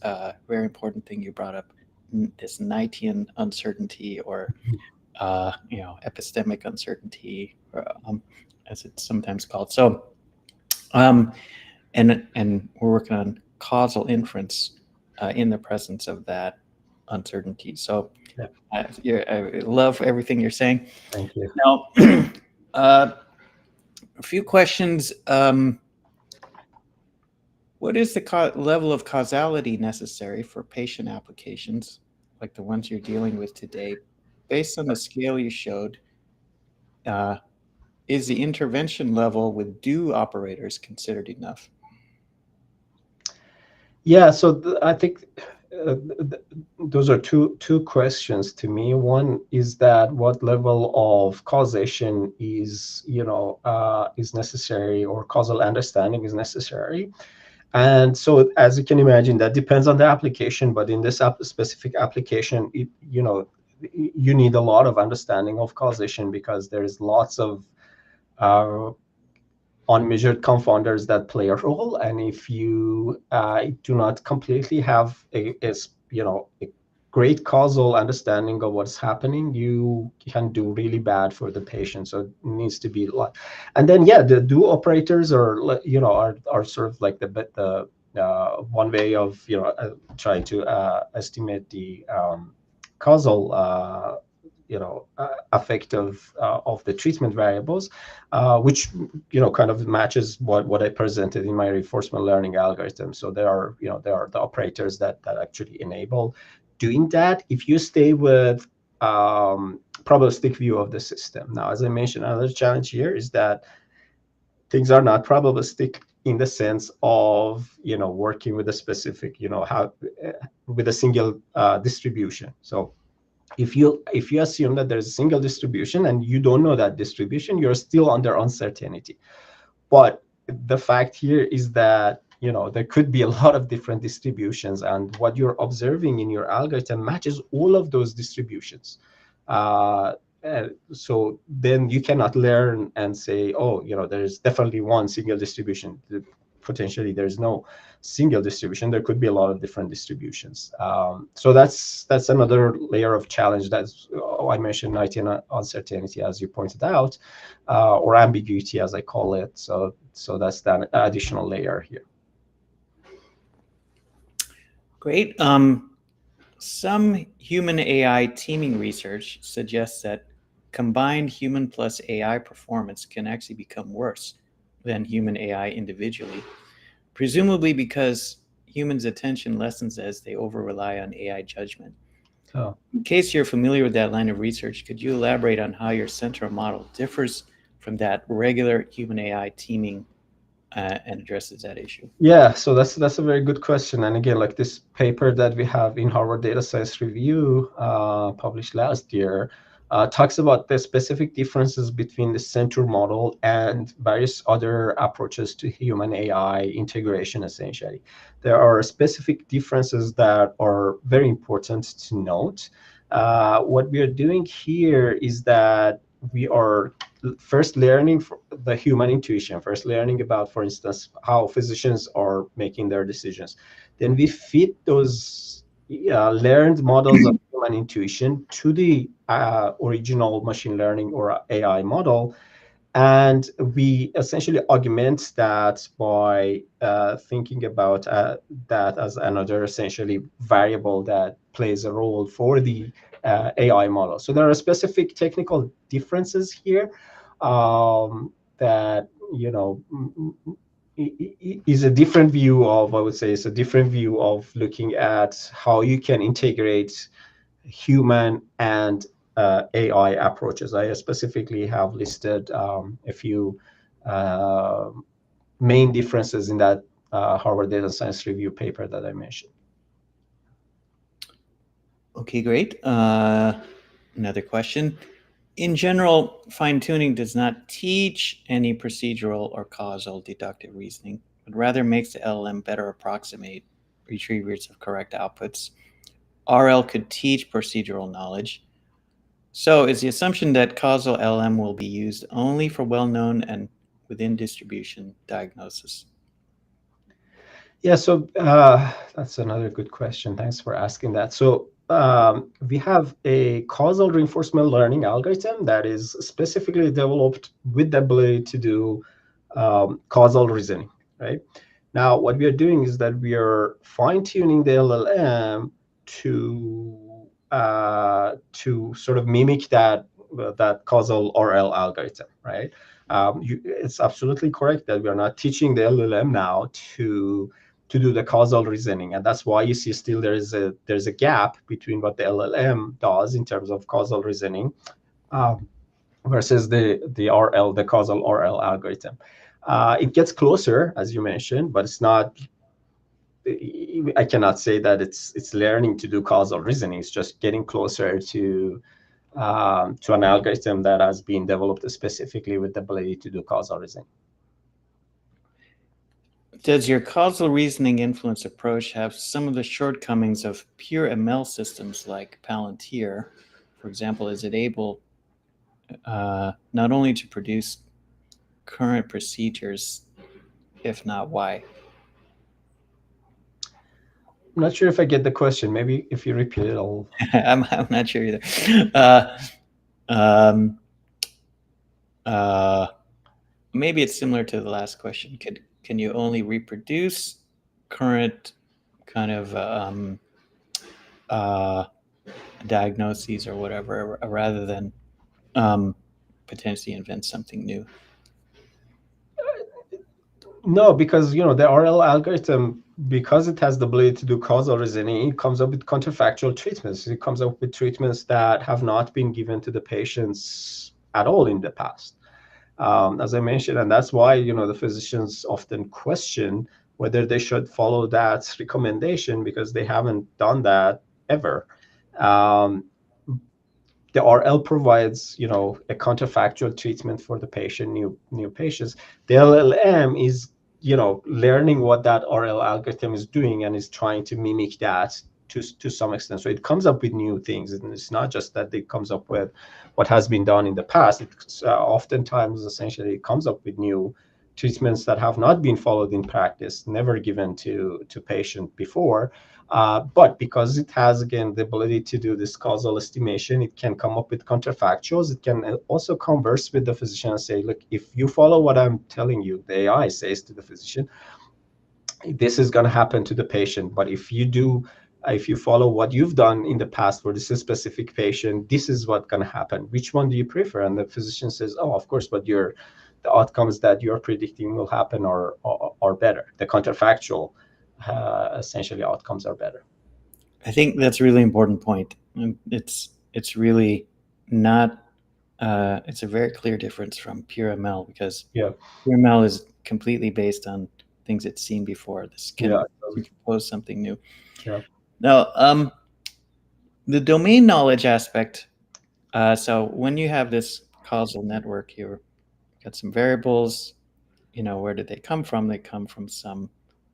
very important thing you brought up, this Knightian uncertainty, or epistemic uncertainty, as it's sometimes called. So, and we're working on causal inference in the presence of that uncertainty. So, yeah. I love everything you're saying. Thank you. Now, a few questions. What is the level of causality necessary for patient applications, like the ones you're dealing with today? Based on the scale you showed, is the intervention level with do operators considered enough? Yeah, so I think those are two questions to me. One is that what level of causation is is necessary, or causal understanding is necessary. And so, as you can imagine, that depends on the application. But in this specific application, you need a lot of understanding of causation, because there's lots of unmeasured confounders that play a role. And if you do not completely have a great causal understanding of what's happening, you can do really bad for the patient. So it needs to be like, and then the do operators are sort of like the one way of trying to estimate the causal effect of the treatment variables, which kind of matches what I presented in my reinforcement learning algorithm. So there are the operators that actually enable doing that if you stay with probabilistic view of the system. Now, as I mentioned, another challenge here is that things are not probabilistic in the sense of working with a specific with a single distribution. So if you assume that there's a single distribution and you don't know that distribution, you're still under uncertainty. But the fact here is that there could be a lot of different distributions, and what you're observing in your algorithm matches all of those distributions. So then you cannot learn and say, oh, there's definitely one single distribution. Potentially there's no single distribution. There could be a lot of different distributions. So that's another layer of challenge. That's I mentioned uncertainty, as you pointed out, or ambiguity, as I call it. So that's that additional layer here. Great. Some human AI teaming research suggests that combined human plus AI performance can actually become worse than human AI individually, presumably because humans' attention lessens as they over-rely on AI judgment. Oh. In case you're familiar with that line of research, could you elaborate on how your Centaur model differs from that regular human AI teaming and addresses that issue? Yeah, so that's a very good question. And again, like this paper that we have in Harvard Data Science Review published last year talks about the specific differences between the Centaur model and various other approaches to human AI integration, essentially. There are specific differences that are very important to note. What we are doing here is that we are first learning the human intuition, first learning about, for instance, how physicians are making their decisions. Then we fit those learned models of human intuition to the original machine learning or AI model. And we essentially augment that by thinking about that as another essentially variable that plays a role for the AI model. So there are specific technical differences here that, is a different view of, I would say, it's a different view of looking at how you can integrate human and AI approaches. I specifically have listed a few main differences in that Harvard Data Science Review paper that I mentioned. Okay, great. Another question. In general, fine-tuning does not teach any procedural or causal deductive reasoning, but rather makes the LLM better approximate retrievers of correct outputs. RL could teach procedural knowledge. So is the assumption that causal LLM will be used only for well-known and within distribution diagnosis? Yeah, so that's another good question. Thanks for asking that. So we have a causal reinforcement learning algorithm that is specifically developed with the ability to do causal reasoning, right? Now, what we are doing is that we are fine-tuning the LLM to sort of mimic that causal RL algorithm, right? It's absolutely correct that we are not teaching the LLM now to do the causal reasoning, and that's why you see still there's a gap between what the LLM does in terms of causal reasoning versus the RL, the causal RL algorithm. It gets closer, as you mentioned, but it's not. I cannot say that it's learning to do causal reasoning. It's just getting closer to an algorithm that has been developed specifically with the ability to do causal reasoning. Does your causal reasoning influence approach have some of the shortcomings of pure ML systems like Palantir? For example, is it able not only to produce current procedures? If not, why? I'm not sure if I get the question. Maybe if you repeat it, I'll. I'm not sure either. Maybe it's similar to the last question. Can you only reproduce current kind of diagnoses or whatever, rather than potentially invent something new? No, because the RL algorithm, because it has the ability to do causal reasoning, it comes up with counterfactual treatments. It comes up with treatments that have not been given to the patients at all in the past, as I mentioned, and that's why the physicians often question whether they should follow that recommendation, because they haven't done that ever. The RL provides, a counterfactual treatment for the patient, new patients. The LLM is, learning what that RL algorithm is doing and is trying to mimic that to some extent. So it comes up with new things, and it's not just that it comes up with what has been done in the past. It's oftentimes, essentially, it comes up with new treatments that have not been followed in practice, never given to patient before. But because it has, again, the ability to do this causal estimation, it can come up with counterfactuals. It can also converse with the physician and say, look, if you follow what I'm telling you, the AI says to the physician, this is going to happen to the patient. But if you follow what you've done in the past for this specific patient, this is what's going to happen. Which one do you prefer? And the physician says, oh, of course, but the outcomes that you're predicting will happen are better. The counterfactual essentially outcomes are better. I think that's a really important point. It's really not. It's a very clear difference from pure ML, because pure ML is completely based on things it's seen before. This can propose something new. Yeah. Now, the domain knowledge aspect. So when you have this causal network, you've got some variables. Where did they come from? They come from some.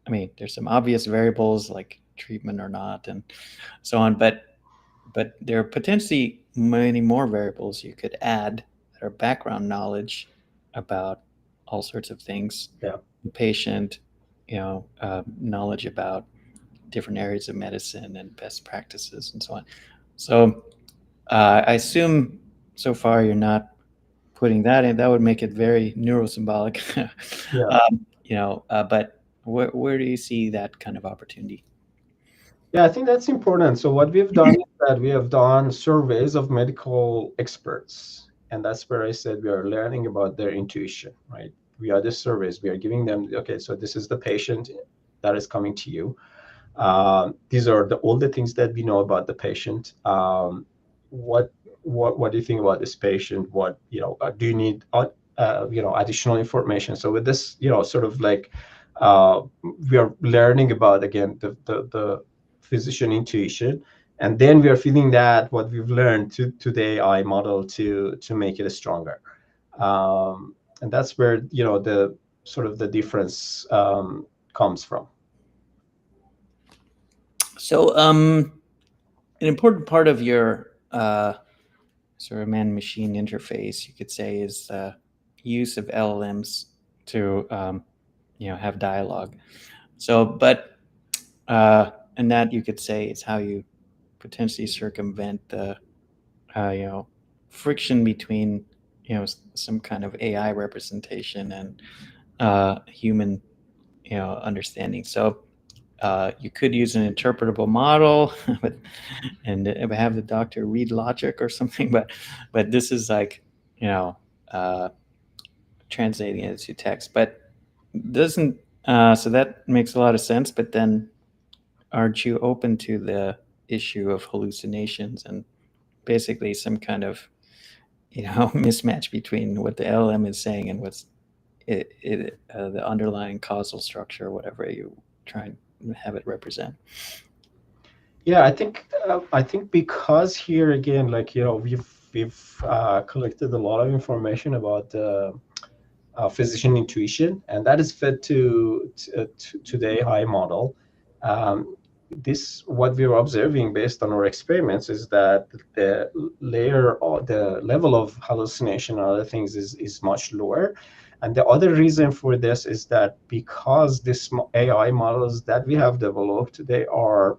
I mean, there's some obvious variables like treatment or not, and so on. But there are potentially many more variables you could add that are background knowledge about all sorts of things. Yeah. The patient, knowledge about different areas of medicine and best practices and so on. So I assume so far you're not putting that in. That would make it very neuro-symbolic. But where do you see that kind of opportunity? Yeah, I think that's important. So what we've done is that we have done surveys of medical experts. And that's where I said we are learning about their intuition, right? We are the surveys. We are giving them, okay, so this is the patient that is coming to you. These are all the things that we know about the patient. What do you think about this patient? What, do you need, additional information? So with this, sort of like, we are learning about, again, the physician intuition, and then we are feeding that what we've learned to the AI model to make it stronger, and that's where the sort of the difference comes from. So an important part of your sort of man-machine interface, you could say, is use of LLMs to have dialogue. So, but and that, you could say, is how you potentially circumvent the friction between some kind of AI representation and human understanding. So you could use an interpretable model and have the doctor read logic or something, but this is like translating it to text, but doesn't so that makes a lot of sense. But then, aren't you open to the issue of hallucinations and basically some kind of mismatch between what the LLM is saying and what's the underlying causal structure, or whatever you try and have it represent? Yeah, I think because here again, like we've collected a lot of information about physician intuition, and that is fed to the AI model. What we are observing based on our experiments is that the layer or the level of hallucination and other things is much lower, And the other reason for this is that because these AI models that we have developed, they are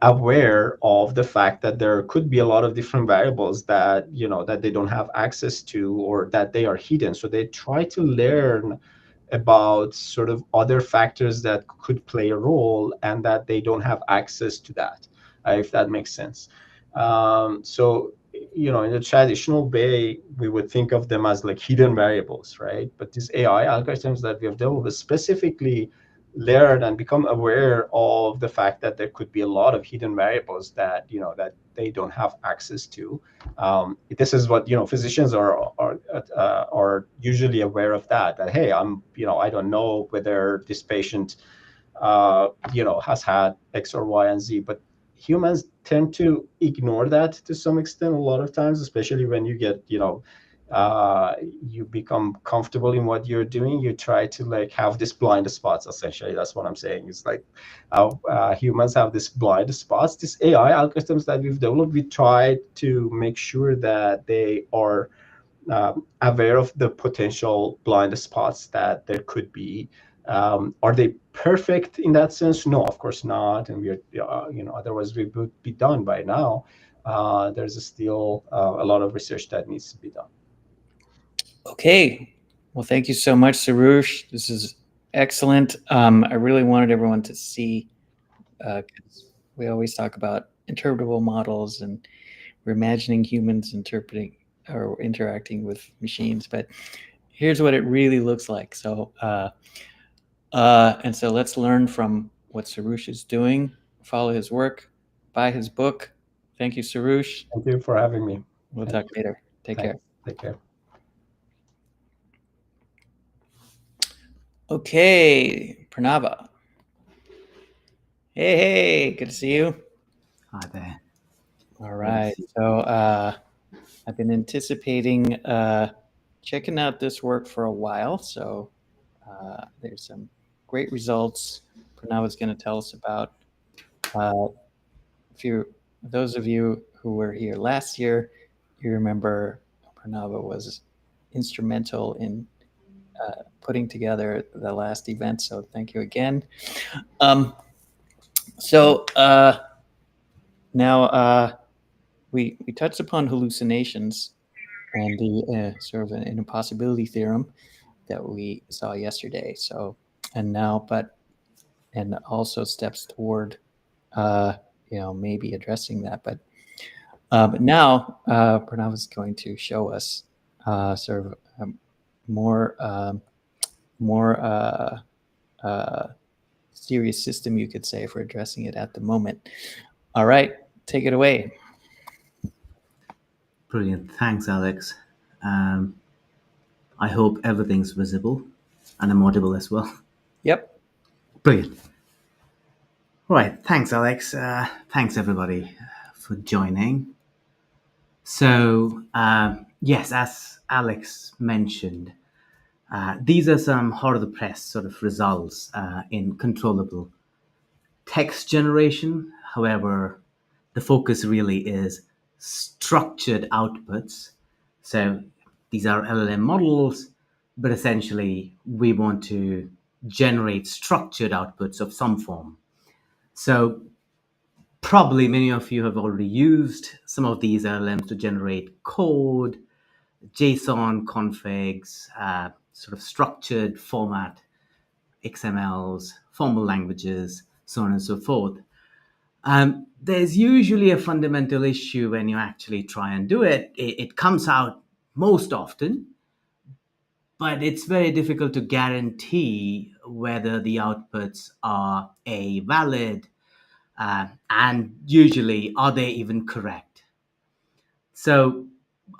aware of the fact that there could be a lot of different variables that that they don't have access to, or that they are hidden. So they try to learn about sort of other factors that could play a role and that they don't have access to that, if that makes sense. So in the traditional way, we would think of them as like hidden variables, right? But these AI algorithms that we have developed specifically learn and become aware of the fact that there could be a lot of hidden variables that that they don't have access to. This is what physicians are usually aware of, that hey, I don't know whether this patient has had X or Y and Z, but humans tend to ignore that to some extent a lot of times, especially when you get you become comfortable in what you're doing. You try to like have this blind spots, essentially. That's what I'm saying. It's like humans have this blind spots. These AI algorithms that we've developed, we try to make sure that they are aware of the potential blind spots that there could be. Are they perfect in that sense? No, of course not. And we're otherwise we would be done by now. There's still a lot of research that needs to be done. Okay. Well, thank you so much, Soroush. This is excellent. I really wanted everyone to see, because we always talk about interpretable models and we're imagining humans interpreting or interacting with machines, but here's what it really looks like. So, and so let's learn from what Soroush is doing, follow his work, buy his book. Thank you, Soroush. Thank you for having me. We'll talk later. Take care. Take care. Okay, Pranava. Hey, good to see you. Hi there. All right. So I've been anticipating checking out this work for a while. So there's some great results Pranava's going to tell us about. Those of you who were here last year, you remember Pranava was instrumental in putting together the last event. So thank you again. Now we touched upon hallucinations and the sort of an impossibility theorem that we saw yesterday. So, and also steps toward, maybe addressing that. But now Pranava is going to show us sort of a more serious system, you could say, for addressing it at the moment. All right, take it away. Brilliant. Thanks, Alex. I hope everything's visible and I'm audible as well. Yep. Brilliant. All right. Thanks, Alex. Thanks, everybody, for joining. So, yes, as Alex mentioned, these are some hot of the press sort of results in controllable text generation. However, the focus really is structured outputs. So these are LLM models, but essentially we want to generate structured outputs of some form. So probably many of you have already used some of these LLMs to generate code, JSON configs, sort of structured format, XMLs, formal languages, so on and so forth. There's usually a fundamental issue when you actually try and do it. It comes out most often, but it's very difficult to guarantee whether the outputs are valid, and usually are they even correct. So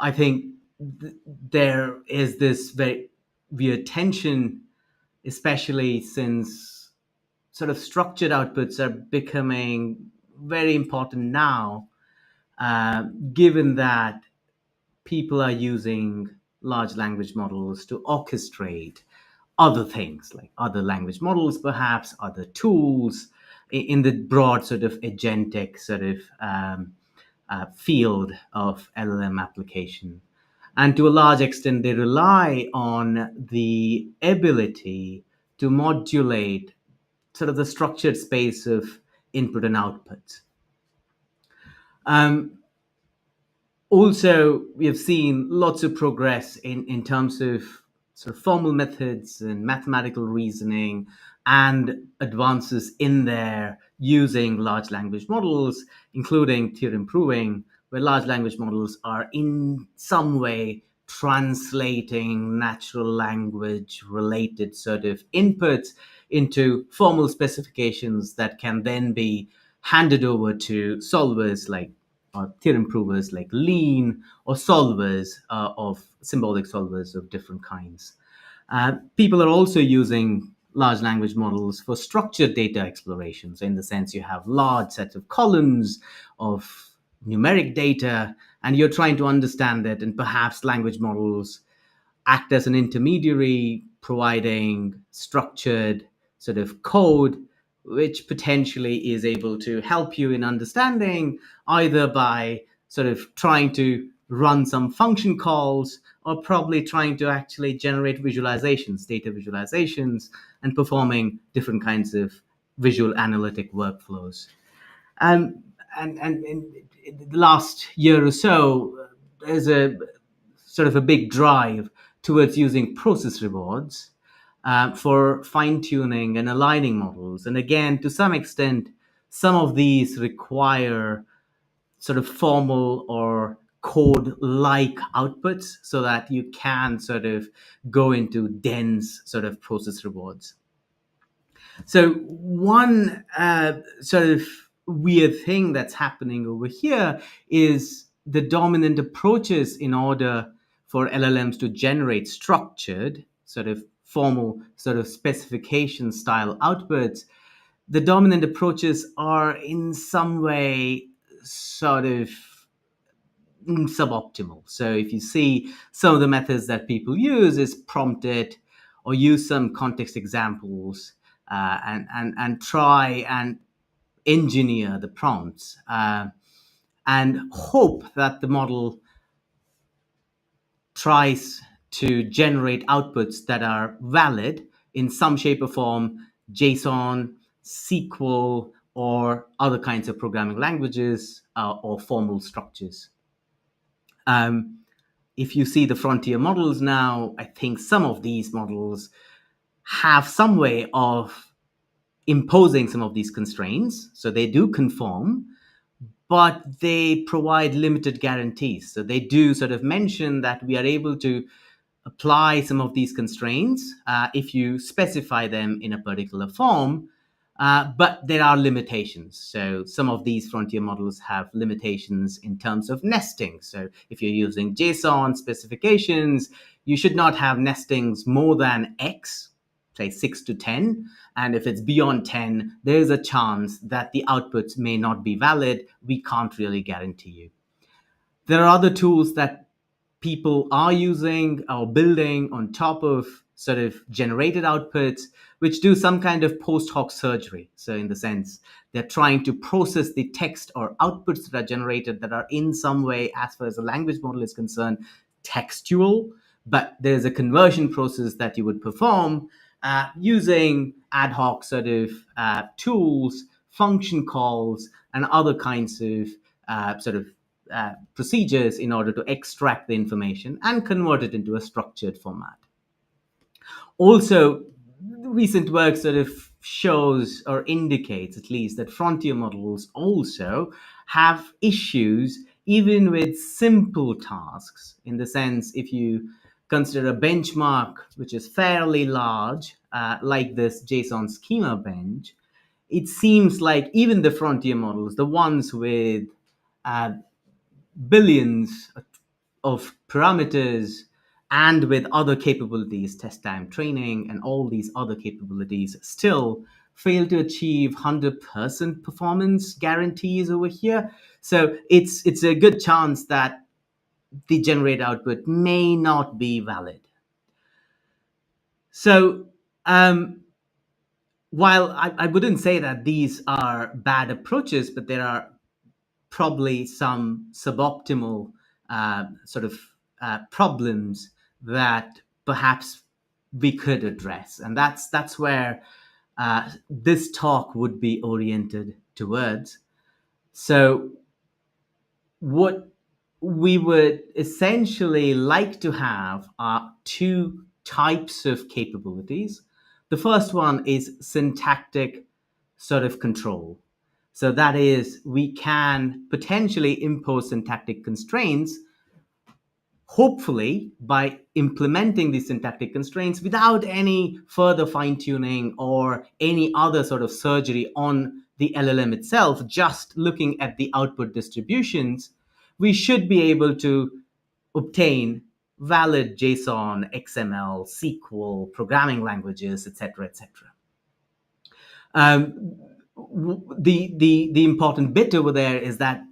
I think there is this very weird tension, especially since sort of structured outputs are becoming very important now, given that people are using large language models to orchestrate other things, like other language models, perhaps other tools in the broad sort of agentic sort of field of LLM application. And to a large extent, they rely on the ability to modulate sort of the structured space of input and output. Also, we have seen lots of progress in terms of sort of formal methods and mathematical reasoning and advances in there using large language models, including theorem proving, where large language models are in some way translating natural language related sort of inputs into formal specifications that can then be handed over to solvers like or theorem provers like Lean, or solvers of symbolic solvers of different kinds. People are also using large language models for structured data exploration. So in the sense you have large sets of columns of numeric data, and you're trying to understand it, and perhaps language models act as an intermediary, providing structured sort of code which potentially is able to help you in understanding, either by sort of trying to run some function calls or probably trying to actually generate visualizations, data visualizations, and performing different kinds of visual analytic workflows. And in the last year or so, there's a sort of a big drive towards using process rewards for fine-tuning and aligning models. And again, to some extent, some of these require sort of formal or code-like outputs so that you can sort of go into dense sort of process rewards. So one sort of weird thing that's happening over here is the dominant approaches in order for LLMs to generate structured sort of formal sort of specification style outputs. The dominant approaches are in some way sort of suboptimal. So if you see some of the methods that people use is prompt it or use some context examples and try and engineer the prompts and hope that the model tries to generate outputs that are valid in some shape or form, JSON, SQL, or other kinds of programming languages or formal structures. If you see the frontier models now, I think some of these models have some way of imposing some of these constraints. So they do conform, but they provide limited guarantees. So they do sort of mention that we are able to apply some of these constraints if you specify them in a particular form, but there are limitations. So some of these frontier models have limitations in terms of nesting. So if you're using JSON specifications, you should not have nestings more than X, say 6 to 10. And if it's beyond 10, there's a chance that the outputs may not be valid. We can't really guarantee you. There are other tools that people are using or building on top of sort of generated outputs, which do some kind of post hoc surgery. So in the sense, they're trying to process the text or outputs that are generated that are in some way, as far as the language model is concerned, textual, but there's a conversion process that you would perform using ad hoc sort of tools, function calls, and other kinds of sort of procedures in order to extract the information and convert it into a structured format. Also, recent work sort of shows or indicates at least that frontier models also have issues even with simple tasks, in the sense if you consider a benchmark which is fairly large, like this JSON schema bench, it seems like even the frontier models, the ones with billions of parameters and with other capabilities, test time training and all these other capabilities, still fail to achieve 100% performance guarantees over here. So it's a good chance that the generated output may not be valid. So while I wouldn't say that these are bad approaches, but there are probably some suboptimal sort of problems that perhaps we could address. And that's where this talk would be oriented towards. So what we would essentially like to have are two types of capabilities. The first one is syntactic sort of control. So that is, we can potentially impose syntactic constraints, hopefully by implementing these syntactic constraints without any further fine-tuning or any other sort of surgery on the LLM itself, just looking at the output distributions, we should be able to obtain valid JSON, XML, SQL, programming languages, etc., etc. The important bit over there is that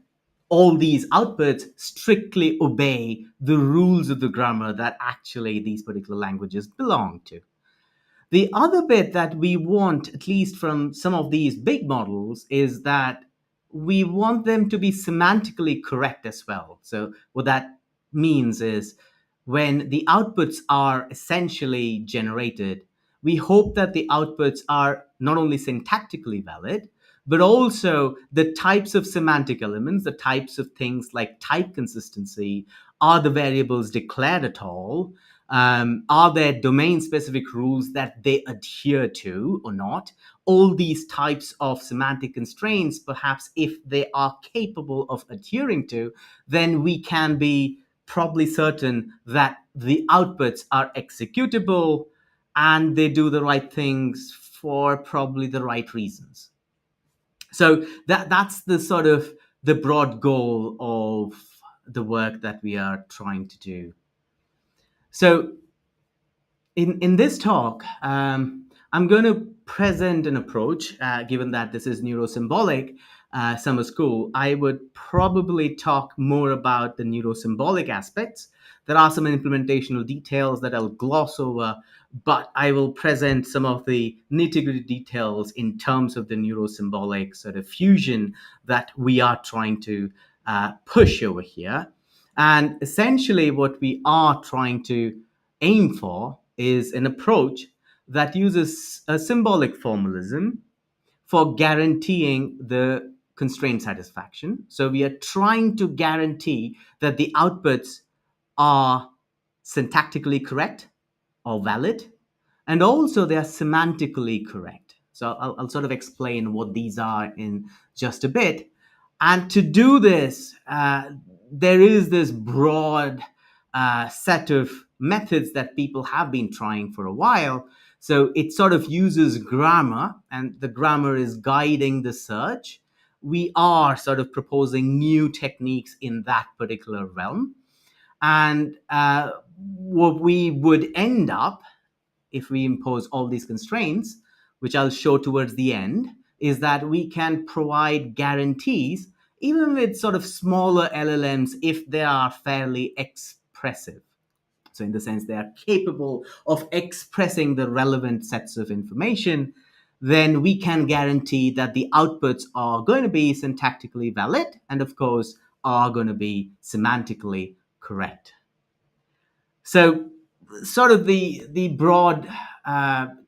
all these outputs strictly obey the rules of the grammar that actually these particular languages belong to. The other bit that we want, at least from some of these big models, is that we want them to be semantically correct as well. So what that means is when the outputs are essentially generated, we hope that the outputs are not only syntactically valid, but also the types of semantic elements, the types of things like type consistency, are the variables declared at all? Are there domain-specific rules that they adhere to or not? All these types of semantic constraints, perhaps if they are capable of adhering to, then we can be probably certain that the outputs are executable and they do the right things for probably the right reasons. So that's the sort of the broad goal of the work that we are trying to do. So in this talk, I'm going to present an approach, given that this is Neuro-Symbolic summer school. I would probably talk more about the neuro-symbolic aspects. There are some implementational details that I'll gloss over, but I will present some of the nitty-gritty details in terms of the neuro-symbolic sort of fusion that we are trying to push over here. And essentially what we are trying to aim for is an approach that uses a symbolic formalism for guaranteeing the constraint satisfaction. So we are trying to guarantee that the outputs are syntactically correct or valid, and also they are semantically correct. So I'll sort of explain what these are in just a bit. And to do this, there is this broad set of methods that people have been trying for a while. So it sort of uses grammar, and the grammar is guiding the search. We are sort of proposing new techniques in that particular realm. And what we would end up, if we impose all these constraints, which I'll show towards the end, is that we can provide guarantees, even with sort of smaller LLMs, if they are fairly expressive. So in the sense they are capable of expressing the relevant sets of information, then we can guarantee that the outputs are going to be syntactically valid and, of course, are going to be semantically correct. So sort of the broad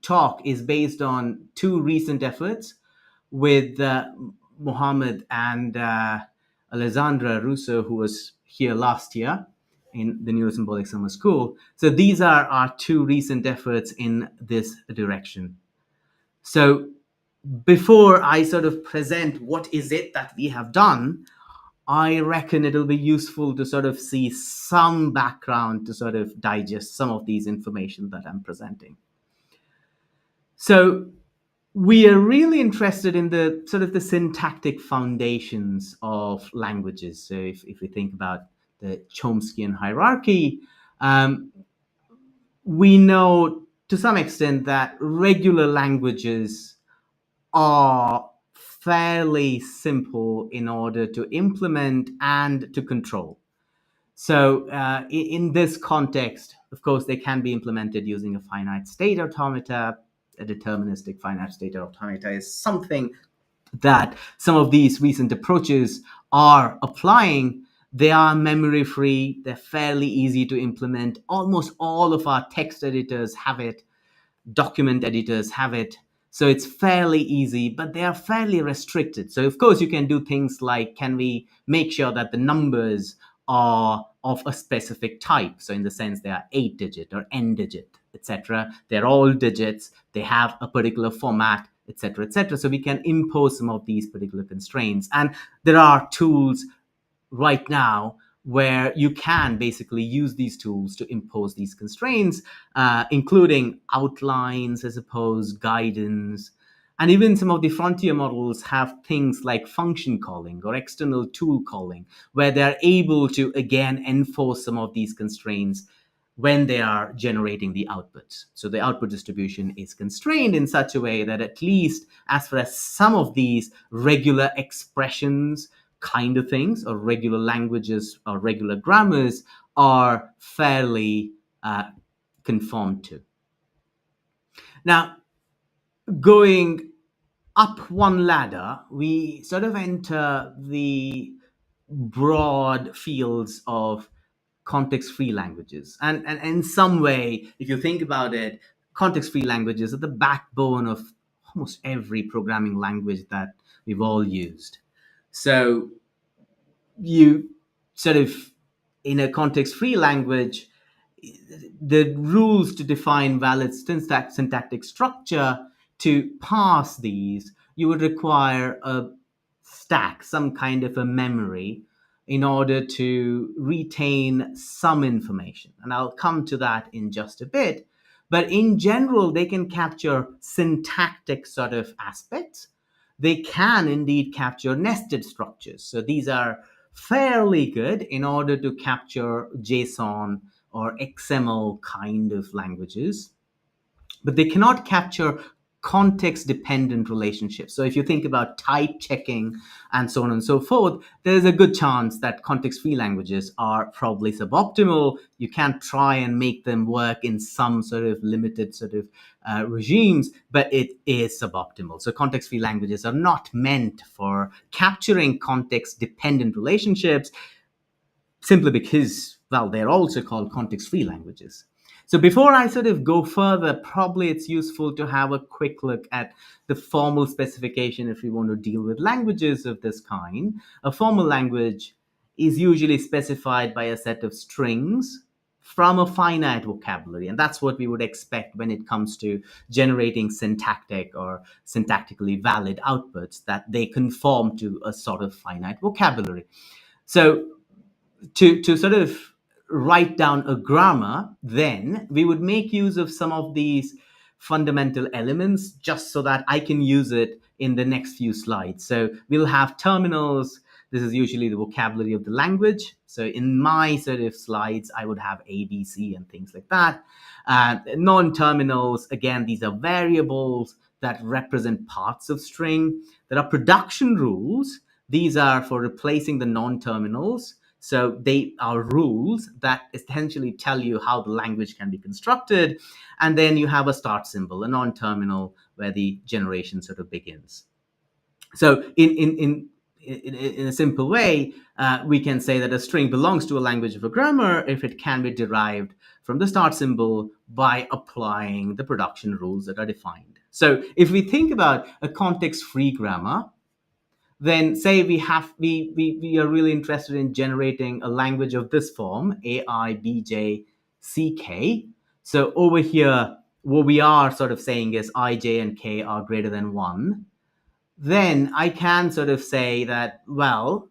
talk is based on two recent efforts with Mohammed and Alessandra Russo, who was here last year in the Neuro-Symbolic Summer School. So these are our two recent efforts in this direction. So before I sort of present what is it that we have done, I reckon it'll be useful to sort of see some background to sort of digest some of these information that I'm presenting. So we are really interested in the sort of the syntactic foundations of languages. So if we think about the Chomskyan hierarchy, we know to some extent that regular languages are fairly simple in order to implement and to control. So in this context, of course, they can be implemented using a finite state automata. A deterministic finite state automata is something that some of these recent approaches are applying, They are memory free. They're fairly easy to implement. Almost all of our text editors have it. Document editors have it. So it's fairly easy, but they are fairly restricted. So of course you can do things like, can we make sure that the numbers are of a specific type? So in the sense they are 8-digit or n-digit, etc. They're all digits. They have a particular format, etc., etc. So we can impose some of these particular constraints. And there are tools right now where you can basically use these tools to impose these constraints, including outlines, I suppose, guidance. And even some of the frontier models have things like function calling or external tool calling, where they're able to, again, enforce some of these constraints when they are generating the outputs. So the output distribution is constrained in such a way that at least as far as some of these regular expressions kind of things, or regular languages or regular grammars, are fairly conformed to. Now, going up one ladder, we sort of enter the broad fields of context-free languages. And in some way, if you think about it, context-free languages are the backbone of almost every programming language that we've all used. So you sort of, in a context-free language, the rules to define valid syntactic structure, to parse these, you would require a stack, some kind of a memory, in order to retain some information. And I'll come to that in just a bit. But in general, they can capture syntactic sort of aspects. They can indeed capture nested structures. So these are fairly good in order to capture JSON or XML kind of languages, but they cannot capture context-dependent relationships. So if you think about type checking and so on and so forth, there's a good chance that context-free languages are probably suboptimal. You can try and make them work in some sort of limited sort of regimes, but it is suboptimal. So context-free languages are not meant for capturing context-dependent relationships, simply because, well, they're also called context-free languages. So before I sort of go further, probably it's useful to have a quick look at the formal specification if we want to deal with languages of this kind. A formal language is usually specified by a set of strings from a finite vocabulary. And that's what we would expect when it comes to generating syntactic or syntactically valid outputs, that they conform to a sort of finite vocabulary. So to sort of write down a grammar, then we would make use of some of these fundamental elements just so that I can use it in the next few slides. So we'll have terminals. This is usually the vocabulary of the language. So in my sort of slides, I would have A, B, C, and things like that. Non-terminals, again, these are variables that represent parts of string. There are production rules. These are for replacing the non-terminals. So they are rules that essentially tell you how the language can be constructed. And then you have a start symbol, a non-terminal, where the generation sort of begins. So in a simple way, we can say that a string belongs to a language of a grammar if it can be derived from the start symbol by applying the production rules that are defined. So if we think about a context-free grammar, then say we are really interested in generating a language of this form, AI, BJ, CK. So over here, what we are sort of saying is I, J, and K are greater than 1. Then I can sort of say that, well,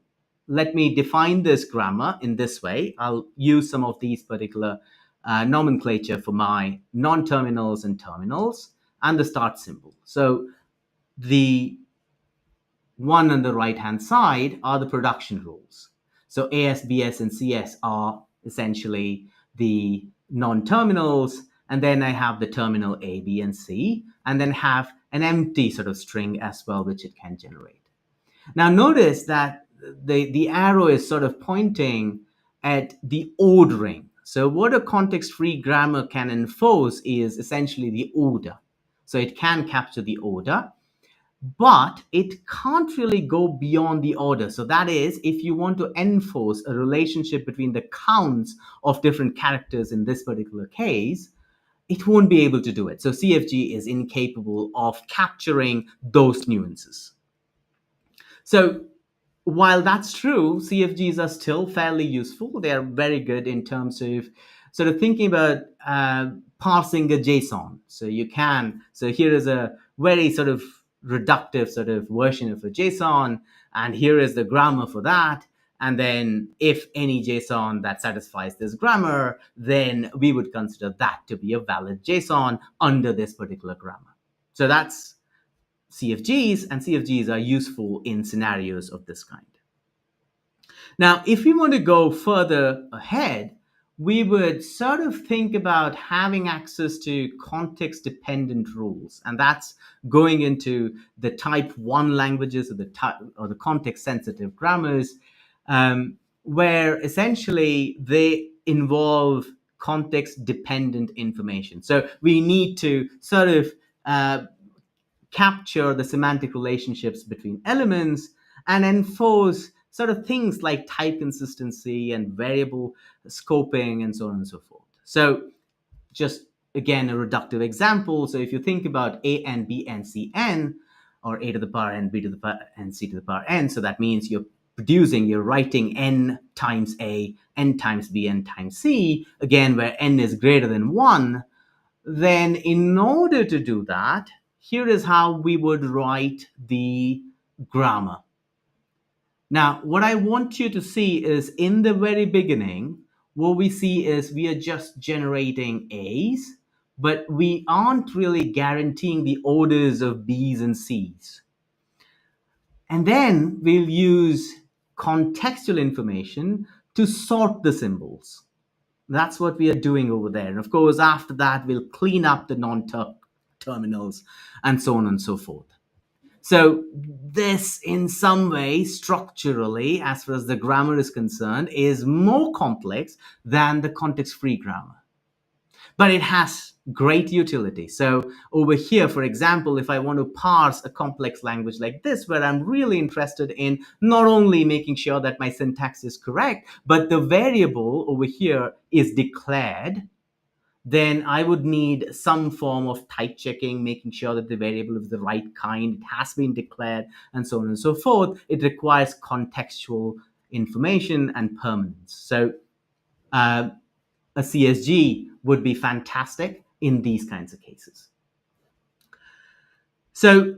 let me define this grammar in this way. I'll use some of these particular nomenclature for my non-terminals and terminals and the start symbol. So the one on the right-hand side are the production rules. So AS, BS, and CS are essentially the non-terminals, and then I have the terminal A, B, and C, and then have an empty sort of string as well, which it can generate. Now notice that the arrow is sort of pointing at the ordering. So what a context-free grammar can enforce is essentially the order. So it can capture the order. but it can't really go beyond the order. So that is, if you want to enforce a relationship between the counts of different characters in this particular case, it won't be able to do it. So CFG is incapable of capturing those nuances. So while that's true, CFGs are still fairly useful. They are very good in terms of sort of thinking about parsing a JSON. So here is a very sort of reductive sort of version of a JSON, and here is the grammar for that. And then if any JSON that satisfies this grammar, then we would consider that to be a valid JSON under this particular grammar. So that's CFGs, and CFGs are useful in scenarios of this kind. Now, if we want to go further ahead, we would sort of think about having access to context-dependent rules, and that's going into the type 1 languages or the context-sensitive grammars, where essentially they involve context-dependent information. So we need to sort of capture the semantic relationships between elements and enforce sort of things like type consistency and variable scoping and so on and so forth. So just again, a reductive example. So if you think about a n, b n, c n, or a to the power n, b to the power n, c to the power n, so that means you're writing n times a, n times b, n times c, again, where n is greater than 1, then in order to do that, here is how we would write the grammar. Now, what I want you to see is in the very beginning, what we see is we are just generating A's, but we aren't really guaranteeing the orders of B's and C's. And then we'll use contextual information to sort the symbols. That's what we are doing over there. And of course, after that, we'll clean up the non-terminals and so on and so forth. So this, in some way, structurally, as far as the grammar is concerned, is more complex than the context-free grammar. But it has great utility. So over here, for example, if I want to parse a complex language like this, where I'm really interested in not only making sure that my syntax is correct, but the variable over here is declared, then I would need some form of type checking, making sure that the variable is the right kind, it has been declared, and so on and so forth. It requires contextual information and permanence. So a CSG would be fantastic in these kinds of cases. So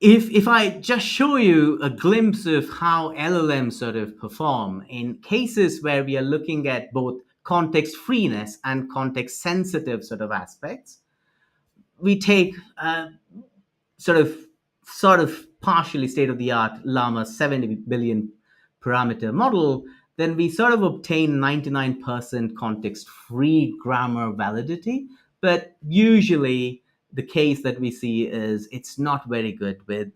if I just show you a glimpse of how LLMs sort of perform in cases where we are looking at both context freeness and context sensitive sort of aspects, we take sort of partially state-of-the-art Llama 70 billion parameter model, then we sort of obtain 99% context-free grammar validity. But usually the case that we see is it's not very good with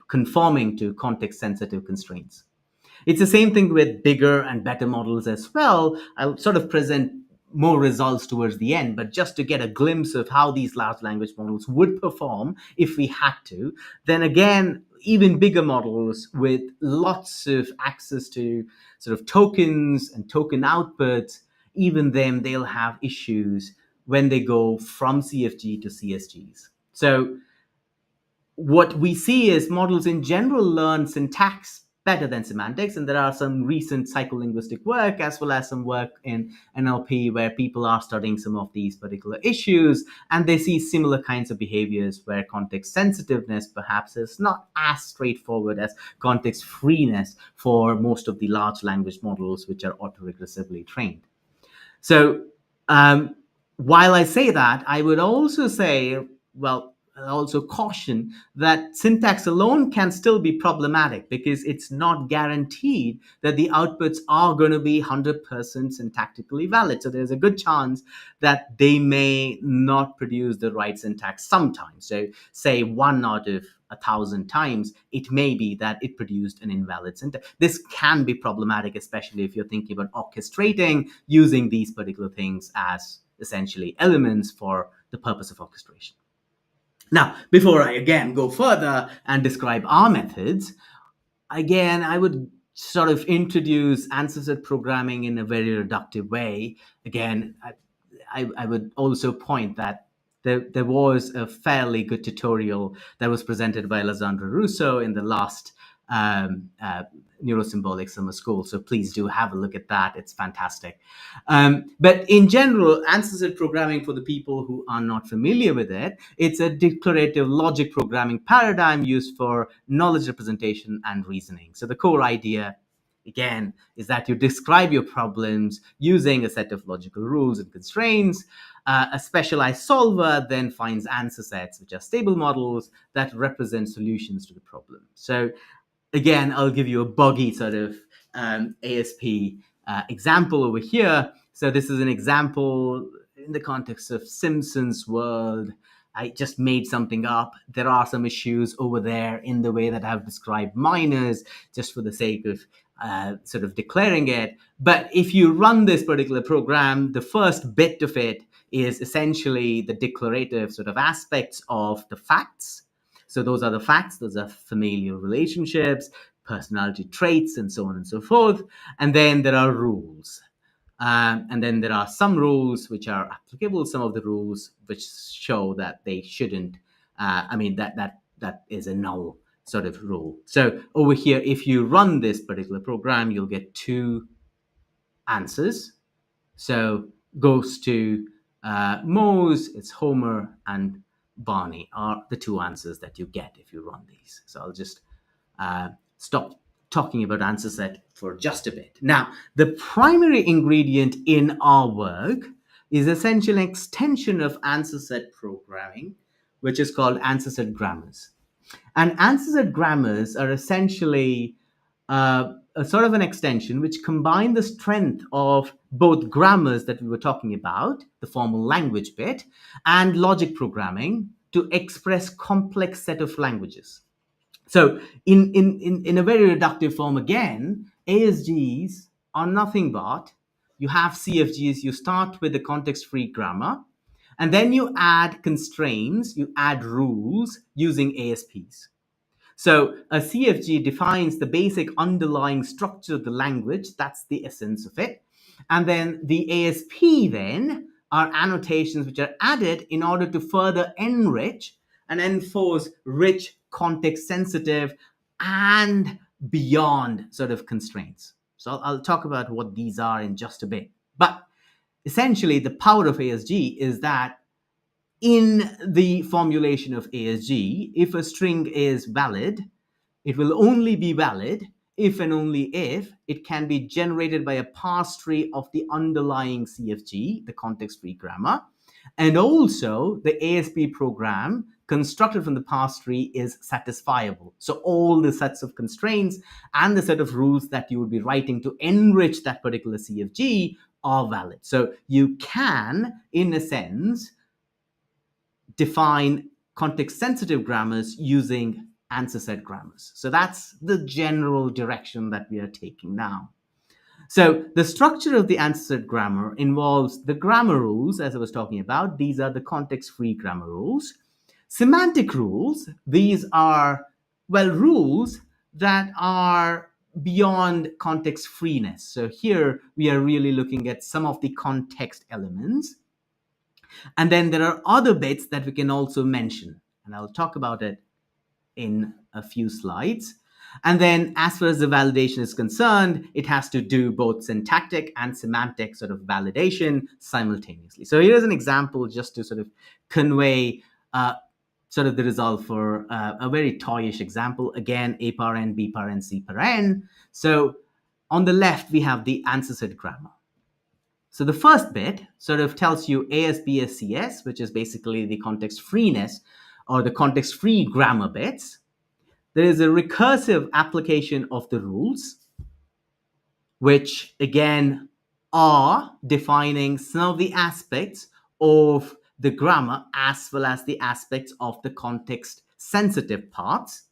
conforming to context-sensitive constraints. It's the same thing with bigger and better models as well. I'll sort of present more results towards the end, but just to get a glimpse of how these large language models would perform if we had to, then again, even bigger models with lots of access to sort of tokens and token outputs, even them, they'll have issues when they go from CFG to CSGs. So what we see is models in general learn syntax better than semantics, and there are some recent psycholinguistic work as well as some work in NLP where people are studying some of these particular issues, and they see similar kinds of behaviors where context sensitiveness perhaps is not as straightforward as context freeness for most of the large language models which are autoregressively trained. So while I say that, I would also say, well, also caution that syntax alone can still be problematic because it's not guaranteed that the outputs are going to be 100% syntactically valid. So there's a good chance that they may not produce the right syntax sometimes. So say 1 out of 1,000 times, it may be that it produced an invalid syntax. This can be problematic, especially if you're thinking about orchestrating using these particular things as essentially elements for the purpose of orchestration. Now, before I again go further and describe our methods, again, I would sort of introduce answer set programming in a very reductive way. Again, I would also point that there was a fairly good tutorial that was presented by Alessandro Russo in the last Neuro-Symbolic summer school. So please do have a look at that. It's fantastic. But in general, answer set programming, for the people who are not familiar with it, it's a declarative logic programming paradigm used for knowledge representation and reasoning. So the core idea, again, is that you describe your problems using a set of logical rules and constraints. A specialized solver then finds answer sets, which are stable models that represent solutions to the problem. So again, I'll give you a buggy sort of ASP example over here. So this is an example in the context of Simpson's world. I just made something up. There are some issues over there in the way that I've described minors, just for the sake of sort of declaring it. But if you run this particular program, the first bit of it is essentially the declarative sort of aspects of the facts. So those are the facts, those are familial relationships, personality traits, and so on and so forth. And then there are rules. And then there are some rules which are applicable, some of the rules which show that they shouldn't. That is a null sort of rule. So over here, if you run this particular program, you'll get two answers. So goes to Mose, it's Homer, and Barney are the two answers that you get if you run these. So I'll just stop talking about answer set for just a bit. Now, the primary ingredient in our work is essentially an extension of answer set programming, which is called answer set grammars. And answer set grammars are essentially a sort of an extension which combine the strength of both grammars that we were talking about, the formal language bit, and logic programming to express complex set of languages. So in a very reductive form again, ASGs are nothing but, you have CFGs, you start with the context-free grammar, and then you add constraints, you add rules using ASPs. So a CFG defines the basic underlying structure of the language. That's the essence of it. And then the ASP then are annotations which are added in order to further enrich and enforce rich, context-sensitive, and beyond sort of constraints. So I'll talk about what these are in just a bit. But essentially, the power of ASG is that in the formulation of ASG, if a string is valid, it will only be valid if and only if it can be generated by a parse tree of the underlying CFG, the context-free grammar. And also, the ASP program constructed from the parse tree is satisfiable. So all the sets of constraints and the set of rules that you would be writing to enrich that particular CFG are valid. So you can, in a sense, define context-sensitive grammars using answer set grammars. So that's the general direction that we are taking now. So the structure of the answer set grammar involves the grammar rules, as I was talking about. These are the context-free grammar rules. Semantic rules, these are, well, rules that are beyond context freeness. So here we are really looking at some of the context elements. And then there are other bits that we can also mention, and I'll talk about it in a few slides. And then as far as the validation is concerned, it has to do both syntactic and semantic sort of validation simultaneously. So here's an example just to sort of convey sort of the result for a very toyish example. Again, A par n, B par n, C par n. So on the left, we have the answer set grammar. So the first bit sort of tells you ASBSCS, which is basically the context freeness or the context free grammar bits. There is a recursive application of the rules, which again are defining some of the aspects of the grammar as well as the aspects of the context sensitive parts.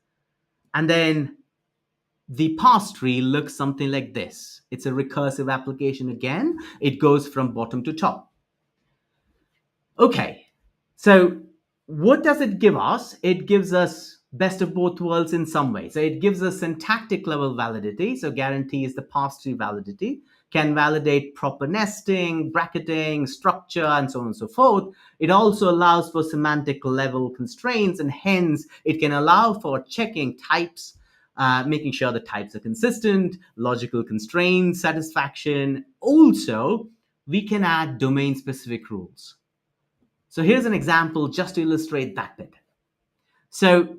And then the parse tree looks something like this. It's a recursive application again. It goes from bottom to top. Okay, so what does it give us? It gives us best of both worlds in some way. So it gives us syntactic level validity. So guarantees the pass-through validity, can validate proper nesting, bracketing, structure, and so on and so forth. It also allows for semantic level constraints, and hence it can allow for checking types, making sure the types are consistent, logical constraints, satisfaction. Also, we can add domain-specific rules. So here's an example just to illustrate that bit. So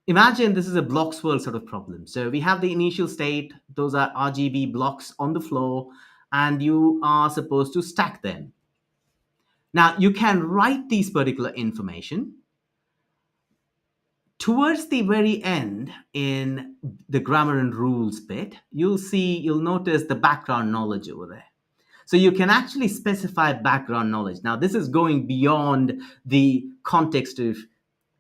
imagine this is a blocks world sort of problem. So we have the initial state, those are RGB blocks on the floor, and you are supposed to stack them. Now you can write these particular information. Towards the very end in the grammar and rules bit, you'll notice the background knowledge over there. So you can actually specify background knowledge. Now, this is going beyond the context of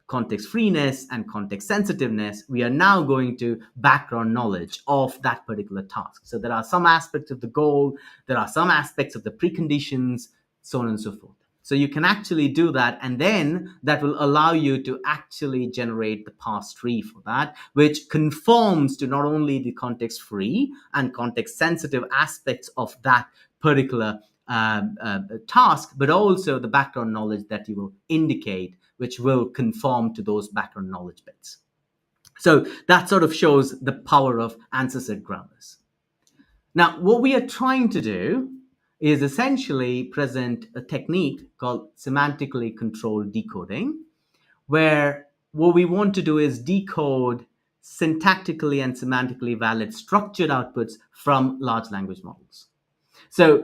context freeness and context sensitiveness. We are now going to background knowledge of that particular task. So there are some aspects of the goal, there are some aspects of the preconditions, so on and so forth. So you can actually do that, and then that will allow you to actually generate the parse tree for that, which conforms to not only the context free and context sensitive aspects of that particular task, but also the background knowledge that you will indicate, which will conform to those background knowledge bits. So that sort of shows the power of answer set grammars. Now, what we are trying to do is essentially present a technique called semantically controlled decoding, where what we want to do is decode syntactically and semantically valid structured outputs from large language models. So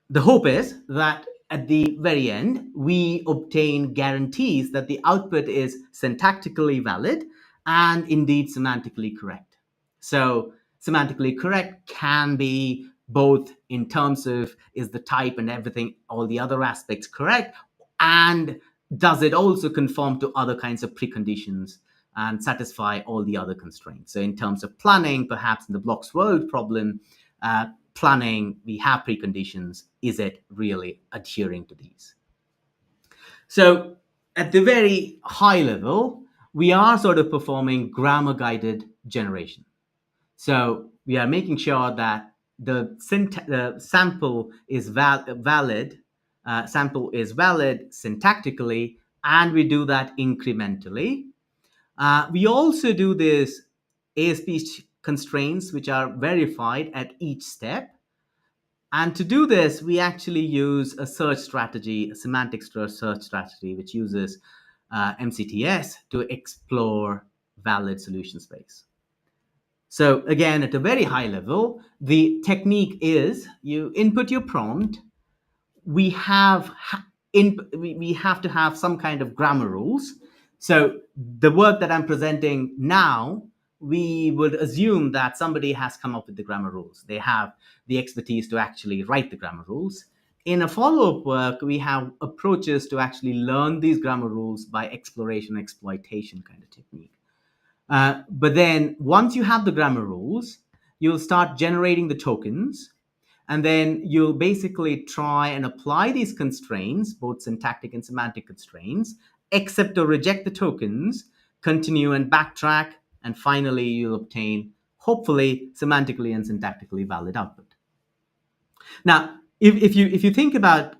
the hope is that at the very end, we obtain guarantees that the output is syntactically valid and indeed semantically correct. So semantically correct can be both in terms of is the type and everything, all the other aspects correct, and does it also conform to other kinds of preconditions and satisfy all the other constraints. So in terms of planning, perhaps in the blocks world problem, planning, we have preconditions. Is it really adhering to these? So at the very high level, we are sort of performing grammar guided generation. So we are making sure that the sample is valid syntactically, and we do that incrementally. We also do this ASP constraints, which are verified at each step. And to do this, we actually use a search strategy, a semantic search strategy, which uses MCTS to explore valid solution space. So again, at a very high level, the technique is you input your prompt. We have to have some kind of grammar rules. So the work that I'm presenting now, we would assume that somebody has come up with the grammar rules. They have the expertise to actually write the grammar rules. In a follow-up work, we have approaches to actually learn these grammar rules by exploration, exploitation kind of technique. But then once you have the grammar rules, you'll start generating the tokens, and then you'll basically try and apply these constraints, both syntactic and semantic constraints, accept or reject the tokens, continue and backtrack, and finally you'll obtain, hopefully, semantically and syntactically valid output. Now, if you think about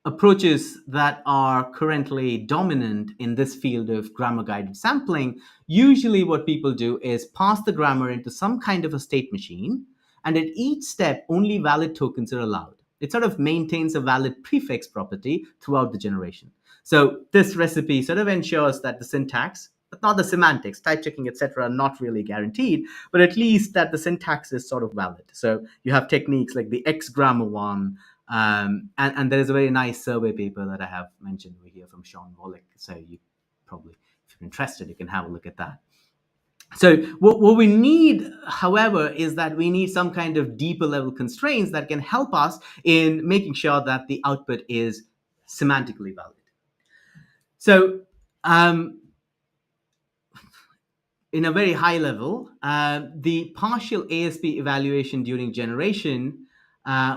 approaches that are currently dominant in this field of grammar-guided sampling, usually what people do is pass the grammar into some kind of a state machine, and at each step, only valid tokens are allowed. It sort of maintains a valid prefix property throughout the generation. So this recipe sort of ensures that the syntax, but not the semantics, type checking, etc., are not really guaranteed, but at least that the syntax is sort of valid. So you have techniques like the X grammar one, and there is a very nice survey paper that I have mentioned over here from Sean Wallach. So you probably, if you're interested, you can have a look at that. So what we need, however, is that we need some kind of deeper level constraints that can help us in making sure that the output is semantically valid. So in a very high level, the partial ASP evaluation during generation,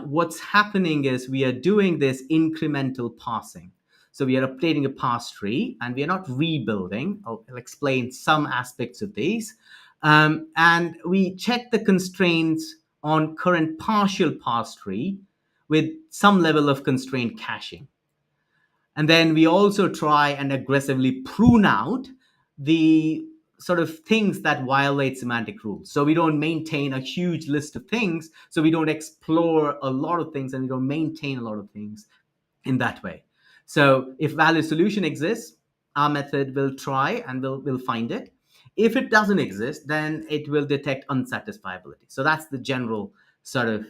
what's happening is we are doing this incremental parsing. So we are updating a parse tree, and we are not rebuilding. I'll explain some aspects of these. And we check the constraints on current partial parse tree with some level of constraint caching. And then we also try and aggressively prune out the sort of things that violate semantic rules. So we don't maintain a huge list of things. So we don't explore a lot of things, and we don't maintain a lot of things in that way. So if valid solution exists, our method will try and we'll find it. If it doesn't exist, then it will detect unsatisfiability. So that's the general sort of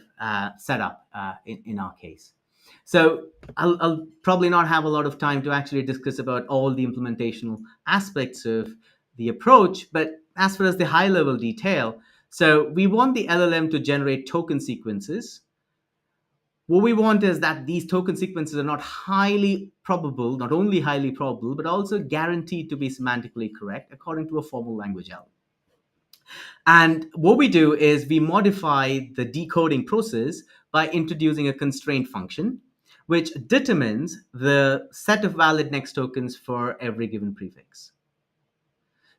setup in our case. So I'll probably not have a lot of time to actually discuss about all the implementational aspects of the approach, but as far as the high level detail, so we want the LLM to generate token sequences. What we want is that these token sequences are not highly probable, not only highly probable, but also guaranteed to be semantically correct according to a formal language algorithm. And what we do is we modify the decoding process by introducing a constraint function, which determines the set of valid next tokens for every given prefix.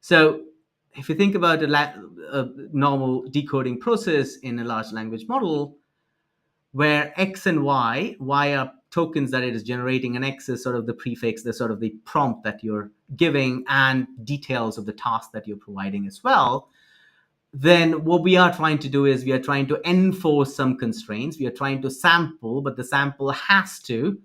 So if you think about a normal decoding process in a large language model, where X and Y are tokens that it is generating, and X is sort of the prefix, the sort of the prompt that you're giving, and details of the task that you're providing as well, then what we are trying to do is we are trying to enforce some constraints. We are trying to sample, but the sample has to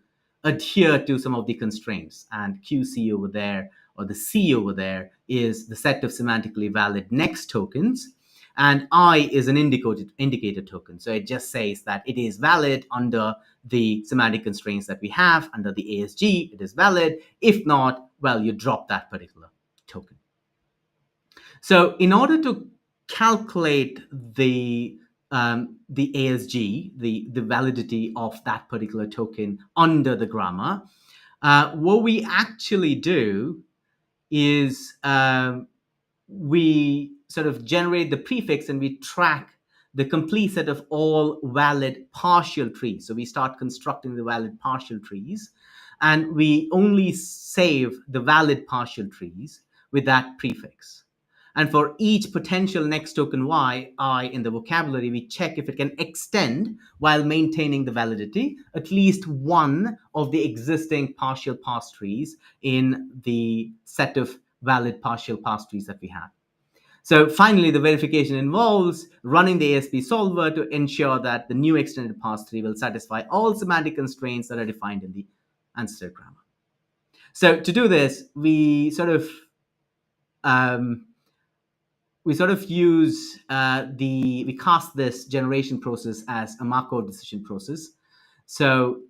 adhere to some of the constraints. And QC over there, or the C over there, is the set of semantically valid next tokens. And I is an indicator token. So it just says that it is valid under the semantic constraints that we have. Under the ASG, it is valid. If not, well, you drop that particular token. So in order to calculate the ASG, the validity of that particular token under the grammar, what we actually do is we sort of generate the prefix and we track the complete set of all valid partial trees. So we start constructing the valid partial trees, and we only save the valid partial trees with that prefix. And for each potential next token Y, I in the vocabulary, we check if it can extend while maintaining the validity at least one of the existing partial parse trees in the set of valid partial parse trees that we have. So finally, the verification involves running the ASP solver to ensure that the new extended parse tree will satisfy all semantic constraints that are defined in the ancestor grammar. So to do this, we sort of use we cast this generation process as a Markov decision process. So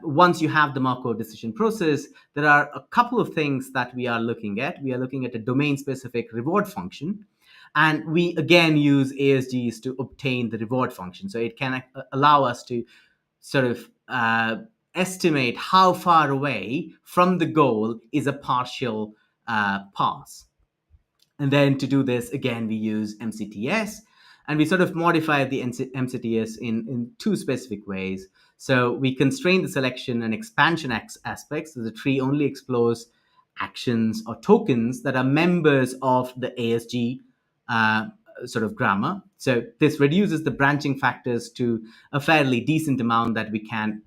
once you have the Markov decision process, there are a couple of things that we are looking at. We are looking at a domain-specific reward function. And we, again, use ASGs to obtain the reward function. So it can allow us to sort of estimate how far away from the goal is a partial parse. And then to do this, again, we use MCTS. And we sort of modify the MCTS in two specific ways. So we constrain the selection and expansion aspects. So the tree only explores actions or tokens that are members of the ASG sort of grammar. So this reduces the branching factors to a fairly decent amount that we can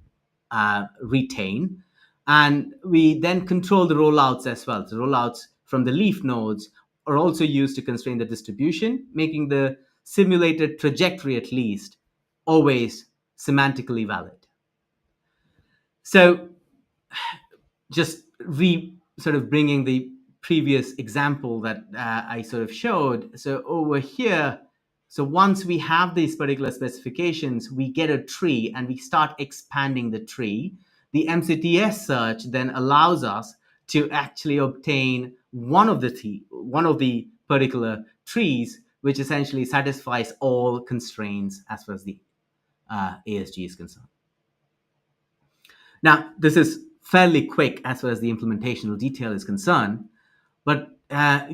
retain. And we then control the rollouts as well. The rollouts from the leaf nodes are also used to constrain the distribution, making the simulated trajectory, at least, always semantically valid. So just sort of bringing the previous example that I sort of showed. So over here, so once we have these particular specifications, we get a tree and we start expanding the tree. The MCTS search then allows us to actually obtain one of the particular trees, which essentially satisfies all constraints as far as the ASG is concerned. Now, this is fairly quick as far as the implementational detail is concerned, but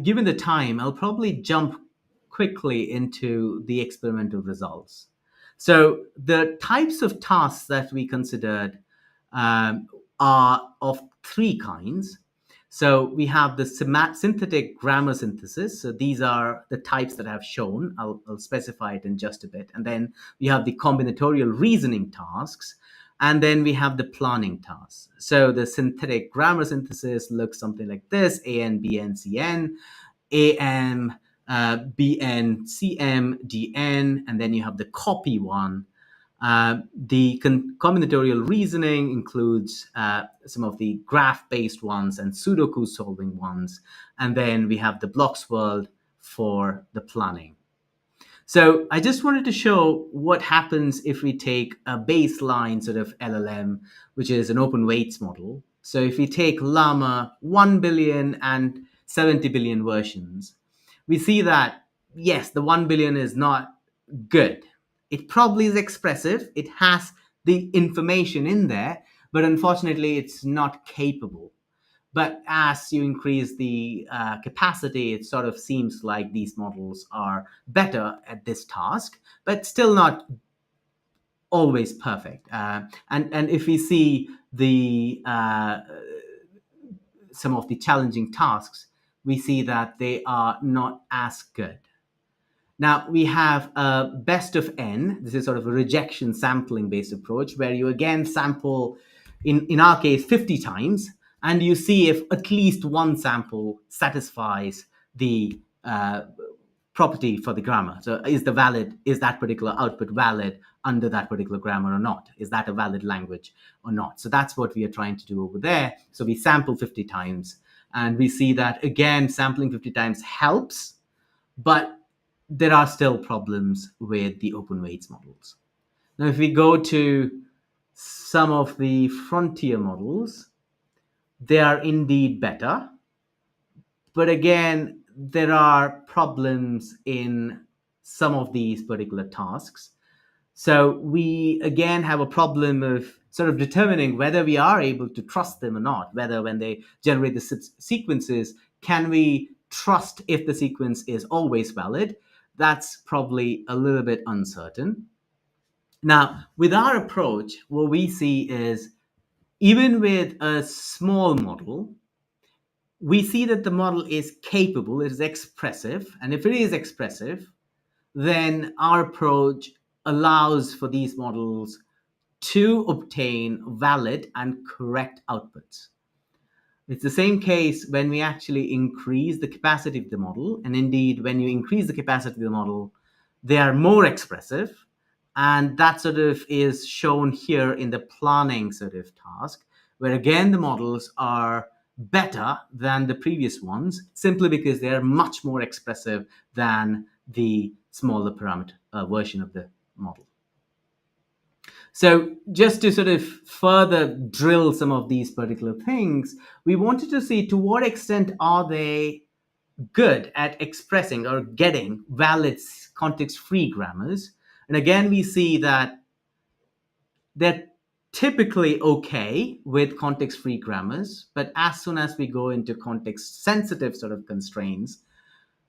given the time, I'll probably jump quickly into the experimental results. So the types of tasks that we considered are of three kinds. So we have the synthetic grammar synthesis. So these are the types that I've shown. I'll specify it in just a bit. And then we have the combinatorial reasoning tasks. And then we have the planning tasks. So the synthetic grammar synthesis looks something like this: AN, BN, CN, AM, BN, CM, DN, and then you have the copy one. The combinatorial reasoning includes some of the graph-based ones and Sudoku solving ones. And then we have the blocks world for the planning. So I just wanted to show what happens if we take a baseline sort of LLM, which is an open weights model. So if we take Llama 1 billion and 70 billion versions, we see that, yes, the 1 billion is not good. It probably is expressive. It has the information in there, but unfortunately, it's not capable. But as you increase the capacity, it sort of seems like these models are better at this task, but still not always perfect. And if we see the some of the challenging tasks, we see that they are not as good. Now we have a best of n. This is sort of a rejection sampling based approach where you again sample, in our case, 50 times, and you see if at least one sample satisfies the property for the grammar. So is that particular output valid under that particular grammar or not? Is that a valid language or not? So that's what we are trying to do over there. So we sample 50 times and we see that, again, sampling 50 times helps, but there are still problems with the open weights models. Now, if we go to some of the frontier models, they are indeed better. But again, there are problems in some of these particular tasks. So we, again, have a problem of sort of determining whether we are able to trust them or not, whether when they generate the sequences, can we trust if the sequence is always valid? That's probably a little bit uncertain. Now, with our approach, what we see is even with a small model, we see that the model is capable, it is expressive. And if it is expressive, then our approach allows for these models to obtain valid and correct outputs. It's the same case when we actually increase the capacity of the model. And indeed, when you increase the capacity of the model, they are more expressive. And that sort of is shown here in the planning sort of task, where again, the models are better than the previous ones, simply because they are much more expressive than the smaller parameter version of the model. So just to sort of further drill some of these particular things, we wanted to see to what extent are they good at expressing or getting valid context-free grammars. And again, we see that they're typically okay with context-free grammars, but as soon as we go into context-sensitive sort of constraints,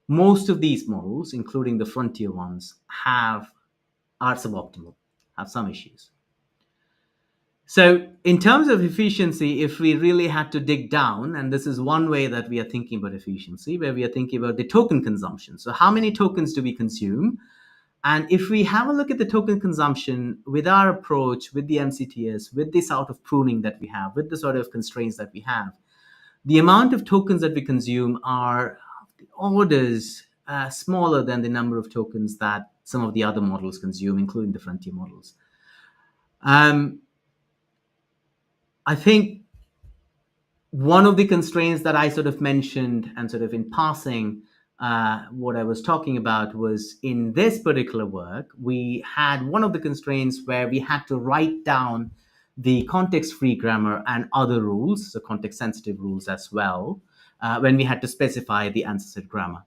most of these models, including the frontier ones, are suboptimal, have some issues. So in terms of efficiency, if we really had to dig down, and this is one way that we are thinking about efficiency, where we are thinking about the token consumption. So how many tokens do we consume? And if we have a look at the token consumption with our approach, with the MCTS, with the sort of pruning that we have, with the sort of constraints that we have, the amount of tokens that we consume are orders smaller than the number of tokens that some of the other models consume, including the frontier models. I think one of the constraints that I sort of mentioned and sort of in passing, what I was talking about was in this particular work, we had one of the constraints where we had to write down the context-free grammar and other rules, so context-sensitive rules as well, when we had to specify the answer set grammar.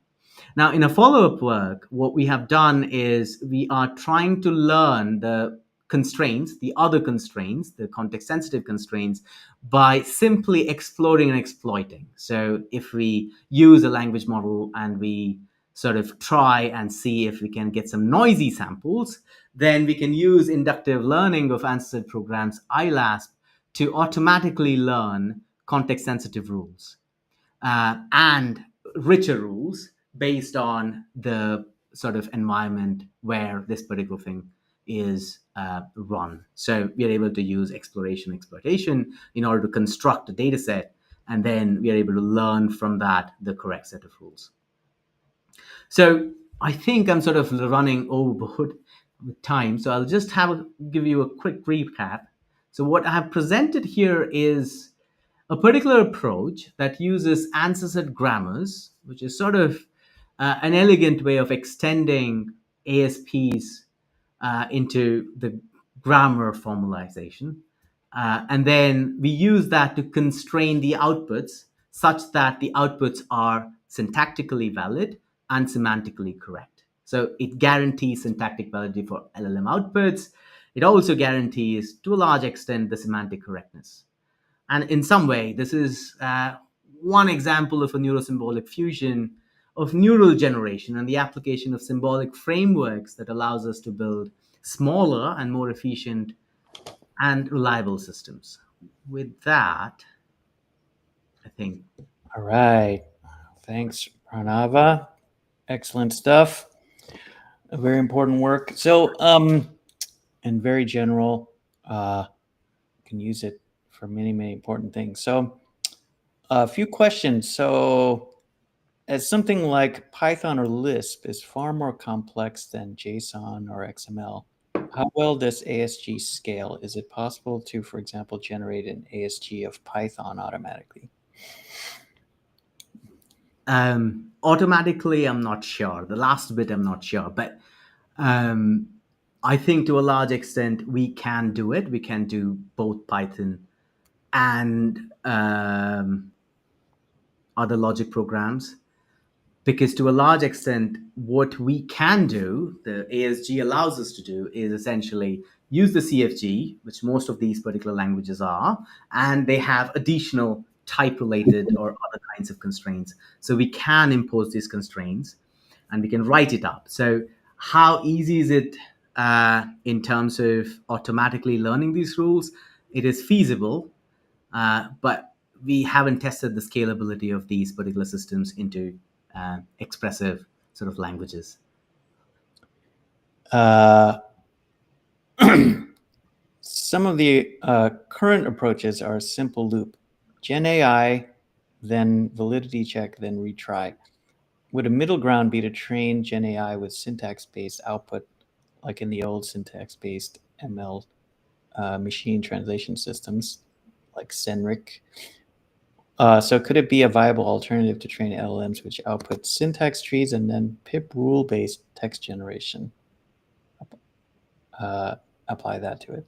Now, in a follow-up work, what we have done is we are trying to learn the constraints, the other constraints, the context-sensitive constraints, by simply exploring and exploiting. So if we use a language model and we sort of try and see if we can get some noisy samples, then we can use inductive learning of answer set programs, ILASP, to automatically learn context-sensitive rules and richer rules based on the sort of environment where this particular thing is run. So we are able to use exploration in order to construct a data set, and then we are able to learn from that the correct set of rules. So I think I'm sort of running overboard with time, so I'll just give you a quick recap. So what I have presented here is a particular approach that uses ancestor grammars, which is sort of an elegant way of extending ASPs into the grammar formalization. And then we use that to constrain the outputs such that the outputs are syntactically valid and semantically correct. So it guarantees syntactic validity for LLM outputs. It also guarantees, to a large extent, the semantic correctness. And in some way, this is one example of a neuro-symbolic fusion of neural generation and the application of symbolic frameworks that allows us to build smaller and more efficient and reliable systems. With that, I think. All right. Thanks, Pranava. Excellent stuff. Very important work. So, and very general. Can use it for many, many important things. So, a few questions. So, as something like Python or Lisp is far more complex than JSON or XML, how well does ASG scale? Is it possible to, for example, generate an ASG of Python automatically? Automatically, I'm not sure. The last bit, I'm not sure. But I think to a large extent, we can do it. We can do both Python and other logic programs. Because to a large extent, what we can do, the ASG allows us to do, is essentially use the CFG, which most of these particular languages are, and they have additional type-related or other kinds of constraints. So we can impose these constraints, and we can write it up. So how easy is it in terms of automatically learning these rules? It is feasible, but we haven't tested the scalability of these particular systems into expressive sort of languages. Some of the current approaches are simple loop. Gen AI, then validity check, then retry. Would a middle ground be to train Gen AI with syntax-based output, like in the old syntax-based ML machine translation systems, like Senric? So could it be a viable alternative to train LLMs which output syntax trees and then pip rule-based text generation? Apply that to it.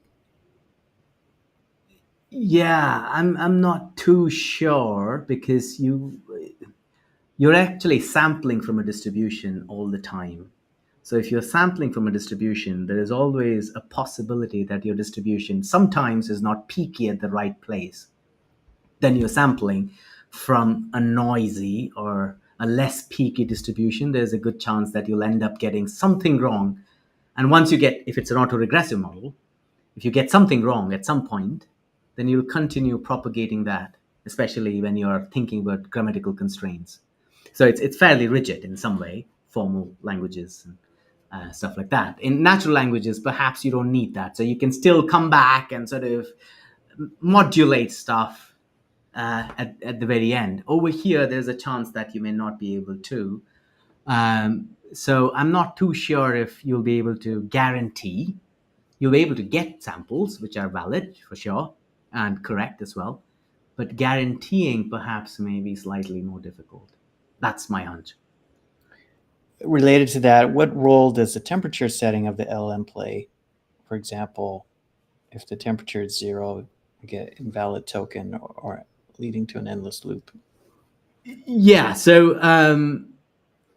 Yeah, I'm not too sure, because you're actually sampling from a distribution all the time. So if you're sampling from a distribution, there is always a possibility that your distribution sometimes is not peaky at the right place. Then you're sampling from a noisy or a less peaky distribution. There's a good chance that you'll end up getting something wrong. And once you get, if it's an autoregressive model, if you get something wrong at some point, then you'll continue propagating that, especially when you're thinking about grammatical constraints. So it's fairly rigid in some way, formal languages and stuff like that. In natural languages, perhaps you don't need that. So you can still come back and sort of modulate stuff at the very end. Over here, there's a chance that you may not be able to. So I'm not too sure if you'll be able to guarantee. You'll be able to get samples which are valid for sure and correct as well, but guaranteeing perhaps may be slightly more difficult. That's my hunch. Related to that, what role does the temperature setting of the LM play? For example, if the temperature is 0, you get invalid token or leading to an endless loop. Yeah, so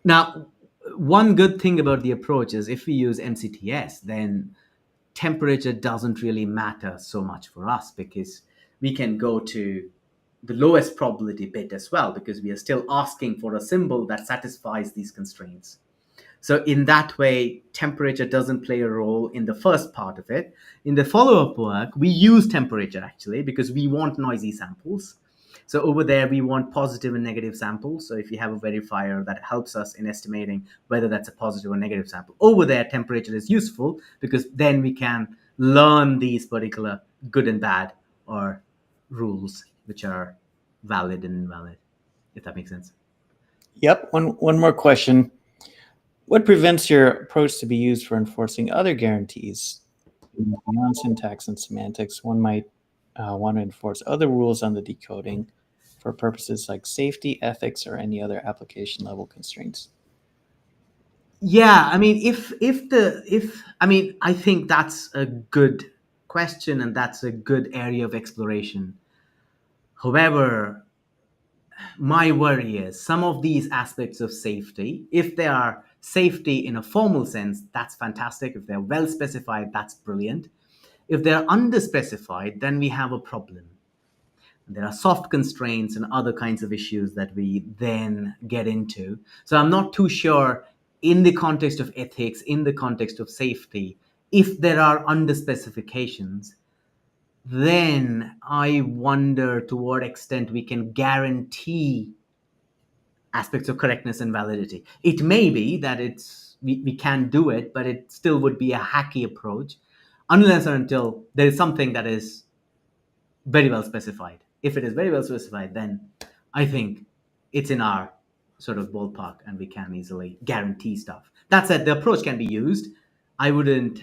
now one good thing about the approach is if we use MCTS, then temperature doesn't really matter so much for us, because we can go to the lowest probability bit as well, because we are still asking for a symbol that satisfies these constraints. So in that way, temperature doesn't play a role in the first part of it. In the follow-up work, we use temperature actually because we want noisy samples. So over there, we want positive and negative samples. So if you have a verifier that helps us in estimating whether that's a positive or negative sample, over there, temperature is useful because then we can learn these particular good and bad or rules which are valid and invalid, if that makes sense. Yep. One more question. What prevents your approach to be used for enforcing other guarantees? Beyond syntax and semantics, one might want to enforce other rules on the decoding for purposes like safety, ethics, or any other application level constraints. Yeah, I mean, I think that's a good question and that's a good area of exploration. However, my worry is some of these aspects of safety, if they are safety in a formal sense, that's fantastic. If they're well specified, that's brilliant. If they're underspecified, then we have a problem. There are soft constraints and other kinds of issues that we then get into. So I'm not too sure in the context of ethics, in the context of safety, if there are underspecifications, then I wonder to what extent we can guarantee aspects of correctness and validity. It may be that we can do it, but it still would be a hacky approach unless or until there is something that is very well specified. If it is very well specified, then I think it's in our sort of ballpark and we can easily guarantee stuff. That said, the approach can be used. I wouldn't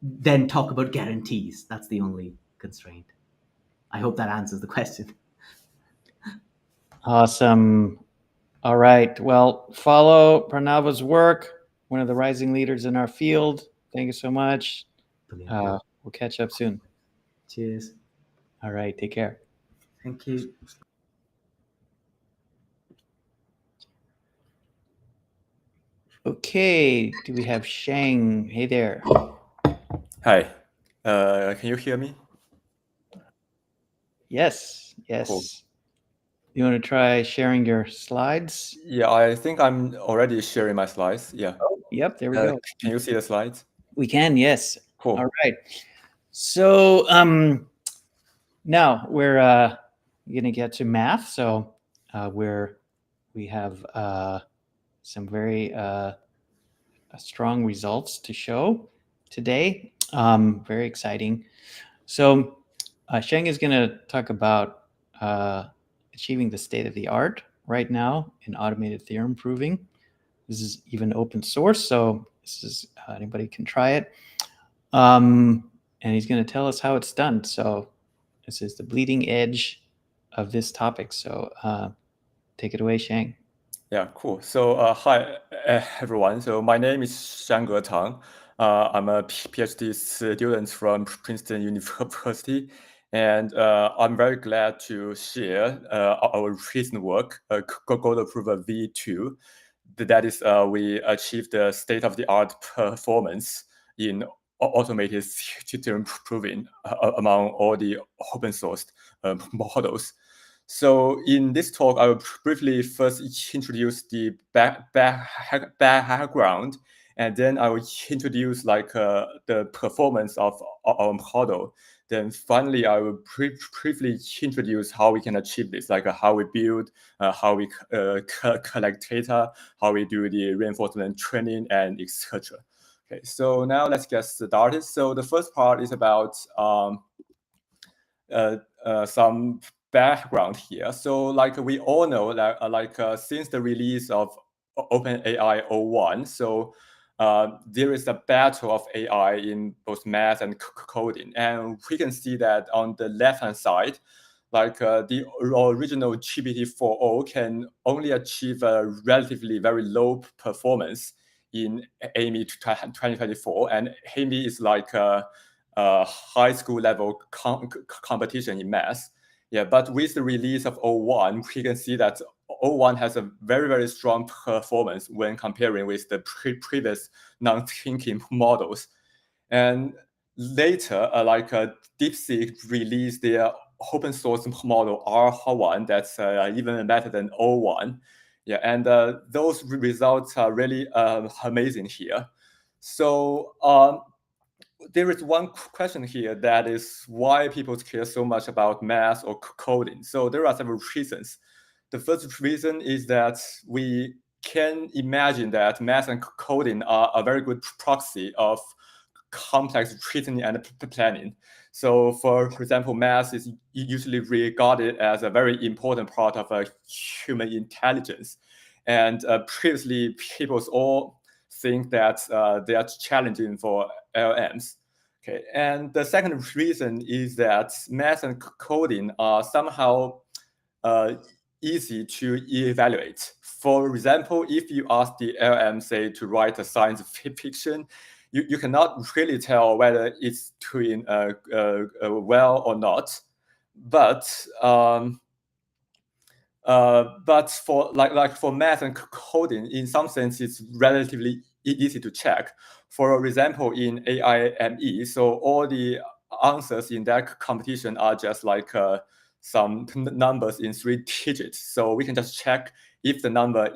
then talk about guarantees. That's the only constraint. I hope that answers the question. Awesome. All right. Well, follow Pranava's work, one of the rising leaders in our field. Thank you so much. We'll catch up soon. Cheers. All right. Take care. Thank you. Okay. Do we have Shange? Hey there. Hi. Can you hear me? Yes. Yes. Cool. You want to try sharing your slides? Yeah, I think I'm already sharing my slides. Yeah. Yep. There we go. Can you see the slides? We can. Yes. Cool. All right. So now we're going to get to math. So we have some very strong results to show today. Very exciting. So Shange is going to talk about achieving the state of the art right now in automated theorem proving. This is even open source, so this is anybody can try it. And he's going to tell us how it's done. So this is the bleeding edge of this topic. So take it away, Shange. Yeah, cool. So hi, everyone. So my name is Shange Tang. I'm a PhD student from Princeton University. And I'm very glad to share our recent work, Code Approver V2. That is, we achieved the state-of-the-art performance in automated theorem proving among all the open source models. So in this talk, I will briefly first introduce the background, and then I will introduce the performance of our model. Then finally, I will briefly introduce how we can achieve this, like how we build, how we collect data, how we do the reinforcement training, and etc. Okay, so now let's get started. So the first part is about some background here. So like we all know that since the release of OpenAI 01, so there is a battle of AI in both math and coding. And we can see that on the left-hand side, the original GPT-4o can only achieve a relatively very low performance in AIME 2024. And AIME is like a high school level competition in math. Yeah, but with the release of 01, we can see that 01 has a very, very strong performance when comparing with the previous non-thinking models. And later, DeepSeek released their open source model R1 that's even better than 01. Yeah, and those results are really amazing here. So there is one question here, that is why people care so much about math or coding. So there are several reasons. The first reason is that we can imagine that math and coding are a very good proxy of complex reasoning and planning. So for example, math is usually regarded as a very important part of human intelligence. And previously, people all think that they are challenging for LLMs. Okay, and the second reason is that math and coding are somehow easy to evaluate. For example, if you ask the LLM, say, to write a science fiction, you cannot really tell whether it's doing well or not. But for math and coding, in some sense, it's relatively easy to check. For example, in AIME, so all the answers in that competition are just like some numbers in 3 digits. So we can just check if the number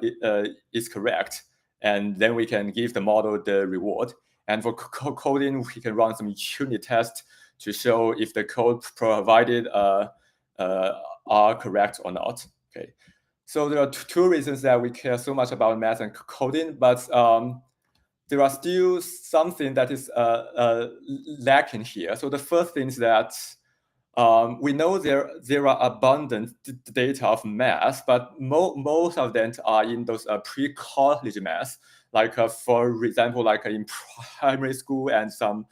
is correct, and then we can give the model the reward. And for coding, we can run some unit tests to show if the code provided are correct or not. Okay, so there are 2 reasons that we care so much about math and coding, but there are still something that is lacking here. So the first thing is that we know there are abundant data of math, but most of them are in those pre-college math, like for example, like in primary school, and some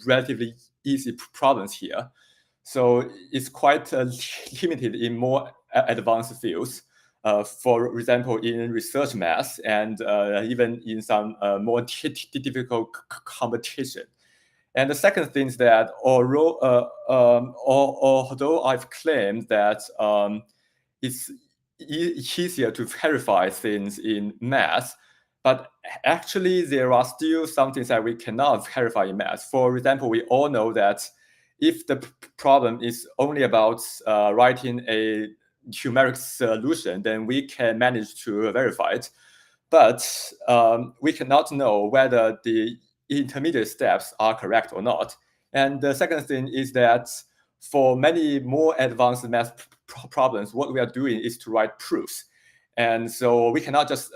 relatively easy problems here. So it's quite limited in more advanced fields. For example, in research math, and even in some more difficult competition. And the second thing is that although I've claimed that it's easier to verify things in math, but actually there are still some things that we cannot verify in math. For example, we all know that if the problem is only about writing a numeric solution, then we can manage to verify it. But we cannot know whether the intermediate steps are correct or not. And the second thing is that for many more advanced math problems, what we are doing is to write proofs. And so we cannot just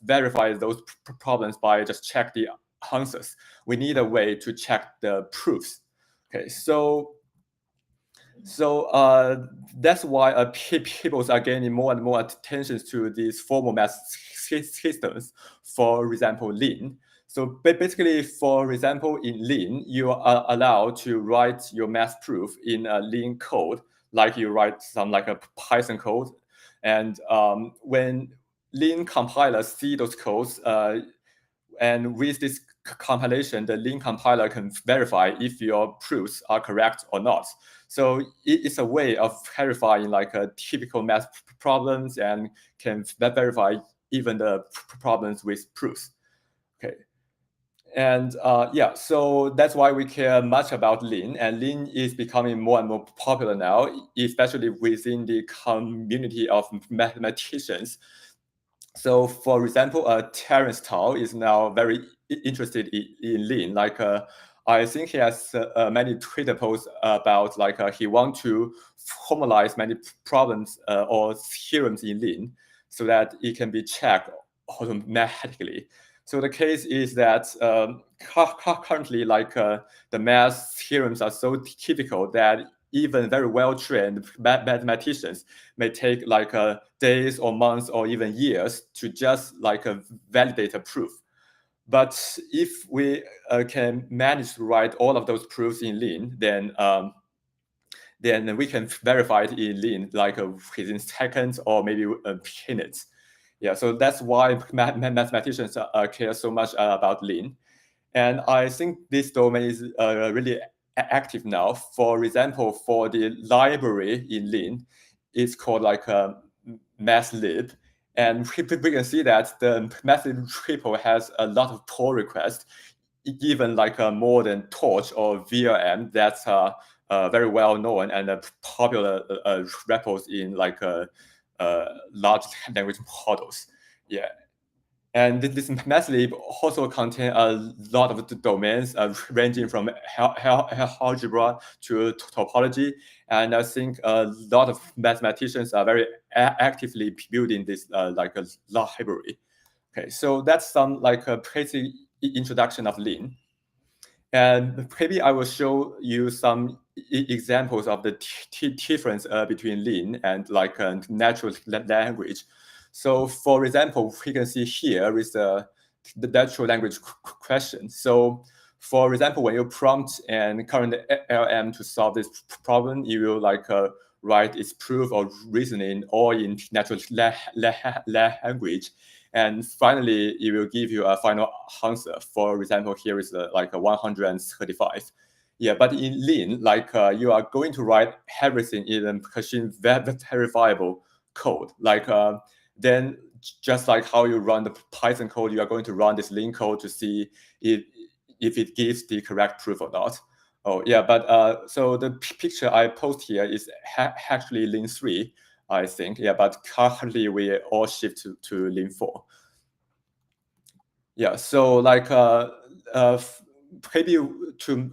verify those problems by just check the answers. We need a way to check the proofs. Okay, so that's why people are gaining more and more attention to these formal math systems. For example, Lean. So basically, for example, in Lean, you are allowed to write your math proof in a Lean code, like you write some like a Python code. And when Lean compilers see those codes, and with this compilation, the Lean compiler can verify if your proofs are correct or not. So it's a way of verifying like a typical math problems, and can verify even the problems with proofs. Okay. And yeah, so that's why we care much about Lean, and Lean is becoming more and more popular now, especially within the community of mathematicians. So for example, Terence Tao is now very interested in Lean. Like I think he has many Twitter posts about like he wants to formalize many problems or theorems in Lean so that it can be checked automatically. So the case is that currently, like the math theorems are so typical that even very well-trained mathematicians may take like days or months or even years to just like validate a proof. But if we can manage to write all of those proofs in Lean, then we can verify it in Lean like within seconds or maybe minutes. Yeah, so that's why mathematicians care so much about Lean. And I think this domain is really active now. For example, for the library in Lean, it's called like MathLib. And we can see that the MathLib repo has a lot of pull requests, even like more than Torch or VRM. That's very well known and popular repos in like large language models. Yeah. And this MathLib also contains a lot of the domains ranging from algebra to topology. And I think a lot of mathematicians are very actively building this like a library. Okay, so that's some like a basic introduction of Lean. And maybe I will show you some examples of the difference between Lean and like a natural language. So for example, we can see here is the natural language question. So for example, when you prompt and current LM to solve this problem, you will like write its proof or reasoning all in natural language. And finally, it will give you a final answer. For example, here is like a 135. Yeah, but in Lean, like you are going to write everything in a machine verifiable code. Like then just like how you run the Python code, you are going to run this Lean code to see if it gives the correct proof or not. Oh yeah, but so the picture I post here is actually Lean 3, I think. Yeah, but currently we all shift to Lean 4. Yeah, so like maybe to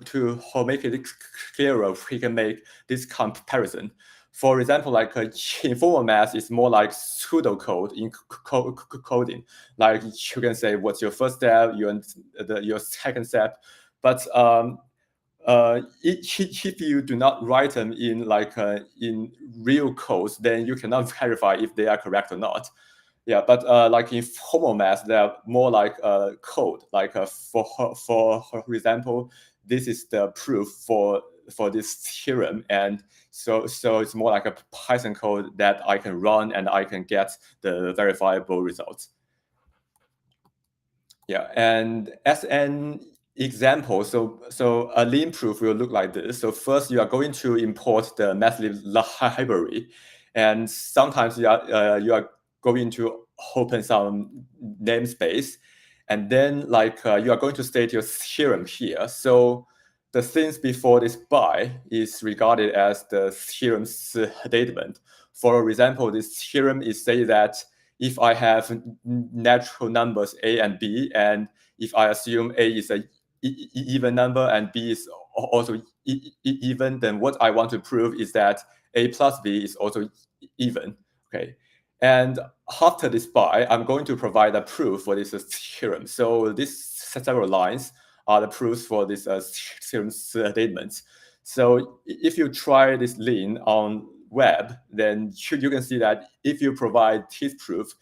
make it clearer, we can make this comparison. For example, like informal math is more like pseudocode in coding. Like you can say what's your first step, your second step, but if you do not write them in like in real codes, then you cannot verify if they are correct or not. Yeah, but like in formal math, they're more like code. Like for example, this is the proof for this theorem, and so it's more like a Python code that I can run and I can get the verifiable results. Yeah, and as an example, so a Lean proof will look like this. So first, you are going to import the MathLib library, and sometimes you are going to open some namespace, and then like you are going to state your theorem here. So the things before this by is regarded as the theorem statement. For example, this theorem is say that if I have natural numbers a and b, and if I assume a is a even number and b is also even, then what I want to prove is that a plus b is also even. Okay, and after this by, I'm going to provide a proof for this theorem. So these several lines are the proofs for this theorem statements. So if you try this Lean on web, then you can see that if you provide this proof,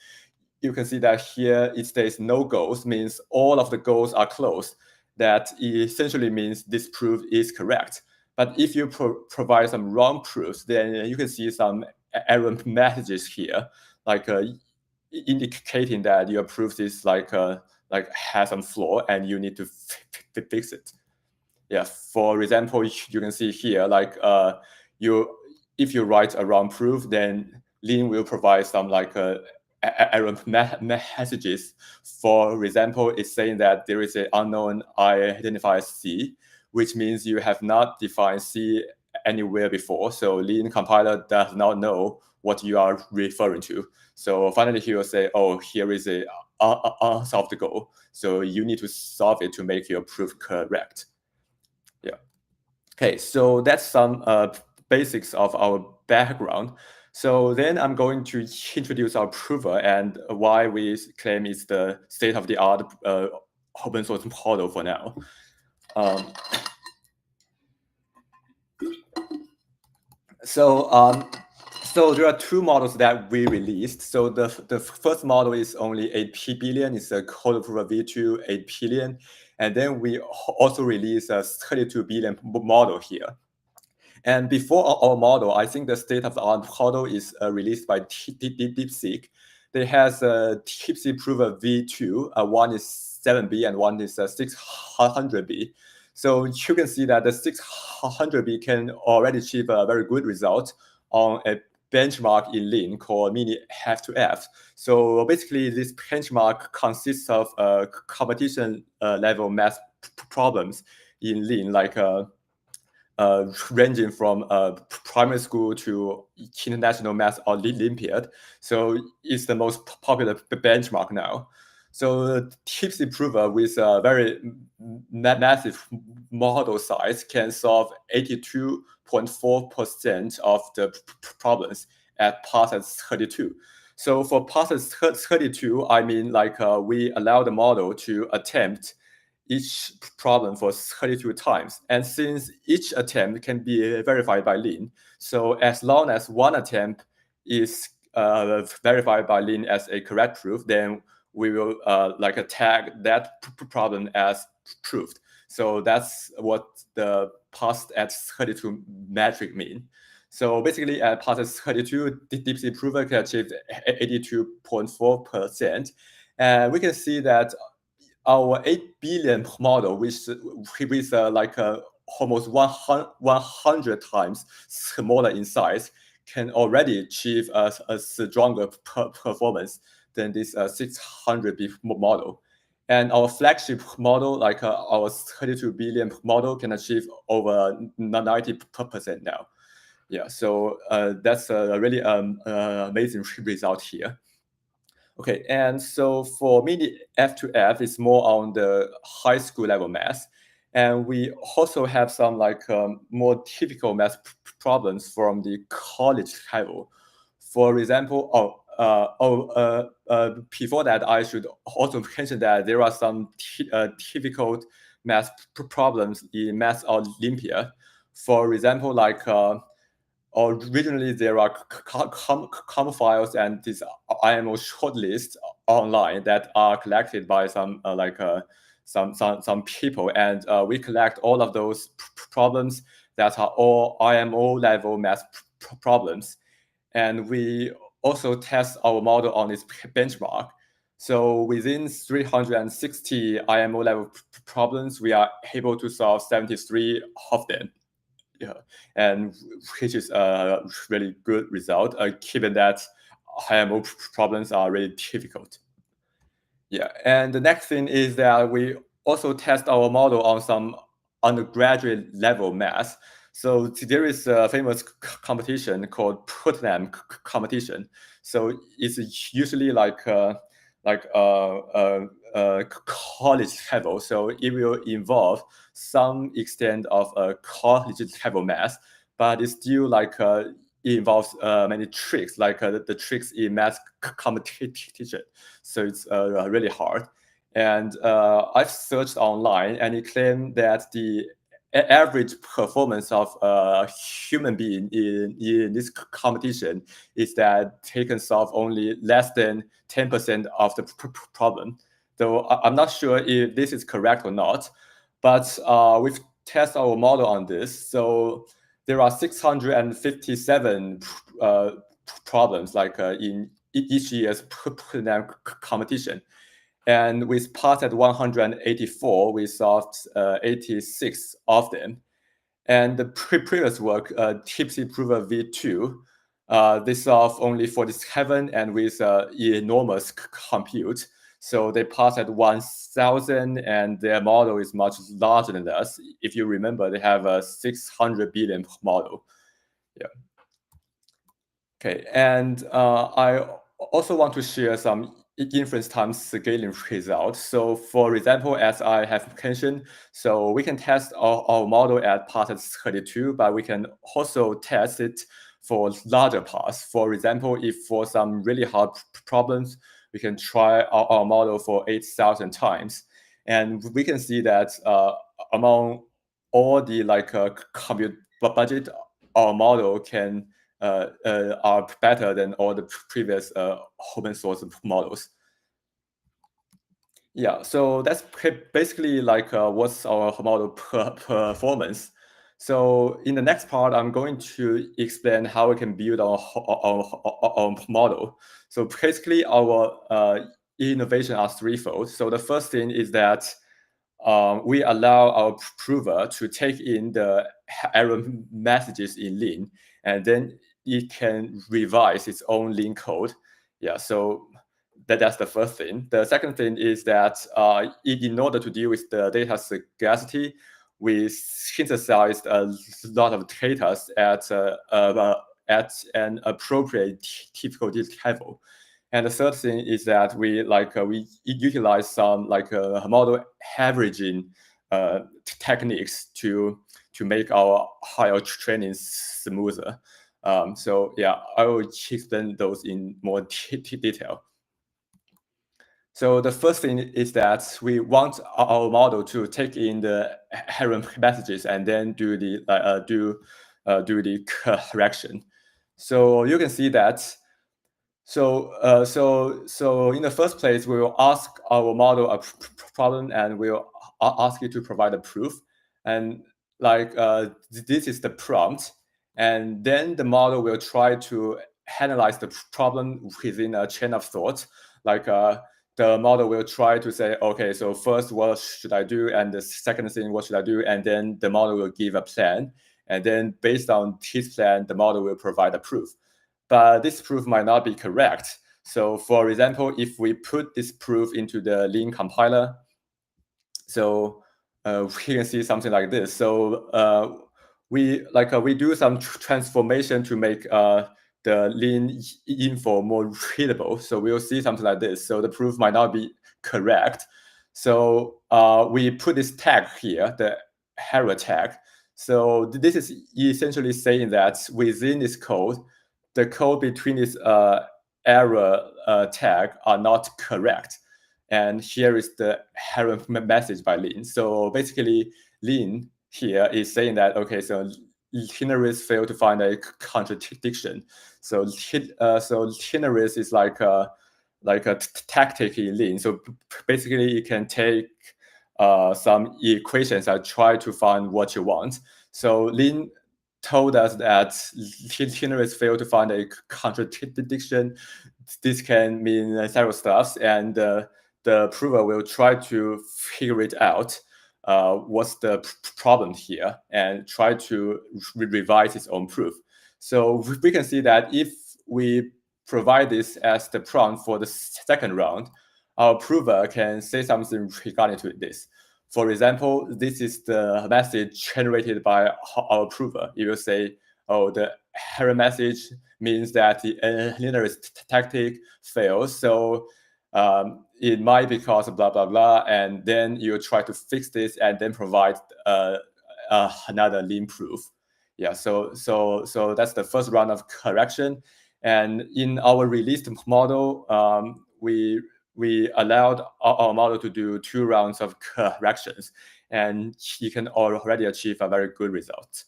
you can see that here it states no goals, means all of the goals are closed. That essentially means this proof is correct. But if you provide some wrong proofs, then you can see some error messages here, like indicating that your proof is like has some flaw and you need to fix it. Yeah, for example, you can see here, like if you write a wrong proof, then Lean will provide some like error messages. For example, it's saying that there is an unknown identifier C, which means you have not defined C anywhere before. So Lean compiler does not know what you are referring to. So finally, he will say, oh, here is a unsolved goal. So you need to solve it to make your proof correct. Yeah. Okay, so that's some basics of our background. So then I'm going to introduce our prover and why we claim it's the state-of-the-art open source model for now. So there are two models that we released. So the first model is only 8 billion. It's a code prover V2, 8 billion. And then we also released a 32 billion model here. And before our model, I think the state-of-the-art model is released by DeepSeek. They has a DeepSeek prover V2. One is 7B and one is 600B. So you can see that the 600B can already achieve a very good result on a benchmark in Lean called mini F2F. So basically, this benchmark consists of competition level math problems in Lean, like ranging from primary school to international math Olympiad. So it's the most popular benchmark now. So Tipsy Prover with a very massive model size can solve 82.4% of the problems at parse 32. So for parse 32, I mean like we allow the model to attempt each problem for 32 times. And since each attempt can be verified by Lin, so as long as one attempt is verified by Lin as a correct proof, then we will tag that problem as proved. So that's what the parsed at 32 metric mean. So basically at parse 32, the Tipsy Prover can achieve 82.4%. And we can see that our 8 billion model, with almost 100 times smaller in size, can already achieve a stronger performance than this 600 model. And our flagship model, like our 32 billion model, can achieve over 90% now. Yeah, so that's a really amazing result here. Okay, and so for mini F2F, it's more on the high school level math. And we also have some more typical math problems from the college level. For example, before that, I should also mention that there are some typical math problems in Math Olympia. For example, originally there are com files and this IMO shortlist online that are collected by some people, and we collect all of those problems that are all IMO level math problems, and we also test our model on its benchmark. So within 360 IMO level problems, we are able to solve 73 of them. Yeah, and which is a really good result, given that IMO problems are really difficult. Yeah, and the next thing is that we also test our model on some undergraduate level math. So there is a famous competition called Putnam competition. So it's usually college level. So it will involve some extent of college level math, but it's still it involves many tricks, the tricks in math competition. So it's really hard. And I've searched online, and it claimed that the average performance of a human being in this competition is that they can solve only less than 10% of the problem. So I'm not sure if this is correct or not, but we've tested our model on this. So there are 657 problems in each year's competition. And with parts at 184, we solved 86 of them. And the previous work, Tipsy Prover V2, they solved only 47, and with enormous compute. So they passed at 1,000, and their model is much larger than us. If you remember, they have a 600 billion model. Yeah. Okay, and I also want to share some inference time scaling results. So for example, as I have mentioned, so we can test our model at parse 32, but we can also test it for larger parts. For example, if for some really hard problems, we can try our model for 8,000 times. And we can see that among all the compute budget, our model can are better than all the previous open source models. Yeah, so that's basically what's our model performance. So in the next part, I'm going to explain how we can build our model. So basically, our innovation are threefold. So the first thing is that we allow our prover to take in the error messages in Lin, and then it can revise its own Lin code. Yeah, so that's the first thing. The second thing is that in order to deal with the data scarcity, we synthesized a lot of data at an appropriate typical level. And the third thing is that we utilize some model averaging techniques to make our higher training smoother. So yeah, I will explain those in more detail. So the first thing is that we want our model to take in the error messages and then do the correction. So you can see that. So in the first place, we will ask our model a problem, and we'll ask it to provide a proof. And this is the prompt, and then the model will try to analyze the problem within a chain of thought. The model will try to say, okay, so first, what should I do? And the second thing, what should I do? And then the model will give a plan. And then based on his plan, the model will provide a proof. But this proof might not be correct. So for example, if we put this proof into the Lean compiler, so we can see something like this. So we do some transformation to make the Lean info more readable. So we'll see something like this. So the proof might not be correct. So we put this tag here, the error tag. So this is essentially saying that within this code, the code between this error tag are not correct. And here is the error message by Lean. So basically, Lean here is saying that, okay, so linearists fail to find a contradiction. So linearist is like a tactic in Lean. So basically, you can take some equations and try to find what you want. So Lean told us that linearists fail to find a contradiction. This can mean several stuffs, and the prover will try to figure it out. What's the problem here, and try to revise its own proof. So we can see that if we provide this as the prompt for the second round, our prover can say something regarding to this. For example, this is the message generated by our prover. It will say, oh, the error message means that the linearist tactic fails. So it might be because of blah, blah, blah. And then you try to fix this and then provide another Lean proof. Yeah, so that's the first round of correction. And in our released model, we allowed our model to do 2 rounds of corrections, and you can already achieve a very good result.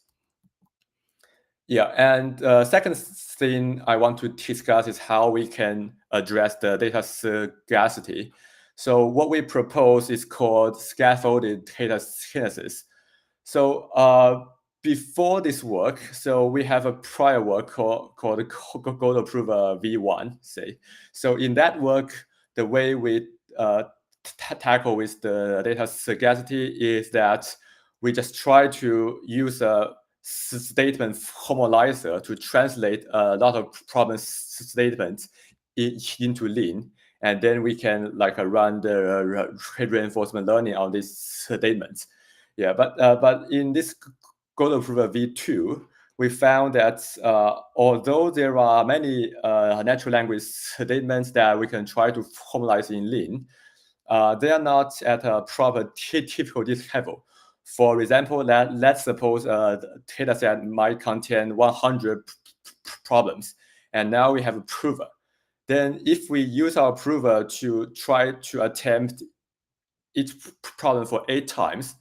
Yeah, and second thing I want to discuss is how we can address the data scarcity. So what we propose is called scaffolded data synthesis. So before this work, so we have a prior work called Code Approver V1, say. So in that work, the way we tackle with the data scarcity is that we just try to use a statement formalizer to translate a lot of problem statements into Lean, and then we can run the reinforcement learning on these statements. Yeah, but in this Code Approver V2, we found that although there are many natural language statements that we can try to formalize in Lean, they are not at a proper typical level. For example, let's suppose a data set might contain 100 problems, and now we have a prover. Then if we use our prover to try to attempt each problem for 8 times,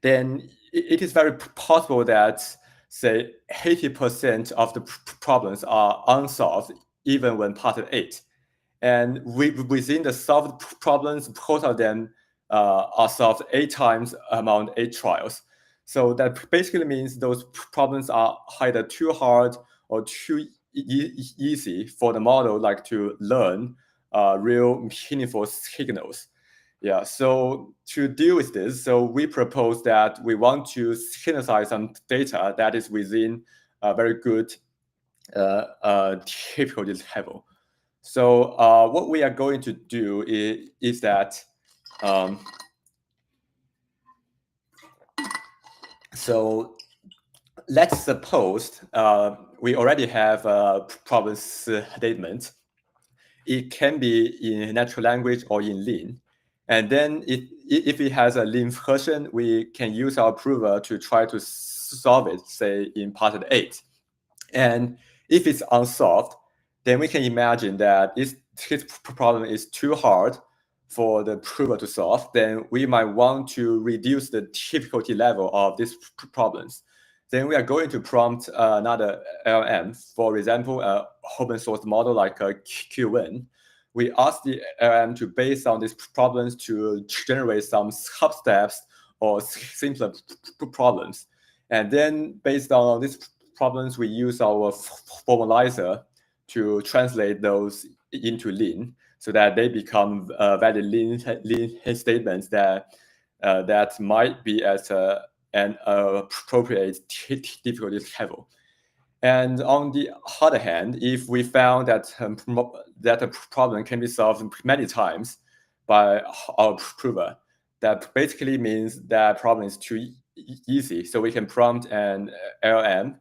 then it is very possible that, say, 80% of the problems are unsolved even when parted 8. And within the solved problems, most of them are solved 8 times among 8 trials. So that basically means those problems are either too hard or too easy for the model to learn real meaningful signals. Yeah, so to deal with this, so we propose that we want to synthesize some data that is within a very good typical level. So what we are going to do is that So let's suppose we already have a problem statement. It can be in natural language or in Lean. And then if it has a Lean version, we can use our prover to try to solve it, say in part 8. And if it's unsolved, then we can imagine that this problem is too hard for the prover to solve. Then we might want to reduce the difficulty level of these problems. Then we are going to prompt another LLM, for example, an open source model like QN. We ask the LLM to, based on these problems, to generate some sub-steps or simpler problems. And then based on these problems, we use our formalizer to translate those into Lean so that they become very Lean statements that might be at an appropriate difficulty level. And on the other hand, if we found that that a problem can be solved many times by our prover, that basically means that problem is too easy. So we can prompt an LLM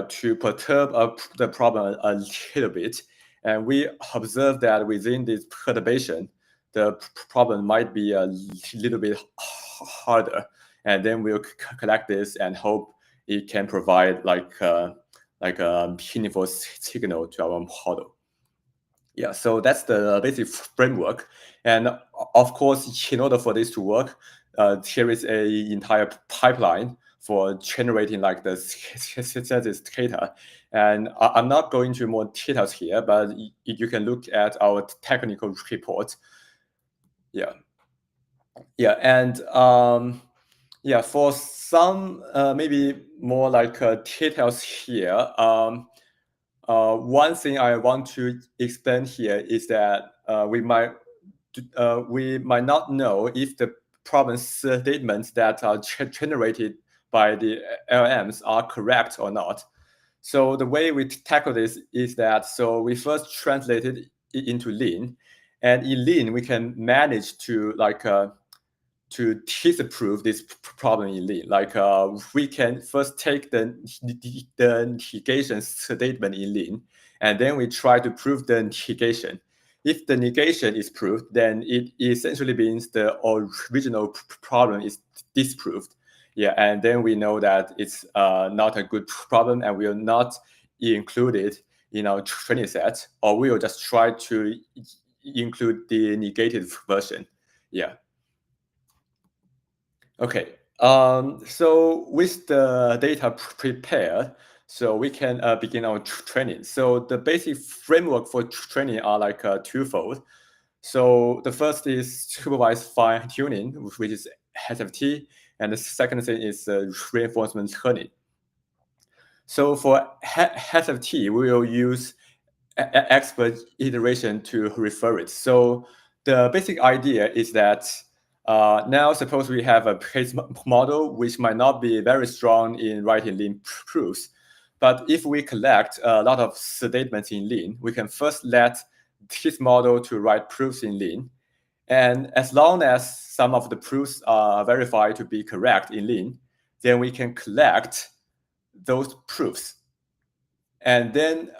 to perturb the problem a little bit. And we observe that within this perturbation, the problem might be a little bit harder. And then we'll collect this and hope it can provide a meaningful signal to our model. Yeah, so that's the basic framework. And of course, in order for this to work, here is an entire pipeline for generating the synthesis data. And I'm not going to more details here, but you can look at our technical report. Yeah. Yeah, and for some maybe more details here, one thing I want to explain here is that we might not know if the problem statements that are generated by the LLMs are correct or not. So the way we tackle this is that, so we first translated it into Lean, and in Lean we can manage to disprove this problem in Lean. We can first take the negation statement in Lean, and then we try to prove the negation. If the negation is proved, then it essentially means the original problem is disproved. Yeah, and then we know that it's not a good problem and will not include it in our training set, or we will just try to include the negated version. Yeah. Okay. So with the data prepared, so we can begin our training. So the basic framework for training are twofold. So the first is supervised fine-tuning, which is SFT, and the second thing is reinforcement learning. So for SFT, we will use expert iteration to refer it. So the basic idea is that now suppose we have a base model which might not be very strong in writing Lean proofs. But if we collect a lot of statements in Lean, we can first let this model to write proofs in Lean. And as long as some of the proofs are verified to be correct in Lean, then we can collect those proofs. And then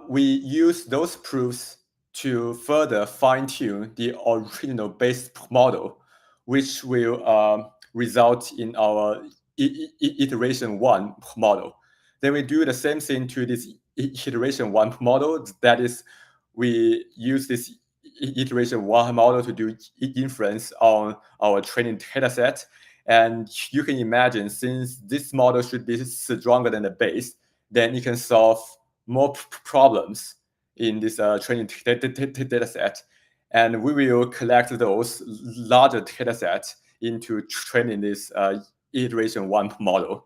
we use those proofs to further fine-tune the original base model, which will result in our iteration 1 model. Then we do the same thing to this iteration 1 model. That is, we use this iteration 1 model to do inference on our training data set. And you can imagine, since this model should be stronger than the base, then it can solve more problems in this training data set. And we will collect those larger data sets into training this iteration 1 model.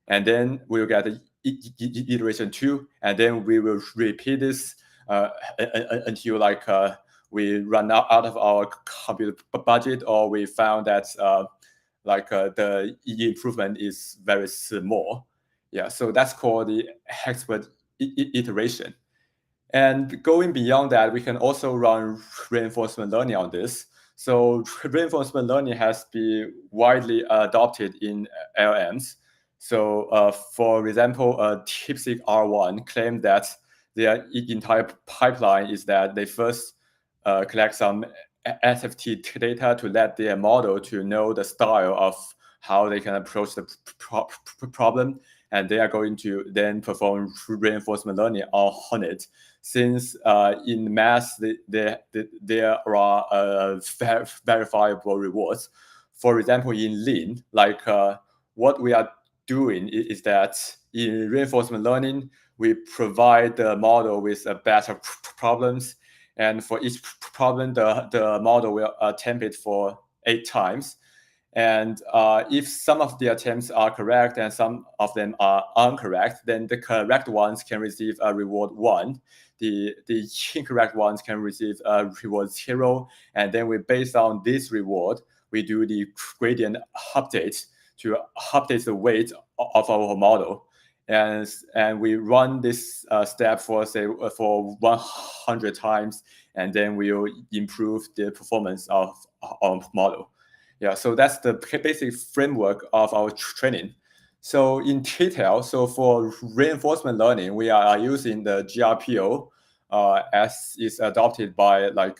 And then we'll get iteration 2, and then we will repeat this until we run out of our computer budget, or we found that the improvement is very small. Yeah, so that's called the expert iteration. And going beyond that, we can also run reinforcement learning on this. So reinforcement learning has been widely adopted in LLMs. So for example, DeepSeek R1 claimed that their entire pipeline is that they first collect some SFT data to let their model to know the style of how they can approach the problem, and they are going to then perform reinforcement learning on it. Since in math, there are verifiable rewards. For example, in Lean, like what we are doing is that in reinforcement learning, we provide the model with a batch of problems, and for each problem, the model will attempt it for 8 times. And if some of the attempts are correct and some of them are incorrect, then the correct ones can receive a reward 1. The incorrect ones can receive a reward 0. And then based on this reward, we do the gradient update to update the weight of our model. And we run this step for 100 times, and then we'll improve the performance of our model. Yeah, so that's the basic framework of our training. So in detail, so for reinforcement learning, we are using the GRPO as is adopted by like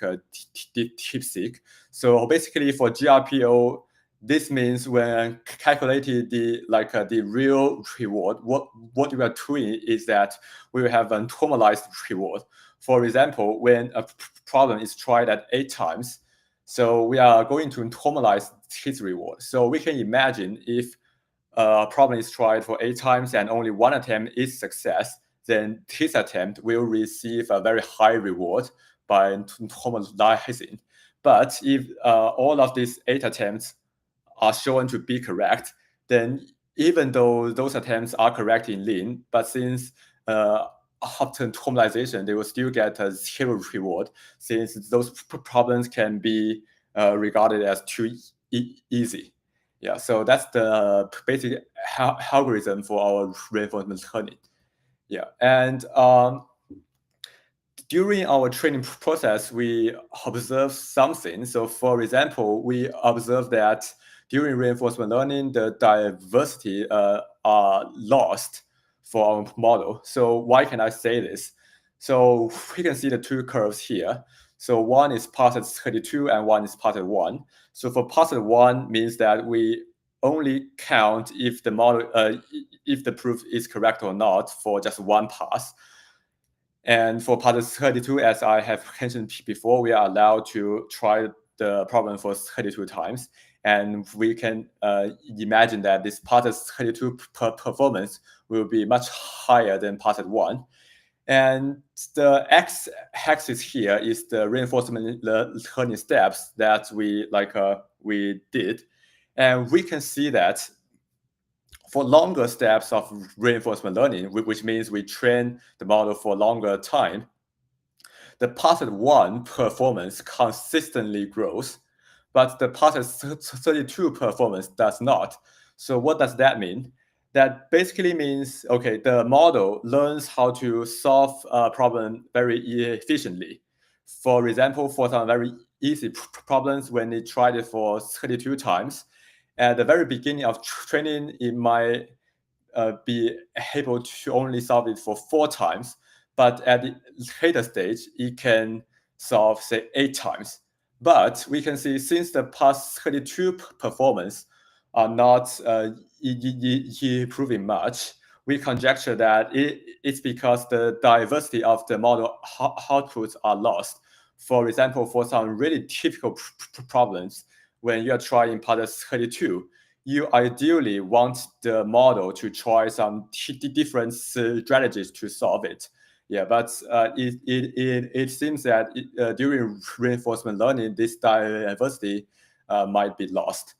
DeepSeek. So basically for GRPO, this means when calculated the real reward, what we are doing is that we will have a normalized reward. For example, when a problem is tried at 8 times, so we are going to normalize his reward. So we can imagine if a problem is tried for 8 times and only 1 attempt is success, then his attempt will receive a very high reward by normalizing. But if all of these 8 attempts are shown to be correct, then even though those attempts are correct in Lean, but since after normalization, they will still get a 0 reward, since those problems can be regarded as too easy. Yeah, so that's the basic algorithm for our reinforcement learning. Yeah, and during our training process, we observe something. So for example, we observe that during reinforcement learning, the diversity are lost for our model. So why can I say this? So we can see the 2 curves here. So one is parted 32 and one is parted 1. So for parted 1 means that we only count if the model, if the proof is correct or not for just 1 pass. And for parted 32, as I have mentioned before, we are allowed to try the problem for 32 times. And we can imagine that this parted 32 performance will be much higher than parted 1. And the x-axis here is the reinforcement learning steps that we did. And we can see that for longer steps of reinforcement learning, which means we train the model for longer time, the parted 1 performance consistently grows, but the parted 32 performance does not. So what does that mean? That basically means, okay, the model learns how to solve a problem very efficiently. For example, for some very easy problems, when it tried it for 32 times, at the very beginning of training, it might be able to only solve it for 4 times, but at the later stage, it can solve, say, 8 times. But we can see since the past 32 performance are not improving much, we conjecture that it's because the diversity of the model outputs are lost. For example, for some really typical problems, when you are trying part 32, you ideally want the model to try some different strategies to solve it. Yeah, but it seems that during reinforcement learning, this diversity might be lost.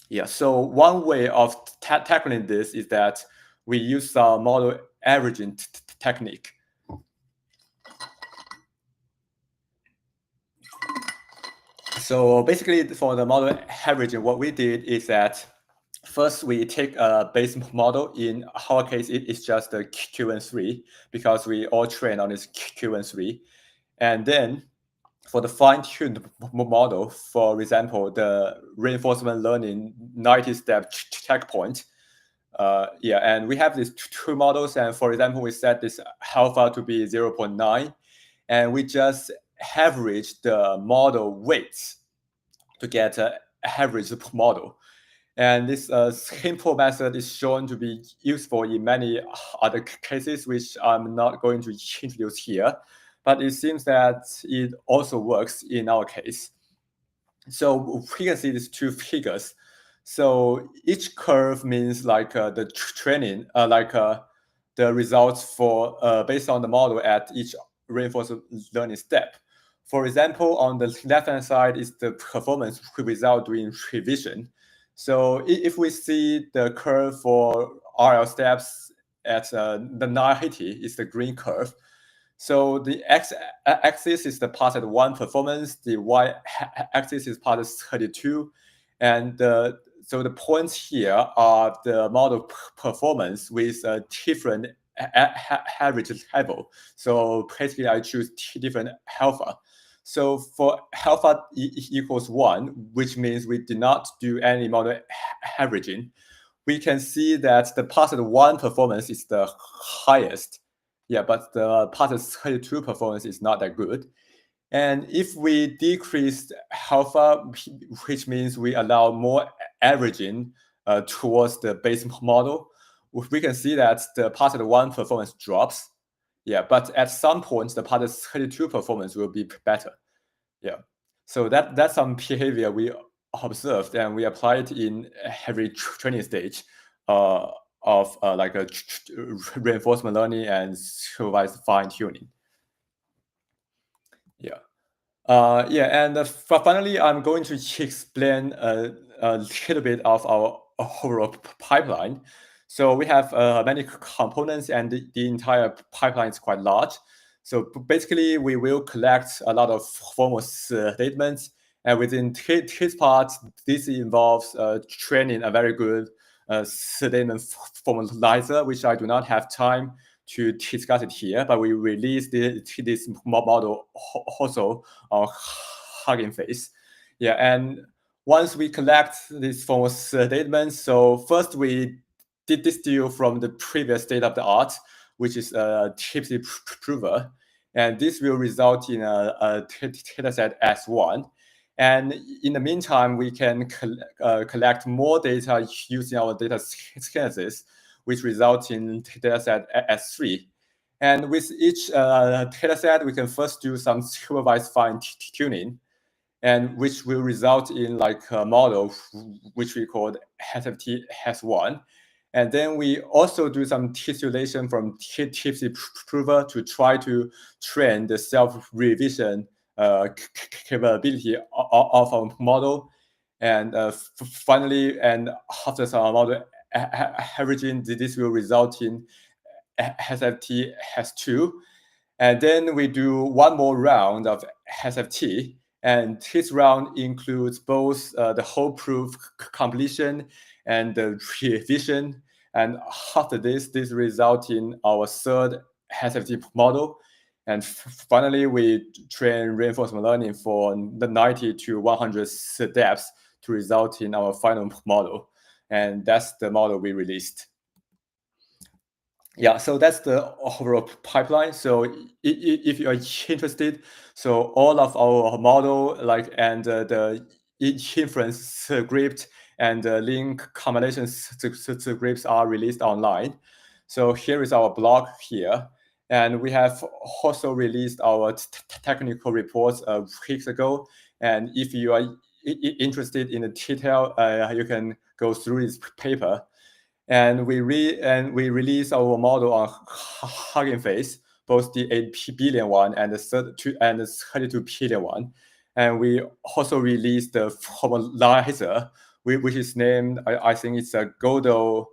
Yeah, so one way of tackling this is that we use a model averaging technique. So basically, for the model averaging, what we did is that first we take a base model. In our case, it is just the QN3 because we all train on this QN3. And then for the fine-tuned model, for example, the reinforcement learning 90-step checkpoint. And we have these two models, and for example, we set this alpha to be 0.9, and we just average the model weights to get an average model. And this simple method is shown to be useful in many other cases, which I'm not going to introduce here. But it seems that it also works in our case. So we can see these two figures. So each curve means like the training, the results for based on the model at each reinforcement learning step. For example, on the left-hand side is the performance without doing revision. So if we see the curve for RL steps at the 90 is the green curve. So the x-axis is the path at 1 performance, the y-axis is path at 32, and so the points here are the model performance with a different average level. So basically, I choose different alpha. So for alpha equals 1, which means we did not do any model averaging, we can see that the path at 1 performance is the highest. Yeah, but the path at 32 performance is not that good. And if we decrease alpha, which means we allow more averaging towards the base model, we can see that the path at 1 performance drops. Yeah, but at some point, the path at 32 performance will be better. Yeah, so that's some behavior we observed, and we applied in every training stage of like a reinforcement learning and supervised fine tuning. Yeah. And finally, I'm going to explain a little bit of our overall pipeline. So we have many components, and the entire pipeline is quite large. So basically, we will collect a lot of formal statements, and within this part, this involves training a very good statement formalizer, which I do not have time to discuss it here, but we release this model also on Hugging Face. Yeah, and once we collect these formal statements, so first we did distill from the previous state of the art, which is a tipsy prover, and this will result in a dataset S1. And in the meantime, we can collect more data using our data synthesis, which results in dataset S3. And with each dataset, we can first do some supervised fine tuning, and which will result in like a model which we call SFT S1. And then we also do some titillation from tipsy prover to try to train the self-revision capability of our model. And finally, and after some model averaging, this will result in SFT S2. And then we do one more round of SFT. And this round includes both the whole proof completion and the revision. And after this results in our third SFT model. And finally, we train reinforcement learning for the 90 to 100 steps to result in our final model. And that's the model we released. Yeah, so that's the overall pipeline. So if you are interested, so all of our model, like, and the inference script and the link combination scripts are released online. So here is our blog here. And we have also released our technical reports weeks ago. And if you are interested in the detail, you can go through this paper. And we release our model on Hugging Face, both the 8 billion one and the 32 billion one. And we also released the formalizer, which is named, I think it's a Godot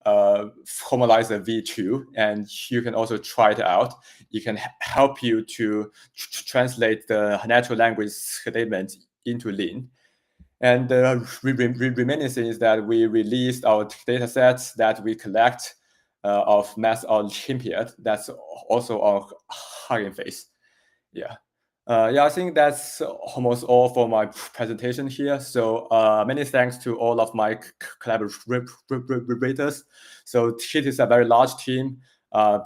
formalizer V2, and you can also try it out. It can help you to translate the natural language statement into Lean. And the remaining thing is that we released our data sets that we collect of Math Olympiad. That's also on Hugging Face. Yeah. Yeah, I think that's almost all for my presentation here. So many thanks to all of my collaborators. So it is a very large team.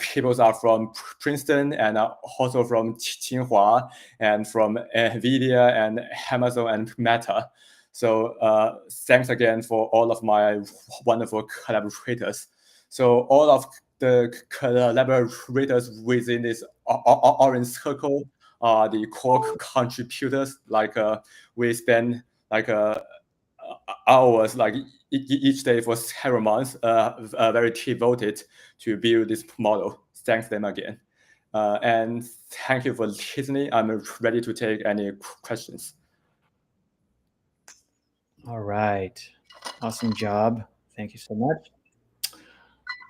People are from Princeton and also from Tsinghua and from NVIDIA and Amazon and Meta. So thanks again for all of my wonderful collaborators. So all of the collaborators within this orange circle are the core contributors. Like we spend like hours like each day for several months, very devoted to build this model. Thanks them again. And thank you for listening. I'm ready to take any questions. All right. Awesome job. Thank you so much.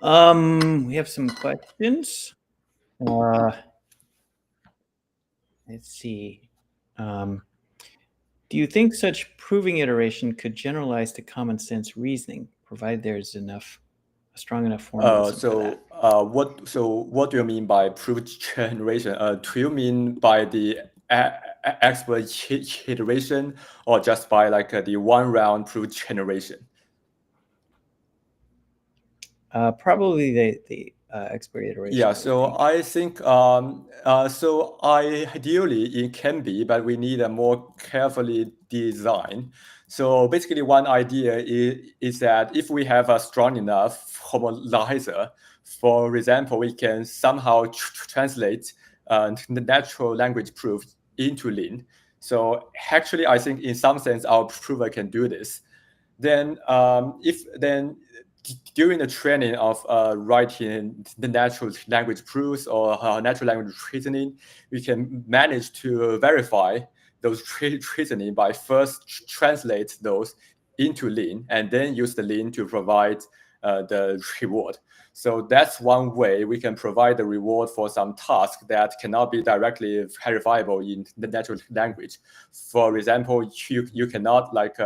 We have some questions. Let's see. Do you think such proving iteration could generalize to common sense reasoning, provided there's a strong enough formalism for that? What do you mean by proof generation? Do you mean by the expert iteration, or just by like the one round proof generation? Probably the expert iteration. Yeah, so I think so ideally it can be, but we need a more carefully designed. So basically one idea is that if we have a strong enough formalizer, for example, we can somehow translate the natural language proof into Lin. So actually, I think in some sense our prover can do this. Then during the training of writing the natural language proofs or natural language reasoning, we can manage to verify those reasoning by first translate those into Lin and then use the Lin to provide the reward. So that's one way we can provide the reward for some task that cannot be directly verifiable in the natural language. For example, you cannot like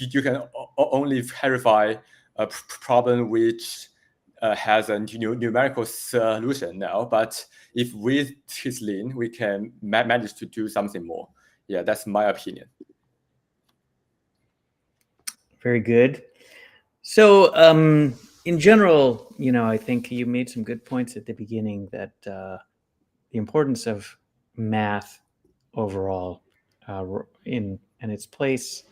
you can only verify a problem which has a numerical solution now, but if with this Lin, we can manage to do something more. Yeah, that's my opinion. Very good. So in general, I think you made some good points at the beginning that the importance of math overall and its place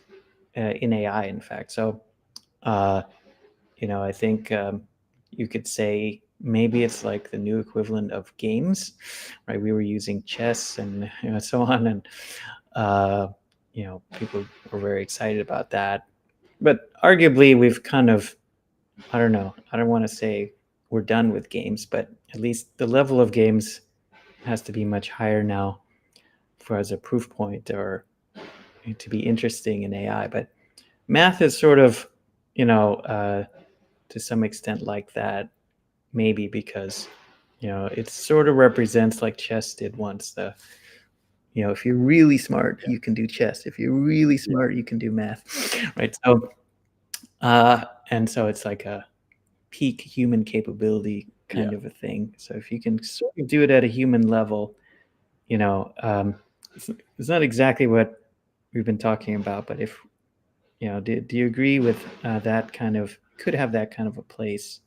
in AI, in fact. So, I think you could say maybe it's like the new equivalent of games, right? We were using chess and so on, and people were very excited about that. But arguably, we've kind of, I don't know, I don't want to say we're done with games, but at least the level of games has to be much higher now for as a proof point or to be interesting in AI. But math is sort of, to some extent like that, maybe because, it sort of represents like chess did once. If you're really smart, you can do chess. If you're really smart, you can do math, right? So, and so it's like a peak human capability kind of a thing. So if you can sort of do it at a human level, it's not exactly what we've been talking about, but if, do you agree with that kind of, could have that kind of a place,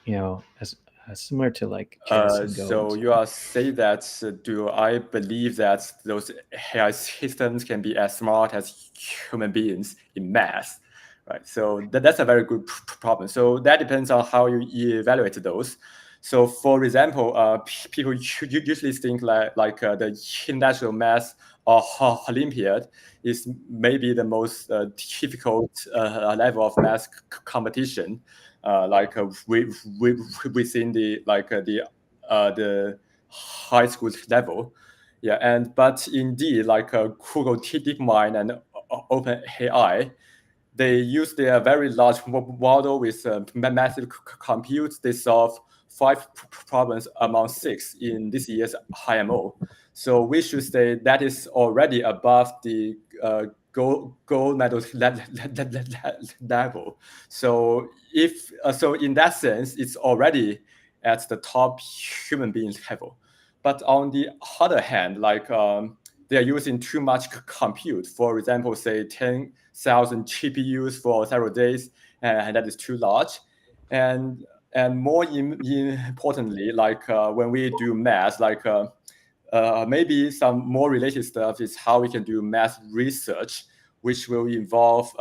as similar to like chess and Go? So you are saying that, do I believe that those AI systems can be as smart as human beings in math? Right. So that's a very good problem. So that depends on how you evaluate those. So for example, people usually think like the International Math Olympiad is maybe the most difficult level of math competition, within the high school level. Yeah, but indeed, like Google DeepMind and OpenAI, they use their very large model with massive compute. They solve 5 problems among 6 in this year's IMO. So we should say that is already above the gold medal level. So in that sense, it's already at the top human being level. But on the other hand, like they are using too much compute. For example, say 10,000 GPUs for several days, and that is too large. And more importantly, like when we do math, like maybe some more related stuff is how we can do math research, which will involve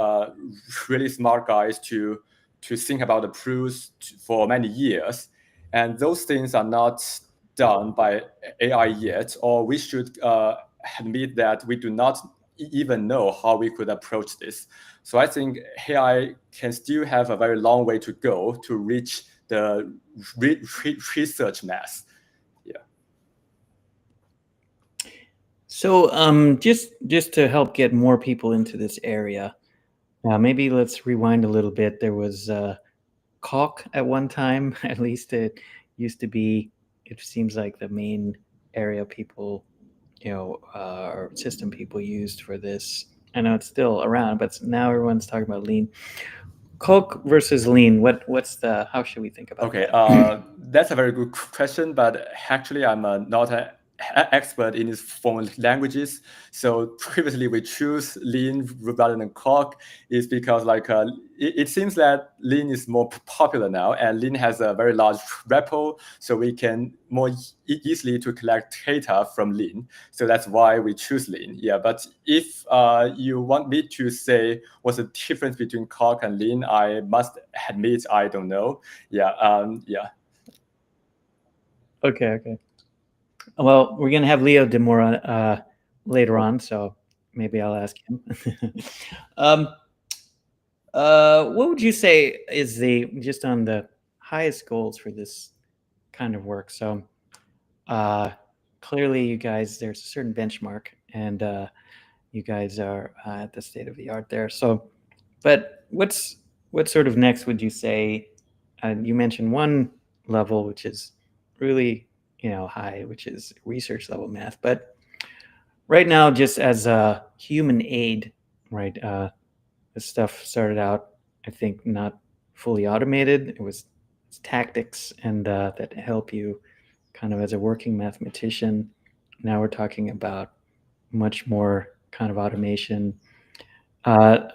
really smart guys to think about the proofs for many years. And those things are not done by AI yet, or we should admit that we do not even know how we could approach this. So I think AI can still have a very long way to go to reach the research mass. Yeah. So just to help get more people into this area, maybe let's rewind a little bit. There was Calc at one time, at least it used to be. It seems like the main area people, or system people used for this. I know it's still around, but now everyone's talking about lean. Calc versus lean. How should we think about that? Okay, that's a very good question, but actually I'm not an expert in these formal languages. So previously we choose lean rather than Calc is because like it seems that lean is more popular now, and lean has a very large repo, so we can more easily to collect data from lean. So that's why we choose lean. Yeah, but if you want me to say what's the difference between Calc and lean, I must admit I don't know. Yeah, yeah. Okay. Well, we're gonna have Leo Demora later on, so maybe I'll ask him. What would you say is just on the highest goals for this kind of work? So clearly you guys, there's a certain benchmark, and you guys are at the state of the art there. So, but what sort of next would you say? You mentioned one level, which is really high, which is research level math. But right now, just as a human aid, right? This stuff started out, I think, not fully automated. It was tactics and that help you kind of as a working mathematician. Now we're talking about much more kind of automation. But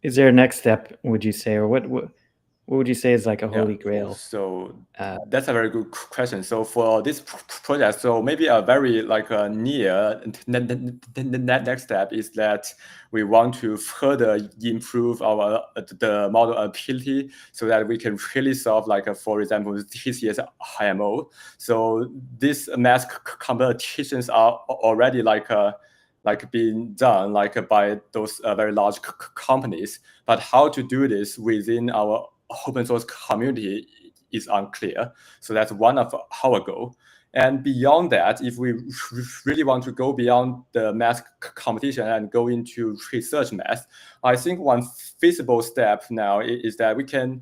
is there a next step, would you say, or what would you say is like a holy grail? So that's a very good question. So for this project, so maybe a very near next step is that we want to further improve the model ability so that we can really solve for example this year's IMO. So these math competitions are already being done by those very large companies, but how to do this within our open source community is unclear. So that's one of our goal. And beyond that, if we really want to go beyond the math competition and go into research math, I think one feasible step now is that we can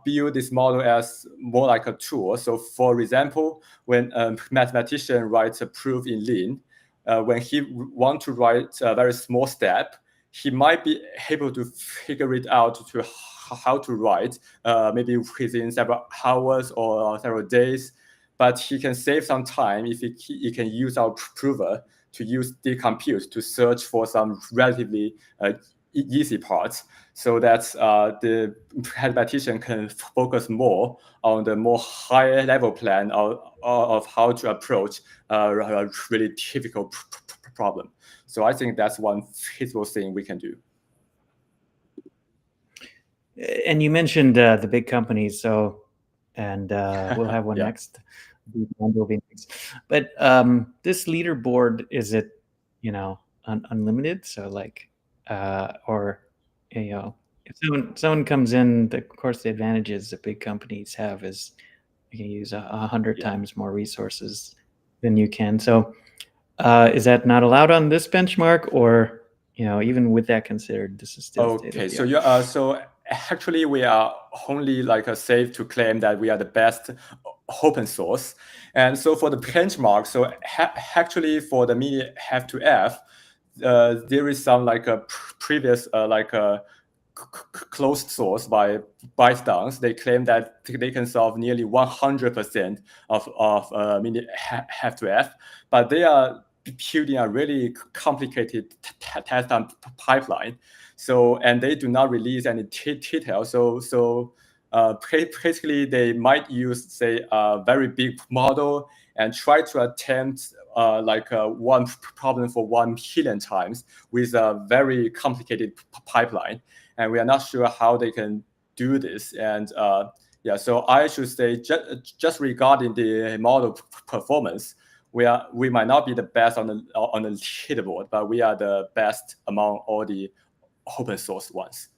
build this model as more like a tool. So for example, when a mathematician writes a proof in lean, when he wants to write a very small step, he might be able to figure it out to how to write, maybe within several hours or several days, but he can save some time if he can use our prover to use decompute to search for some relatively easy parts, so that the mathematician can focus more on the more higher level plan of how to approach a really difficult problem. So I think that's one feasible thing we can do. And you mentioned the big companies, and we'll have one next. But this leaderboard, is it unlimited? So or if someone comes in, of course the advantages that big companies have is you can use 100 times more resources than you can. So is that not allowed on this benchmark, or even with that considered, this is still okay? So so actually we are only safe to claim that we are the best open source. And so for the benchmark, so actually for the mini F to F, there is some previous closed source by ByteDance. They claim that they can solve nearly 100% of mini F2F, but they are building a really complicated test pipeline. So, and they do not release any details. So basically, they might use, say, a very big model and try to attempt one problem for 1 million times with a very complicated pipeline. And we are not sure how they can do this. And yeah, so I should say, just regarding the model performance, we might not be the best on the leaderboard, but we are the best among all the open source ones.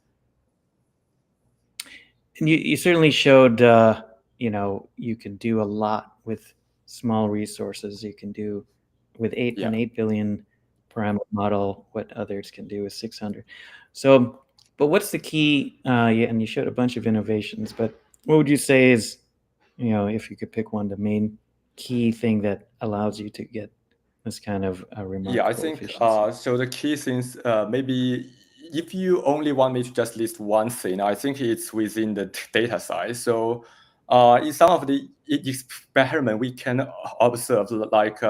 And you certainly showed, you can do a lot with small resources. You can do with an 8 billion parameter model what others can do with 600. So, but what's the key? And you showed a bunch of innovations, but what would you say is, if you could pick one, the main key thing that allows you to get this kind of remarkable I think efficiency? so. The key things, maybe if you only want me to just list one thing, I think it's within the data side. So in some of the experiment, we can observe like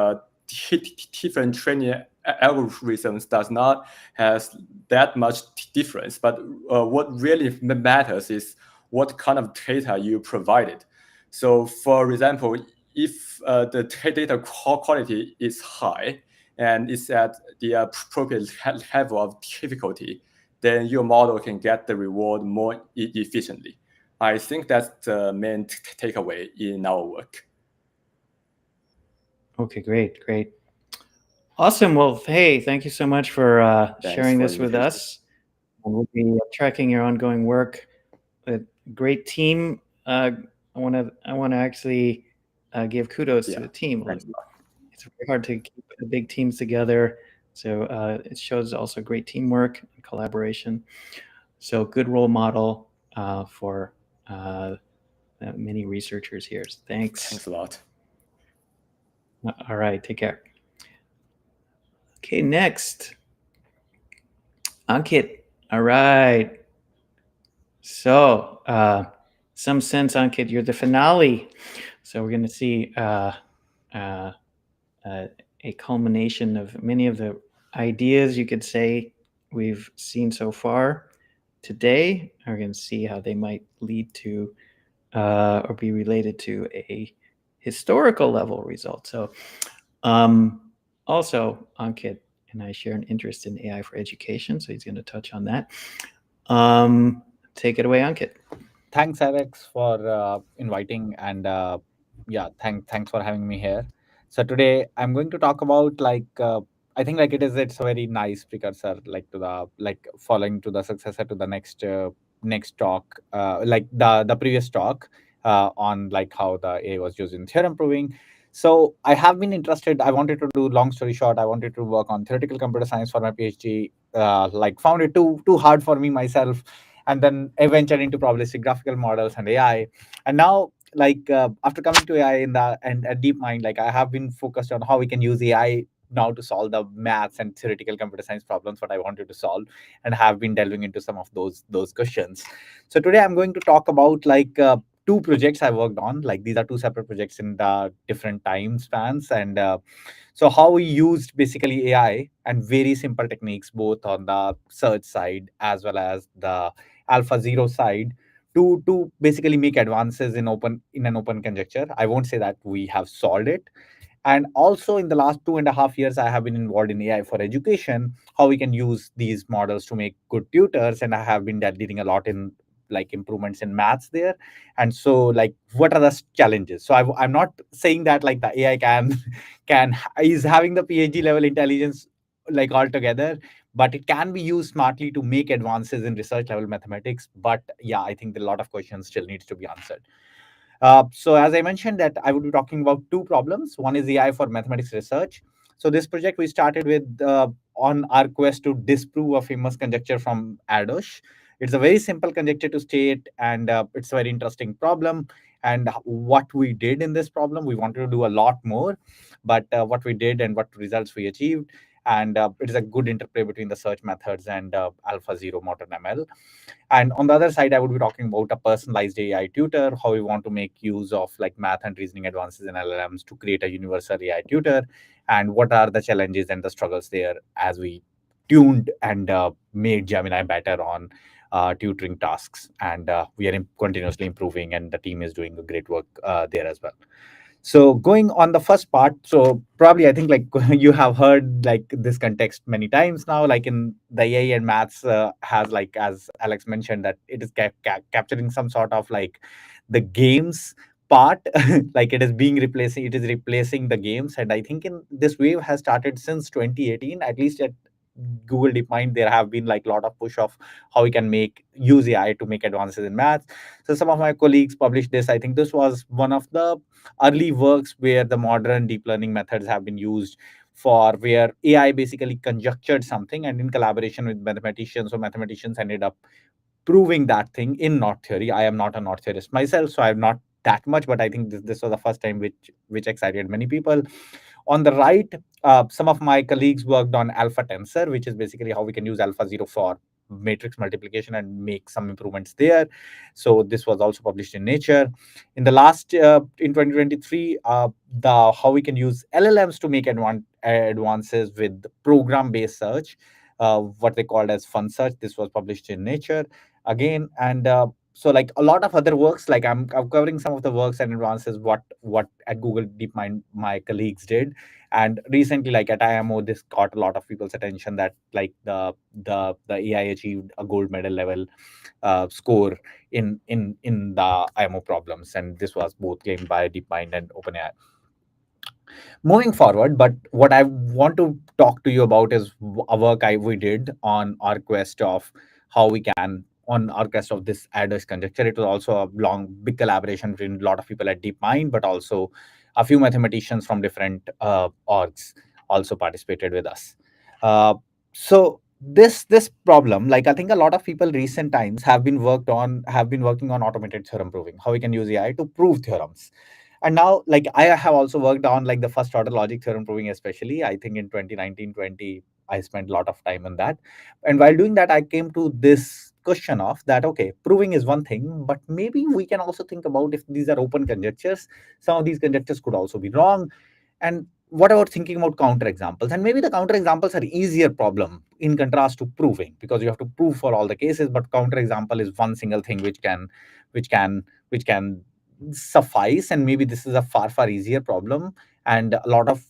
different training algorithms does not has that much difference. But what really matters is what kind of data you provided. So for example, if the data quality is high and it's at the appropriate level of difficulty, then your model can get the reward more efficiently. I think that's the main takeaway in our work. Okay, great. Awesome. Well, hey, thank you so much for sharing this with us. And we'll be tracking your ongoing work. A great team. I want to actually give kudos to the team. It's very hard to keep big teams together. So it shows also great teamwork and collaboration. So good role model for many researchers here. So thanks. Thanks a lot. All right, take care. Okay, next. Ankit. All right. So some sense, Ankit, you're the finale. So we're going to see a culmination of many of the ideas you could say we've seen so far today. We're going to see how they might lead to or be related to a historical level result. So also Ankit and I share an interest in AI for education, so he's going to touch on that. Take it away, Ankit. Thanks, Alex, for inviting, and thanks for having me here. So today I'm going to talk about I think it's a very nice precursor to the following to the successor to the next talk, the previous talk on how the AI was used in theorem proving. So I have been interested. I wanted to do, long story short, I wanted to work on theoretical computer science for my PhD. Found it too hard for me myself, and then I ventured into probabilistic graphical models and AI. And now, after coming to AI and a deep mind, I have been focused on how we can use AI now to solve the maths and theoretical computer science problems what I wanted to solve, and have been delving into some of those questions. So today I'm going to talk about two projects I worked on. These are two separate projects in the different time spans, and so how we used basically AI and very simple techniques both on the search side as well as the AlphaZero side to basically make advances in an open conjecture. I won't say that we have solved it. And also in the last 2.5 years, I have been involved in AI for education, how we can use these models to make good tutors. And I have been leading a lot in improvements in maths there. And so what are the challenges? So I'm not saying that the AI is having the PhD level intelligence altogether, but it can be used smartly to make advances in research level mathematics. But yeah, I think a lot of questions still needs to be answered. So as I mentioned that I would be talking about two problems. One is AI for mathematics research. So this project we started with on our quest to disprove a famous conjecture from Erdős. It's a very simple conjecture to state, and it's a very interesting problem. And what we did in this problem, we wanted to do a lot more, but what we did and what results we achieved. and it is a good interplay between the search methods and AlphaZero modern ML. And on the other side, I would be talking about a personalized AI tutor, how we want to make use of like math and reasoning advances in LLMs to create a universal AI tutor, and what are the challenges and the struggles there as we tuned and made Gemini better on tutoring tasks. And we are continuously improving, and the team is doing a great work there as well. So going on the first part, so probably I think like you have heard like this context many times now, like in the AI and maths has, like as Alex mentioned, that it is capturing some sort of like the games part, like it is replacing the games. And I think in this wave has started since 2018, at least at Google DeepMind, there have been like a lot of push of how we can use AI to make advances in maths. So some of my colleagues published this. I think this was one of the early works where the modern deep learning methods have been used for where AI basically conjectured something, and in collaboration with mathematicians, so mathematicians ended up proving that thing in knot theory. I am not a knot theorist myself, so I'm not that much, but I think this was the first time which excited many people. On the right, some of my colleagues worked on alpha tensor, which is basically how we can use AlphaZero for matrix multiplication and make some improvements there. So this was also published in Nature. In the last, in 2023, how we can use LLMs to make advances with program-based search, what they called as fun search. This was published in Nature again. And so like a lot of other works, like I'm covering some of the works and advances what at Google DeepMind my colleagues did. And recently, like at IMO, this got a lot of people's attention that like the AI achieved a gold medal level score in the IMO problems, and this was both claimed by DeepMind and OpenAI. Moving forward, but what I want to talk to you about is a work we did on our quest of how we can, on our quest of this adverse conjecture. It was also a big collaboration between a lot of people at DeepMind, but also a few mathematicians from different orgs also participated with us. So this problem, like I think a lot of people recent times have been working on automated theorem proving, how we can use AI to prove theorems. And now, like I have also worked on like the first order logic theorem proving, especially I think in 2019-20, I spent a lot of time on that. And while doing that, I came to this question of that, okay, proving is one thing, but maybe we can also think about if these are open conjectures, some of these conjectures could also be wrong. And what about thinking about counterexamples? And maybe the counterexamples are easier problem in contrast to proving, because you have to prove for all the cases, but counterexample is one single thing which can suffice. And maybe this is a far easier problem. And a lot of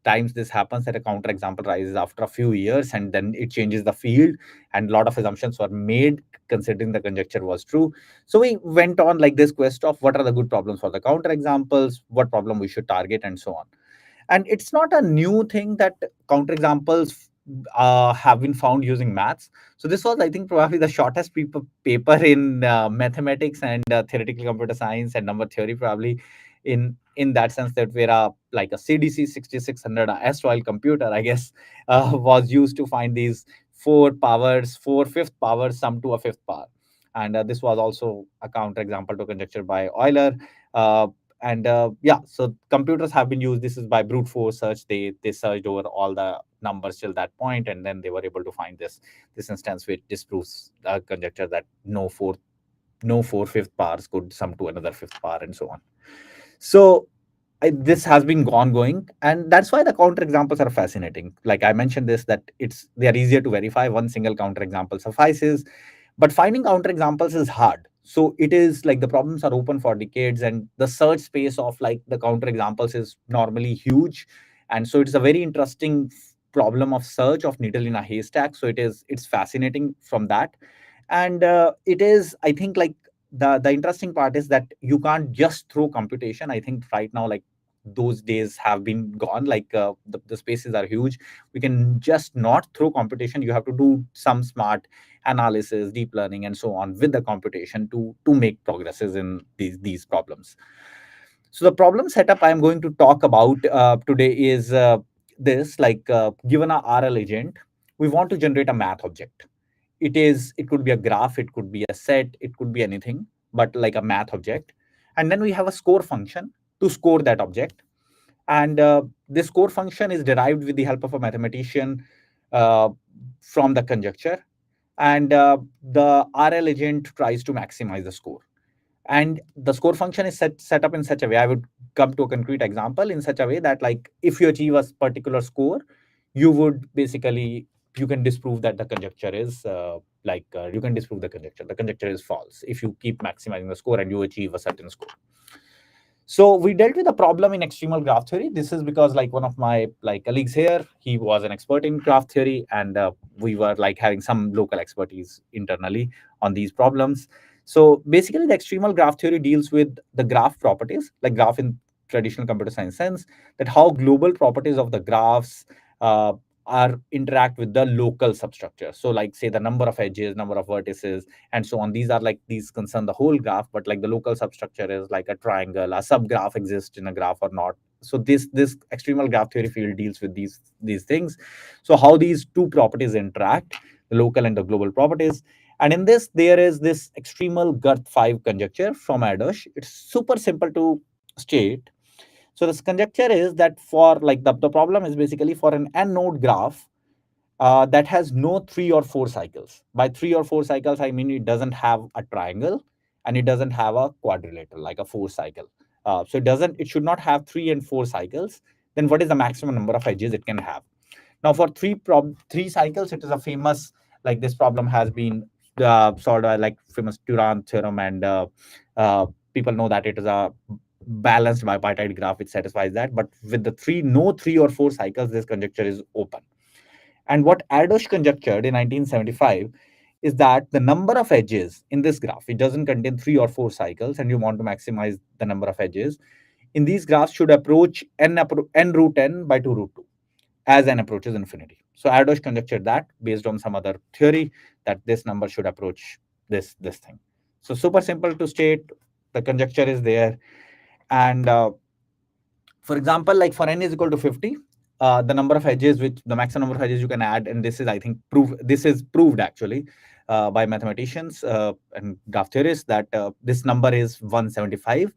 times this happens that a counterexample rises after a few years, and then it changes the field, and a lot of assumptions were made considering the conjecture was true. So we went on like this quest of what are the good problems for the counterexamples, what problem we should target, and so on. And it's not a new thing that counterexamples have been found using maths. So this was, I think, probably the shortest paper in mathematics and theoretical computer science and number theory, probably in that sense, that where like a CDC 6600 erstwhile computer, I guess, was used to find these 4 fifth powers sum to a fifth power. And this was also a counterexample to conjecture by Euler. Yeah, so computers have been used. This is by brute force search. They searched over all the numbers till that point, and then they were able to find this instance which disproves the conjecture that no four fifth powers could sum to another fifth power, and so on. So this has been ongoing, and that's why the counterexamples are fascinating. Like I mentioned this, that they are easier to verify. One single counterexample suffices, but finding counterexamples is hard. So it is like the problems are open for decades, and the search space of like the counterexamples is normally huge. And so it's a very interesting problem of search of needle in a haystack. So it's fascinating from that. And it is, I think, like the interesting part is that you can't just throw computation. I think right now, like those days have been gone. Like the spaces are huge. We can just not throw computation. You have to do some smart analysis, deep learning, and so on with the computation to make progresses in these problems. So the problem setup I'm going to talk about today is this, like given a RL agent, we want to generate a math object. It could be a graph, it could be a set, it could be anything, but like a math object. And then we have a score function to score that object. And this score function is derived with the help of a mathematician from the conjecture, and the RL agent tries to maximize the score. And the score function is set up in such a way, I would come to a concrete example, in such a way that, like, if you achieve a particular score, you would basically, you can disprove that the conjecture is you can disprove the conjecture is false if you keep maximizing the score and you achieve a certain score. So we dealt with a problem in extremal graph theory. This is because, like, one of my colleagues here, he was an expert in graph theory, and we were having some local expertise internally on these problems. So basically, the extremal graph theory deals with the graph properties, like graph in traditional computer science sense, that how global properties of the graphs are interact with the local substructure. So, like, say the number of edges, number of vertices, and so on. These concern the whole graph, but like the local substructure is like a triangle, a subgraph exists in a graph or not. So this extremal graph theory field deals with these things. So how these two properties interact, the local and the global properties. And in this, there is this extremal Girth-5 conjecture from Adosh. It's super simple to state. So this conjecture is that for the problem is basically for an n-node graph that has no 3 or 4 cycles. By 3 or 4 cycles, I mean it doesn't have a triangle and it doesn't have a quadrilateral, like a 4 cycle. So it should not have 3 and 4 cycles. Then what is the maximum number of edges it can have? Now for three cycles, it is a famous, this problem has been solved by famous Turan theorem, and people know that it is a balanced bipartite graph which satisfies that. But with the no 3 or 4 cycles, this conjecture is open. And what Adosh conjectured in 1975 is that the number of edges in this graph, it doesn't contain 3 or 4 cycles, and you want to maximize the number of edges in these graphs should approach n root n by 2 root 2 as n approaches infinity. So Adosh conjectured that based on some other theory that this number should approach this thing. So super simple to state. The conjecture is there. And for example, like for n is equal to 50, the number of edges, the maximum number of edges you can add, and this is, I think, proved actually by mathematicians and graph theorists, that this number is 175.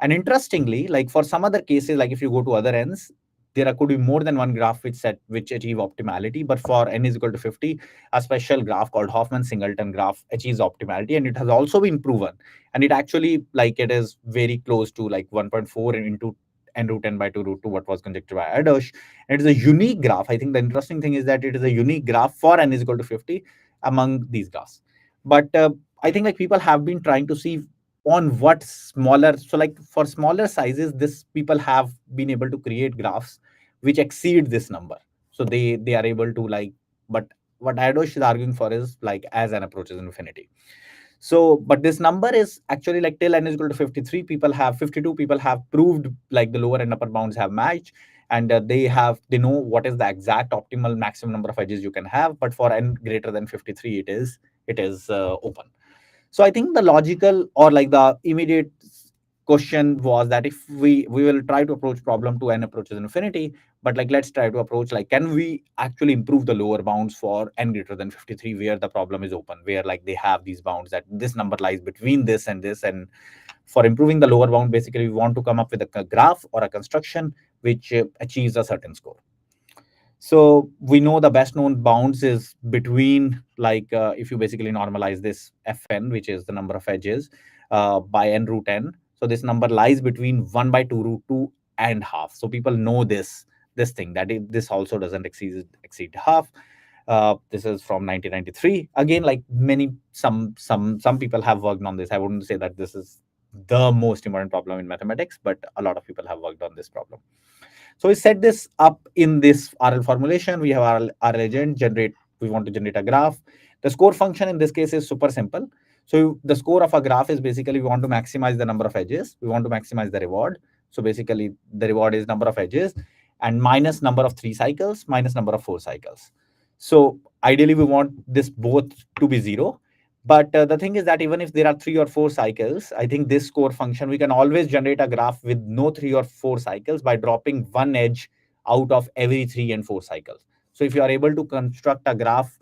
And interestingly, like for some other cases, like if you go to other ends, there could be more than one graph which achieve optimality. But for n is equal to 50, a special graph called Hoffman-Singleton graph achieves optimality, and it has also been proven. And it actually, it is very close to 1.4 into n root n by 2 root 2, what was conjectured by Adosh. And it is a unique graph. I think the interesting thing is that it is a unique graph for n is equal to 50 among these graphs. But I think people have been trying to see on what smaller, so for smaller sizes, people have been able to create graphs which exceed this number. So they are able to but what Adosh is arguing for is as n approaches infinity. So, but this number is actually till n is equal to 52 people have proved the lower and upper bounds have matched, and they know what is the exact optimal maximum number of edges you can have. But for n greater than 53, it is open. So I think the logical or the immediate question was that if we will try to approach problem to n approaches infinity, but let's try to approach can we actually improve the lower bounds for n greater than 53, where the problem is open, where they have these bounds that this number lies between this and this. And for improving the lower bound, basically we want to come up with a graph or a construction which achieves a certain score. So we know the best known bounds is between if you basically normalize this fn, which is the number of edges, by n root n. So this number lies between 1 by 2 root 2 and half. So people know this thing, that this also doesn't exceed half. This is from 1993. Again, some people have worked on this. I wouldn't say that this is the most important problem in mathematics, but a lot of people have worked on this problem. So we set this up in this RL formulation. We have RL agent we want to generate a graph. The score function in this case is super simple. So the score of a graph is basically we want to maximize the number of edges. We want to maximize the reward. So basically the reward is number of edges and minus number of 3 cycles minus number of 4 cycles. So ideally we want this both to be 0. But the thing is that even if there are 3 or 4 cycles, I think this score function, we can always generate a graph with no 3 or 4 cycles by dropping one edge out of every 3 and 4 cycles. So if you are able to construct a graph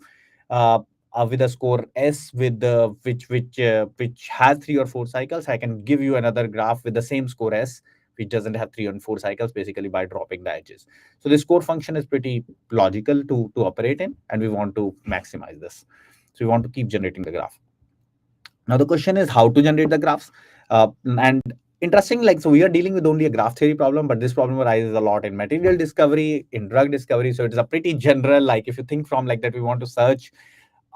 with a score S with which has 3 or 4 cycles, I can give you another graph with the same score S which doesn't have 3 and 4 cycles, basically by dropping the edges. So this core function is pretty logical to operate in, and we want to maximize this. So we want to keep generating the graph. Now the question is how to generate the graphs. And interesting, so we are dealing with only a graph theory problem, but this problem arises a lot in material discovery, in drug discovery. So it's a pretty general, if you think from that, we want to search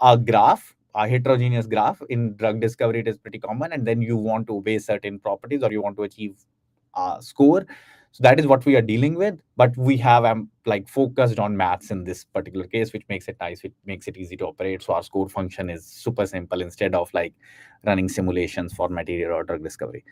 a graph, a heterogeneous graph. In drug discovery, it is pretty common, and then you want to obey certain properties, or you want to achieve a score. So that is what we are dealing with, but we have focused on maths in this particular case, which makes it nice, which makes it easy to operate. So our score function is super simple instead of running simulations for material or drug discovery.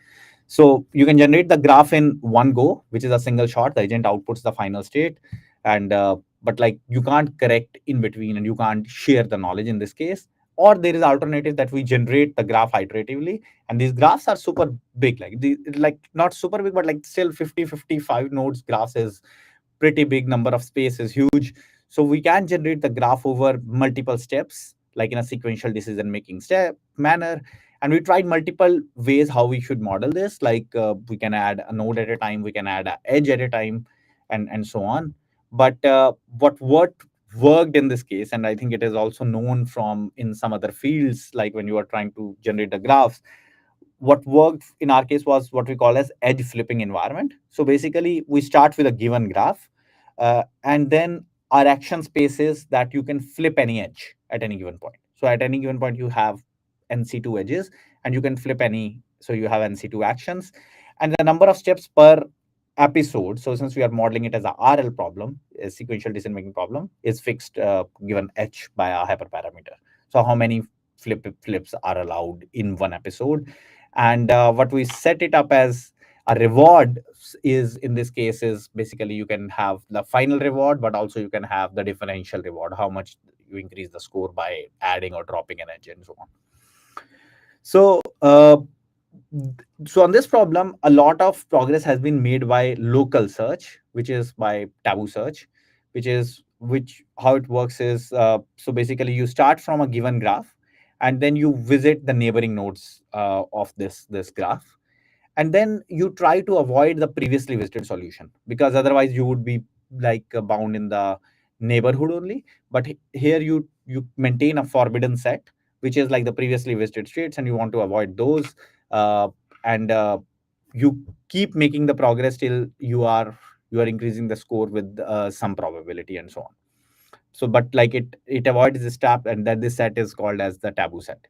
So you can generate the graph in one go, which is a single shot. The agent outputs the final state, and but you can't correct in between, and you can't share the knowledge in this case. Or there is alternative that we generate the graph iteratively, and these graphs are super big, not super big, but still 55 nodes graphs is pretty big. Number of space is huge. So we can generate the graph over multiple steps, in a sequential decision making step manner. And we tried multiple ways how we should model this. We can add a node at a time, we can add an edge at a time, and so on. But what worked in this case, and I think it is also known from in some other fields, when you are trying to generate the graphs, what worked in our case was what we call as edge flipping environment. So basically we start with a given graph, and then our action space is that you can flip any edge at any given point. So at any given point you have NC2 edges, and you can flip any, so you have NC2 actions, and the number of steps per episode. So since we are modeling it as a RL problem, a sequential decision making problem, is fixed given H by a hyperparameter. So how many flips are allowed in one episode, and what we set it up as a reward is, in this case, is basically you can have the final reward, but also you can have the differential reward, how much you increase the score by adding or dropping an edge and so on. So so on this problem, a lot of progress has been made by local search, which is by taboo search, which how it works is, so basically you start from a given graph, and then you visit the neighboring nodes of this graph, and then you try to avoid the previously visited solution, because otherwise you would be bound in the neighborhood only. But here you maintain a forbidden set, which is the previously visited states, and you want to avoid those, and you keep making the progress till you are increasing the score with some probability and so on. So but it avoids this trap, and that this set is called as the taboo set.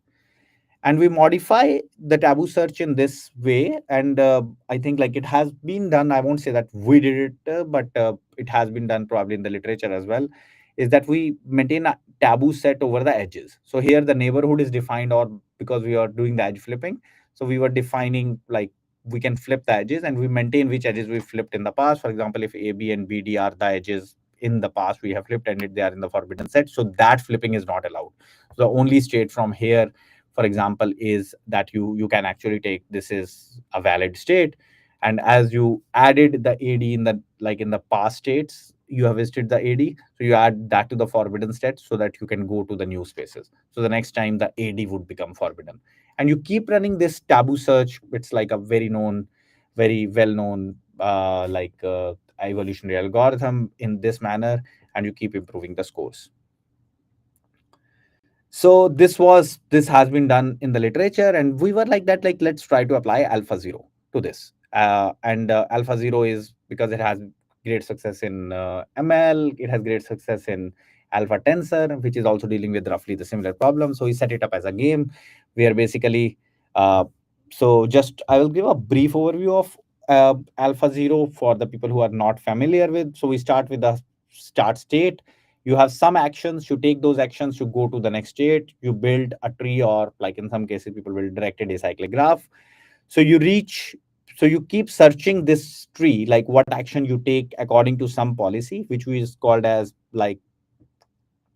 And we modify the taboo search in this way, and I think it has been done. I won't say that we did it, but it has been done probably in the literature as well, is that we maintain a taboo set over the edges. So here the neighborhood is defined, or because we are doing the edge flipping, so we were defining we can flip the edges, and we maintain which edges we flipped in the past. For example, if A, B, and B, D are the edges in the past we have flipped, and they are in the forbidden set, so that flipping is not allowed. So the only state from here, for example, is that you can actually take this is a valid state, and as you added the AD in the in the past states, you have visited the AD, so you add that to the forbidden state so that you can go to the new spaces. So the next time the AD would become forbidden, and you keep running this taboo search. It's a very well-known evolutionary algorithm in this manner, and you keep improving the scores. So this has been done in the literature, and we were let's try to apply AlphaZero to this. And AlphaZero is because it has great success in ML, it has great success in Alpha Tensor, which is also dealing with roughly the similar problem. So we set it up as a game where basically, so just I will give a brief overview of AlphaZero for the people who are not familiar with. So we start with the start state. You have some actions, you take those actions, you go to the next state, you build a tree, or in some cases, people will directed acyclic graph. So you keep searching this tree, what action you take according to some policy, which is called as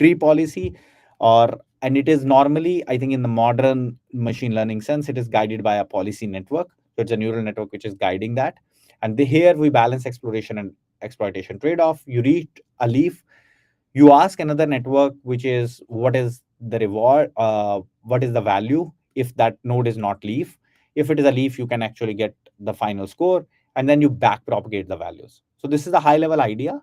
tree policy, and it is normally, I think in the modern machine learning sense, it is guided by a policy network. So it's a neural network which is guiding that. And here we balance exploration and exploitation trade-off. You reach a leaf, you ask another network, which is what is the reward, what is the value if that node is not leaf. If it is a leaf, you can actually get the final score. and then you back propagate the values. So this is a high level idea.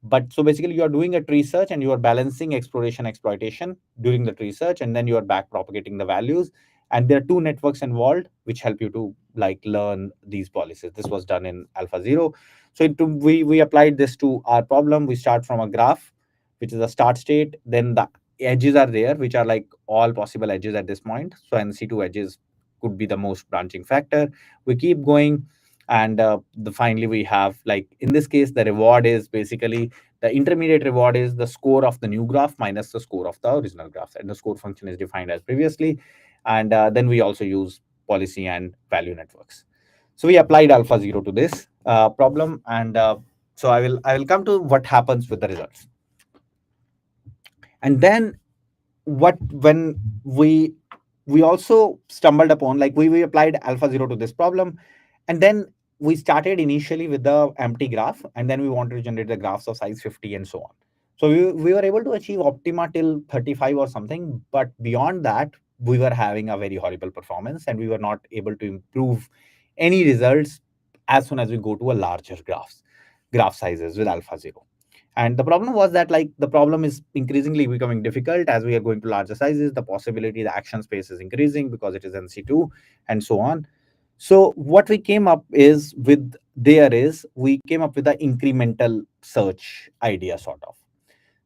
But so basically you are doing a tree search and you are balancing exploration exploitation during the tree search, and then you are back propagating the values. And there are two networks involved which help you to like learn these policies. This was done in AlphaZero. So we applied this to our problem. We start from a graph, which is a start state. Then the edges are there, which are like all possible edges at this point. So NC2 edges could be the most branching factor. We keep going, and finally we have, like in this case, the reward is basically the intermediate reward is the score of the new graph minus the score of the original graph, and the score function is defined as previously. And then we also use policy and value networks. So we applied AlphaZero to this problem, and so I will come to what happens with the results. And then when we also stumbled upon, like we applied AlphaZero to this problem, and then we started initially with the empty graph, and then we wanted to generate the graphs of size 50 and so on. So we were able to achieve optima till 35 or something, but beyond that, we were having a very horrible performance, and we were not able to improve any results as soon as we go to a larger graph sizes with AlphaZero. And the problem was that, like, the problem is increasingly becoming difficult as we are going to larger sizes. The possibility, the action space is increasing because it is NC2 and so on. So what we came up with we came up with the incremental search idea, sort of.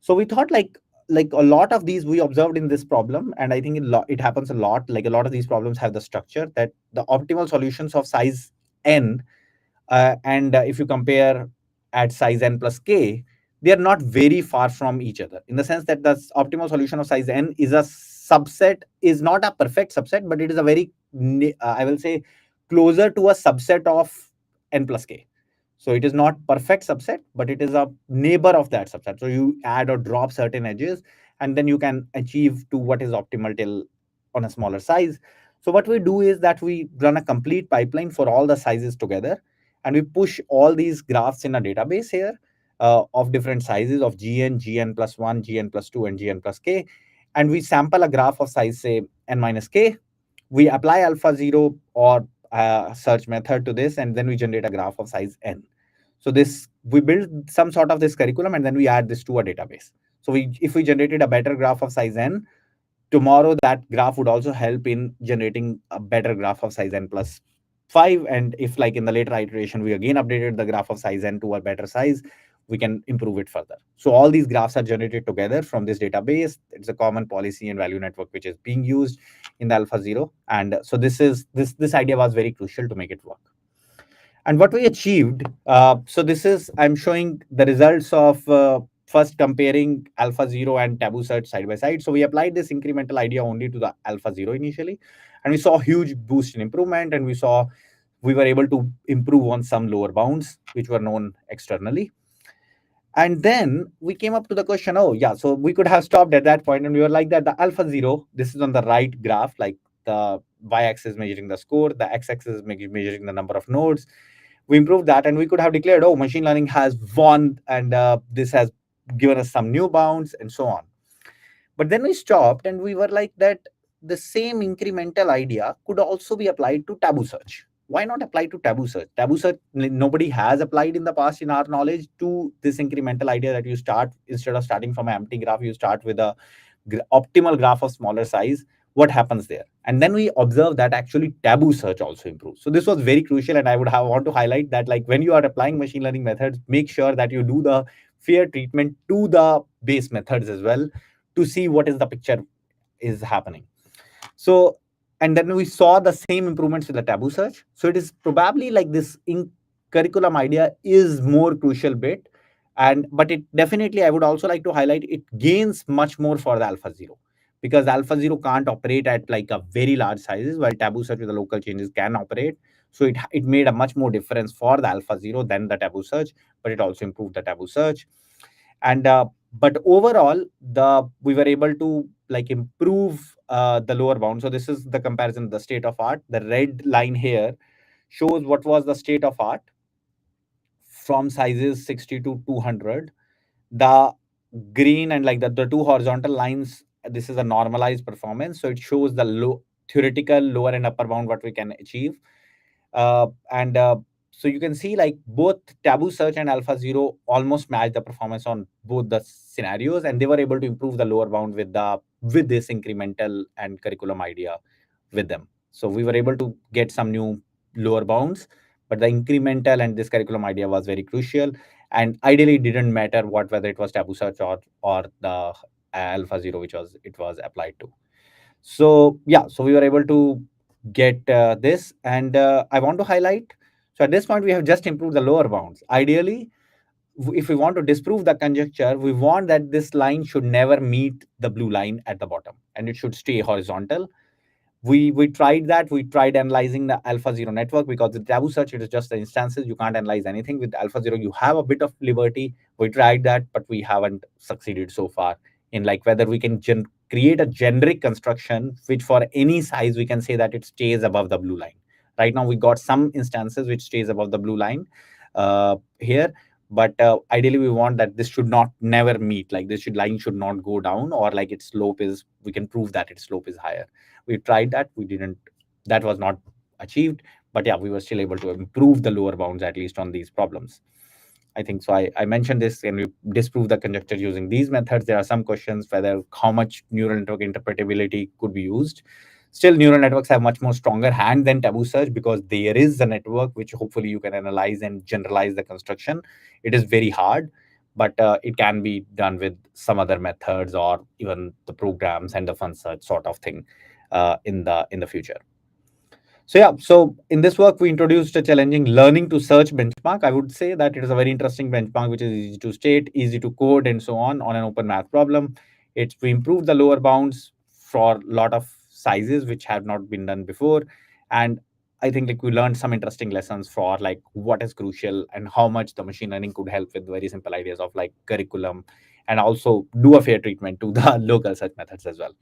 So we thought like a lot of these we observed in this problem, and I think it happens a lot. Like a lot of these problems have the structure that the optimal solutions of size n, and if you compare at size n plus k, they are not very far from each other, in the sense that the optimal solution of size n is a subset, is not a perfect subset, but it is a very, I will say, closer to a subset of n plus k. So it is not perfect subset, but it is a neighbor of that subset. So you add or drop certain edges, and then you can achieve to what is optimal till on a smaller size. So what we do is that we run a complete pipeline for all the sizes together, and we push all these graphs in a database here of different sizes of gn, gn plus 1, gn plus 2, and gn plus k. And we sample a graph of size, say, n minus k. We apply AlphaZero or search method to this, and then we generate a graph of size n. So we build some sort of this curriculum, and then we add this to a database. So if we generated a better graph of size n, tomorrow that graph would also help in generating a better graph of size n plus 5. And if, like, in the later iteration, we again updated the graph of size n to a better size, we can improve it further. So all these graphs are generated together from this database. It's a common policy and value network which is being used in the AlphaZero. And so this idea was very crucial to make it work. And what we achieved, so I'm showing the results of first comparing AlphaZero and taboo search side by side. So we applied this incremental idea only to the AlphaZero initially, and we saw a huge boost in improvement, and we were able to improve on some lower bounds which were known externally. And then we came up to the question, so we could have stopped at that point, and we were like that the AlphaZero, this is on the right graph, like the y-axis measuring the score, the x-axis is measuring the number of nodes. We improved that, and we could have declared, machine learning has won, and this has given us some new bounds and so on. But then we stopped, and we were like that the same incremental idea could also be applied to taboo search. Why not apply to taboo search? Taboo search, nobody has applied in the past, in our knowledge, to this incremental idea that you start, instead of starting from an empty graph, you start with a optimal graph of smaller size. What happens there? And then we observe that actually taboo search also improves. So this was very crucial, and I would want to highlight that, like, when you are applying machine learning methods, make sure that you do the fair treatment to the base methods as well, to see what is the picture is happening. So, and then we saw the same improvements with the taboo search. So it is probably like this curriculum idea is more crucial bit, but it definitely, I would also like to highlight, it gains much more for the AlphaZero, because AlphaZero can't operate at like a very large sizes, while taboo search with the local changes can operate. So it made a much more difference for the AlphaZero than the taboo search, but it also improved the taboo search. And but overall, we were able to like improve the lower bound. So this is the comparison, the state of art. The red line here shows what was the state of art from sizes 60 to 200. The green and like the two horizontal lines, this is a normalized performance. So it shows the theoretical lower and upper bound what we can achieve. so you can see like both taboo search and AlphaZero almost match the performance on both the scenarios, and they were able to improve the lower bound with this incremental and curriculum idea with them. So we were able to get some new lower bounds, but the incremental and this curriculum idea was very crucial. And ideally, it didn't matter whether it was taboo search or the AlphaZero which it was applied to. So yeah, so we were able to get this, and I want to highlight. So at this point, we have just improved the lower bounds. Ideally, if we want to disprove the conjecture, we want that this line should never meet the blue line at the bottom, and it should stay horizontal. We tried that. We tried analyzing the AlphaZero network, because with taboo search, it is just the instances. You can't analyze anything. With AlphaZero, you have a bit of liberty. We tried that, but we haven't succeeded so far in like whether we can create a generic construction, which for any size, we can say that it stays above the blue line. Right now, we got some instances which stays above the blue line here. But ideally, we want that this should not never meet, like this line should not go down, or like its slope is, we can prove that its slope is higher. We tried that, that was not achieved, but yeah, we were still able to improve the lower bounds, at least on these problems. I think so. I mentioned this, and we disprove the conjecture using these methods. There are some questions whether how much neural network interpretability could be used. Still, neural networks have much more stronger hand than taboo search, because there is a network which hopefully you can analyze and generalize the construction. It is very hard, but it can be done with some other methods, or even the programs and the fun search sort of thing in the future. So yeah, so in this work, we introduced a challenging learning to search benchmark. I would say that it is a very interesting benchmark, which is easy to state, easy to code, and so on an open math problem. We improved the lower bounds for a lot of sizes, which have not been done before. And I think like we learned some interesting lessons for like what is crucial and how much the machine learning could help with very simple ideas of like curriculum, and also do a fair treatment to the local search methods as well.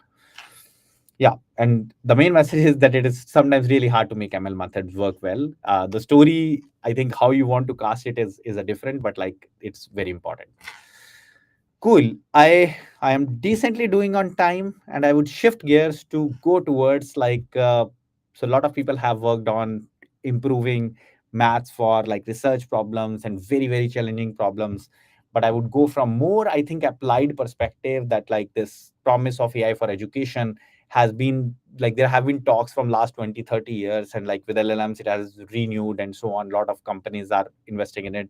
Yeah, and the main message is that it is sometimes really hard to make ML methods work well. The story, I think, how you want to cast it is a different, but like it's very important. Cool. I am decently doing on time, and I would shift gears to go towards like so a lot of people have worked on improving maths for like research problems and very challenging problems. But I would go from more, I think, applied perspective, that like this promise of AI for education has been like, there have been talks from last 20-30 years, and like with LLMs it has renewed and so on. A lot of companies are investing in it.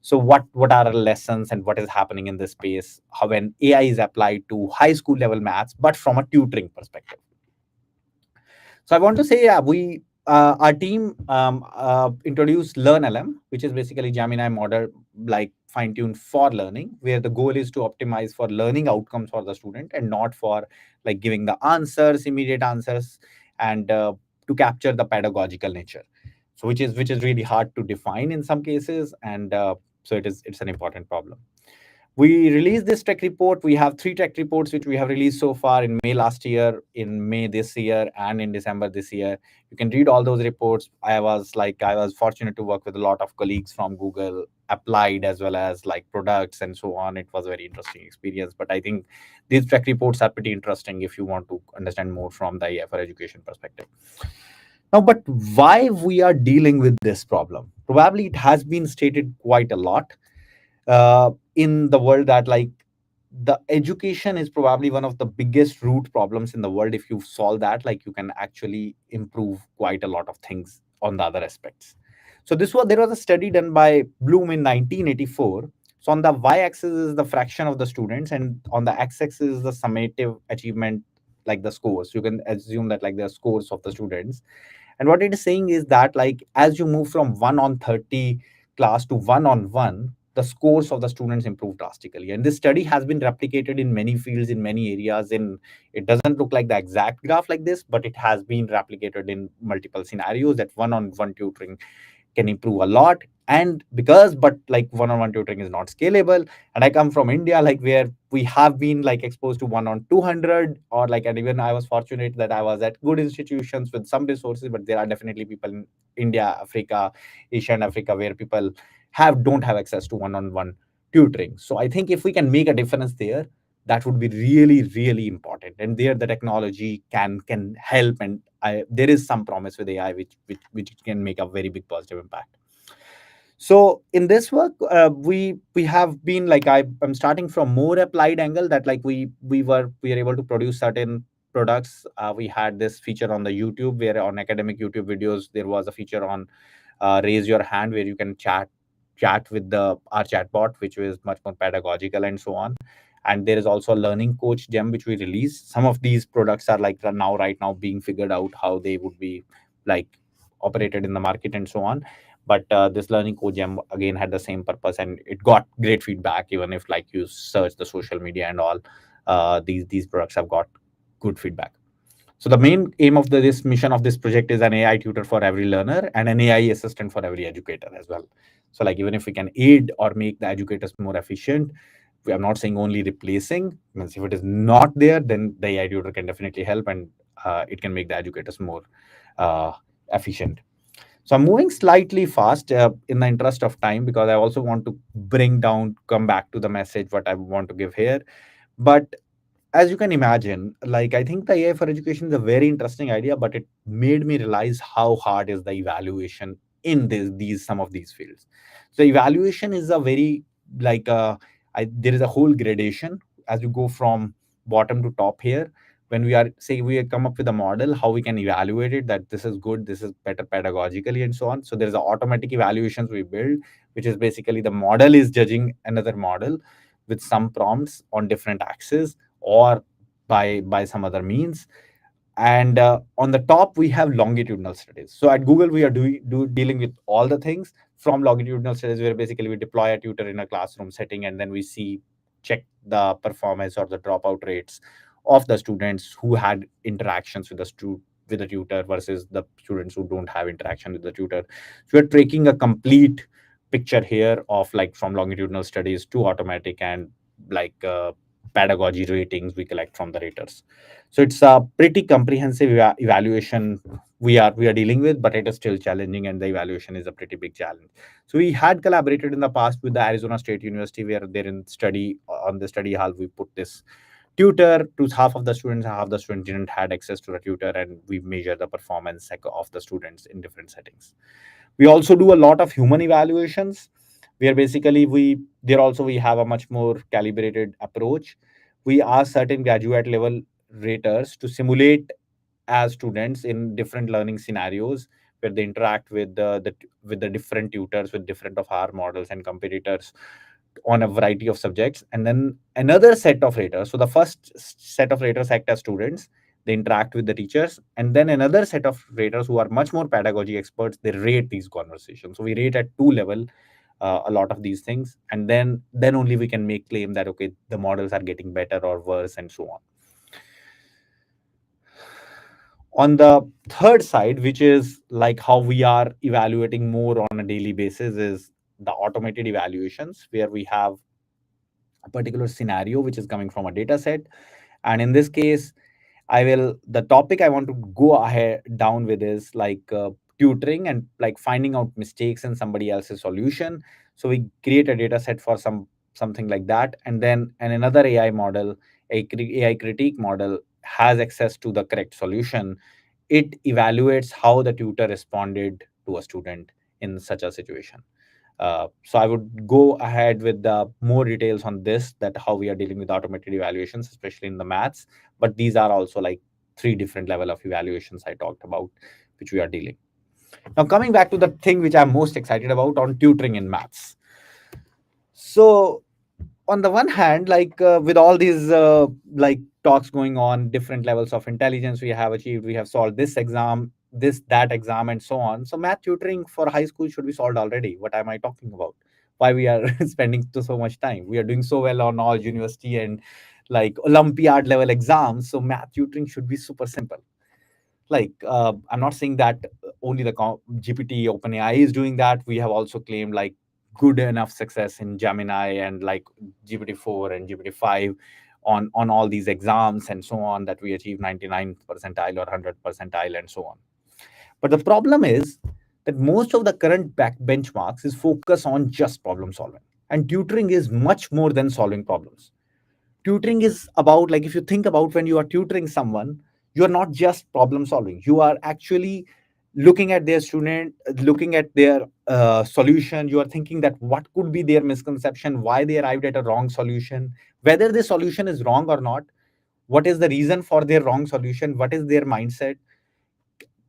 So what are our lessons and what is happening in this space, how when AI is applied to high school level maths, but from a tutoring perspective? So I want to say, yeah, our team introduced LearnLM, which is basically Gemini model like fine-tuned for learning, where the goal is to optimize for learning outcomes for the student, and not for like giving the answers, immediate answers, and to capture the pedagogical nature. So which is really hard to define in some cases, and so it's an important problem. We released this tech report. We have 3 tech reports which we have released so far in May last year, in May this year, and in December this year. You can read all those reports. I was fortunate to work with a lot of colleagues from Google, applied as well as like products and so on. It was a very interesting experience. But I think these tech reports are pretty interesting if you want to understand more from the AI for education perspective. Now, but why we are dealing with this problem? Probably it has been stated quite a lot in the world, that like the education is probably one of the biggest root problems in the world. If you solve that, like you can actually improve quite a lot of things on the other aspects. So there was a study done by Bloom in 1984. So on the y-axis is the fraction of the students, and on the x-axis is the summative achievement, like the scores. You can assume that like the scores of the students. And what it is saying is that like as you move from 1 on 30 class to 1 on 1, the scores of the students improve drastically. And this study has been replicated in many fields, in many areas. It doesn't look like the exact graph like this, but it has been replicated in multiple scenarios, that one-on-one tutoring can improve a lot. And but like one-on-one tutoring is not scalable. And I come from India, like where we have been like exposed to 1 on 200, or like, and even I was fortunate that I was at good institutions with some resources, but there are definitely people in India, Africa, Asia and Africa, where people don't have access to one-on-one tutoring. So I think if we can make a difference there, that would be really important. And there the technology can help, and there is some promise with AI which can make a very big positive impact. So in this work, we have been like, I'm starting from more applied angle, that like we are able to produce certain products. We had this feature on the YouTube, where on academic YouTube videos there was a feature on raise your hand, where you can chat with our chatbot, which was much more pedagogical and so on. And there is also a learning coach gem which we release. Some of these products are like right now being figured out how they would be like operated in the market and so on. But this learning coach gem again had the same purpose, and it got great feedback. Even if like you search the social media and all, these products have got good feedback. So the main aim of this mission of this project is an AI tutor for every learner and an AI assistant for every educator as well. So like, even if we can aid or make the educators more efficient, I'm not saying only replacing. Means if it is not there, then the AI tutor can definitely help, and it can make the educators more efficient. So I'm moving slightly fast in the interest of time, because I also want to come back to the message what I want to give here. But as you can imagine, like, I think the AI for education is a very interesting idea, but it made me realize how hard is the evaluation in some of these fields. So evaluation is a very like there is a whole gradation as you go from bottom to top here. When we come up with a model, how we can evaluate it, that this is good, this is better pedagogically, and so on. So there's automatic evaluations we build, which is basically the model is judging another model with some prompts on different axes or by some other means. And on the top we have longitudinal studies. So at Google we are dealing with all the things from longitudinal studies, where basically we deploy a tutor in a classroom setting, and then we check the performance or the dropout rates of the students who had interactions with the tutor versus the students who don't have interaction with the tutor. So we're taking a complete picture here of like from longitudinal studies to automatic and like pedagogy ratings we collect from the raters. So it's a pretty comprehensive evaluation we are dealing with, but it is still challenging, and the evaluation is a pretty big challenge. So we had collaborated in the past with the Arizona State University, where they're in on the study hall. We put this tutor to half of the students, half the students didn't had access to the tutor, and we measure the performance of the students in different settings. We also do a lot of human evaluations, where basically we have a much more calibrated approach. We ask certain graduate level raters to simulate as students in different learning scenarios, where they interact with the different tutors, with different of our models and competitors on a variety of subjects. And then another set of raters, so the first set of raters act as students, they interact with the teachers, and then another set of raters who are much more pedagogy experts, they rate these conversations. So we rate at 2 level a lot of these things, and then only we can make claim that okay, the models are getting better or worse and so on. On the third side, which is like how we are evaluating more on a daily basis, is the automated evaluations, where we have a particular scenario which is coming from a data set. And in this case, the topic I want to go ahead down with is like tutoring and like finding out mistakes in somebody else's solution. So we create a data set for something like that. And then another AI model, AI critique model, has access to the correct solution. It evaluates how the tutor responded to a student in such a situation. So I would go ahead with the more details on this, that how we are dealing with automated evaluations, especially in the maths. But these are also like 3 different level of evaluations I talked about, which we are dealing. Now, coming back to the thing which I'm most excited about on tutoring in maths. So on the one hand, like with all these like talks going on, different levels of intelligence we have achieved, we have solved this exam, that exam, and so on. So math tutoring for high school should be solved already. What am I talking about? Why we are spending so much time? We are doing so well on all university and like Olympiad level exams. So math tutoring should be super simple. Like I'm not saying that only the GPT OpenAI is doing that. We have also claimed like good enough success in Gemini and like GPT-4 and GPT-5 on all these exams and so on, that we achieve 99 percentile or 100 percentile and so on. But the problem is that most of the current benchmarks is focused on just problem solving, and tutoring is much more than solving problems. Tutoring is about, like, if you think about when you are tutoring someone, you are not just problem solving, you are actually looking at their student, looking at their solution, you are thinking that what could be their misconception, why they arrived at a wrong solution, whether the solution is wrong or not, what is the reason for their wrong solution, what is their mindset.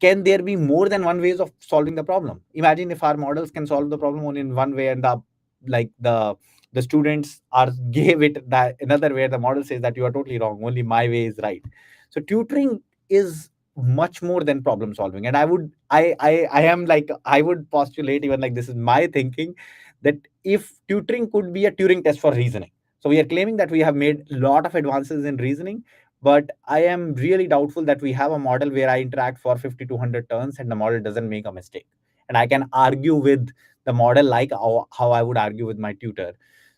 Can there be more than one ways of solving the problem? Imagine if our models can solve the problem only in one way, and the students are gave it that another way. The model says that you are totally wrong, only my way is right. So tutoring is much more than problem solving. And I would postulate, even like this is my thinking, that if tutoring could be a Turing test for reasoning. So we are claiming that we have made a lot of advances in reasoning, but I am really doubtful that we have a model where I interact for 50 to 100 turns and the model doesn't make a mistake. And I can argue with the model like how I would argue with my tutor.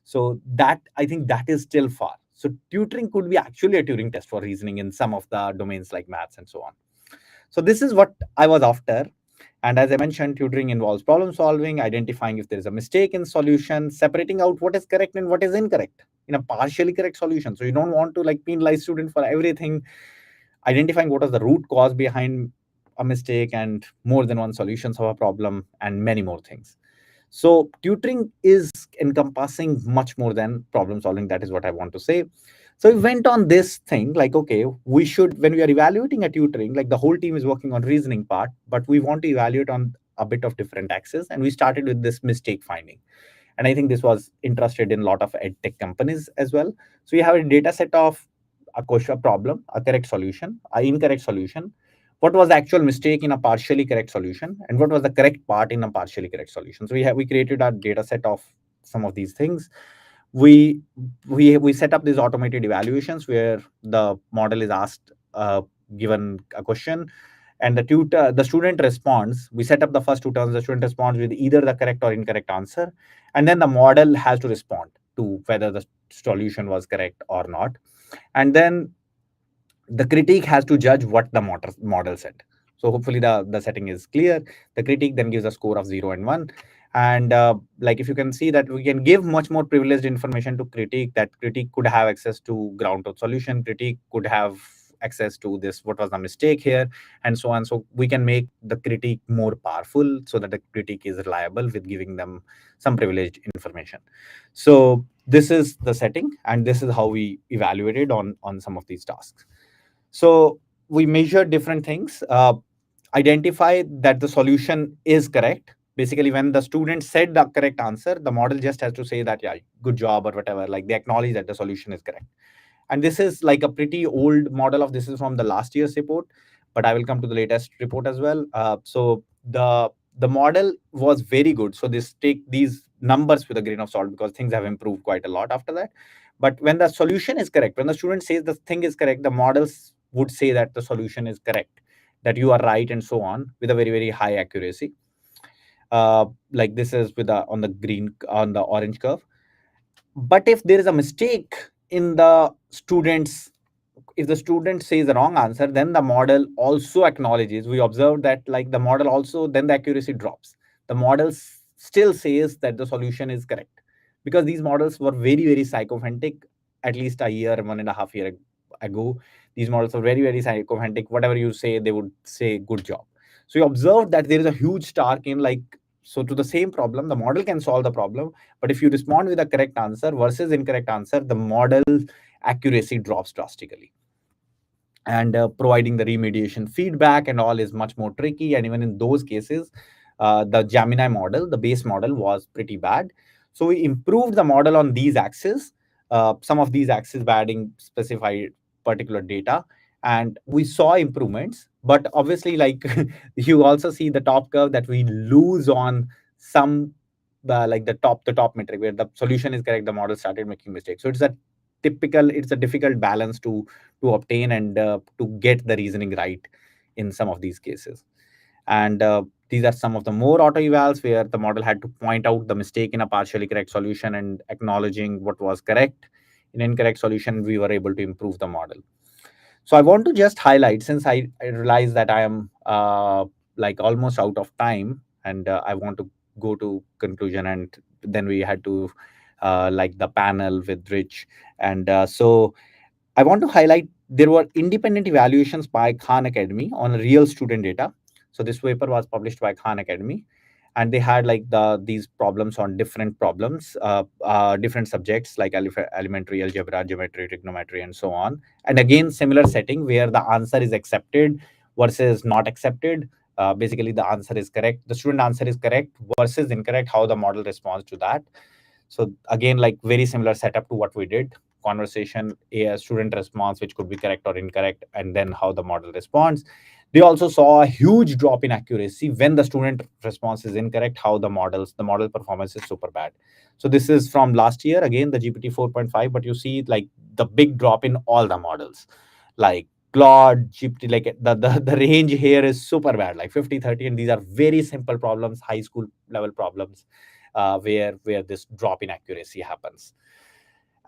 So that, I think that is still far. So tutoring could be actually a Turing test for reasoning in some of the domains like maths and so on. So this is what I was after. And as I mentioned, tutoring involves problem solving, identifying if there is a mistake in solution, separating out what is correct and what is incorrect in a partially correct solution. So you don't want to like penalize student for everything, identifying what is the root cause behind a mistake and more than one solutions of a problem and many more things. So tutoring is encompassing much more than problem solving. That is what I want to say. So we went on this thing like, okay, we should, when we are evaluating a tutoring, like the whole team is working on reasoning part, but we want to evaluate on a bit of different axes. And we started with this mistake finding. And I think this was interested in a lot of edtech companies as well. So you have a data set of a question, a problem, a correct solution, an incorrect solution. What was the actual mistake in a partially correct solution, and what was the correct part in a partially correct solution? So we created a data set of some of these things. We set up these automated evaluations where the model is asked, given a question, and the student responds. We set up the first two terms. The student responds with either the correct or incorrect answer, and then the model has to respond to whether the solution was correct or not. And then the critique has to judge what the model said. So hopefully the setting is clear. The critique then gives a score of 0 and 1. And like if you can see that we can give much more privileged information to critique, that critique could have access to ground truth solution, critique could have access to this, what was the mistake here, and so on. So we can make the critique more powerful so that the critique is reliable with giving them some privileged information. So this is the setting, and this is how we evaluated on some of these tasks. So we measure different things, identify that the solution is correct. Basically, when the student said the correct answer, the model just has to say that, yeah, good job or whatever, like they acknowledge that the solution is correct. And this is like a pretty old model of this is from the last year's report, but I will come to the latest report as well. So the model was very good. So take these numbers with a grain of salt because things have improved quite a lot after that. But when the solution is correct, when the student says the thing is correct, the models would say that the solution is correct, that you are right, and so on, with a very, very high accuracy. Like this is with on the orange curve. But if there is a mistake in the student's, if the student says the wrong answer, then the model also acknowledges. We observed that like the model also, then the accuracy drops. The model still says that the solution is correct, because these models were very, very sycophantic at least a year, 1.5 years ago. These models are very, very sycophantic. Whatever you say, they would say good job. So you observe that there is a huge stark in like, so to the same problem, the model can solve the problem, but if you respond with a correct answer versus incorrect answer, the model accuracy drops drastically. And providing the remediation feedback and all is much more tricky. And even in those cases, the Gemini model, the base model, was pretty bad. So we improved the model on these axes, some of these axes by adding specified particular data, and we saw improvements. But obviously, like you also see the top curve that we lose on some like the top metric where the solution is correct, the model started making mistakes. So it's a difficult balance to obtain and to get the reasoning right in some of these cases. And these are some of the more auto evals where the model had to point out the mistake in a partially correct solution and acknowledging what was correct in incorrect solution, we were able to improve the model. So I want to just highlight, since I realize that I am like almost out of time, and I want to go to conclusion, and then we had to like the panel with Rich. And so I want to highlight there were independent evaluations by Khan Academy on real student data. So this paper was published by Khan Academy, and they had like these problems on different problems, different subjects like elementary algebra, geometry, trigonometry, and so on. And again, similar setting where the answer is accepted versus not accepted. Basically, the answer is correct. The student answer is correct versus incorrect, how the model responds to that. So again, like very similar setup to what we did. Conversation, a student response, which could be correct or incorrect, and then how the model responds. They also saw a huge drop in accuracy when the student response is incorrect, how the model performance is super bad. So this is from last year, again, the GPT 4.5, but you see like the big drop in all the models, like Claude, GPT, like the range here is super bad, like 50, 30, and these are very simple problems, high school level problems, where this drop in accuracy happens.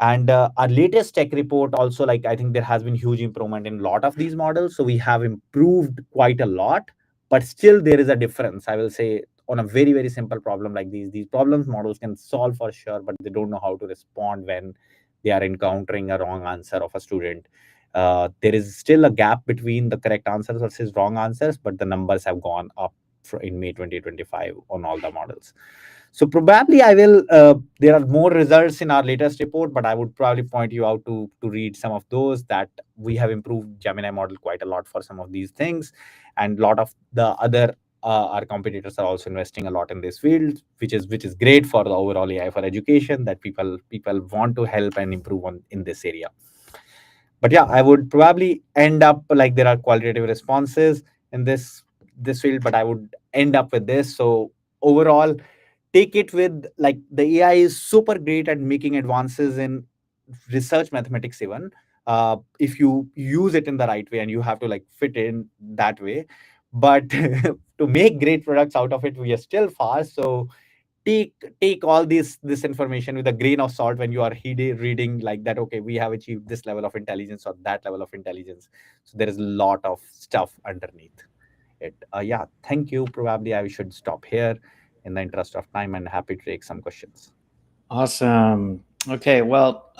And our latest tech report also, like I think there has been huge improvement in a lot of these models. So we have improved quite a lot, but still there is a difference. I will say on a very, very simple problem like these problems models can solve for sure, but they don't know how to respond when they are encountering a wrong answer of a student. There is still a gap between the correct answers versus wrong answers, but the numbers have gone up in May 2025 on all the models. So probably I will, there are more results in our latest report, but I would probably point you out to read some of those, that we have improved Gemini model quite a lot for some of these things. And a lot of the other, our competitors are also investing a lot in this field, which is great for the overall AI for education, that people want to help and improve in this area. But yeah, I would probably end up like there are qualitative responses in this field, but I would end up with this. So overall, take it with like the AI is super great at making advances in research mathematics even, if you use it in the right way, and you have to like fit in that way. But to make great products out of it, we are still far. So take all this information with a grain of salt when you are reading like that. Okay, we have achieved this level of intelligence or that level of intelligence. So there is a lot of stuff underneath it. Yeah, thank you. Probably I should stop here in the interest of time, and happy to take some questions. Awesome. Okay, well,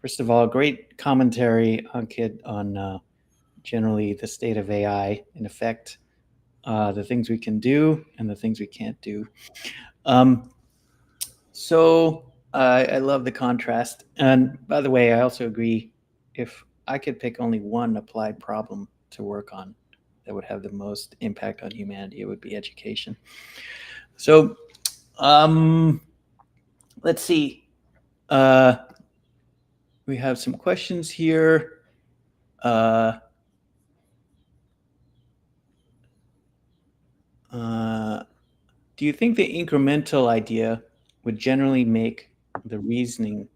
first of all, great commentary, Ankit, on generally the state of AI, in effect, the things we can do and the things we can't do. So I love the contrast. And by the way, I also agree, if I could pick only one applied problem to work on that would have the most impact on humanity, it would be education. So let's see. We have some questions here. Do you think the incremental idea would generally make the reasoning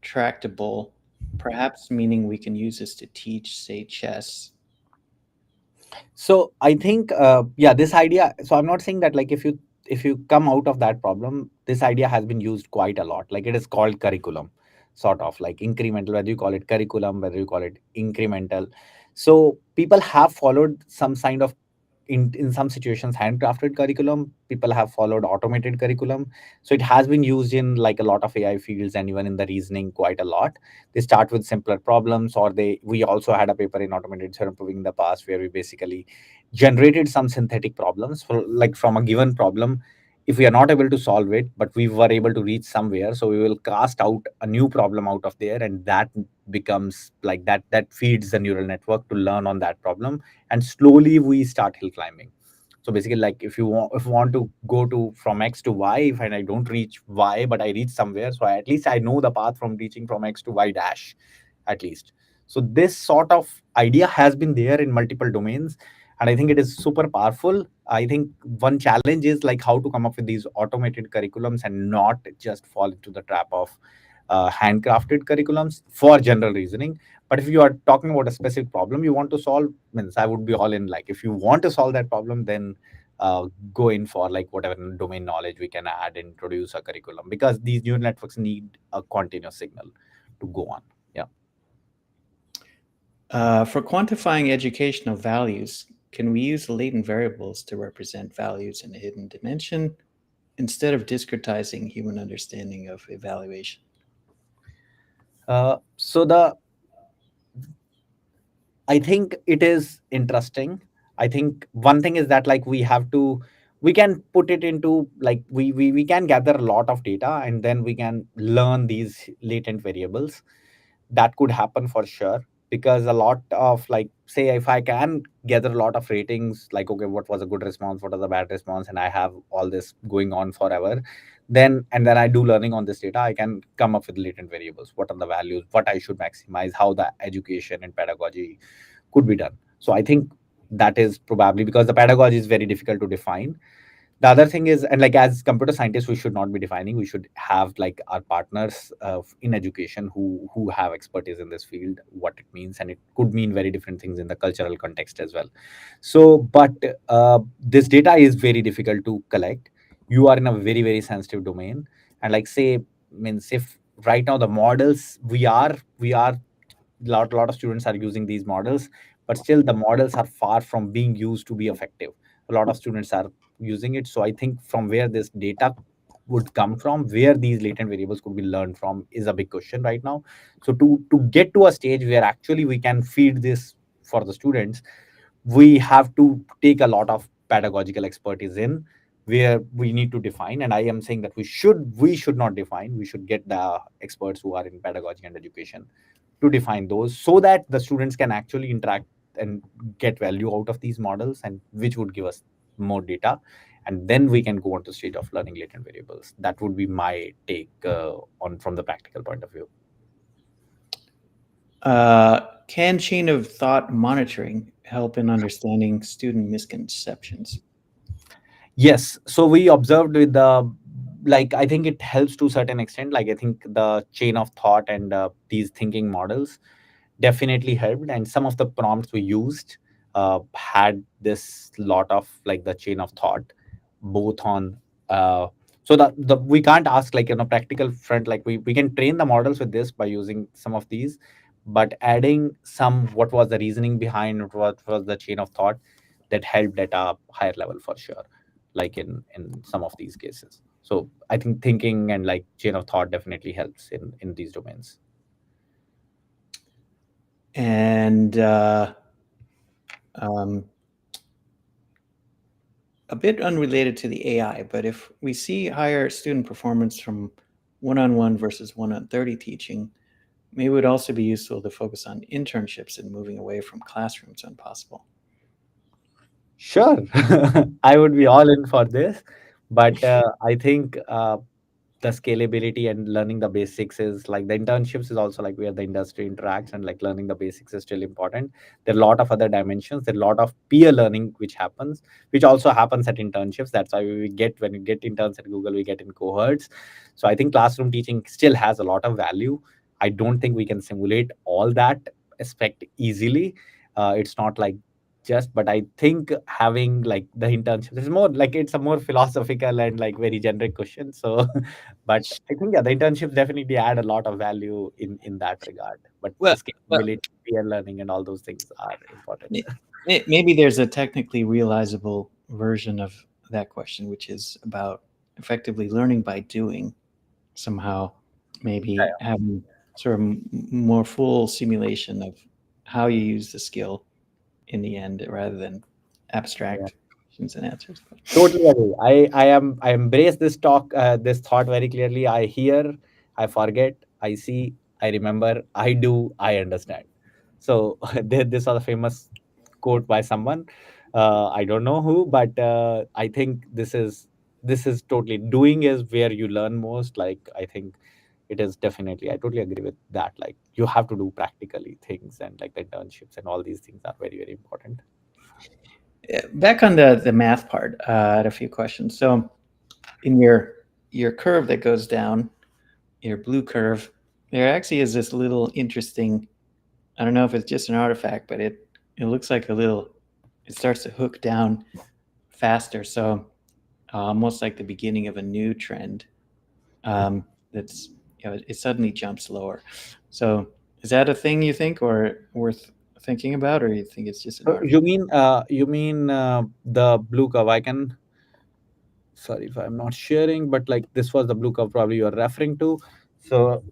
tractable, perhaps meaning we can use this to teach, say, chess? So I think, yeah, this idea, so I'm not saying that like if you come out of that problem, this idea has been used quite a lot. Like it is called curriculum, sort of like incremental, whether you call it curriculum, whether you call it incremental. So people have followed some kind of, in some situations, handcrafted curriculum. People have followed automated curriculum. So it has been used in like a lot of AI fields, and even in the reasoning quite a lot. They start with simpler problems, or we also had a paper in automated theorem proving in the past where we basically generated some synthetic problems for like from a given problem. If we are not able to solve it, but we were able to reach somewhere, so we will cast out a new problem out of there, and that becomes like that feeds the neural network to learn on that problem, and slowly we start hill climbing. So basically, like if you want to go from X to Y, if I don't reach Y, but I reach somewhere, so at least I know the path from reaching from X to Y dash, at least. So this sort of idea has been there in multiple domains, and I think it is super powerful. I think one challenge is like how to come up with these automated curriculums and not just fall into the trap of handcrafted curriculums for general reasoning. But if you are talking about a specific problem you want to solve, means I would be all in. Like if you want to solve that problem, then go in for like whatever domain knowledge we can add and introduce a curriculum, because these neural networks need a continuous signal to go on. Yeah. For quantifying educational values, can we use latent variables to represent values in a hidden dimension instead of discretizing human understanding of evaluation? So I think it is interesting. I think one thing is that like we can put it into like we can gather a lot of data and then we can learn these latent variables. That could happen for sure, because a lot of like, say if I can gather a lot of ratings, like okay, what was a good response, what was a bad response, and I have all this going on forever, then I do learning on this data, I can come up with latent variables, what are the values, what I should maximize, how the education and pedagogy could be done. So I think that is probably because the pedagogy is very difficult to define. The other thing is, and like as computer scientists, we should not be defining, we should have like our partners in education who have expertise in this field, what it means, and it could mean very different things in the cultural context as well. So but this data is very difficult to collect. You are in a very sensitive domain, and like say means if right now the models we are lot of students are using these models, but still the models are far from being used to be effective. A lot of students are using it. So I think from where this data would come from, where these latent variables could be learned from, is a big question right now. So to get to a stage where actually we can feed this for the students, we have to take a lot of pedagogical expertise in, where we need to define. And I am saying that we should not define, we should get the experts who are in pedagogy and education to define those, so that the students can actually interact and get value out of these models, and which would give us more data, and then we can go on to stage of learning latent variables. That would be my take on from the practical point of view. Can chain of thought monitoring help in understanding student misconceptions? Yes. So we observed with the, like, I think it helps to a certain extent. Like, I think the chain of thought and these thinking models definitely helped. And some of the prompts we used had this lot of like the chain of thought, both on, so the we can't ask like in a practical front, like we can train the models with this by using some of these, but adding some, what was the reasoning behind it, what was the chain of thought, that helped at a higher level for sure, like in some of these cases. So I think thinking and like chain of thought definitely helps in these domains. And a bit unrelated to the AI, but if we see higher student performance from one-on-one versus 1-on-30 teaching, maybe it would also be useful to focus on internships and moving away from classrooms when possible. Sure. I would be all in for this, but I think the scalability and learning the basics is like the internships is also like where the industry interacts, and like learning the basics is still important. There are a lot of other dimensions. There are a lot of peer learning which happens, which also happens at internships. That's why we get, when we get interns at Google, we get in cohorts. So I think classroom teaching still has a lot of value. I don't think we can simulate all that aspect easily. It's not like just, but I think having like the internships is more like, it's a more philosophical and like very generic question. So but I think the internships definitely add a lot of value in that regard. But Well, the scalability, peer learning, and all those things are important. Maybe there's a technically realizable version of that question, which is about effectively learning by doing, somehow maybe having sort of more full simulation of how you use the skill in the end, rather than abstract questions and answers. Totally agree. I embrace this talk, this thought very clearly. I hear, I forget, I see, I remember, I do, I understand. So this was a famous quote by someone. I don't know who, but I think this is totally, doing is where you learn most. Like I think it is definitely, I totally agree with that. Like you have to do practically things, and like the internships and all these things are very important. Back on the math part, I had a few questions. So in your curve that goes down, your blue curve, there actually is this little interesting, I don't know if it's just an artifact, but it looks like it starts to hook down faster. So almost like the beginning of a new trend that's, it suddenly jumps lower. So is that a thing you think, or worth thinking about, or you think it's just an artifact? You mean the blue curve? I can, sorry if I'm not sharing, but like this was the blue curve probably you're referring to. So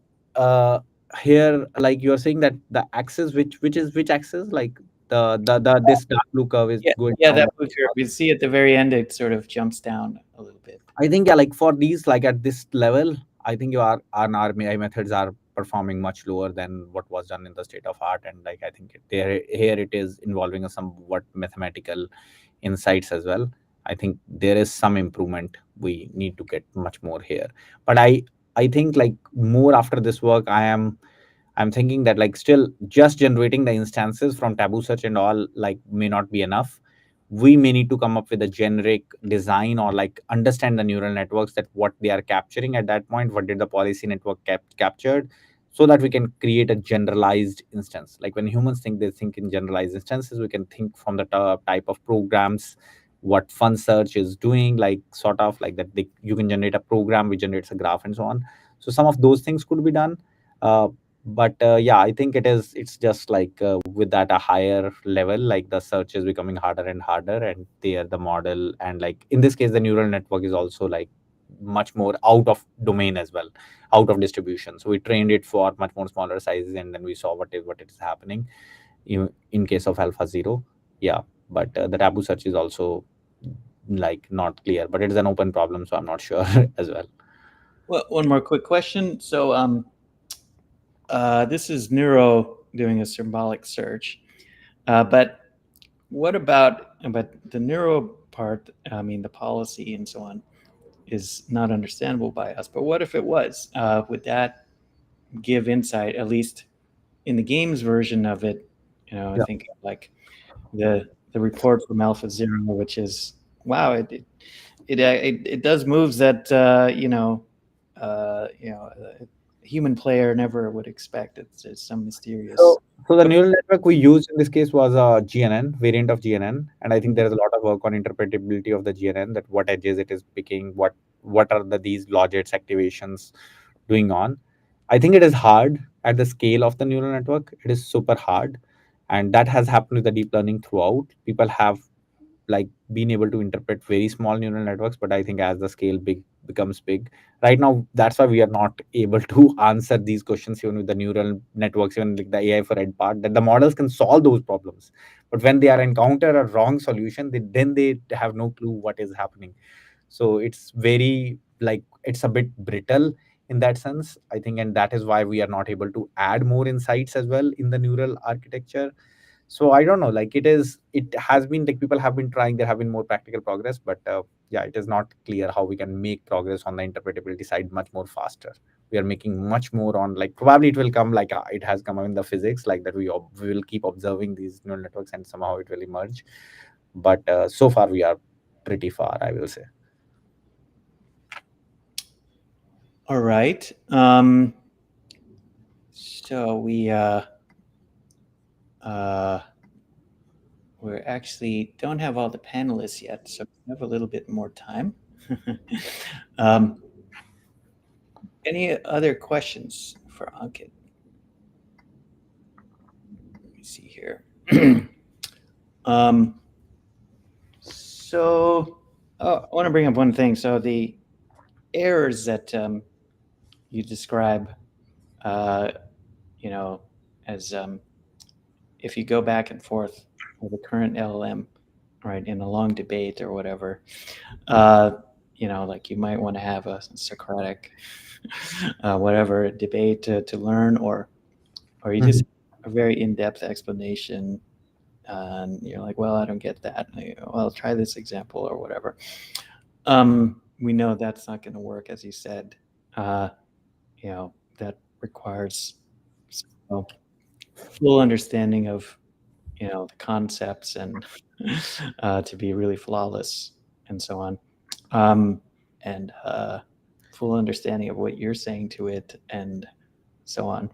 here, like you're saying that the axis, which is which axis, like this blue curve is going Yeah, down. that blue curve. You see at the very end, it sort of jumps down a little bit. I think, yeah, like for these, like at this level, I think our AI methods are performing much lower than what was done in the state of art. And like, I think here it is involving a somewhat mathematical insights as well. I think there is some improvement. We need to get much more here. But I think like more after this work, I'm thinking that like still just generating the instances from taboo search and all like may not be enough. We may need to come up with a generic design or like understand the neural networks, that what they are capturing at that point, what did the policy network captured, so that we can create a generalized instance. Like when humans think, they think in generalized instances. We can think from the type of programs, what fun search is doing, like sort of like that you can generate a program which generates a graph and so on. So some of those things could be done. But yeah, I think it's just like with that a higher level, like the search is becoming harder and harder, and the model, and like in this case the neural network is also like much more out of domain as well, out of distribution. So we trained it for much more smaller sizes, and then we saw what is happening in case of alpha 0. Yeah, but the taboo search is also like not clear, but it's an open problem, so I'm not sure as well. Well, one more quick question. So this is Neuro doing a symbolic search, but what about the Neuro part? I mean, the policy and so on is not understandable by us. But what if it was? Would that give insight, at least in the games version of it? I think like the report from Alpha 0, which is wow, it does moves that a human player never would expect. It's some mysterious. So the neural network we used in this case was a GNN variant of GNN, and I think there is a lot of work on interpretability of the GNN, that what edges it is picking, what are these logits activations doing on. I think it is hard at the scale of the neural network. It is super hard, and that has happened with the deep learning throughout. People have like been able to interpret very small neural networks, but I think as the scale becomes big right now, that's why we are not able to answer these questions even with the neural networks, even like the AI for ed part, that the models can solve those problems, but when they are encounter a wrong solution, they have no clue what is happening. So it's very like it's a bit brittle in that sense, I think, and that is why we are not able to add more insights as well in the neural architecture. So I don't know, like it has been like people have been trying, there have been more practical progress, but yeah, it is not clear how we can make progress on the interpretability side much more faster. We are making much more on like probably it will come like it has come in the physics, like that we will keep observing these neural networks and somehow it will emerge. But so far we are pretty far, I will say. All right. So we actually don't have all the panelists yet, so we have a little bit more time. Any other questions for Ankit? Let me see here. So I want to bring up one thing. So the errors that you describe, as if you go back and forth with the current LLM, right, in a long debate or whatever, like you might want to have a Socratic, whatever debate to learn, or you just a very in-depth explanation, and you're like, well, I don't get that. Well, try this example or whatever. We know that's not going to work, as you said. That requires full understanding of the concepts and to be really flawless and so on, and full understanding of what you're saying to it and so on,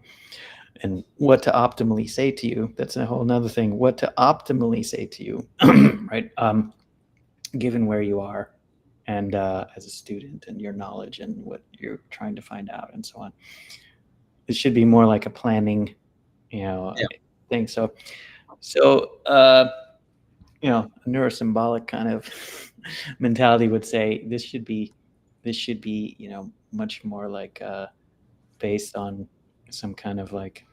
and what to optimally say to you. That's a whole nother thing, what to optimally say to you, right? Given where you are and as a student and your knowledge and what you're trying to find out and so on. It should be more like a planning thing. So a neuro-symbolic kind of mentality would say this should be much more like based on some kind of like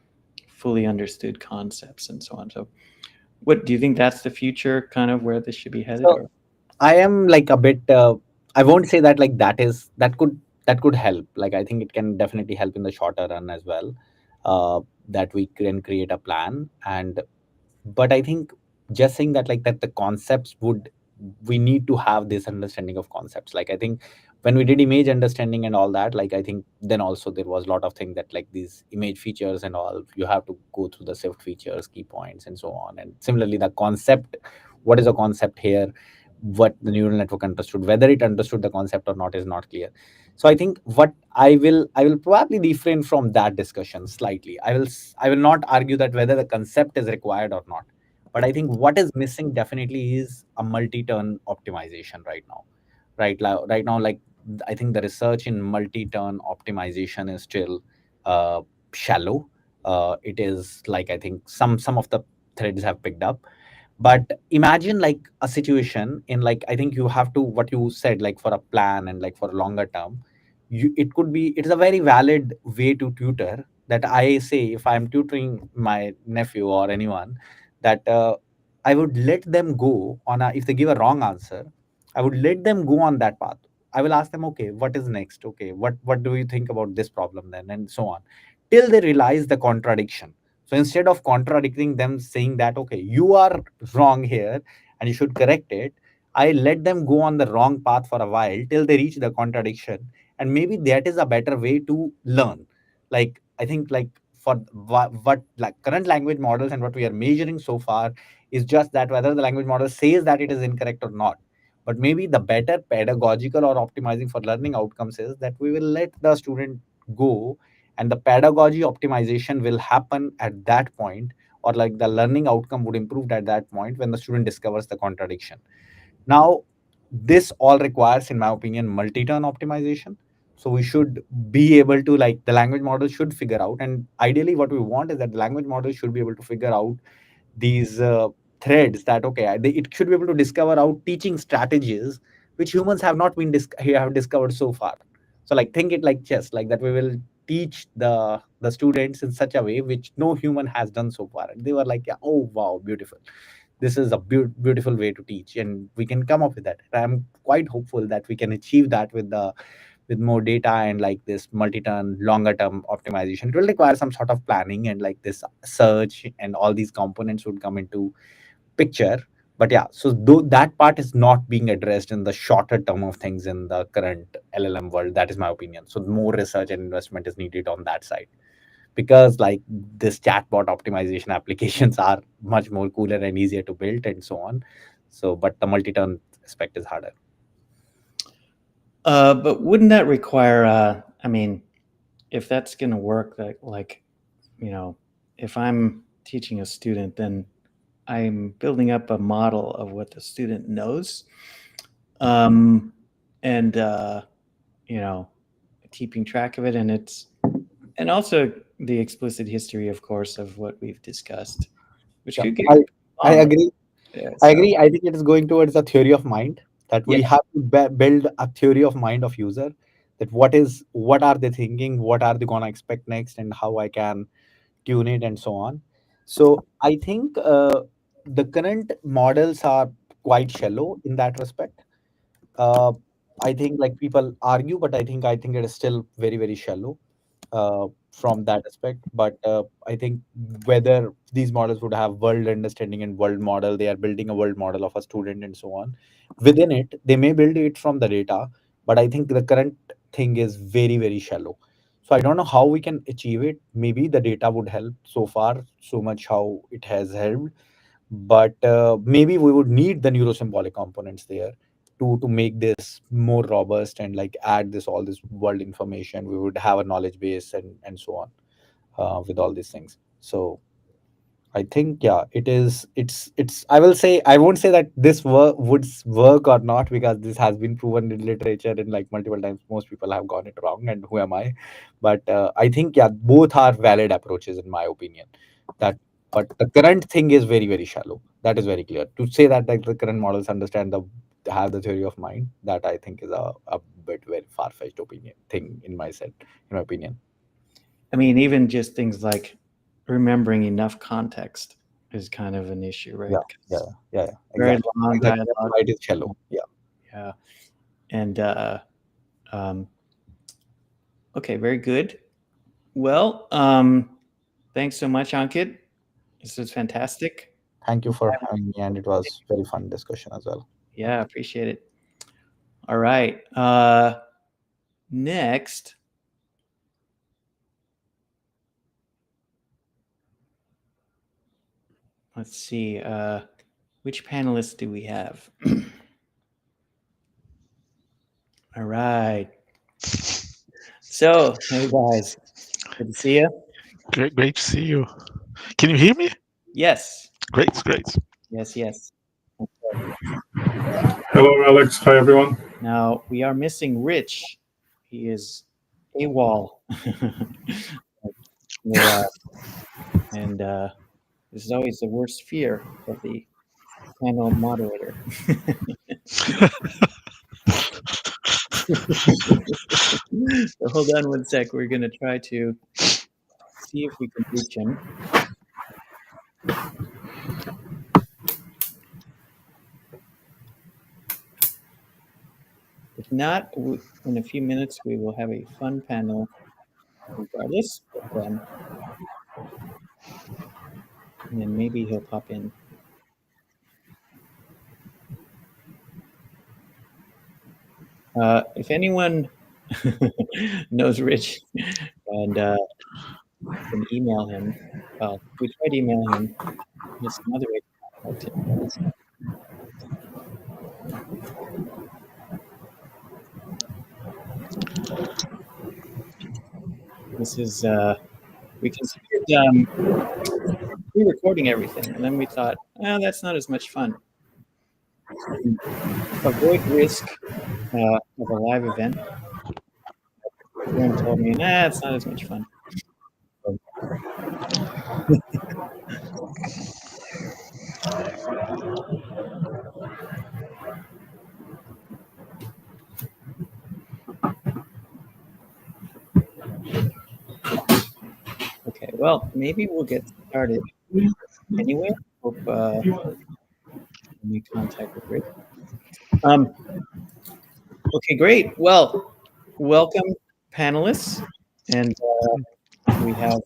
fully understood concepts and so on. So What do you think that's the future, kind of where this should be headed? So Or I am like a bit. I won't say that like that could help. Like I think it can definitely help in the shorter run as well. That we can create a plan, and but I think just saying that like that the concepts would, we need to have this understanding of concepts. Like I think when we did image understanding and all that, like I think then also there was a lot of things that like these image features and all, you have to go through the shift features, key points, and so on. And similarly the concept, what is a concept here, what the neural network understood, whether it understood the concept or not is not clear. So I think what I will probably refrain from that discussion slightly. I will not argue that whether the concept is required or not, but I think what is missing definitely is a multi-turn optimization right now. Right now, like I think the research in multi-turn optimization is still shallow. It is like I think some of the threads have picked up, but imagine like a situation in like I think you have to, what you said, like for a plan and like for a longer term, it could be, it is a very valid way to tutor. That I say, if I'm tutoring my nephew or anyone, that I would let them go on a, if they give a wrong answer, I would let them go on that path. I will ask them, okay, what is next? Okay, what do you think about this problem then, and so on, till they realize the contradiction. So instead of contradicting them, saying that, okay, you are wrong here and you should correct it, I let them go on the wrong path for a while till they reach the contradiction. And maybe that is a better way to learn. Like, I think like for what like current language models and what we are measuring so far is just that whether the language model says that it is incorrect or not. But maybe the better pedagogical or optimizing for learning outcomes is that we will let the student go, and the pedagogy optimization will happen at that point, or like the learning outcome would improve at that point when the student discovers the contradiction. Now this all requires, in my opinion, multi-turn optimization. So we should be able to, like, the language model should figure out, and ideally what we want is that the language model should be able to figure out these threads, that okay, it should be able to discover out teaching strategies which humans have not been have discovered so far. So like think it like chess, like that we will teach the students in such a way which no human has done so far, and they were like, yeah, oh wow, beautiful, this is a beautiful way to teach, and we can come up with that. And I'm quite hopeful that we can achieve that with more data and like this multi-turn longer term optimization. It will require some sort of planning, and like this search and all these components would come into picture. But yeah, so though that part is not being addressed in the shorter term of things in the current LLM world, that is my opinion. So more research and investment is needed on that side, because like this chatbot optimization applications are much more cooler and easier to build and so on. So but the multi-turn aspect is harder. But wouldn't that require, I mean, if that's going to work, like, you know, if I'm teaching a student, then I'm building up a model of what the student knows, and, you know, keeping track of it. And also the explicit history, of course, of what we've discussed, which could get I agree. Yeah, I agree. I think it is going towards a theory of mind, that we have to build a theory of mind of user, that what are they thinking, what are they going to expect next, and how I can tune it and so on. So I think the current models are quite shallow in that respect. uh, I think like people argue, but I think it is still very, very shallow from that aspect. But I think whether these models would have world understanding and world model, they are building a world model of a student and so on. Within it, they may build it from the data, but I think the current thing is very, very shallow. So I don't know how we can achieve it. Maybe the data would help so far, so much how it has helped, but maybe we would need the neuro-symbolic components there to make this more robust and like add this all this world information. We would have a knowledge base and so on with all these things. So I think, yeah, it's I will say, I won't say that this would work or not, because this has been proven in literature and like multiple times most people have got it wrong, and who am I? But I think, yeah, both are valid approaches in my opinion. That But the current thing is very, very shallow. That is very clear. To say that like the current models understand have the theory of mind, that I think is a bit very far-fetched opinion thing in my opinion. I mean, even just things like remembering enough context is kind of an issue, right? Yeah. Very Exactly. long Exactly. dialogue. Right is shallow. Yeah. Yeah. And okay, very good. Well, thanks so much, Ankit. This was fantastic. Thank you for having me, and it was very fun discussion as well. Yeah, appreciate it. All right. Next. Let's see. Which panelists do we have? All right. So, hey guys, good to see you. Great to see you. Can you hear me? Yes. Great. Yes. Hello, Alex. Hi, everyone. Now, we are missing Rich. He is AWOL. And this is always the worst fear of the panel moderator. So hold on one sec. We're going to try to see if we can reach him. If not, in a few minutes, we will have a fun panel regardless. And then maybe he'll pop in. If anyone knows Rich and can email him, well, we tried emailing him. There's another way to contact him. This is, we considered pre-recording everything, and then we thought, that's not as much fun. Avoid risk of a live event. Everyone told me, it's not as much fun. Okay, well, maybe we'll get started anyway. Hope we contact with Rick. Okay, great. Well, welcome, panelists, and we have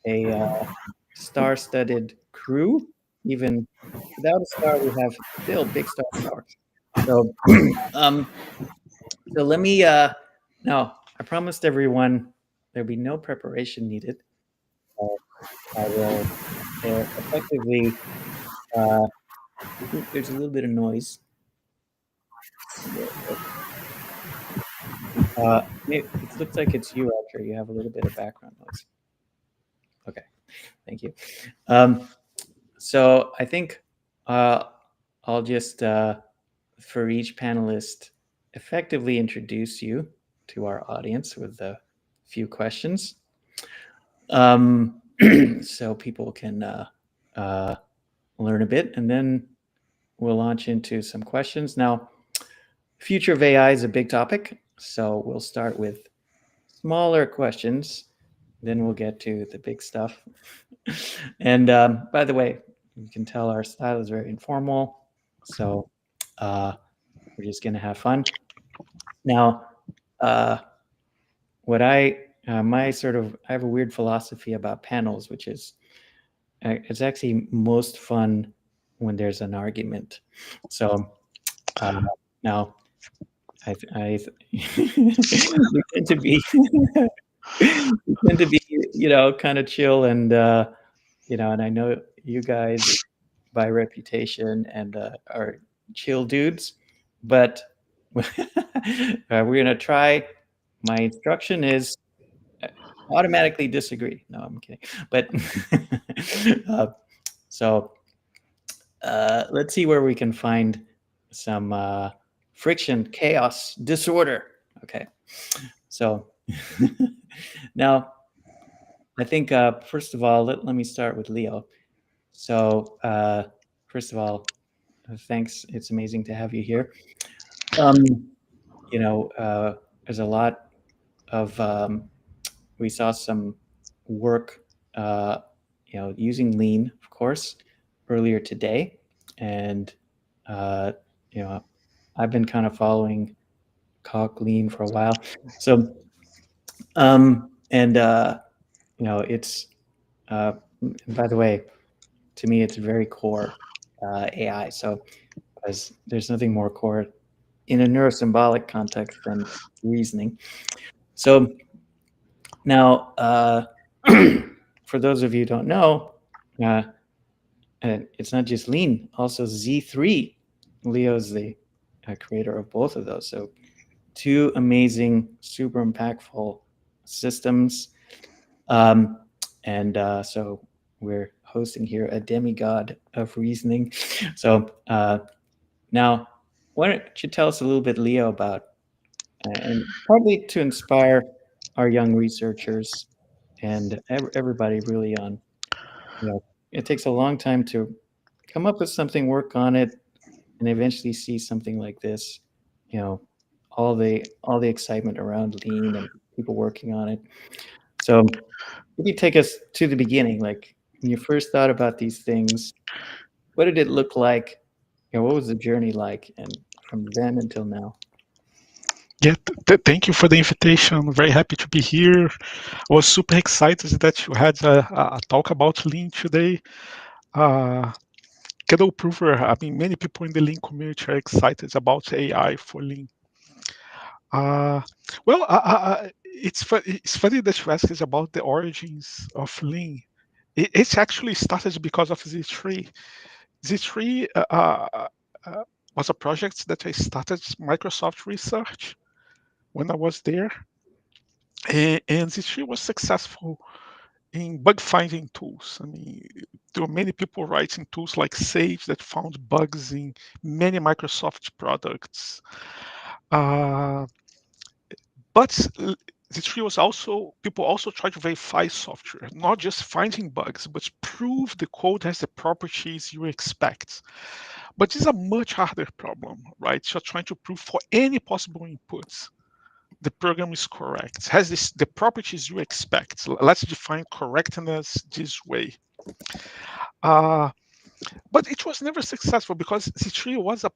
a star-studded crew. Even without a star, we have still a big star. So, so let me. Now, I promised everyone there'll be no preparation needed. I will effectively. There's a little bit of noise. It looks like it's you, Archer. You have a little bit of background noise. Okay, thank you. So I think I'll just, for each panelist, effectively introduce you to our audience with a few questions. So people can learn a bit, and then we'll launch into some questions. Now, future of AI is a big topic, so we'll start with smaller questions, then we'll get to the big stuff. And by the way, you can tell our style is very informal, so we're just going to have fun. Now, what I have a weird philosophy about panels, which is it's actually most fun when there's an argument. So now I we tend to be kind of chill, and and I know you guys by reputation and are chill dudes, but we're gonna try. My instruction is automatically disagree. No, I'm kidding. But so let's see where we can find some friction, chaos, disorder. Okay, so now I think first of all, let me start with Leo. So first of all, thanks. It's amazing to have you here. There's a lot of we saw some work, using lean, of course, earlier today, and you know, I've been kind of following Coq Lean for a while. So, you know, it's by the way, to me, it's very core AI. So, because there's nothing more core in a neurosymbolic context than reasoning. So now, for those of you who don't know, it's not just Lean, also Z3. Leo's the creator of both of those. So two amazing, super impactful systems. So we're hosting here a demigod of reasoning. So now, why don't you tell us a little bit, Leo, about, and partly to inspire our young researchers and everybody really on, you know, it takes a long time to come up with something, work on it, and eventually see something like this, you know, all the excitement around Lean and people working on it. So maybe take us to the beginning, like when you first thought about these things, what did it look like? You know, what was the journey like, and from then until now? Yeah, thank you for the invitation. Very happy to be here. I was super excited that you had a talk about Lean today. Carrow Prover, I mean, many people in the Lean community are excited about AI for Lean. It's funny that you asked us about the origins of Lean. It's actually started because of Z3. Z3 was a project that I started Microsoft Research when I was there. And Z3 was successful in bug finding tools. I mean, there were many people writing tools like Sage that found bugs in many Microsoft products. But Z3 was also, people also tried to verify software, not just finding bugs, but prove the code has the properties you expect. But this is a much harder problem, right? You're trying to prove for any possible inputs the program is correct. It has the properties you expect. Let's define correctness this way. But it was never successful because Z3 was a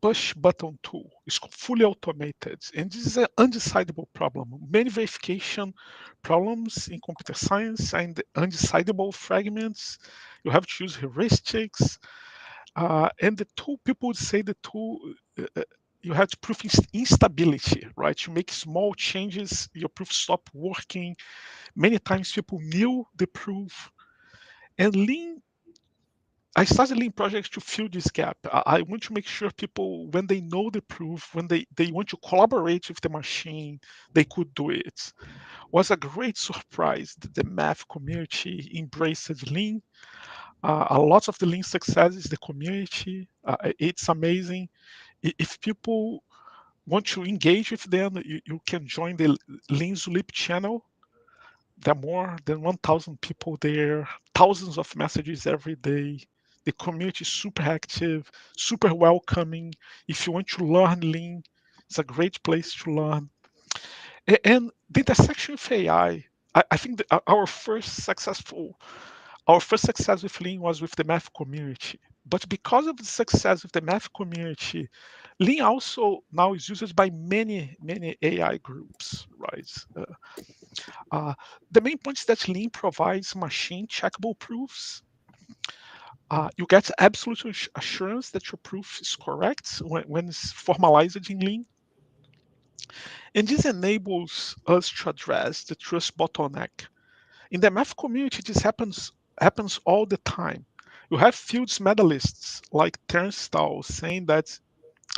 push button tool. It's fully automated. And this is an undecidable problem. Many verification problems in computer science and undecidable fragments. You have to use heuristics. And the tool, people would say the tool, you have to prove instability, right? You make small changes, your proof stop working. Many times people knew the proof. And Lean, I started Lean projects to fill this gap. I want to make sure people, when they know the proof, when they want to collaborate with the machine, they could do it. Was a great surprise that the math community embraced Lean. A lot of the Lean success is the community. It's amazing. If people want to engage with them, you can join the Lean Zulip channel. There are more than 1,000 people there, thousands of messages every day. The community is super active, super welcoming. If you want to learn Lean, it's a great place to learn. And the intersection with AI, I think that our first success with Lean was with the math community. But because of the success of the math community, Lean also now is used by many AI groups, right? The main point is that Lean provides machine checkable proofs. You get absolute assurance that your proof is correct when it's formalized in Lean. And this enables us to address the trust bottleneck. In the math community, this happens all the time. You have Fields medalists like Terence Stahl saying that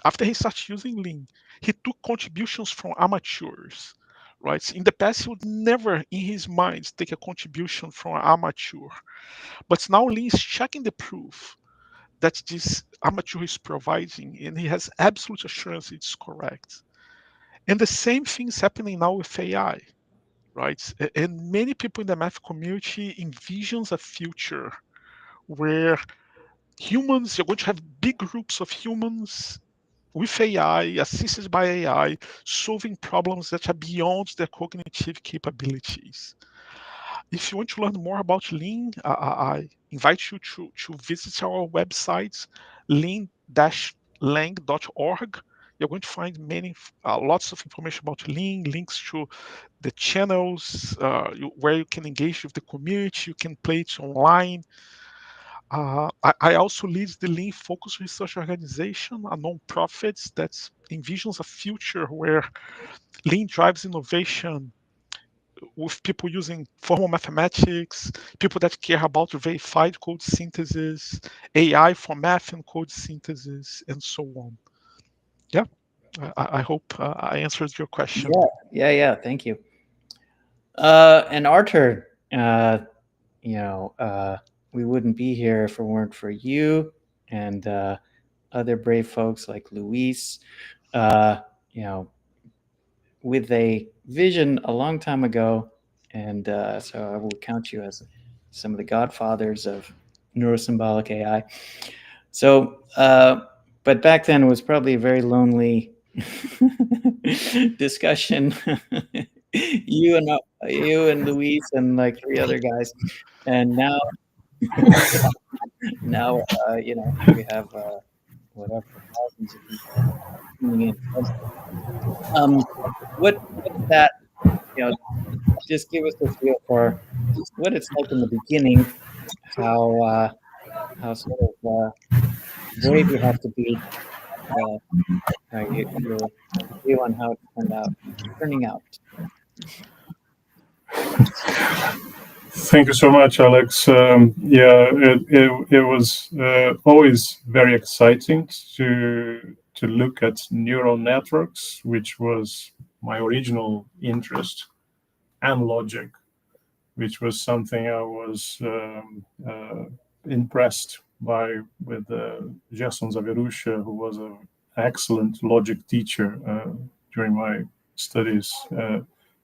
after he started using Lean, he took contributions from amateurs, right? In the past, he would never in his mind take a contribution from an amateur. But now Lean is checking the proof that this amateur is providing, and he has absolute assurance it's correct. And the same thing is happening now with AI, right? And many people in the math community envisions a future where humans, you're going to have big groups of humans with AI, assisted by AI, solving problems that are beyond their cognitive capabilities. If you want to learn more about Lean, I invite you to visit our website, lean-lang.org. You're going to find lots of information about Lean, links to the channels where you can engage with the community. You can play it online. I also lead the Lean Focus Research Organization, a non-profit that envisions a future where Lean drives innovation with people using formal mathematics, people that care about verified code synthesis, AI for math and code synthesis, and so on. Yeah, I hope I answered your question. Yeah. Thank you. And Arthur, we wouldn't be here if it weren't for you and other brave folks like Luis, with a vision a long time ago. And so I will count you as some of the godfathers of Neuro-Symbolic AI. So, but back then it was probably a very lonely discussion. you and Luis and like 3 other guys, and now we have whatever thousands of people tuning in. What that just give us a feel for what it's like in the beginning, how sort of brave you have to be. Your view on how it's turning out. Thank you so much, Alex. It was always very exciting to look at neural networks, which was my original interest, and logic, which was something I was impressed by with Gerson Zaverucha, who was an excellent logic teacher during my studies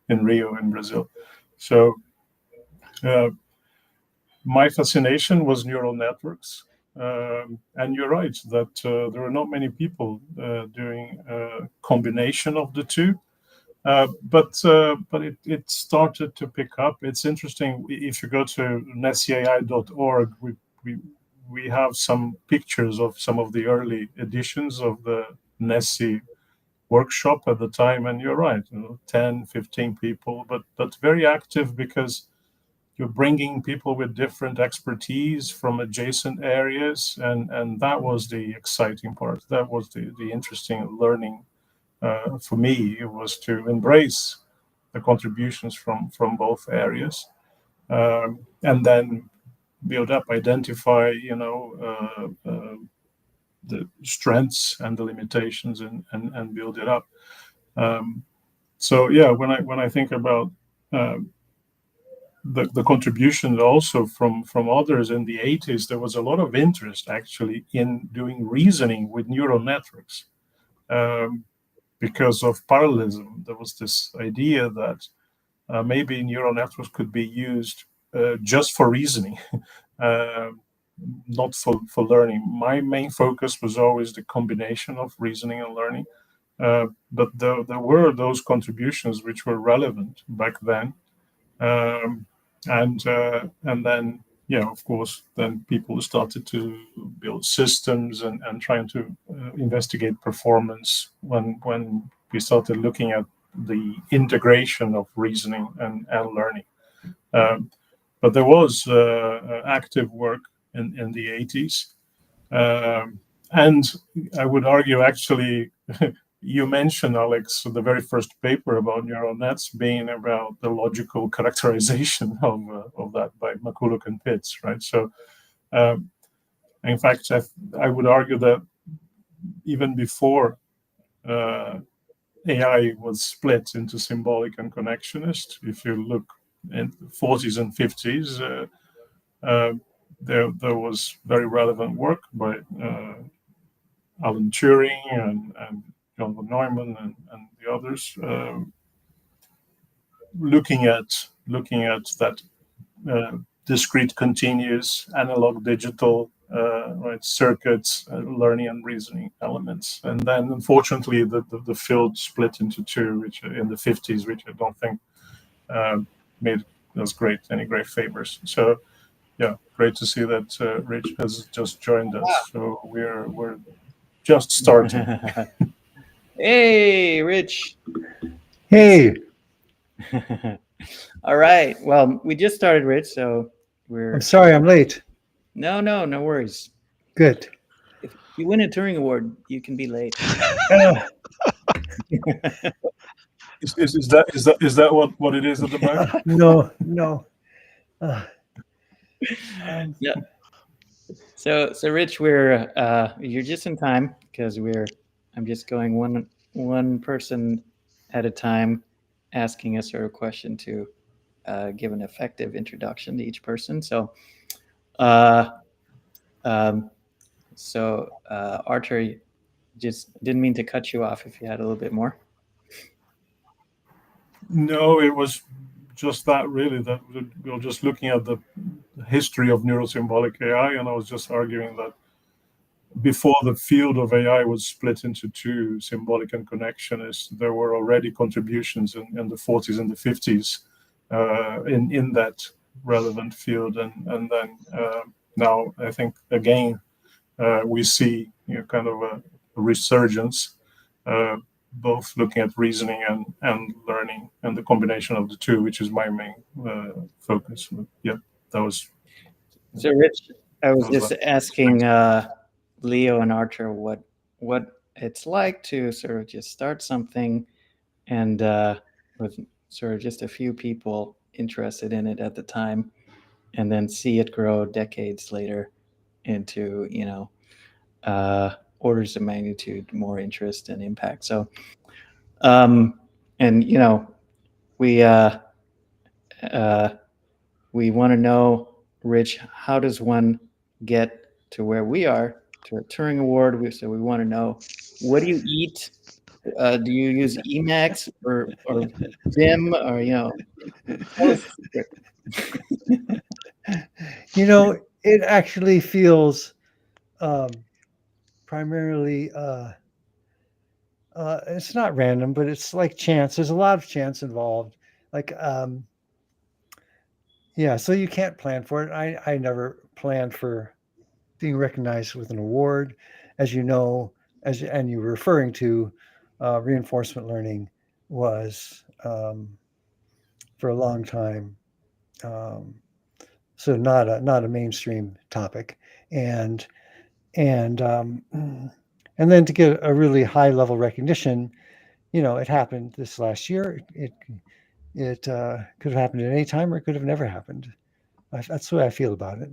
in Rio in Brazil. So my fascination was neural networks. And you're right that there are not many people doing a combination of the two. But it started to pick up. It's interesting. If you go to nesiai.org, we have some pictures of some of the early editions of the NESI workshop at the time. And you're right, 10, 15 people, but very active because you're bringing people with different expertise from adjacent areas. And that was the exciting part. That was the interesting learning. For me, it was to embrace the contributions from both areas, and then build up, identify, the strengths and the limitations, and build it up. So yeah, when I think about the contributions also from others in the 80s, there was a lot of interest actually in doing reasoning with neural networks. Because of parallelism, there was this idea that maybe neural networks could be used just for reasoning, not for learning. My main focus was always the combination of reasoning and learning. But there were those contributions which were relevant back then. And then, of course, then people started to build systems and trying to investigate performance when we started looking at the integration of reasoning and learning. But there was active work in the 80s. And I would argue, actually, you mentioned, Alex, the very first paper about neural nets being about the logical characterization of that by McCulloch and Pitts, right? So, in fact, I would argue that even before AI was split into symbolic and connectionist, if you look in the 40s and 50s, there was very relevant work by Alan Turing and John von Neumann and the others, looking at that discrete, continuous, analog, digital, circuits, learning and reasoning elements. And then, unfortunately, the field split into two, which in the 50s, which I don't think made us any great favors. So yeah, great to see that Rich has just joined us. So we're just starting. Hey, Rich. Hey. All right. Well, we just started, Rich, so I'm sorry I'm late. No worries. Good. If you win a Turing Award, you can be late. Is that what it is at the back? No. Yeah. So Rich, you're just in time because I'm just going one person at a time, asking a sort of question to give an effective introduction to each person. So, Archer, just didn't mean to cut you off. If you had a little bit more. No, it was just that really, that we were just looking at the history of Neuro-Symbolic AI, and I was just arguing that before the field of AI was split into two, symbolic and connectionist, there were already contributions in the 40s and the 50s in that relevant field, and then now I think again we see kind of a resurgence, both looking at reasoning and learning, and the combination of the two, which is my main focus. But yeah, that was. So, Rich, I was just asking Leo and Archer what it's like to sort of just start something, and with sort of just a few people interested in it at the time, and then see it grow decades later into orders of magnitude more interest and impact. So, and we want to know, Rich, how does one get to where we are, to a Turing Award? So we want to know, what do you eat? Do you use Emacs or Vim, or it actually feels primarily it's not random, but it's like chance. There's a lot of chance involved. Like so you can't plan for it. I never planned for being recognized with an award, as you know, and you were referring to, reinforcement learning was for a long time so not a mainstream topic, and then to get a really high level recognition, it happened this last year. It could have happened at any time, or it could have never happened. That's the way I feel about it.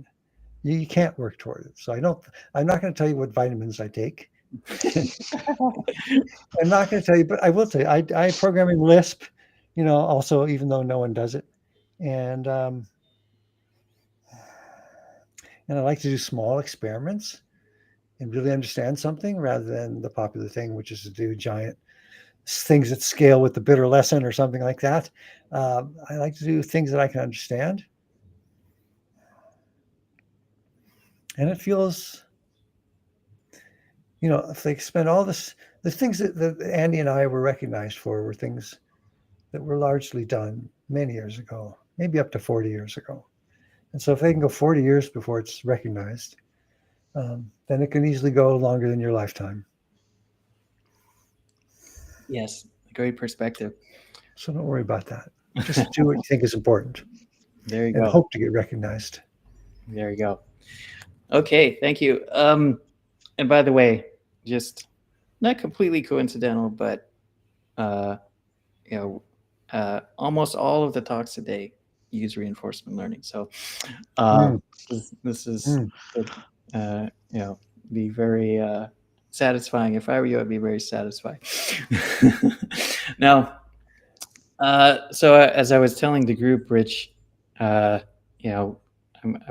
You can't work toward it. So I'm not going to tell you what vitamins I take. I'm not going to tell you, but I will tell you, I program in Lisp, also, even though no one does it. And I like to do small experiments and really understand something, rather than the popular thing, which is to do giant things that scale with the bitter lesson or something like that. I like to do things that I can understand. And it feels, if they spend all this, the things that Andy and I were recognized for were things that were largely done many years ago, maybe up to 40 years ago. And so if they can go 40 years before it's recognized, then it can easily go longer than your lifetime. Yes, great perspective. So don't worry about that. Just do what you think is important. There you and go. Hope to get recognized. There you go. Okay, thank you. And by the way, just not completely coincidental, but almost all of the talks today use reinforcement learning. So this is be very satisfying. If I were you, I'd be very satisfied. Now, so as I was telling the group, Rich, I've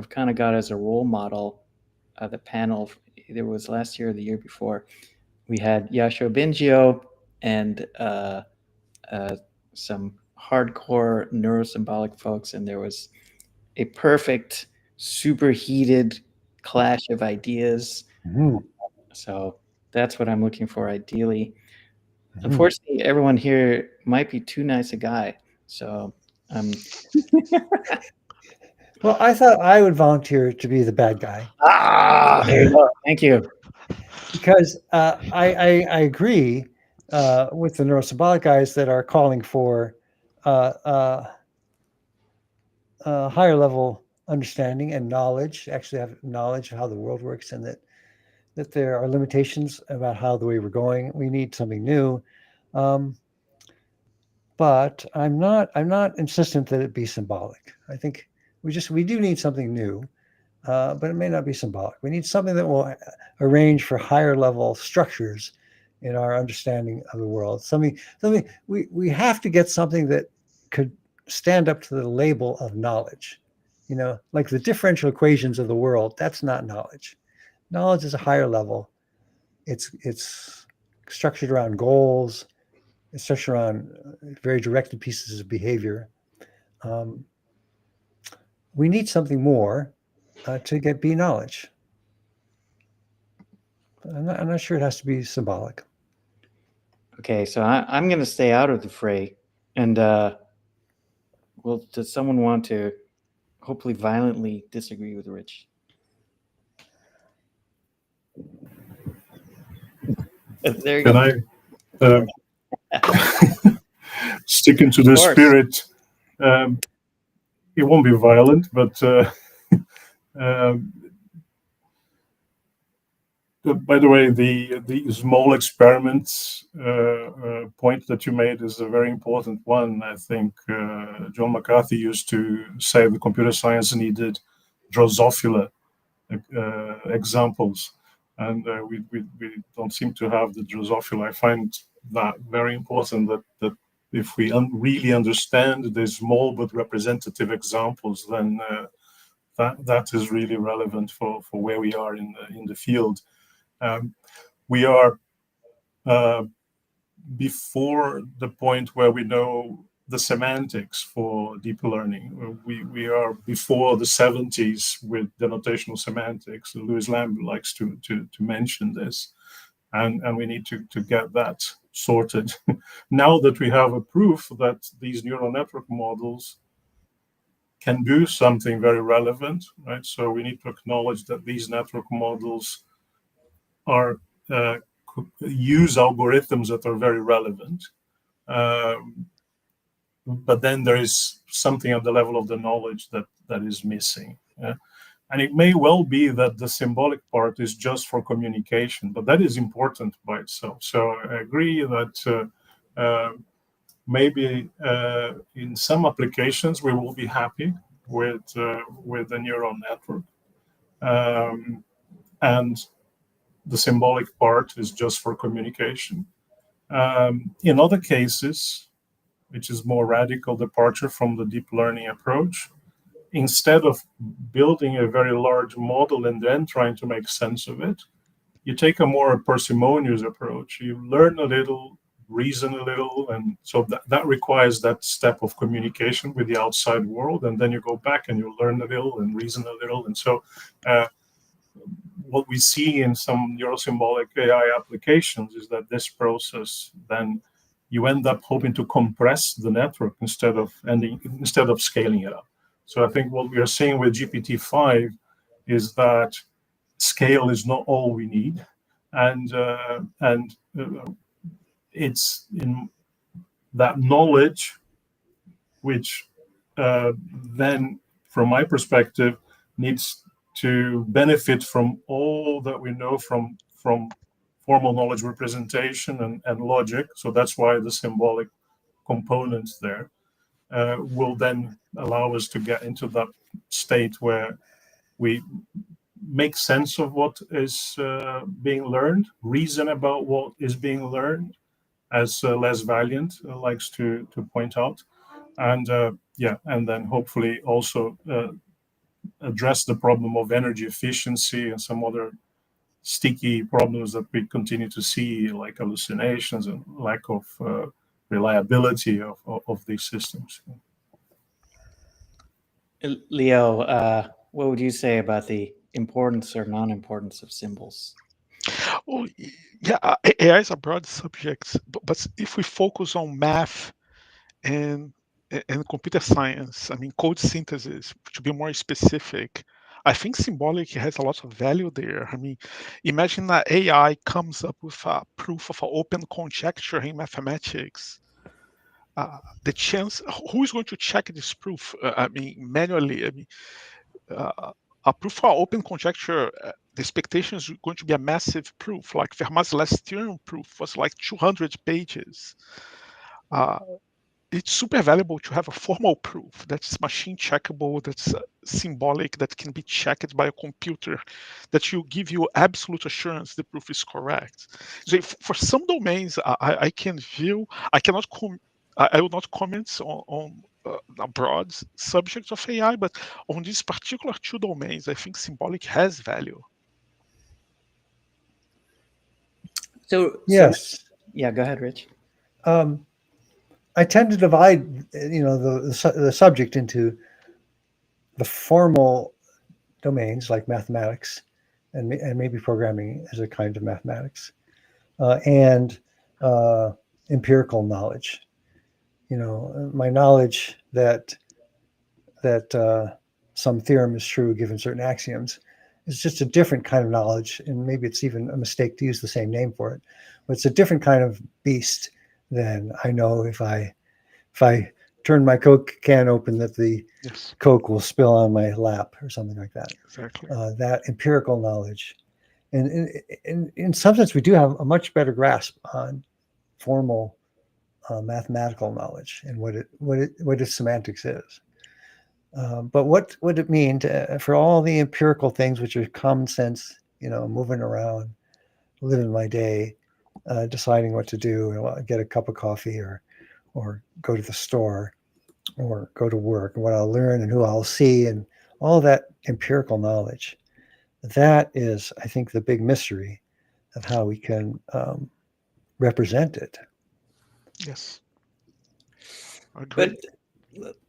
kind of got as a role model the panel. Either was last year or the year before. We had Yasho Bingio and some hardcore Neuro-Symbolic folks, and there was a perfect, super heated clash of ideas. So that's what I'm looking for, ideally. Unfortunately, everyone here might be too nice a guy. So Well, I thought I would volunteer to be the bad guy. Ah, there you go. Thank you. Because I agree with the Neuro-Symbolic guys that are calling for higher level understanding and knowledge, actually have knowledge of how the world works, and that there are limitations about how the way we're going. We need something new. But I'm not insistent that it be symbolic. I think we do need something new, but it may not be symbolic. We need something that will arrange for higher level structures in our understanding of the world. Something we have to get something that could stand up to the label of knowledge. You know, like the differential equations of the world. That's not knowledge. Knowledge is a higher level. It's structured around goals. It's structured around very directed pieces of behavior. We need something more to be knowledge. I'm not sure it has to be symbolic. Okay, so I'm going to stay out of the fray. And well, does someone want to hopefully violently disagree with Rich? There you Can go. I sticking to the spirit? It won't be violent, but by the way, the small experiments point that you made is a very important one. I think John McCarthy used to say the computer science needed Drosophila examples, and we don't seem to have the Drosophila. I find that very important, that if we really understand the small but representative examples, then that is really relevant for where we are in the field. We are before the point where we know the semantics for deep learning. We are before the 70s with denotational semantics. Louis Lambert likes to mention this, and we need to get that sorted. Now that we have a proof that these neural network models can do something very relevant, right? So we need to acknowledge that these network models are use algorithms that are very relevant. But then there is something at the level of the knowledge that is missing. And it may well be that the symbolic part is just for communication, but that is important by itself. So I agree that maybe in some applications we will be happy with the neural network, and the symbolic part is just for communication. In other cases, which is more radical departure from the deep learning approach, instead of building a very large model and then trying to make sense of it, you take a more parsimonious approach. You learn a little, reason a little, and so that requires that step of communication with the outside world, and then you go back and you learn a little and reason a little. And so what we see in some neurosymbolic AI applications is that this process, then you end up hoping to compress the network instead of scaling it up. So I think what we are seeing with GPT-5 is that scale is not all we need, and it's in that knowledge which then, from my perspective, needs to benefit from all that we know from formal knowledge representation and logic. So that's why the symbolic components there will then allow us to get into that state where we make sense of what is being learned, reason about what is being learned, as Les Valiant likes to point out, and and then hopefully also address the problem of energy efficiency and some other sticky problems that we continue to see, like hallucinations and lack of reliability of these systems. Leo, what would you say about the importance or non-importance of symbols? Oh, yeah, AI is a broad subject, but if we focus on math and and computer science, I mean, code synthesis, to be more specific, I think symbolic has a lot of value there. I mean, imagine that AI comes up with a proof of an open conjecture in mathematics. The chance, who is going to check this proof? I mean, manually. I mean, a proof for open conjecture, the expectation is going to be a massive proof. Like Fermat's last theorem proof was like 200 pages. It's super valuable to have a formal proof that's machine checkable, that's symbolic, that can be checked by a computer, that will give you absolute assurance the proof is correct. So for some domains, I can view, I will not comment on a broad subject of AI, but on these particular two domains, I think symbolic has value. So Yes. Yeah, go ahead, Rich. I tend to divide, the subject into the formal domains like mathematics and maybe programming as a kind of mathematics, and empirical knowledge. My knowledge that some theorem is true given certain axioms is just a different kind of knowledge, and maybe it's even a mistake to use the same name for it, but it's a different kind of beast than I know if I turn my Coke can open that the Coke will spill on my lap or something like that. Exactly. That empirical knowledge. And in some sense, we do have a much better grasp on formal mathematical knowledge and what its semantics is. But what would it mean for all the empirical things which are common sense, moving around, living my day, deciding what to do, get a cup of coffee or go to the store or go to work, and what I'll learn and who I'll see, and all that empirical knowledge. That is, I think, the big mystery of how we can represent it. Yes. But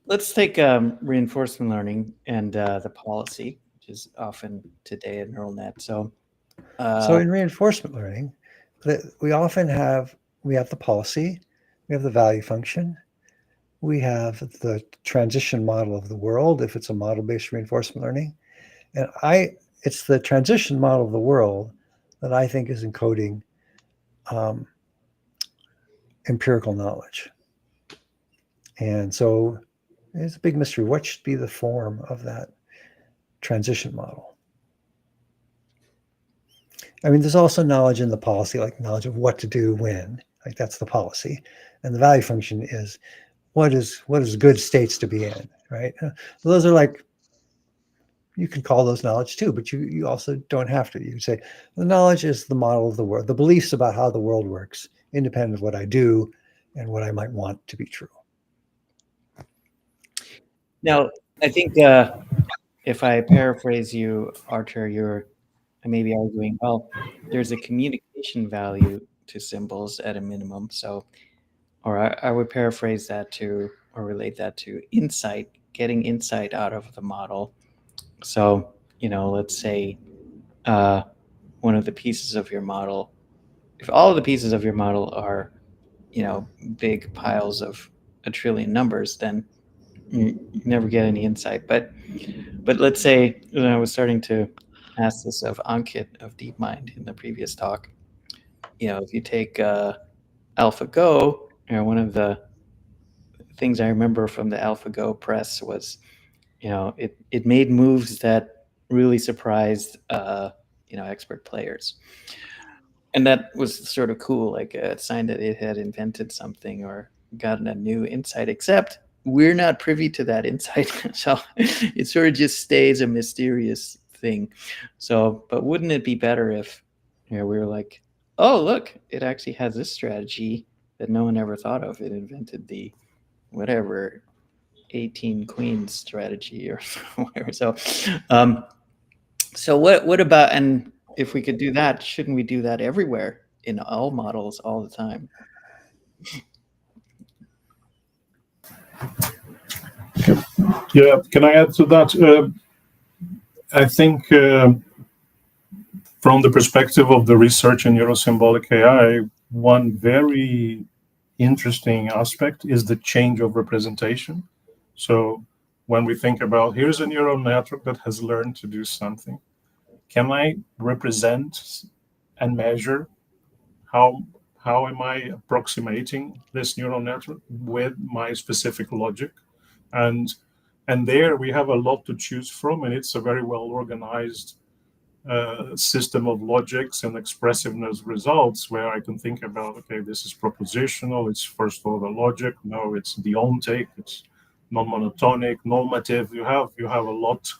let's take reinforcement learning and the policy, which is often today a neural net. So in reinforcement learning, we often have the policy, we have the value function, we have the transition model of the world if it's a model-based reinforcement learning. And it's the transition model of the world that I think is encoding empirical knowledge. And so it's a big mystery. What should be the form of that transition model? I mean, there's also knowledge in the policy, like knowledge of what to do when, like that's the policy. And the value function is what is good states to be in, right? So those are like, you can call those knowledge too, but you also don't have to. You can say the knowledge is the model of the world, the beliefs about how the world works, independent of what I do and what I might want to be true. Now, I think if I paraphrase you, Archer, you're maybe arguing, well, there's a communication value to symbols at a minimum. So, or I would paraphrase that to, or relate that to insight, getting insight out of the model. So, let's say one of the pieces of your model, if all of the pieces of your model are, big piles of a trillion numbers, then you never get any insight. But let's say, I was starting to ask this of Ankit of DeepMind in the previous talk. If you take AlphaGo, one of the things I remember from the AlphaGo press was, it made moves that really surprised, expert players. And that was sort of cool, like a sign that it had invented something or gotten a new insight, except we're not privy to that insight. So it sort of just stays a mysterious thing. So, but wouldn't it be better if we were like, oh, look, it actually has this strategy that no one ever thought of. It invented the whatever 18 queens strategy or whatever. So, so what about, and if we could do that, shouldn't we do that everywhere in all models all the time? Yeah, can I add to that? I think from the perspective of the research in Neuro-Symbolic AI, one very interesting aspect is the change of representation. So when we think about, here's a neural network that has learned to do something, can I represent and measure how am I approximating this neural network with my specific logic? And there we have a lot to choose from, and it's a very well organized system of logics and expressiveness results, where I can think about, okay, this is propositional, it's first order logic, no, it's deontic, it's non-monotonic, normative. You have a lot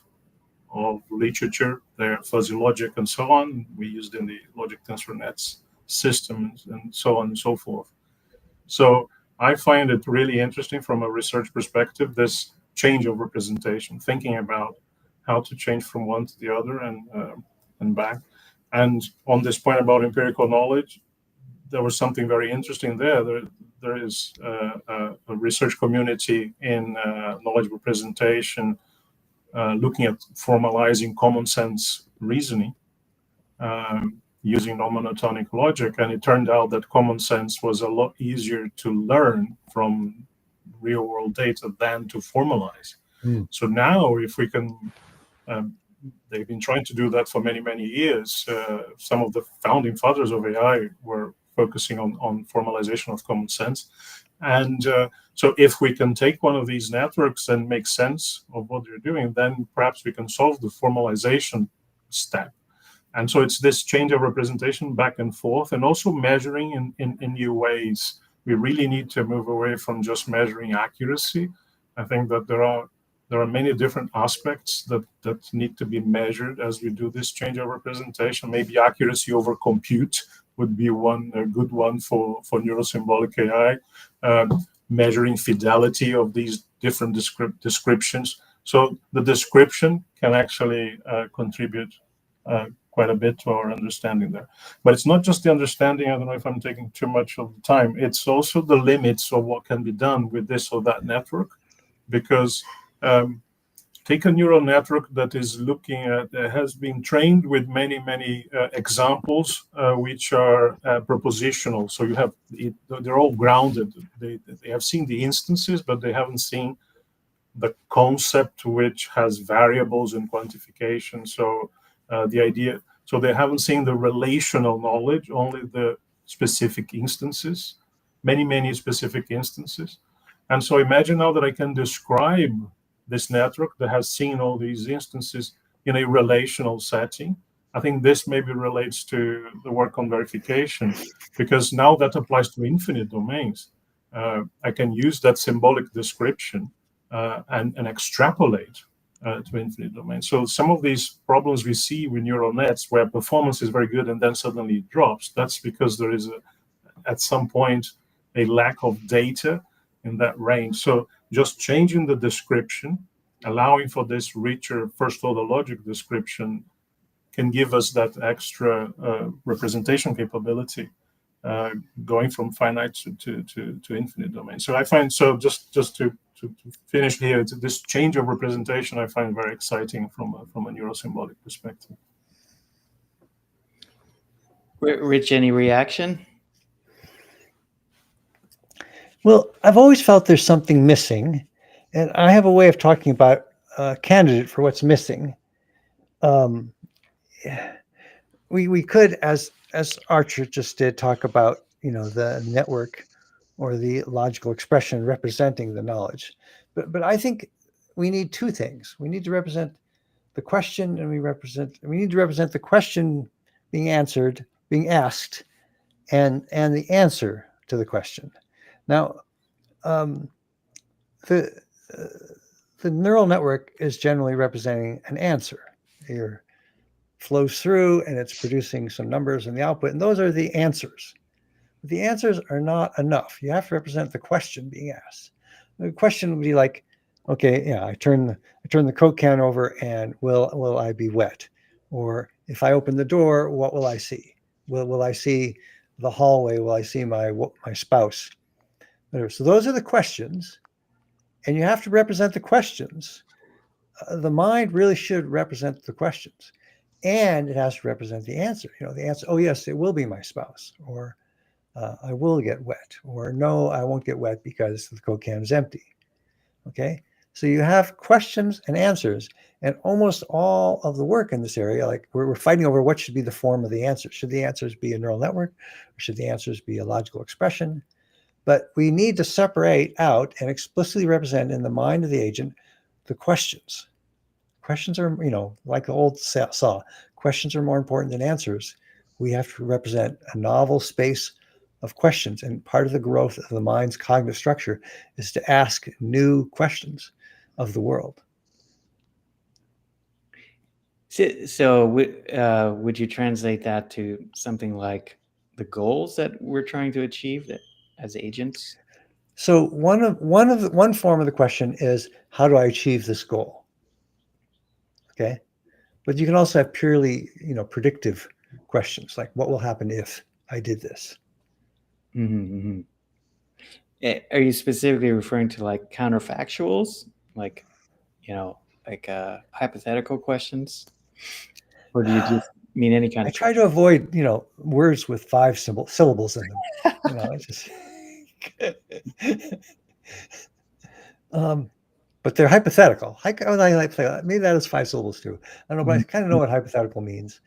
of literature there, fuzzy logic and so on, we used in the logic tensor nets systems and so on and so forth. So I find it really interesting from a research perspective, this change of representation, thinking about how to change from one to the other and back. And on this point about empirical knowledge, there was something very interesting there. There is a research community in knowledge representation looking at formalizing common sense reasoning using non-monotonic logic, and it turned out that common sense was a lot easier to learn from real-world data than to formalize. So now, if we can, they've been trying to do that for many, many years. Some of the founding fathers of AI were focusing on formalization of common sense. And so if we can take one of these networks and make sense of what they're doing, then perhaps we can solve the formalization step. And so it's this change of representation back and forth, and also measuring in new ways. We really need to move away from just measuring accuracy. I think that there are many different aspects that need to be measured as we do this change of representation. Maybe accuracy over compute would be a good one for Neuro-Symbolic AI, measuring fidelity of these different descriptions. So the description can actually contribute quite a bit to our understanding there. But it's not just the understanding. I don't know if I'm taking too much of the time. It's also the limits of what can be done with this or that network, because take a neural network that is looking at, has been trained with many examples which are propositional. So you have, they're all grounded. They have seen the instances, but they haven't seen the concept which has variables and quantification. So the idea, so they haven't seen the relational knowledge, only the specific instances, many specific instances. And so imagine now that I can describe this network that has seen all these instances in a relational setting. I think this maybe relates to the work on verification, because now that applies to infinite domains. I can use that symbolic description and extrapolate to infinite domains. So some of these problems we see with neural nets where performance is very good and then suddenly it drops, that's because there is at some point a lack of data in that range. So just changing the description, allowing for this richer first order logic description, can give us that extra representation capability, going from finite to infinite domains. So I find, so just to finish here, this change of representation I find very exciting from a neuro-symbolic perspective. Rich, any reaction? Well, I've always felt there's something missing, and I have a way of talking about a candidate for what's missing. We could, as Archer just did, talk about, the network or the logical expression representing the knowledge. But I think we need two things. We need to represent the question, and we need to represent the question being answered, being asked, and the answer to the question. Now, the neural network is generally representing an answer. It flows through and it's producing some numbers in the output, and those are the answers. But the answers are not enough. You have to represent the question being asked. The question would be like, okay, yeah, I turn the Coke can over, and will I be wet? Or if I open the door, what will I see? Will I see the hallway? Will I see my spouse? So those are the questions, and you have to represent the questions. The mind really should represent the questions, and it has to represent the answer. The answer, oh yes, it will be my spouse, or I will get wet, or no, I won't get wet because the Coke can is empty. Okay, so you have questions and answers, and almost all of the work in this area, like we're fighting over what should be the form of the answer. Should the answers be a neural network, or should the answers be a logical expression? But we need to separate out and explicitly represent in the mind of the agent the questions. Questions are, like the old saw, questions are more important than answers. We have to represent a novel space of questions. And part of the growth of the mind's cognitive structure is to ask new questions of the world. So would you translate that to something like the goals that we're trying to achieve as agents? So one form of the question is, how do I achieve this goal? Okay, but you can also have purely, predictive questions, like what will happen if I did this? Mm-hmm. Are you specifically referring to like counterfactuals, like hypothetical questions, or do you just mean any kind I of? try to avoid, words with 5 syllables in them. It's just. But they're hypothetical. Maybe that is 5 syllables too. I don't know, but I kind of know what hypothetical means.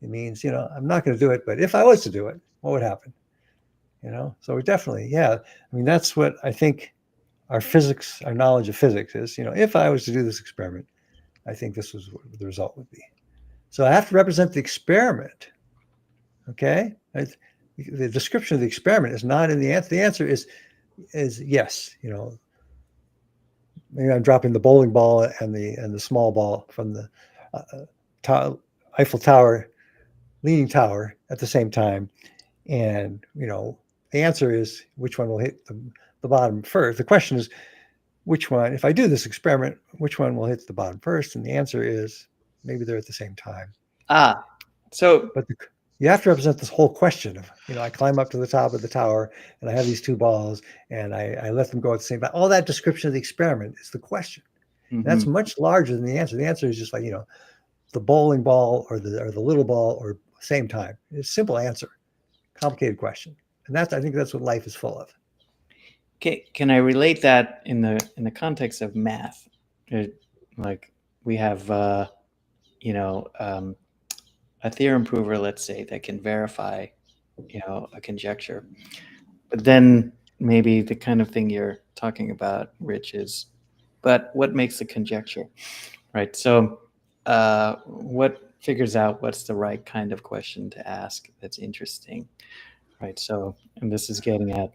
It means, I'm not going to do it, but if I was to do it, what would happen? So we definitely, that's what I think our knowledge of physics is. If I was to do this experiment, I think this was what the result would be. So I have to represent the experiment. Okay, the description of the experiment is not in the answer. The answer is yes. Maybe I'm dropping the bowling ball and the small ball from the Eiffel Tower, Leaning Tower at the same time, and the answer is which one will hit the bottom first. The question is which one, if I do this experiment, which one will hit the bottom first? And the answer is maybe they're at the same time. So but you have to represent this whole question of, I climb up to the top of the tower and I have these 2 balls and I let them go at the same time. All that description of the experiment is the question. Mm-hmm. That's much larger than the answer. The answer is just like, the bowling ball or the little ball or same time. It's a simple answer, complicated question. And I think that's what life is full of. Okay, can I relate that in the context of math? Like we have, a theorem prover, let's say, that can verify, a conjecture. But then maybe the kind of thing you're talking about, Rich, is, but what makes a conjecture, right? So what figures out what's the right kind of question to ask that's interesting, right? So, and this is getting at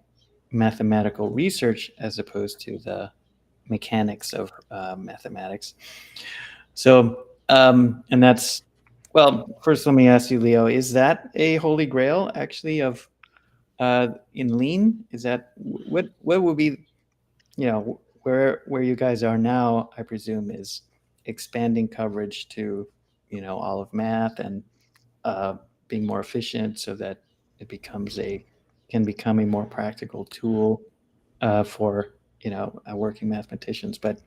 mathematical research as opposed to the mechanics of mathematics. So, and that's, well, first let me ask you, Leo, is that a holy grail actually of in lean? Is that what would be, where you guys are now, I presume, is expanding coverage to, all of math and being more efficient so that it can become a more practical tool for, working mathematicians. But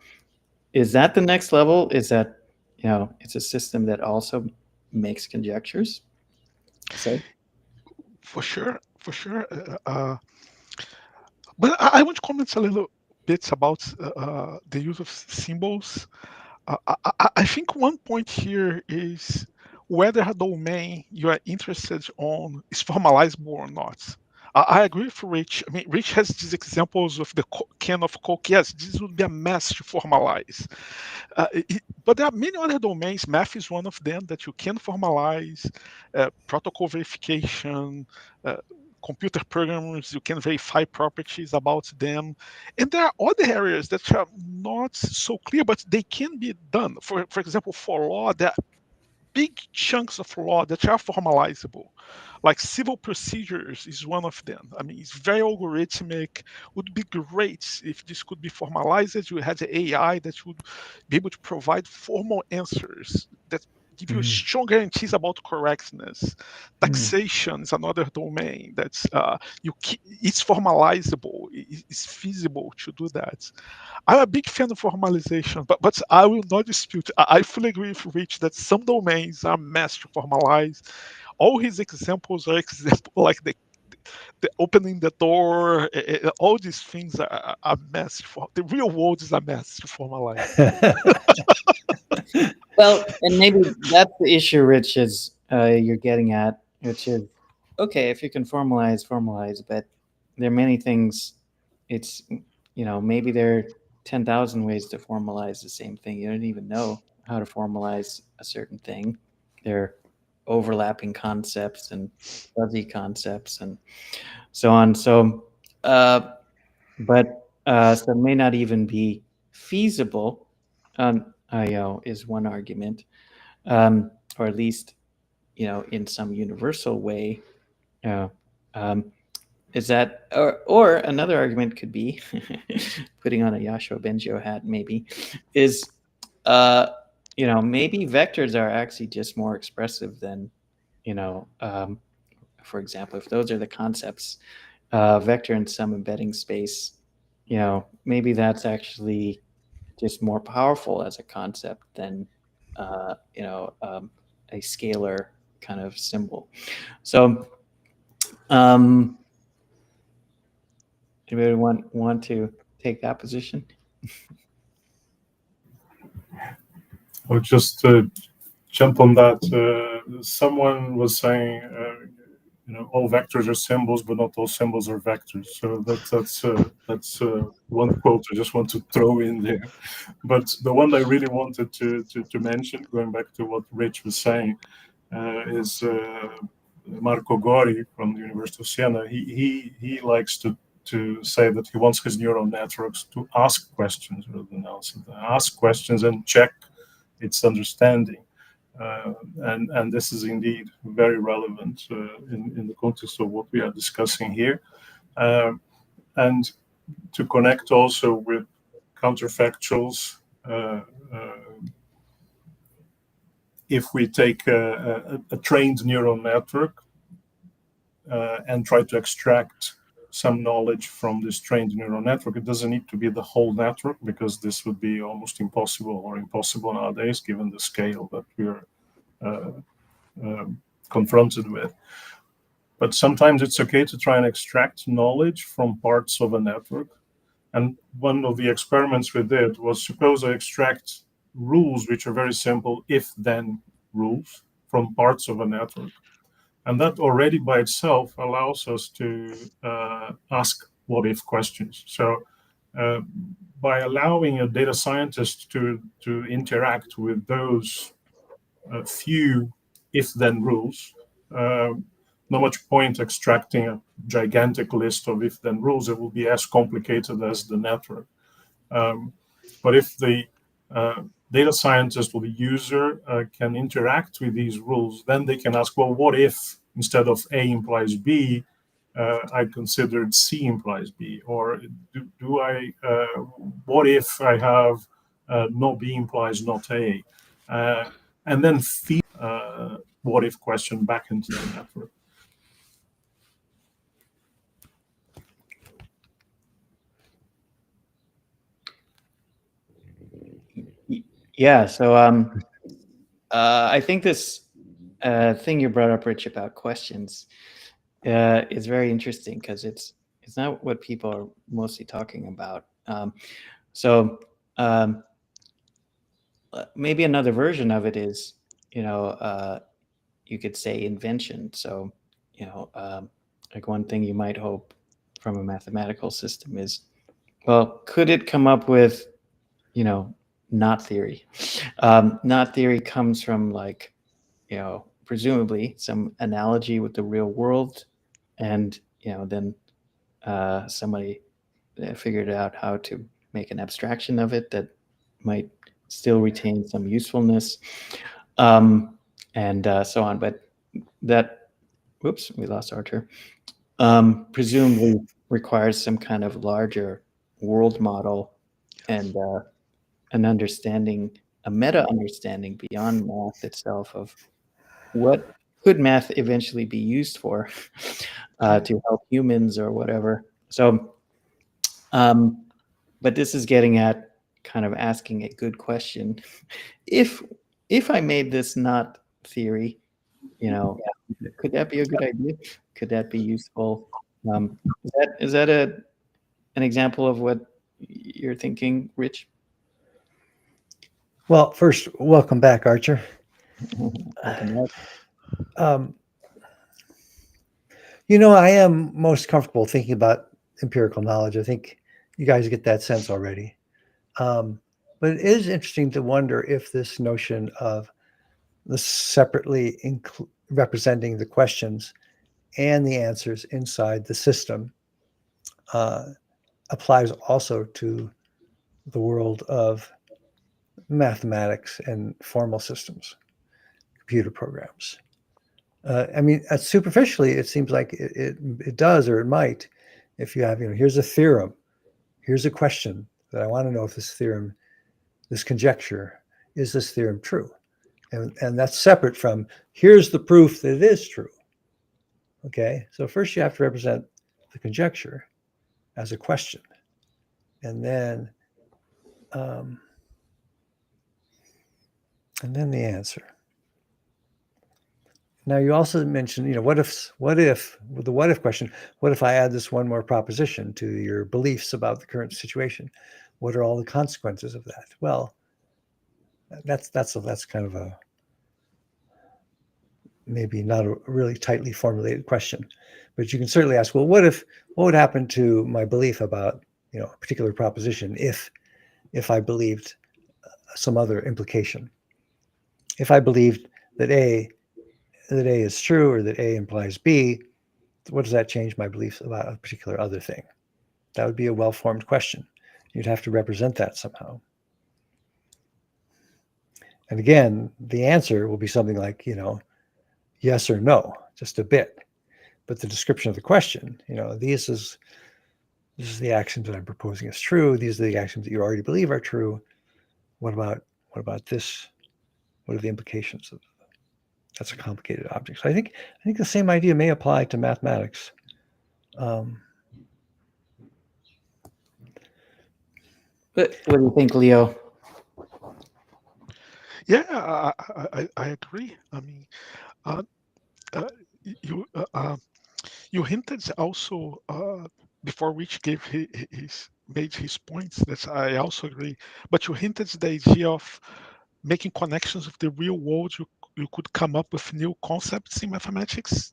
is that the next level? Is that, it's a system that also makes conjectures? So For sure. But I want to comment a little bit about the use of symbols. I think one point here is whether a domain you are interested on is formalizable or not. I agree with Rich. I mean, Rich has these examples of the can of Coke. Yes, this would be a mess to formalize. But there are many other domains. Math is one of them that you can formalize. Protocol verification, computer programs, you can verify properties about them. And there are other areas that are not so clear, but they can be done. For example, for law, there are big chunks of law that are formalizable. Like civil procedures is one of them. I mean, it's very algorithmic. Would be great if this could be formalized. You had the AI that would be able to provide formal answers that give you strong guarantees about correctness. Taxation is another domain that's it's formalizable. It's feasible to do that. I'm a big fan of formalization, but I will not dispute. I fully agree with Rich that some domains are meant to formalize. All his examples are like the opening the door, all these things are messy. The real world is a mess to formalize. Well, and maybe that's the issue, Rich, is you're getting at, which is, okay, if you can formalize, but there are many things. It's, maybe there are 10,000 ways to formalize the same thing. You don't even know how to formalize a certain thing. There are overlapping concepts and fuzzy concepts and so on. So, so it may not even be feasible on IO is one argument, or at least, in some universal way. Is that, or another argument could be, putting on a Yashua Bengio hat, maybe, is, maybe vectors are actually just more expressive than, for example, if those are the concepts, vector in some embedding space, maybe that's actually just more powerful as a concept than, a scalar kind of symbol. So, anybody want to take that position? I'll just jump on that. Someone was saying, all vectors are symbols, but not all symbols are vectors. So that's one quote I just want to throw in there. But the one I really wanted to mention, going back to what Rich was saying, is Marco Gori from the University of Siena. He likes to say that he wants his neural networks to ask questions rather than answer them. Ask questions and check its understanding. And this is indeed very relevant in the context of what we are discussing here. And to connect also with counterfactuals, if we take a trained neural network and try to extract some knowledge from this trained neural network, it doesn't need to be the whole network, because this would be almost impossible or impossible nowadays, given the scale that we're confronted with. But sometimes it's okay to try and extract knowledge from parts of a network. And one of the experiments we did was, suppose I extract rules which are very simple if-then rules from parts of a network. And that already by itself allows us to ask what-if questions. So by allowing a data scientist to interact with those few if-then rules, not much point extracting a gigantic list of if-then rules. It will be as complicated as the network. But if the data scientist or the user can interact with these rules, then they can ask, well, what if instead of A implies B, I considered C implies B? Or do I, what if I have not B implies not A? And then feed what if question back into the network. Yeah, so I think this thing you brought up, Rich, about questions is very interesting, because it's not what people are mostly talking about. Maybe another version of it is, you could say invention. So, like one thing you might hope from a mathematical system is, well, could it come up with, knot theory? Knot theory comes from, like, presumably some analogy with the real world, and then somebody figured out how to make an abstraction of it that might still retain some usefulness, and so on. But that, whoops, we lost Arthur. Presumably requires some kind of larger world model and an understanding, a meta understanding beyond math itself of what could math eventually be used for, to help humans or whatever. So, but this is getting at kind of asking a good question. If I made this knot theory, could that be a good idea? Could that be useful, Is that an example of what you're thinking, Rich? Well, first, welcome back, Archer. Welcome back. You know, I am most comfortable thinking about empirical knowledge. I think you guys get that sense already. But it is interesting to wonder if this notion of the separately representing the questions and the answers inside the system applies also to the world of mathematics and formal systems, computer programs. I mean, superficially, it seems like it does, or it might. If you have, here's a theorem, here's a question that I want to know if this theorem, this conjecture, is this theorem true? And that's separate from, here's the proof that it is true. Okay, so first you have to represent the conjecture as a question, and then the answer. Now you also mentioned, what if with the what if question, what if I add this one more proposition to your beliefs about the current situation? What are all the consequences of that? Well, that's kind of a maybe not a really tightly formulated question, but you can certainly ask, well, what would happen to my belief about a particular proposition if I believed some other implication? If I believed that A is true, or that A implies B, what does that change my beliefs about a particular other thing? That would be a well-formed question. You'd have to represent that somehow. And again, the answer will be something like, yes or no, just a bit. But the description of the question, this is the axioms that I'm proposing as true. These are the axioms that you already believe are true. What about this? What are the implications of that's a complicated object? So I think the same idea may apply to mathematics. What do you think, Leo? Yeah, I agree. I mean, you hinted also before Rich made his points that I also agree. But you hinted the idea of making connections with the real world. You could come up with new concepts in mathematics.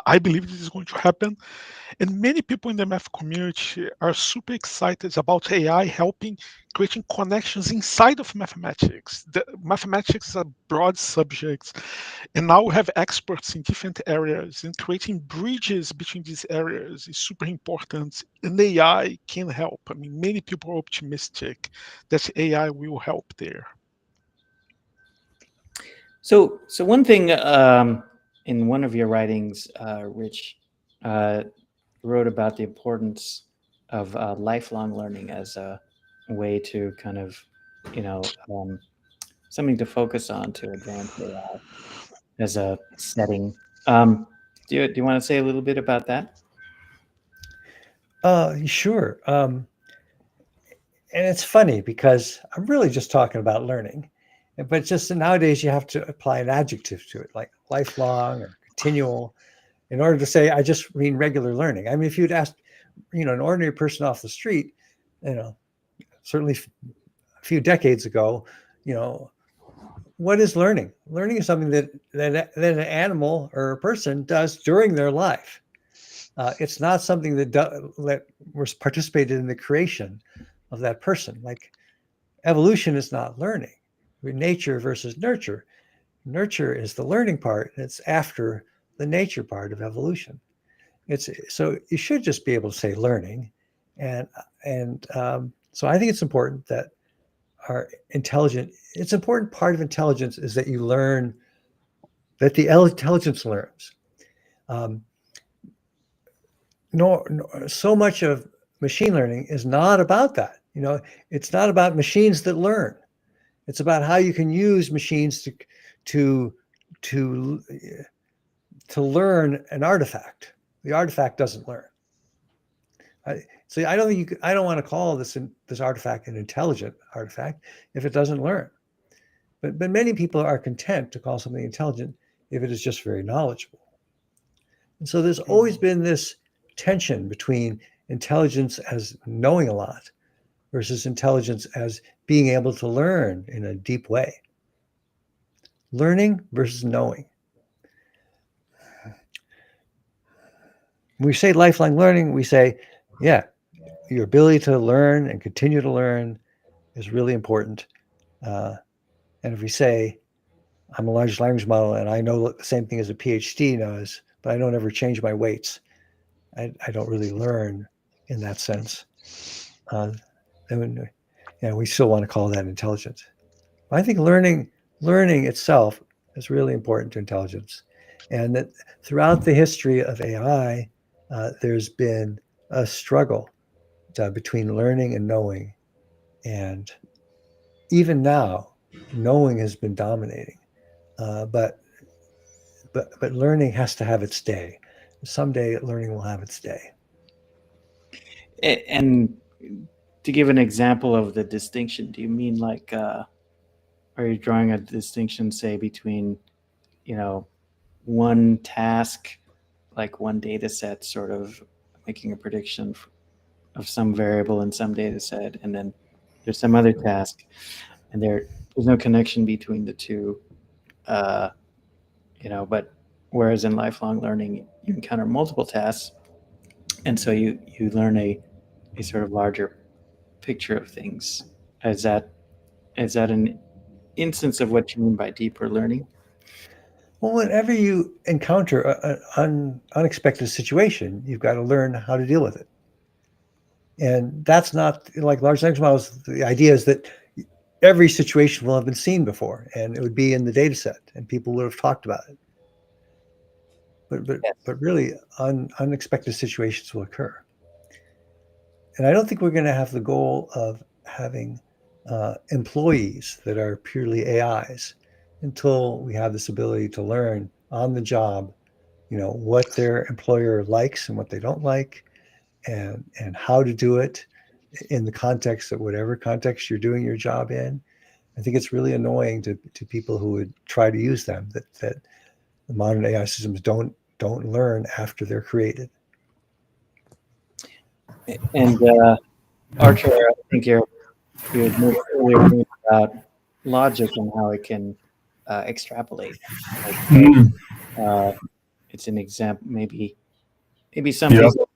I believe this is going to happen. And many people in the math community are super excited about AI helping creating connections inside of mathematics. Mathematics is a broad subject, and now we have experts in different areas, and creating bridges between these areas is super important, and AI can help. I mean, many people are optimistic that AI will help there. So one thing in one of your writings, Rich, wrote about the importance of lifelong learning as a way to kind of, something to focus on to advance AI as a setting. Do you want to say a little bit about that? Sure. And it's funny because I'm really just talking about learning, but just nowadays you have to apply an adjective to it, like lifelong or continual, in order to say, I just mean regular learning. I mean, if you'd asked, an ordinary person off the street, certainly a few decades ago, what is learning? Learning is something that an animal or a person does during their life. It's not something that was participated in the creation of that person. Like evolution is not learning. Nature versus nurture. Nurture is the learning part. It's after the nature part of evolution. So you should just be able to say learning, and so I think it's important that it's an important part of intelligence is that you learn, that the intelligence learns. So much of machine learning is not about that. It's not about machines that learn. It's about how you can use machines to learn an artifact. The artifact doesn't learn. So I don't want to call this artifact an intelligent artifact if it doesn't learn. But many people are content to call something intelligent if it is just very knowledgeable. And so there's always been this tension between intelligence as knowing a lot versus intelligence as being able to learn in a deep way. Learning versus knowing. When we say lifelong learning, we say, yeah, your ability to learn and continue to learn is really important. And if we say, I'm a large language model and I know the same thing as a PhD knows, but I don't ever change my weights, I don't really learn in that sense. Then, we still want to call that intelligence. I think learning itself is really important to intelligence. And that throughout the history of AI, there's been a struggle between learning and knowing. And even now, knowing has been dominating. But learning has to have its day. Someday learning will have its day. And to give an example of the distinction, do you mean like, are you drawing a distinction, say, between, one task, like one data set, sort of making a prediction of some variable in some data set, and then there's some other task, and there's no connection between the two, but whereas in lifelong learning, you encounter multiple tasks, and so you learn a sort of larger picture of things. Is that an instance of what you mean by deeper learning? Well, whenever you encounter an unexpected situation, you've got to learn how to deal with it. And that's not like large language models. The idea is that every situation will have been seen before, and it would be in the data set, and people would have talked about it. But really, unexpected situations will occur. And I don't think we're going to have the goal of having employees that are purely AIs until we have this ability to learn on the job, what their employer likes and what they don't like, and how to do it in the context of whatever context you're doing your job in. I think it's really annoying to people who would try to use them, that the modern AI systems don't learn after they're created. And Archer, I think you had moved earlier about logic and how it can extrapolate. It's an example. Maybe some people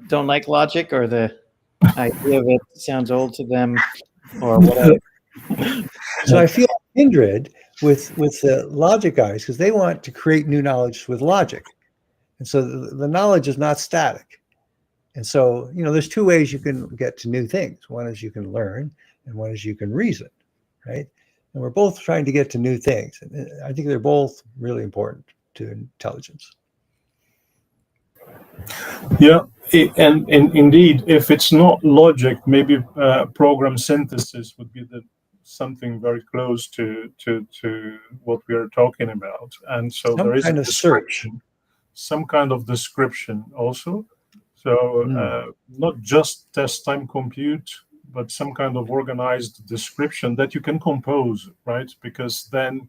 don't like logic, or the idea of it sounds old to them, or whatever. So I feel kindred with the logic guys, because they want to create new knowledge with logic, and so the knowledge is not static. And so, there's two ways you can get to new things. One is you can learn, and one is you can reason, right? And we're both trying to get to new things. And I think they're both really important to intelligence. Yeah, and indeed, if it's not logic, maybe program synthesis would be something very close to what we are talking about. And so there is kind of search, some kind of description also. So not just test time compute, but some kind of organized description that you can compose, right? Because then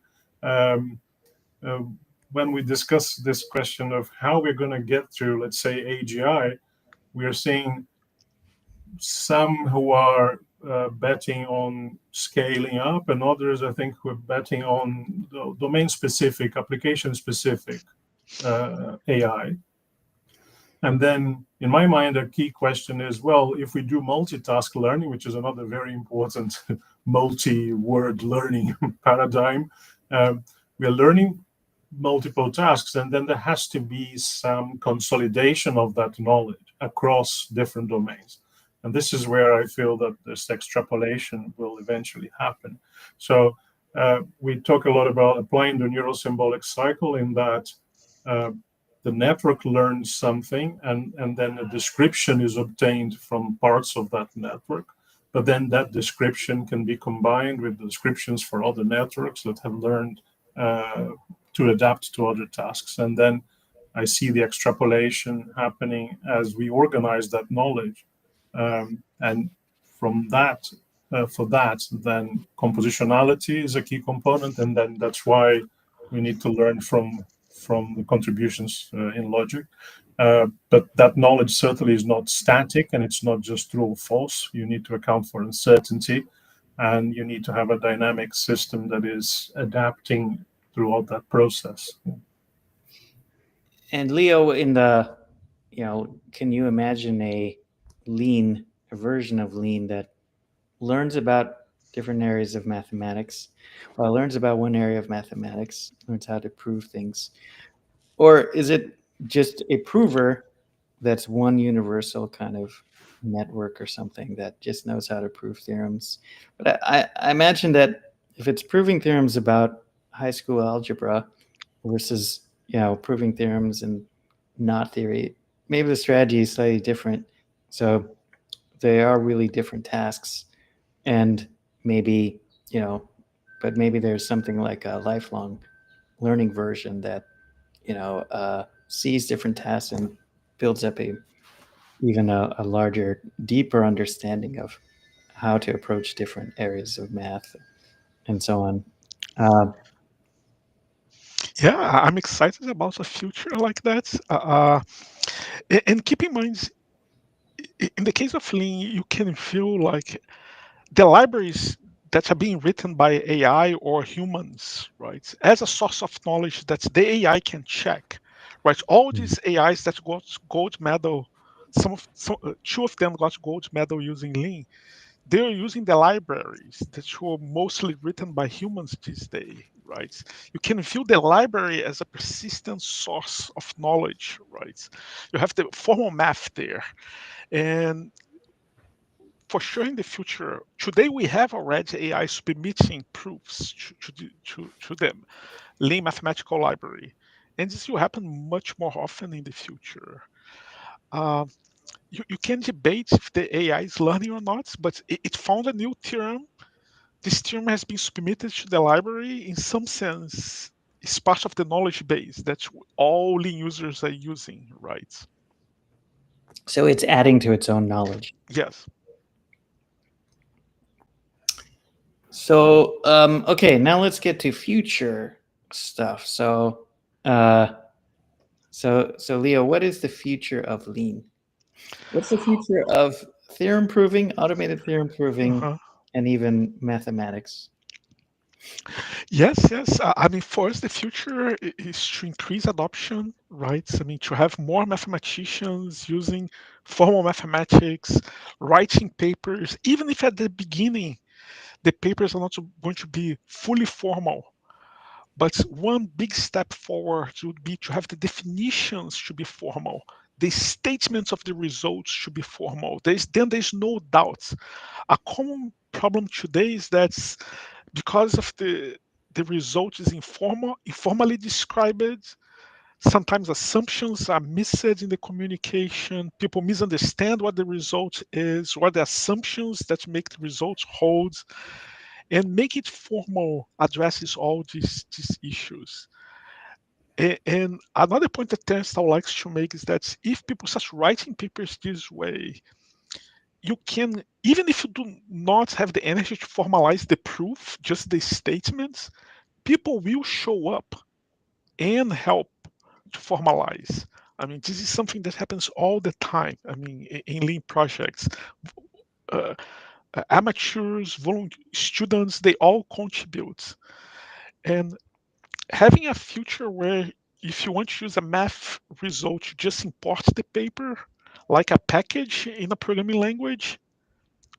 when we discuss this question of how we're going to get through, let's say, AGI, we are seeing some who are betting on scaling up, and others, I think, who are betting on domain-specific, application-specific AI. And then, in my mind, a key question is, well, if we do multitask learning, which is another very important multi-word learning paradigm, we are learning multiple tasks, and then there has to be some consolidation of that knowledge across different domains. And this is where I feel that this extrapolation will eventually happen. So we talk a lot about applying the neuro-symbolic cycle, in that the network learns something, and then a description is obtained from parts of that network. But then that description can be combined with the descriptions for other networks that have learned to adapt to other tasks. And then I see the extrapolation happening as we organize that knowledge. And from that, then compositionality is a key component. And then that's why we need to learn from from the contributions in logic. But that knowledge certainly is not static, and it's not just true or false. You need to account for uncertainty, and you need to have a dynamic system that is adapting throughout that process. And Leo, in the, can you imagine a version of lean that learns about different areas of mathematics, well, learns about one area of mathematics, learns how to prove things? Or is it just a prover that's one universal kind of network or something that just knows how to prove theorems? But I imagine that if it's proving theorems about high school algebra versus, proving theorems and knot theory, maybe the strategy is slightly different. So they are really different tasks. And maybe, but maybe there's something like a lifelong learning version that, sees different tasks and builds up even a larger, deeper understanding of how to approach different areas of math and so on. Yeah, I'm excited about a future like that. And keep in mind, in the case of Lean, you can feel like the libraries that are being written by AI or humans, right, as a source of knowledge that the AI can check, right? All these AIs that got gold medal, two of them got gold medal using Lean. They're using the libraries that were mostly written by humans these days, right? You can view the library as a persistent source of knowledge, right? You have the formal math there. And for sure in the future, today we have already AI submitting proofs to them, Lean mathematical library. And this will happen much more often in the future. You can debate if the AI is learning or not, but it found a new theorem. This theorem has been submitted to the library. In some sense, it's part of the knowledge base that all Lean users are using, right? So it's adding to its own knowledge. Yes. So, okay, now let's get to future stuff. So, so Leo, what is the future of Lean? What's the future of theorem proving, automated theorem proving, and even mathematics? Yes. I mean, for us, the future is to increase adoption, right? I mean, to have more mathematicians using formal mathematics, writing papers, even if at the beginning, the papers are not going to be fully formal. But one big step forward would be to have the definitions to be formal. The statements of the results should be formal. There's no doubt. A common problem today is that because of the result is informally described, sometimes assumptions are missed in the communication. People misunderstand what the result is, what the assumptions that make the results hold. And make it formal addresses all these issues. And another point that Turnstile likes to make is that if people start writing papers this way, you can, even if you do not have the energy to formalize the proof, just the statements, people will show up and help to formalize. I mean, this is something that happens all the time. I mean, in Lean projects, amateurs, students, they all contribute. And having a future where if you want to use a math result, you just import the paper like a package in a programming language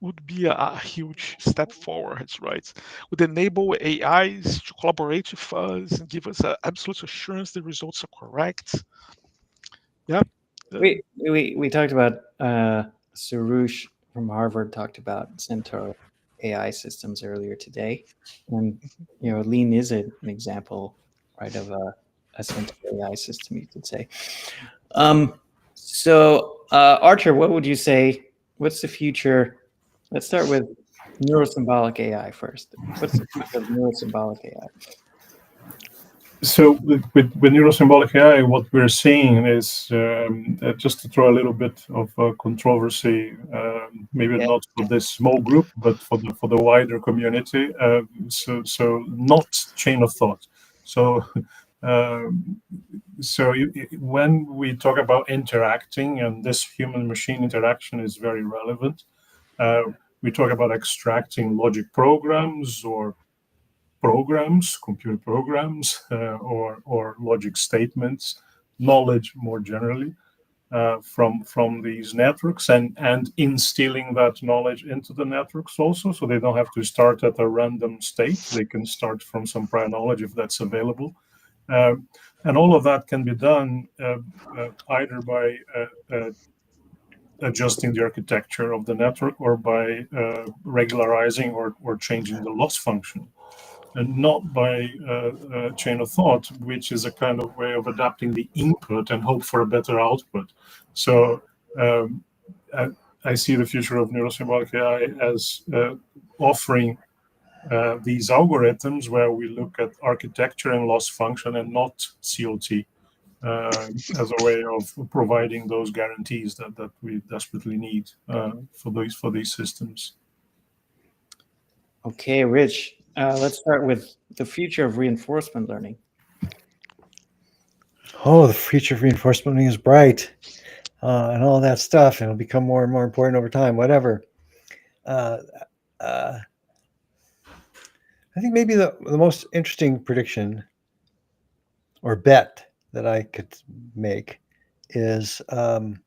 would be a huge step forward, right? Would enable AIs to collaborate with us and give us absolute assurance the results are correct. Yeah. We talked about Soroush from Harvard talked about Centaur AI systems earlier today, and Lean is an example, right, of a Centaur AI system, you could say. So Archer, what would you say? What's the future? Let's start with Neuro-Symbolic AI first. What's the future of Neuro-Symbolic AI? So with Neuro-Symbolic AI, what we're seeing is, just to throw a little bit of controversy, maybe not for this small group, but for the wider community. So not chain of thought. So So when we talk about interacting, and this human-machine interaction is very relevant, we talk about extracting logic programs or programs, computer programs, or logic statements, knowledge more generally, from these networks, and instilling that knowledge into the networks also, so they don't have to start at a random state. They can start from some prior knowledge if that's available. And all of that can be done either by adjusting the architecture of the network, or by regularizing or changing the loss function, and not by chain of thought, which is a kind of way of adapting the input and hope for a better output. So I see the future of Neuro-Symbolic AI as offering these algorithms where we look at architecture and loss function and not COT, as a way of providing those guarantees that we desperately need for these systems. Okay, Rich, let's start with the future of reinforcement learning. Oh, the future of reinforcement learning is bright, and all that stuff, and it'll become more and more important over time, whatever. I think maybe the most interesting prediction or bet that I could make is to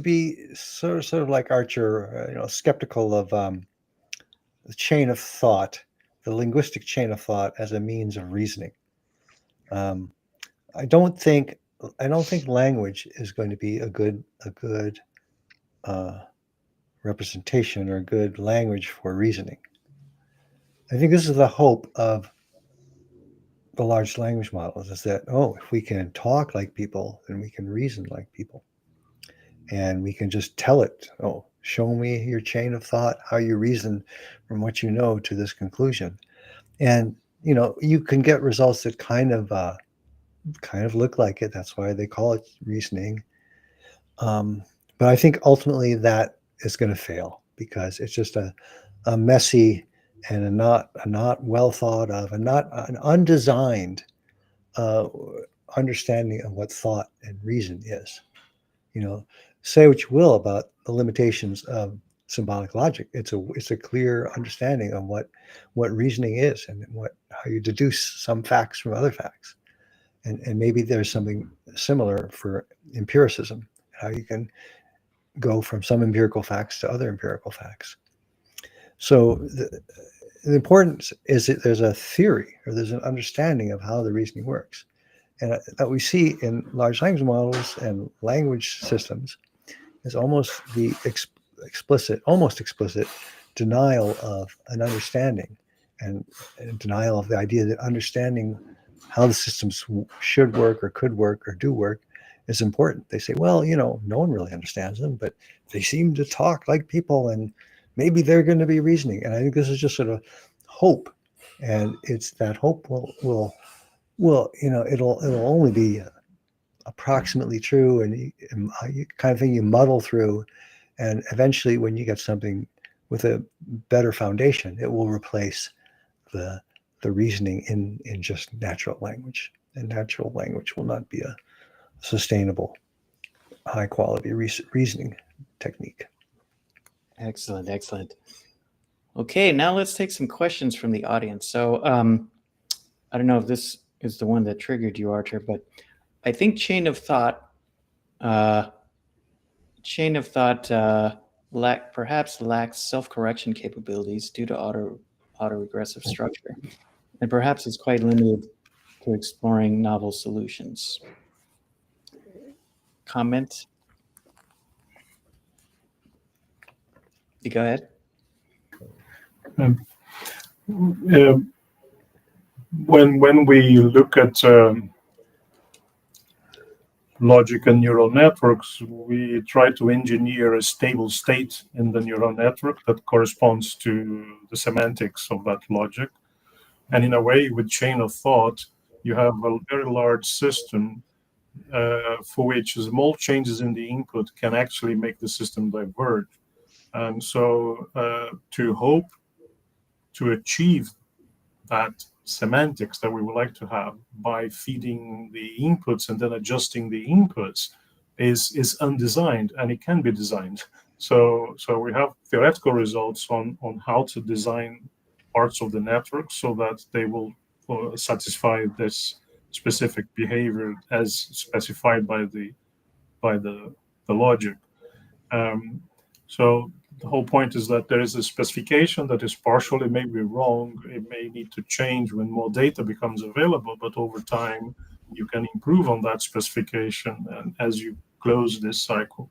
be sort of like Archer, skeptical of the chain of thought, the linguistic chain of thought as a means of reasoning. I don't think language is going to be a good representation or a good language for reasoning. I think this is the hope of the large language models, is that, if we can talk like people, then we can reason like people. And we can just tell it, show me your chain of thought, how you reason from what you know to this conclusion. And, you can get results that kind of look like it. That's why they call it reasoning. But I think ultimately that is going to fail, because it's just a messy and a not well thought of, and not an undesigned understanding of what thought and reason is. Say what you will about the limitations of symbolic logic. It's a clear understanding of what reasoning is, and how you deduce some facts from other facts. And maybe there's something similar for empiricism, how you can go from some empirical facts to other empirical facts. So the importance is that there's a theory, or there's an understanding of how the reasoning works. And that we see in large language models and language systems is almost the almost explicit denial of an understanding, and denial of the idea that understanding how the systems should work, or could work, or do work is important. They say, well, no one really understands them, but they seem to talk like people, and maybe they're going to be reasoning. And I think this is just sort of hope, and it's that hope will it'll only be approximately true, and you kind of thing you muddle through, and eventually, when you get something with a better foundation, it will replace the reasoning in just natural language. And natural language will not be a sustainable, high quality reasoning technique. Excellent. Okay, now let's take some questions from the audience. So I don't know if this is the one that triggered you, Archer, but I think chain of thought perhaps lacks self-correction capabilities due to autoregressive structure, and perhaps it's quite limited to exploring novel solutions. Comment? You go ahead. When we look at logic and neural networks, we try to engineer a stable state in the neural network that corresponds to the semantics of that logic. And in a way, with chain of thought, you have a very large system for which small changes in the input can actually make the system diverge. And so to hope to achieve that semantics that we would like to have by feeding the inputs and then adjusting the inputs is undesigned, and it can be designed. So we have theoretical results on how to design parts of the network so that they will satisfy this specific behavior as specified by the logic. So the whole point is that there is a specification that is partial. It may be wrong. It may need to change when more data becomes available, but over time you can improve on that specification and as you close this cycle.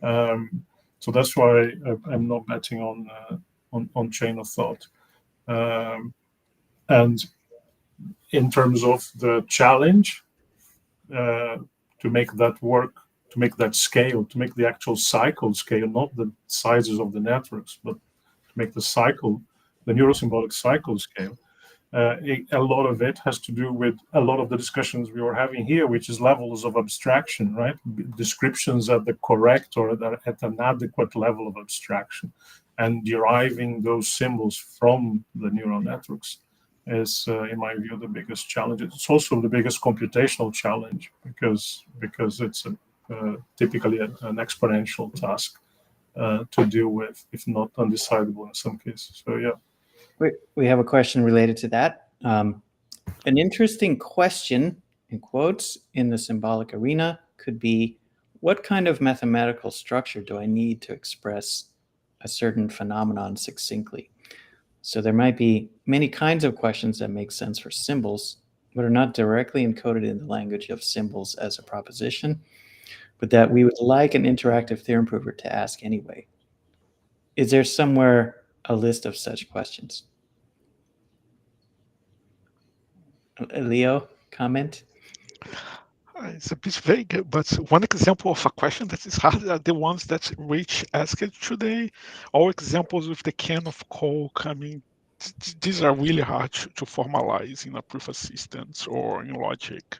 So that's why I'm not betting on chain of thought. And in terms of the challenge, to make that work, to make that scale, to make the actual cycle scale, not the sizes of the networks, but to make the cycle, the neuro-symbolic cycle scale, a lot of it has to do with a lot of the discussions we were having here, which is levels of abstraction, right? Descriptions at the correct or at an adequate level of abstraction, and deriving those symbols from the neural networks is, in my view, the biggest challenge. It's also the biggest computational challenge because it's typically an exponential task to deal with, if not undecidable in some cases. So yeah. We have a question related to that. An interesting question, in quotes, in the symbolic arena could be, what kind of mathematical structure do I need to express a certain phenomenon succinctly? So there might be many kinds of questions that make sense for symbols, but are not directly encoded in the language of symbols as a proposition, but that we would like an interactive theorem prover to ask anyway. Is there somewhere a list of such questions? Leo, comment? It's a bit vague, but one example of a question that is hard are the ones that Rich asked today. All examples with the can of Coke. I mean, these are really hard to formalize in a proof of systems or in logic.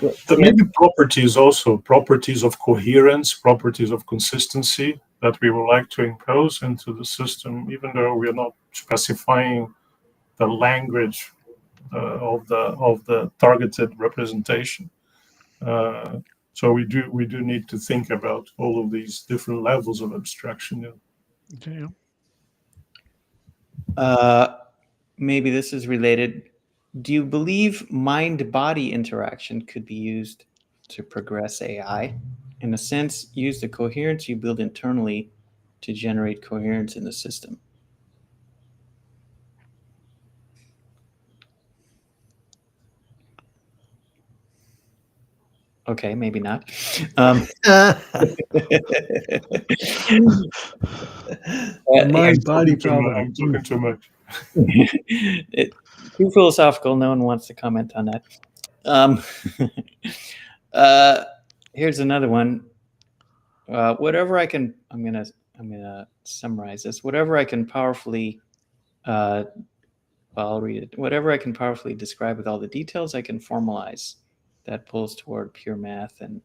There may be properties also, properties of coherence, properties of consistency that we would like to impose into the system, even though we are not specifying the language of the targeted representation. So we do need to think about all of these different levels of abstraction. Yeah. Maybe this is related. Do you believe mind-body interaction could be used to progress AI? In a sense, use the coherence you build internally to generate coherence in the system. Okay, maybe not. Mind-body problem. I'm talking too much. Too philosophical. No one wants to comment on that. Here's another one. Whatever I can, I'm gonna summarize this. Whatever I can powerfully, well, I'll read it. Whatever I can powerfully describe with all the details, I can formalize. That pulls toward pure math and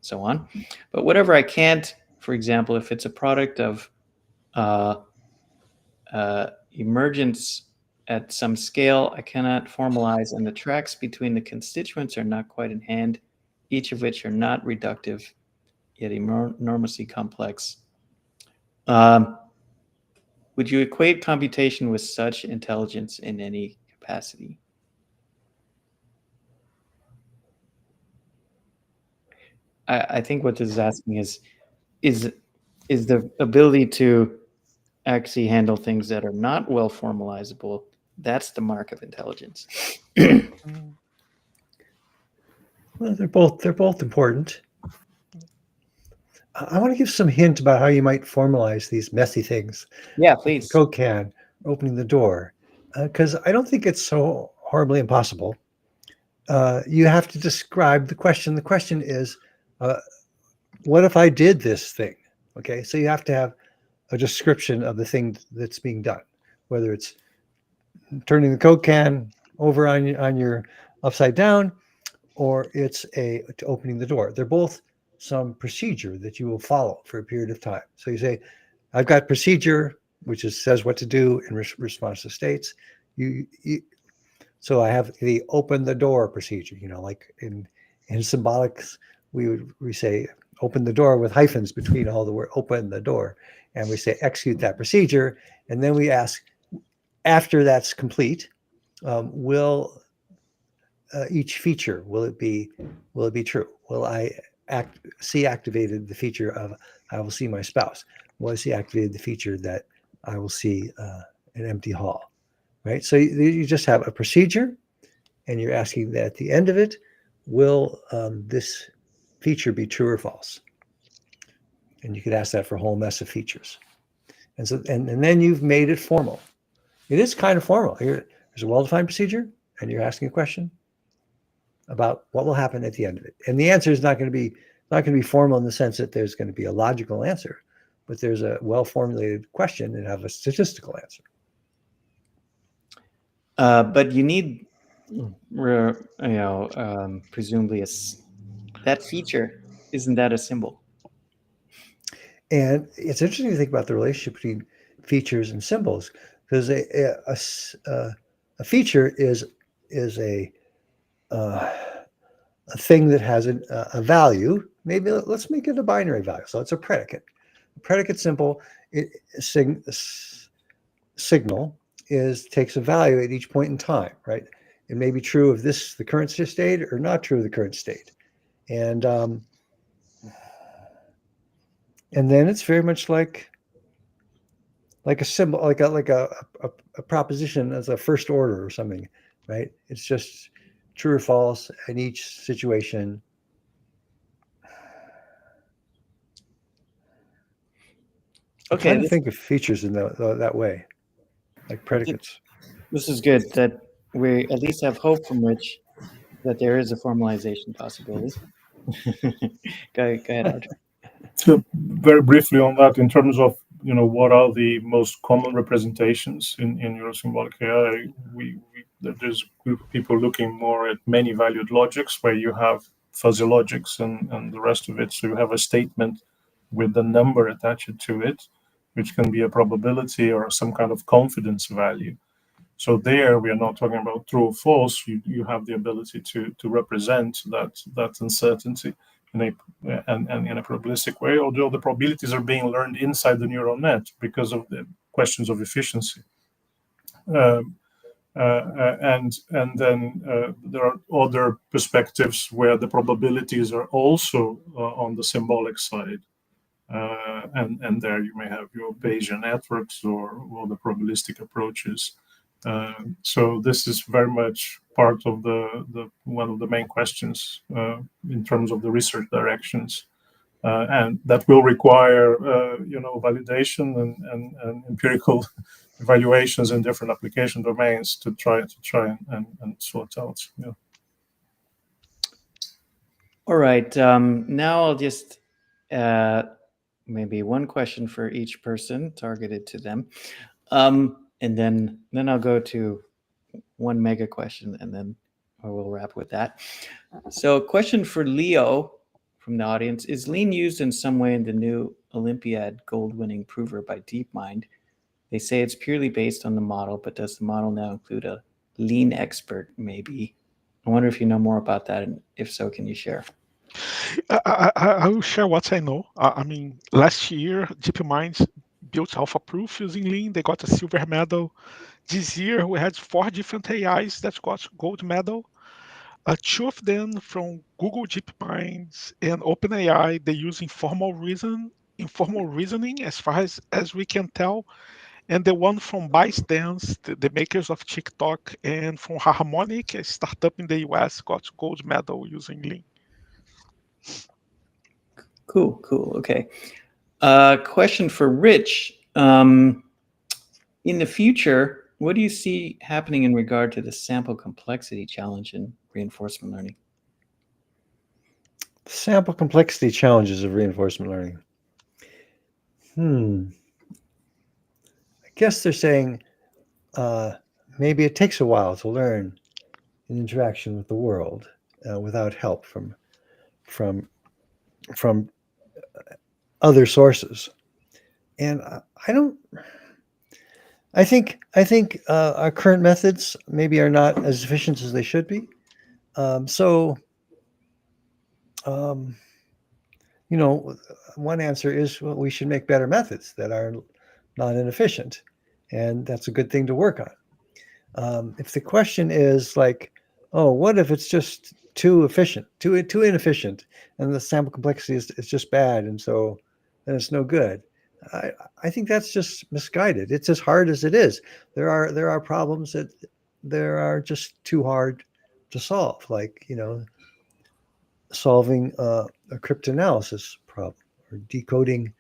so on. But whatever I can't, for example, if it's a product of emergence at some scale, I cannot formalize, and the tracks between the constituents are not quite in hand, each of which are not reductive, yet enormously complex. Would you equate computation with such intelligence in any capacity? I think what this is asking is the ability to actually handle things that are not well formalizable. That's the mark of intelligence. Well, they're both important. I want to give some hint about how you might formalize these messy things. Yeah, please. The Coke can, opening the door, because I don't think it's so horribly impossible. You have to describe the question. The question is, what if I did this thing? Okay, so you have to have a description of the thing that's being done, whether it's turning the Coke can over on your upside down, or it's opening the door. They're both some procedure that you will follow for a period of time. So you say, I've got procedure which says what to do in response to states. So I have the open the door procedure, like in symbolics, we say open the door with hyphens between all the word open the door. And we say execute that procedure. And then we ask, after that's complete, will each feature, will it be true? Will I see activated the feature of I will see my spouse? Will I see activated the feature that I will see an empty hall? Right? So you just have a procedure, and you're asking that at the end of it, will this feature be true or false? And you could ask that for a whole mess of features. And so, and then you've made it formal. It is kind of formal. There's a well-defined procedure, and you're asking a question about what will happen at the end of it. And the answer is not going to be formal in the sense that there's going to be a logical answer, but there's a well-formulated question and have a statistical answer. But you need, presumably that feature, isn't that a symbol? And it's interesting to think about the relationship between features and symbols, because a feature is a thing that has a value. Maybe let's make it a binary value. So it's a predicate. A predicate symbol, signal takes a value at each point in time, right? It may be true of the current state, or not true of the current state, and then it's very much like a symbol, like a proposition as a first order or something, right? It's just true or false in each situation. Okay, I'm trying to think of features in that way, like predicates. This is good that we at least have hope from Rich that there is a formalization possibility. Go ahead, Arthur. So very briefly on that, in terms of what are the most common representations in Neuro-Symbolic AI, there's a group of people looking more at many-valued logics, where you have fuzzy logics and the rest of it. So you have a statement with the number attached to it, which can be a probability or some kind of confidence value. So there, we are not talking about true or false. You have the ability to represent that uncertainty in a probabilistic way, although the probabilities are being learned inside the neural net because of the questions of efficiency. And then there are other perspectives where the probabilities are also on the symbolic side. And there you may have your Bayesian networks or the probabilistic approaches. So this is very much part of the one of the main questions in terms of the research directions, and that will require validation and empirical evaluations in different application domains to try and sort out. Yeah. All right. Now I'll just maybe one question for each person targeted to them. And then I'll go to one mega question, and then we'll wrap with that. So, question for Leo from the audience: is lean used in some way in the new Olympiad gold-winning prover by DeepMind? They say it's purely based on the model, but does the model now include a lean expert? Maybe. I wonder if you know more about that, and if so, can you share? I will share what I know. I mean, last year, DeepMind built Alpha Proof using Lean. They got a silver medal. This year, we had 4 different AIs that got gold medal. 2 of them from Google DeepMind and OpenAI. They use informal reasoning, as far as we can tell. And the one from ByteDance, the makers of TikTok, and from Harmonic, a startup in the US, got gold medal using Lean. Cool. Okay. Question for Rich. In the future, what do you see happening in regard to the sample complexity challenge in reinforcement learning? Sample complexity challenges of reinforcement learning. I guess they're saying maybe it takes a while to learn in interaction with the world without help from other sources. And I I think our current methods maybe are not as efficient as they should be. You know, one answer is, well, we should make better methods that are not inefficient, and that's a good thing to work on. If the question is like, oh, what if it's just too efficient, too inefficient, and the sample complexity is just bad, and so then it's no good. I think that's just misguided. It's as hard as it is. There are problems that there are just too hard to solve, like, you know, solving a cryptanalysis problem or decoding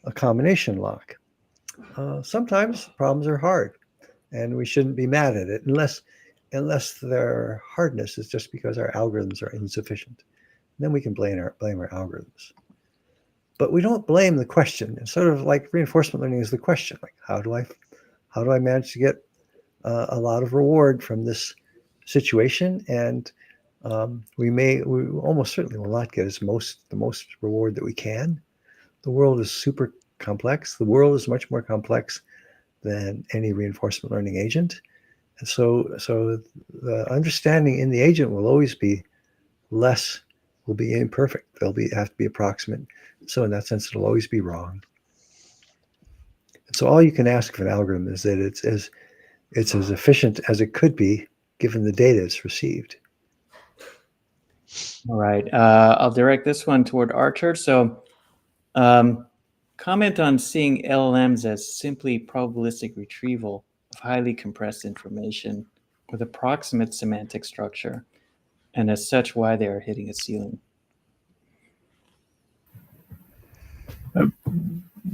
a combination lock. Sometimes problems are hard, and we shouldn't be mad at it unless their hardness is just because our algorithms are insufficient. Then we can blame our algorithms. But we don't blame the question. It's sort of like reinforcement learning is the question, like how do I manage to get a lot of reward from this situation? And we almost certainly will not get the most reward that we can. The world is super complex. The world is much more complex than any reinforcement learning agent. And so the understanding in the agent will always be will be imperfect. Have to be approximate. So in that sense, it'll always be wrong. And so all you can ask of an algorithm is that it's as efficient as it could be given the data it's received. All right. I'll direct this one toward Archer. So comment on seeing LLMs as simply probabilistic retrieval of highly compressed information with approximate semantic structure, and as such, why they are hitting a ceiling.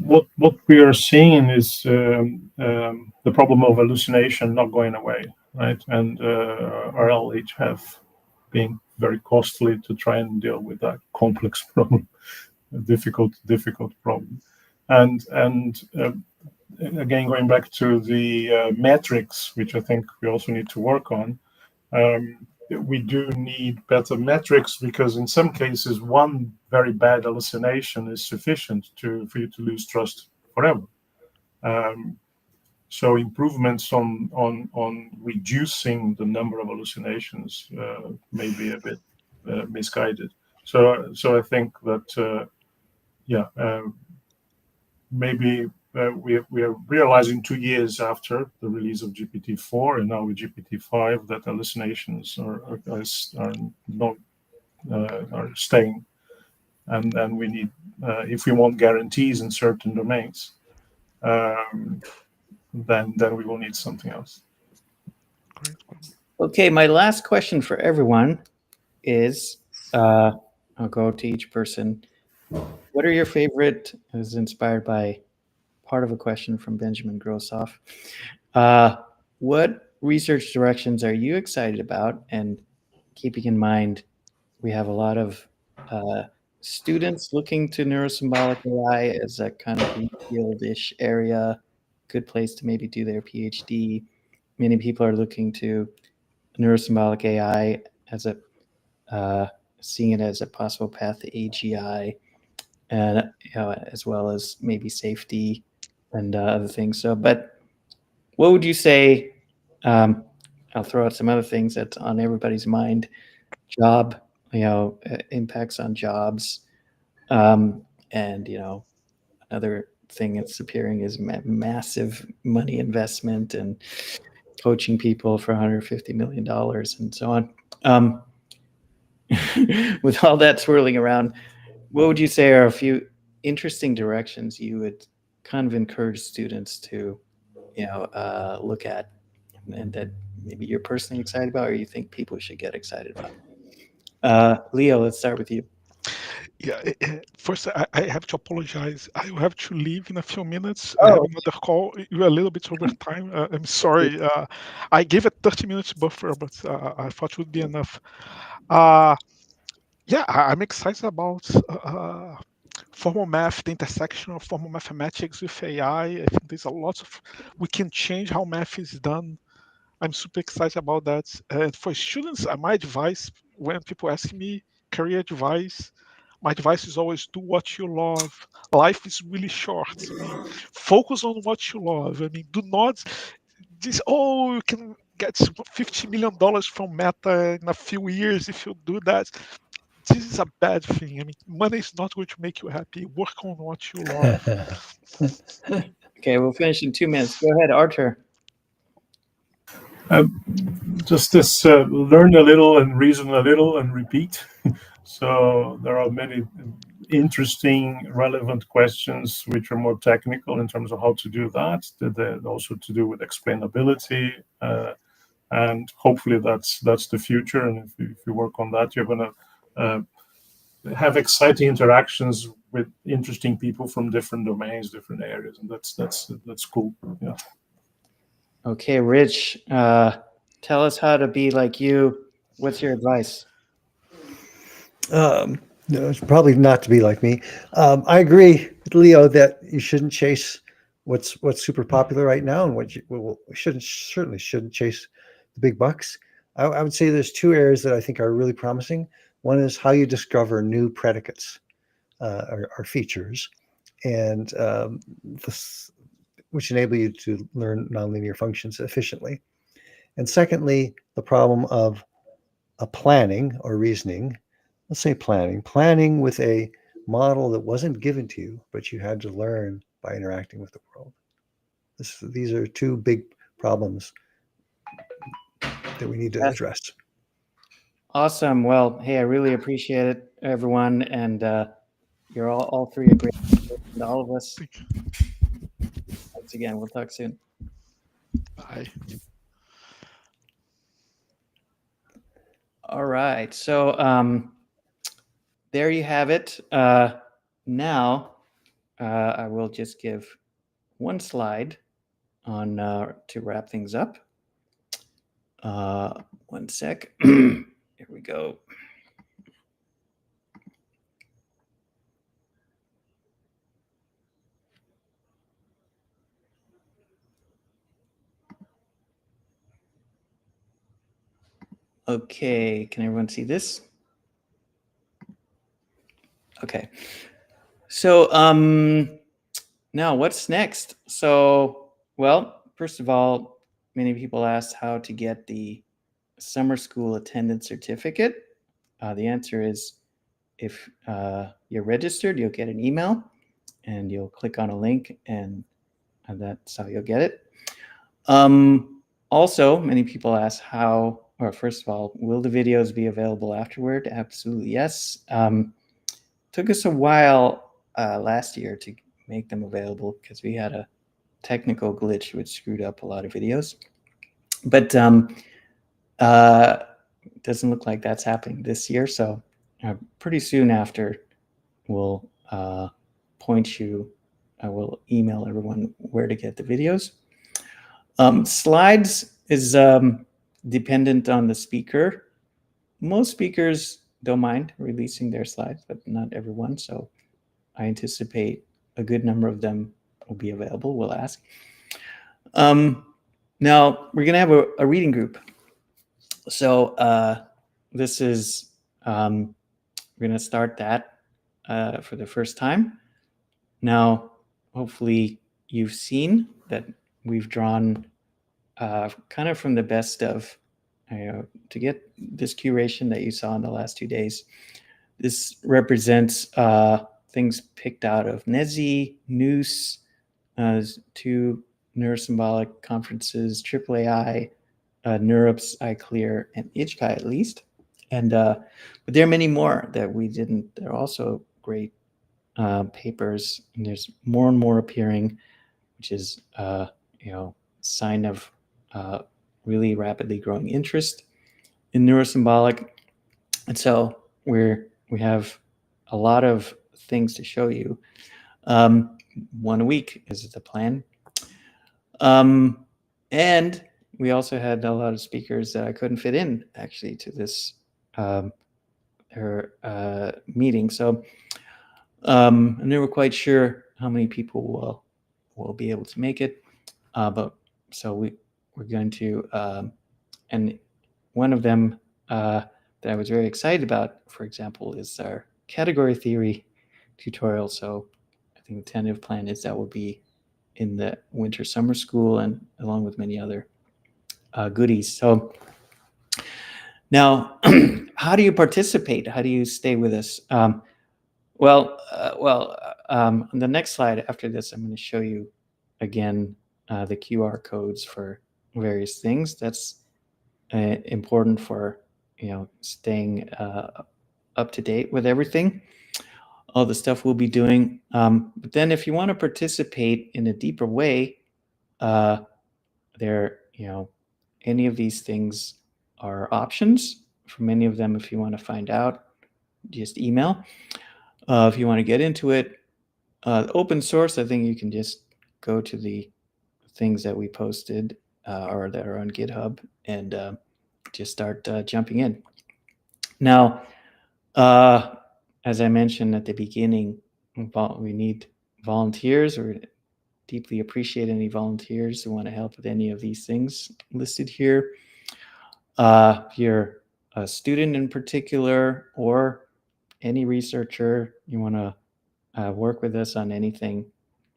What we are seeing is the problem of hallucination not going away, right? And RL have been very costly to try and deal with that complex problem, a difficult problem. And again, going back to the metrics, which I think we also need to work on, we do need better metrics, because in some cases, one very bad hallucination is sufficient for you to lose trust forever. So improvements on reducing the number of hallucinations may be a bit misguided. So I think that maybe we are realizing 2 years after the release of GPT-4 and now with GPT-5 that hallucinations are staying, and we need if we want guarantees in certain domains, then we will need something else. Okay, my last question for everyone is, I'll go to each person. What are your favorite, is inspired by part of a question from Benjamin Grossoff. What research directions are you excited about? And keeping in mind, we have a lot of students looking to neurosymbolic AI as a kind of greenfield-ish area, good place to maybe do their PhD. Many people are looking to neurosymbolic AI as seeing it as a possible path to AGI, and as well as maybe safety and other things. So, but what would you say? I'll throw out some other things that's on everybody's mind. Job, impacts on jobs, and another thing that's appearing is massive money investment and coaching people for $150 million and so on. With all that swirling around, what would you say are a few interesting directions you would kind of encourage students to, look at, and that maybe you're personally excited about, or you think people should get excited about? Leo, let's start with you. Yeah, first I have to apologize. I will have to leave in a few minutes. I have another call. You're a little bit over time. I'm sorry. I gave a 30 minutes buffer, but I thought it would be enough. Yeah, I'm excited about formal math, the intersection of formal mathematics with AI. I think there's a lot of, we can change how math is done. I'm super excited about that. And for students, my advice when people ask me career advice, my advice is always do what you love. Life is really short. I mean, focus on what you love. I mean, do not, this, oh, you can get $50 million from Meta in a few years if you do that. This is a bad thing. I mean, money is not going to make you happy. Work on what you love. Okay, we'll finish in 2 minutes. Go ahead, Arthur. Just this learn a little and reason a little and repeat. So there are many interesting, relevant questions which are more technical in terms of how to do that. They're also to do with explainability, and hopefully that's the future. And if you work on that, you're going to have exciting interactions with interesting people from different domains, different areas, and that's cool. Yeah. Okay, Rich, tell us how to be like you. What's your advice? No, it's probably not to be like me. I agree with Leo that you shouldn't chase what's super popular right now, and what you certainly shouldn't chase the big bucks. I would say there's 2 areas that I think are really promising. One is how you discover new predicates or features, and which enable you to learn nonlinear functions efficiently. And secondly, the problem of a planning or reasoning. Let's say planning with a model that wasn't given to you, but you had to learn by interacting with the world. These are 2 big problems that we need to address. Awesome. Well, hey, I really appreciate it, everyone, and you're all 3 are great, and all of us. Thanks again. We'll talk soon. Bye. All right. So there you have it. Now I will just give 1 slide on to wrap things up. 1 sec. Here we go. Okay, can everyone see this? Okay. So now what's next? So, well, first of all, many people asked how to get the summer school attendance certificate. The answer is if you're registered, you'll get an email and you'll click on a link and that's how you'll get it. Also, many people ask first of all, will the videos be available afterward? Absolutely, yes. Took us a while last year to make them available because we had a technical glitch which screwed up a lot of videos. But doesn't look like that's happening this year. So pretty soon after, we'll point you, I will email everyone where to get the videos. Slides is dependent on the speaker. Most speakers don't mind releasing their slides, but not everyone. So I anticipate a good number of them will be available. We'll ask. Now we're going to have a reading group. So this is, we're going to start that for the first time. Now, hopefully you've seen that we've drawn kind of from the best of, to get this curation that you saw in the last 2 days. This represents things picked out of NESI, NEUS, 2 Neuro-Symbolic conferences, AAAI, NeurIPS, iClear, and IJCAI at least. And but there are many more that we didn't. They're also great papers, and there's more and more appearing, which is sign of really rapidly growing interest in Neuro-Symbolic. And so we have a lot of things to show you. 1 a week is the plan. And we also had a lot of speakers that I couldn't fit in actually to this meeting. So I'm never quite sure how many people will be able to make it. But so we're going to, and one of them that I was very excited about, for example, is our category theory tutorial. So I think the tentative plan is that will be in the winter summer school, and along with many other goodies. So now, how do you participate? How do you stay with us? On the next slide after this, I'm going to show you again the QR codes for various things. That's important for staying up to date with everything, all the stuff we'll be doing. But then, if you want to participate in a deeper way, any of these things are options. For many of them, if you want to find out, just email. If you want to get into it, open source, I think you can just go to the things that we posted or that are on GitHub and just start jumping in. Now, as I mentioned at the beginning, we need volunteers. We deeply appreciate any volunteers who want to help with any of these things listed here. If you're a student in particular, or any researcher, you want to work with us on anything,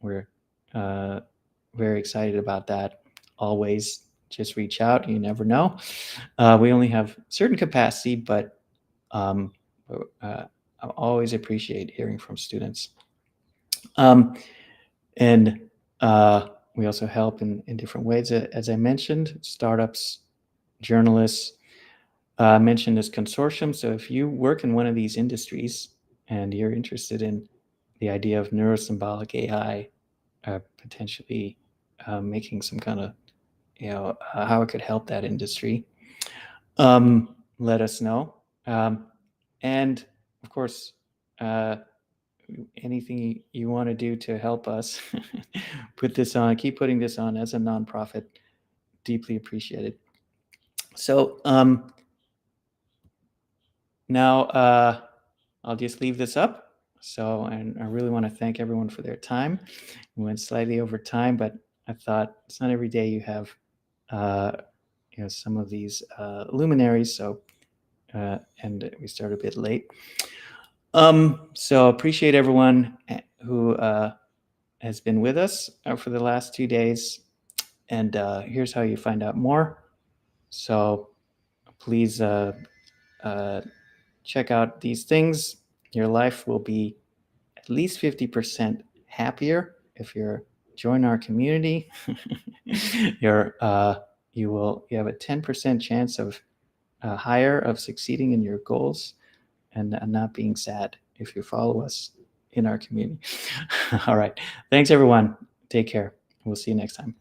we're very excited about that. Always just reach out. You never know. We only have certain capacity, but I always appreciate hearing from students. And we also help in different ways, as I mentioned, startups, journalists. Mentioned this consortium. So if you work in one of these industries and you're interested in the idea of neuro-symbolic AI, potentially making some kind of, how it could help that industry, let us know. And of course, anything you want to do to help us keep putting this on as a nonprofit, deeply appreciated. So now I'll just leave this up. So, and I really want to thank everyone for their time. We went slightly over time, but I thought it's not every day you have some of these luminaries. So, and we started a bit late. So appreciate everyone who has been with us for the last 2 days. And here's how you find out more. So please check out these things. Your life will be at least 50% happier if you join our community. You have a 10% chance of higher of succeeding in your goals and not being sad if you follow us in our community. All right. Thanks, everyone. Take care. We'll see you next time.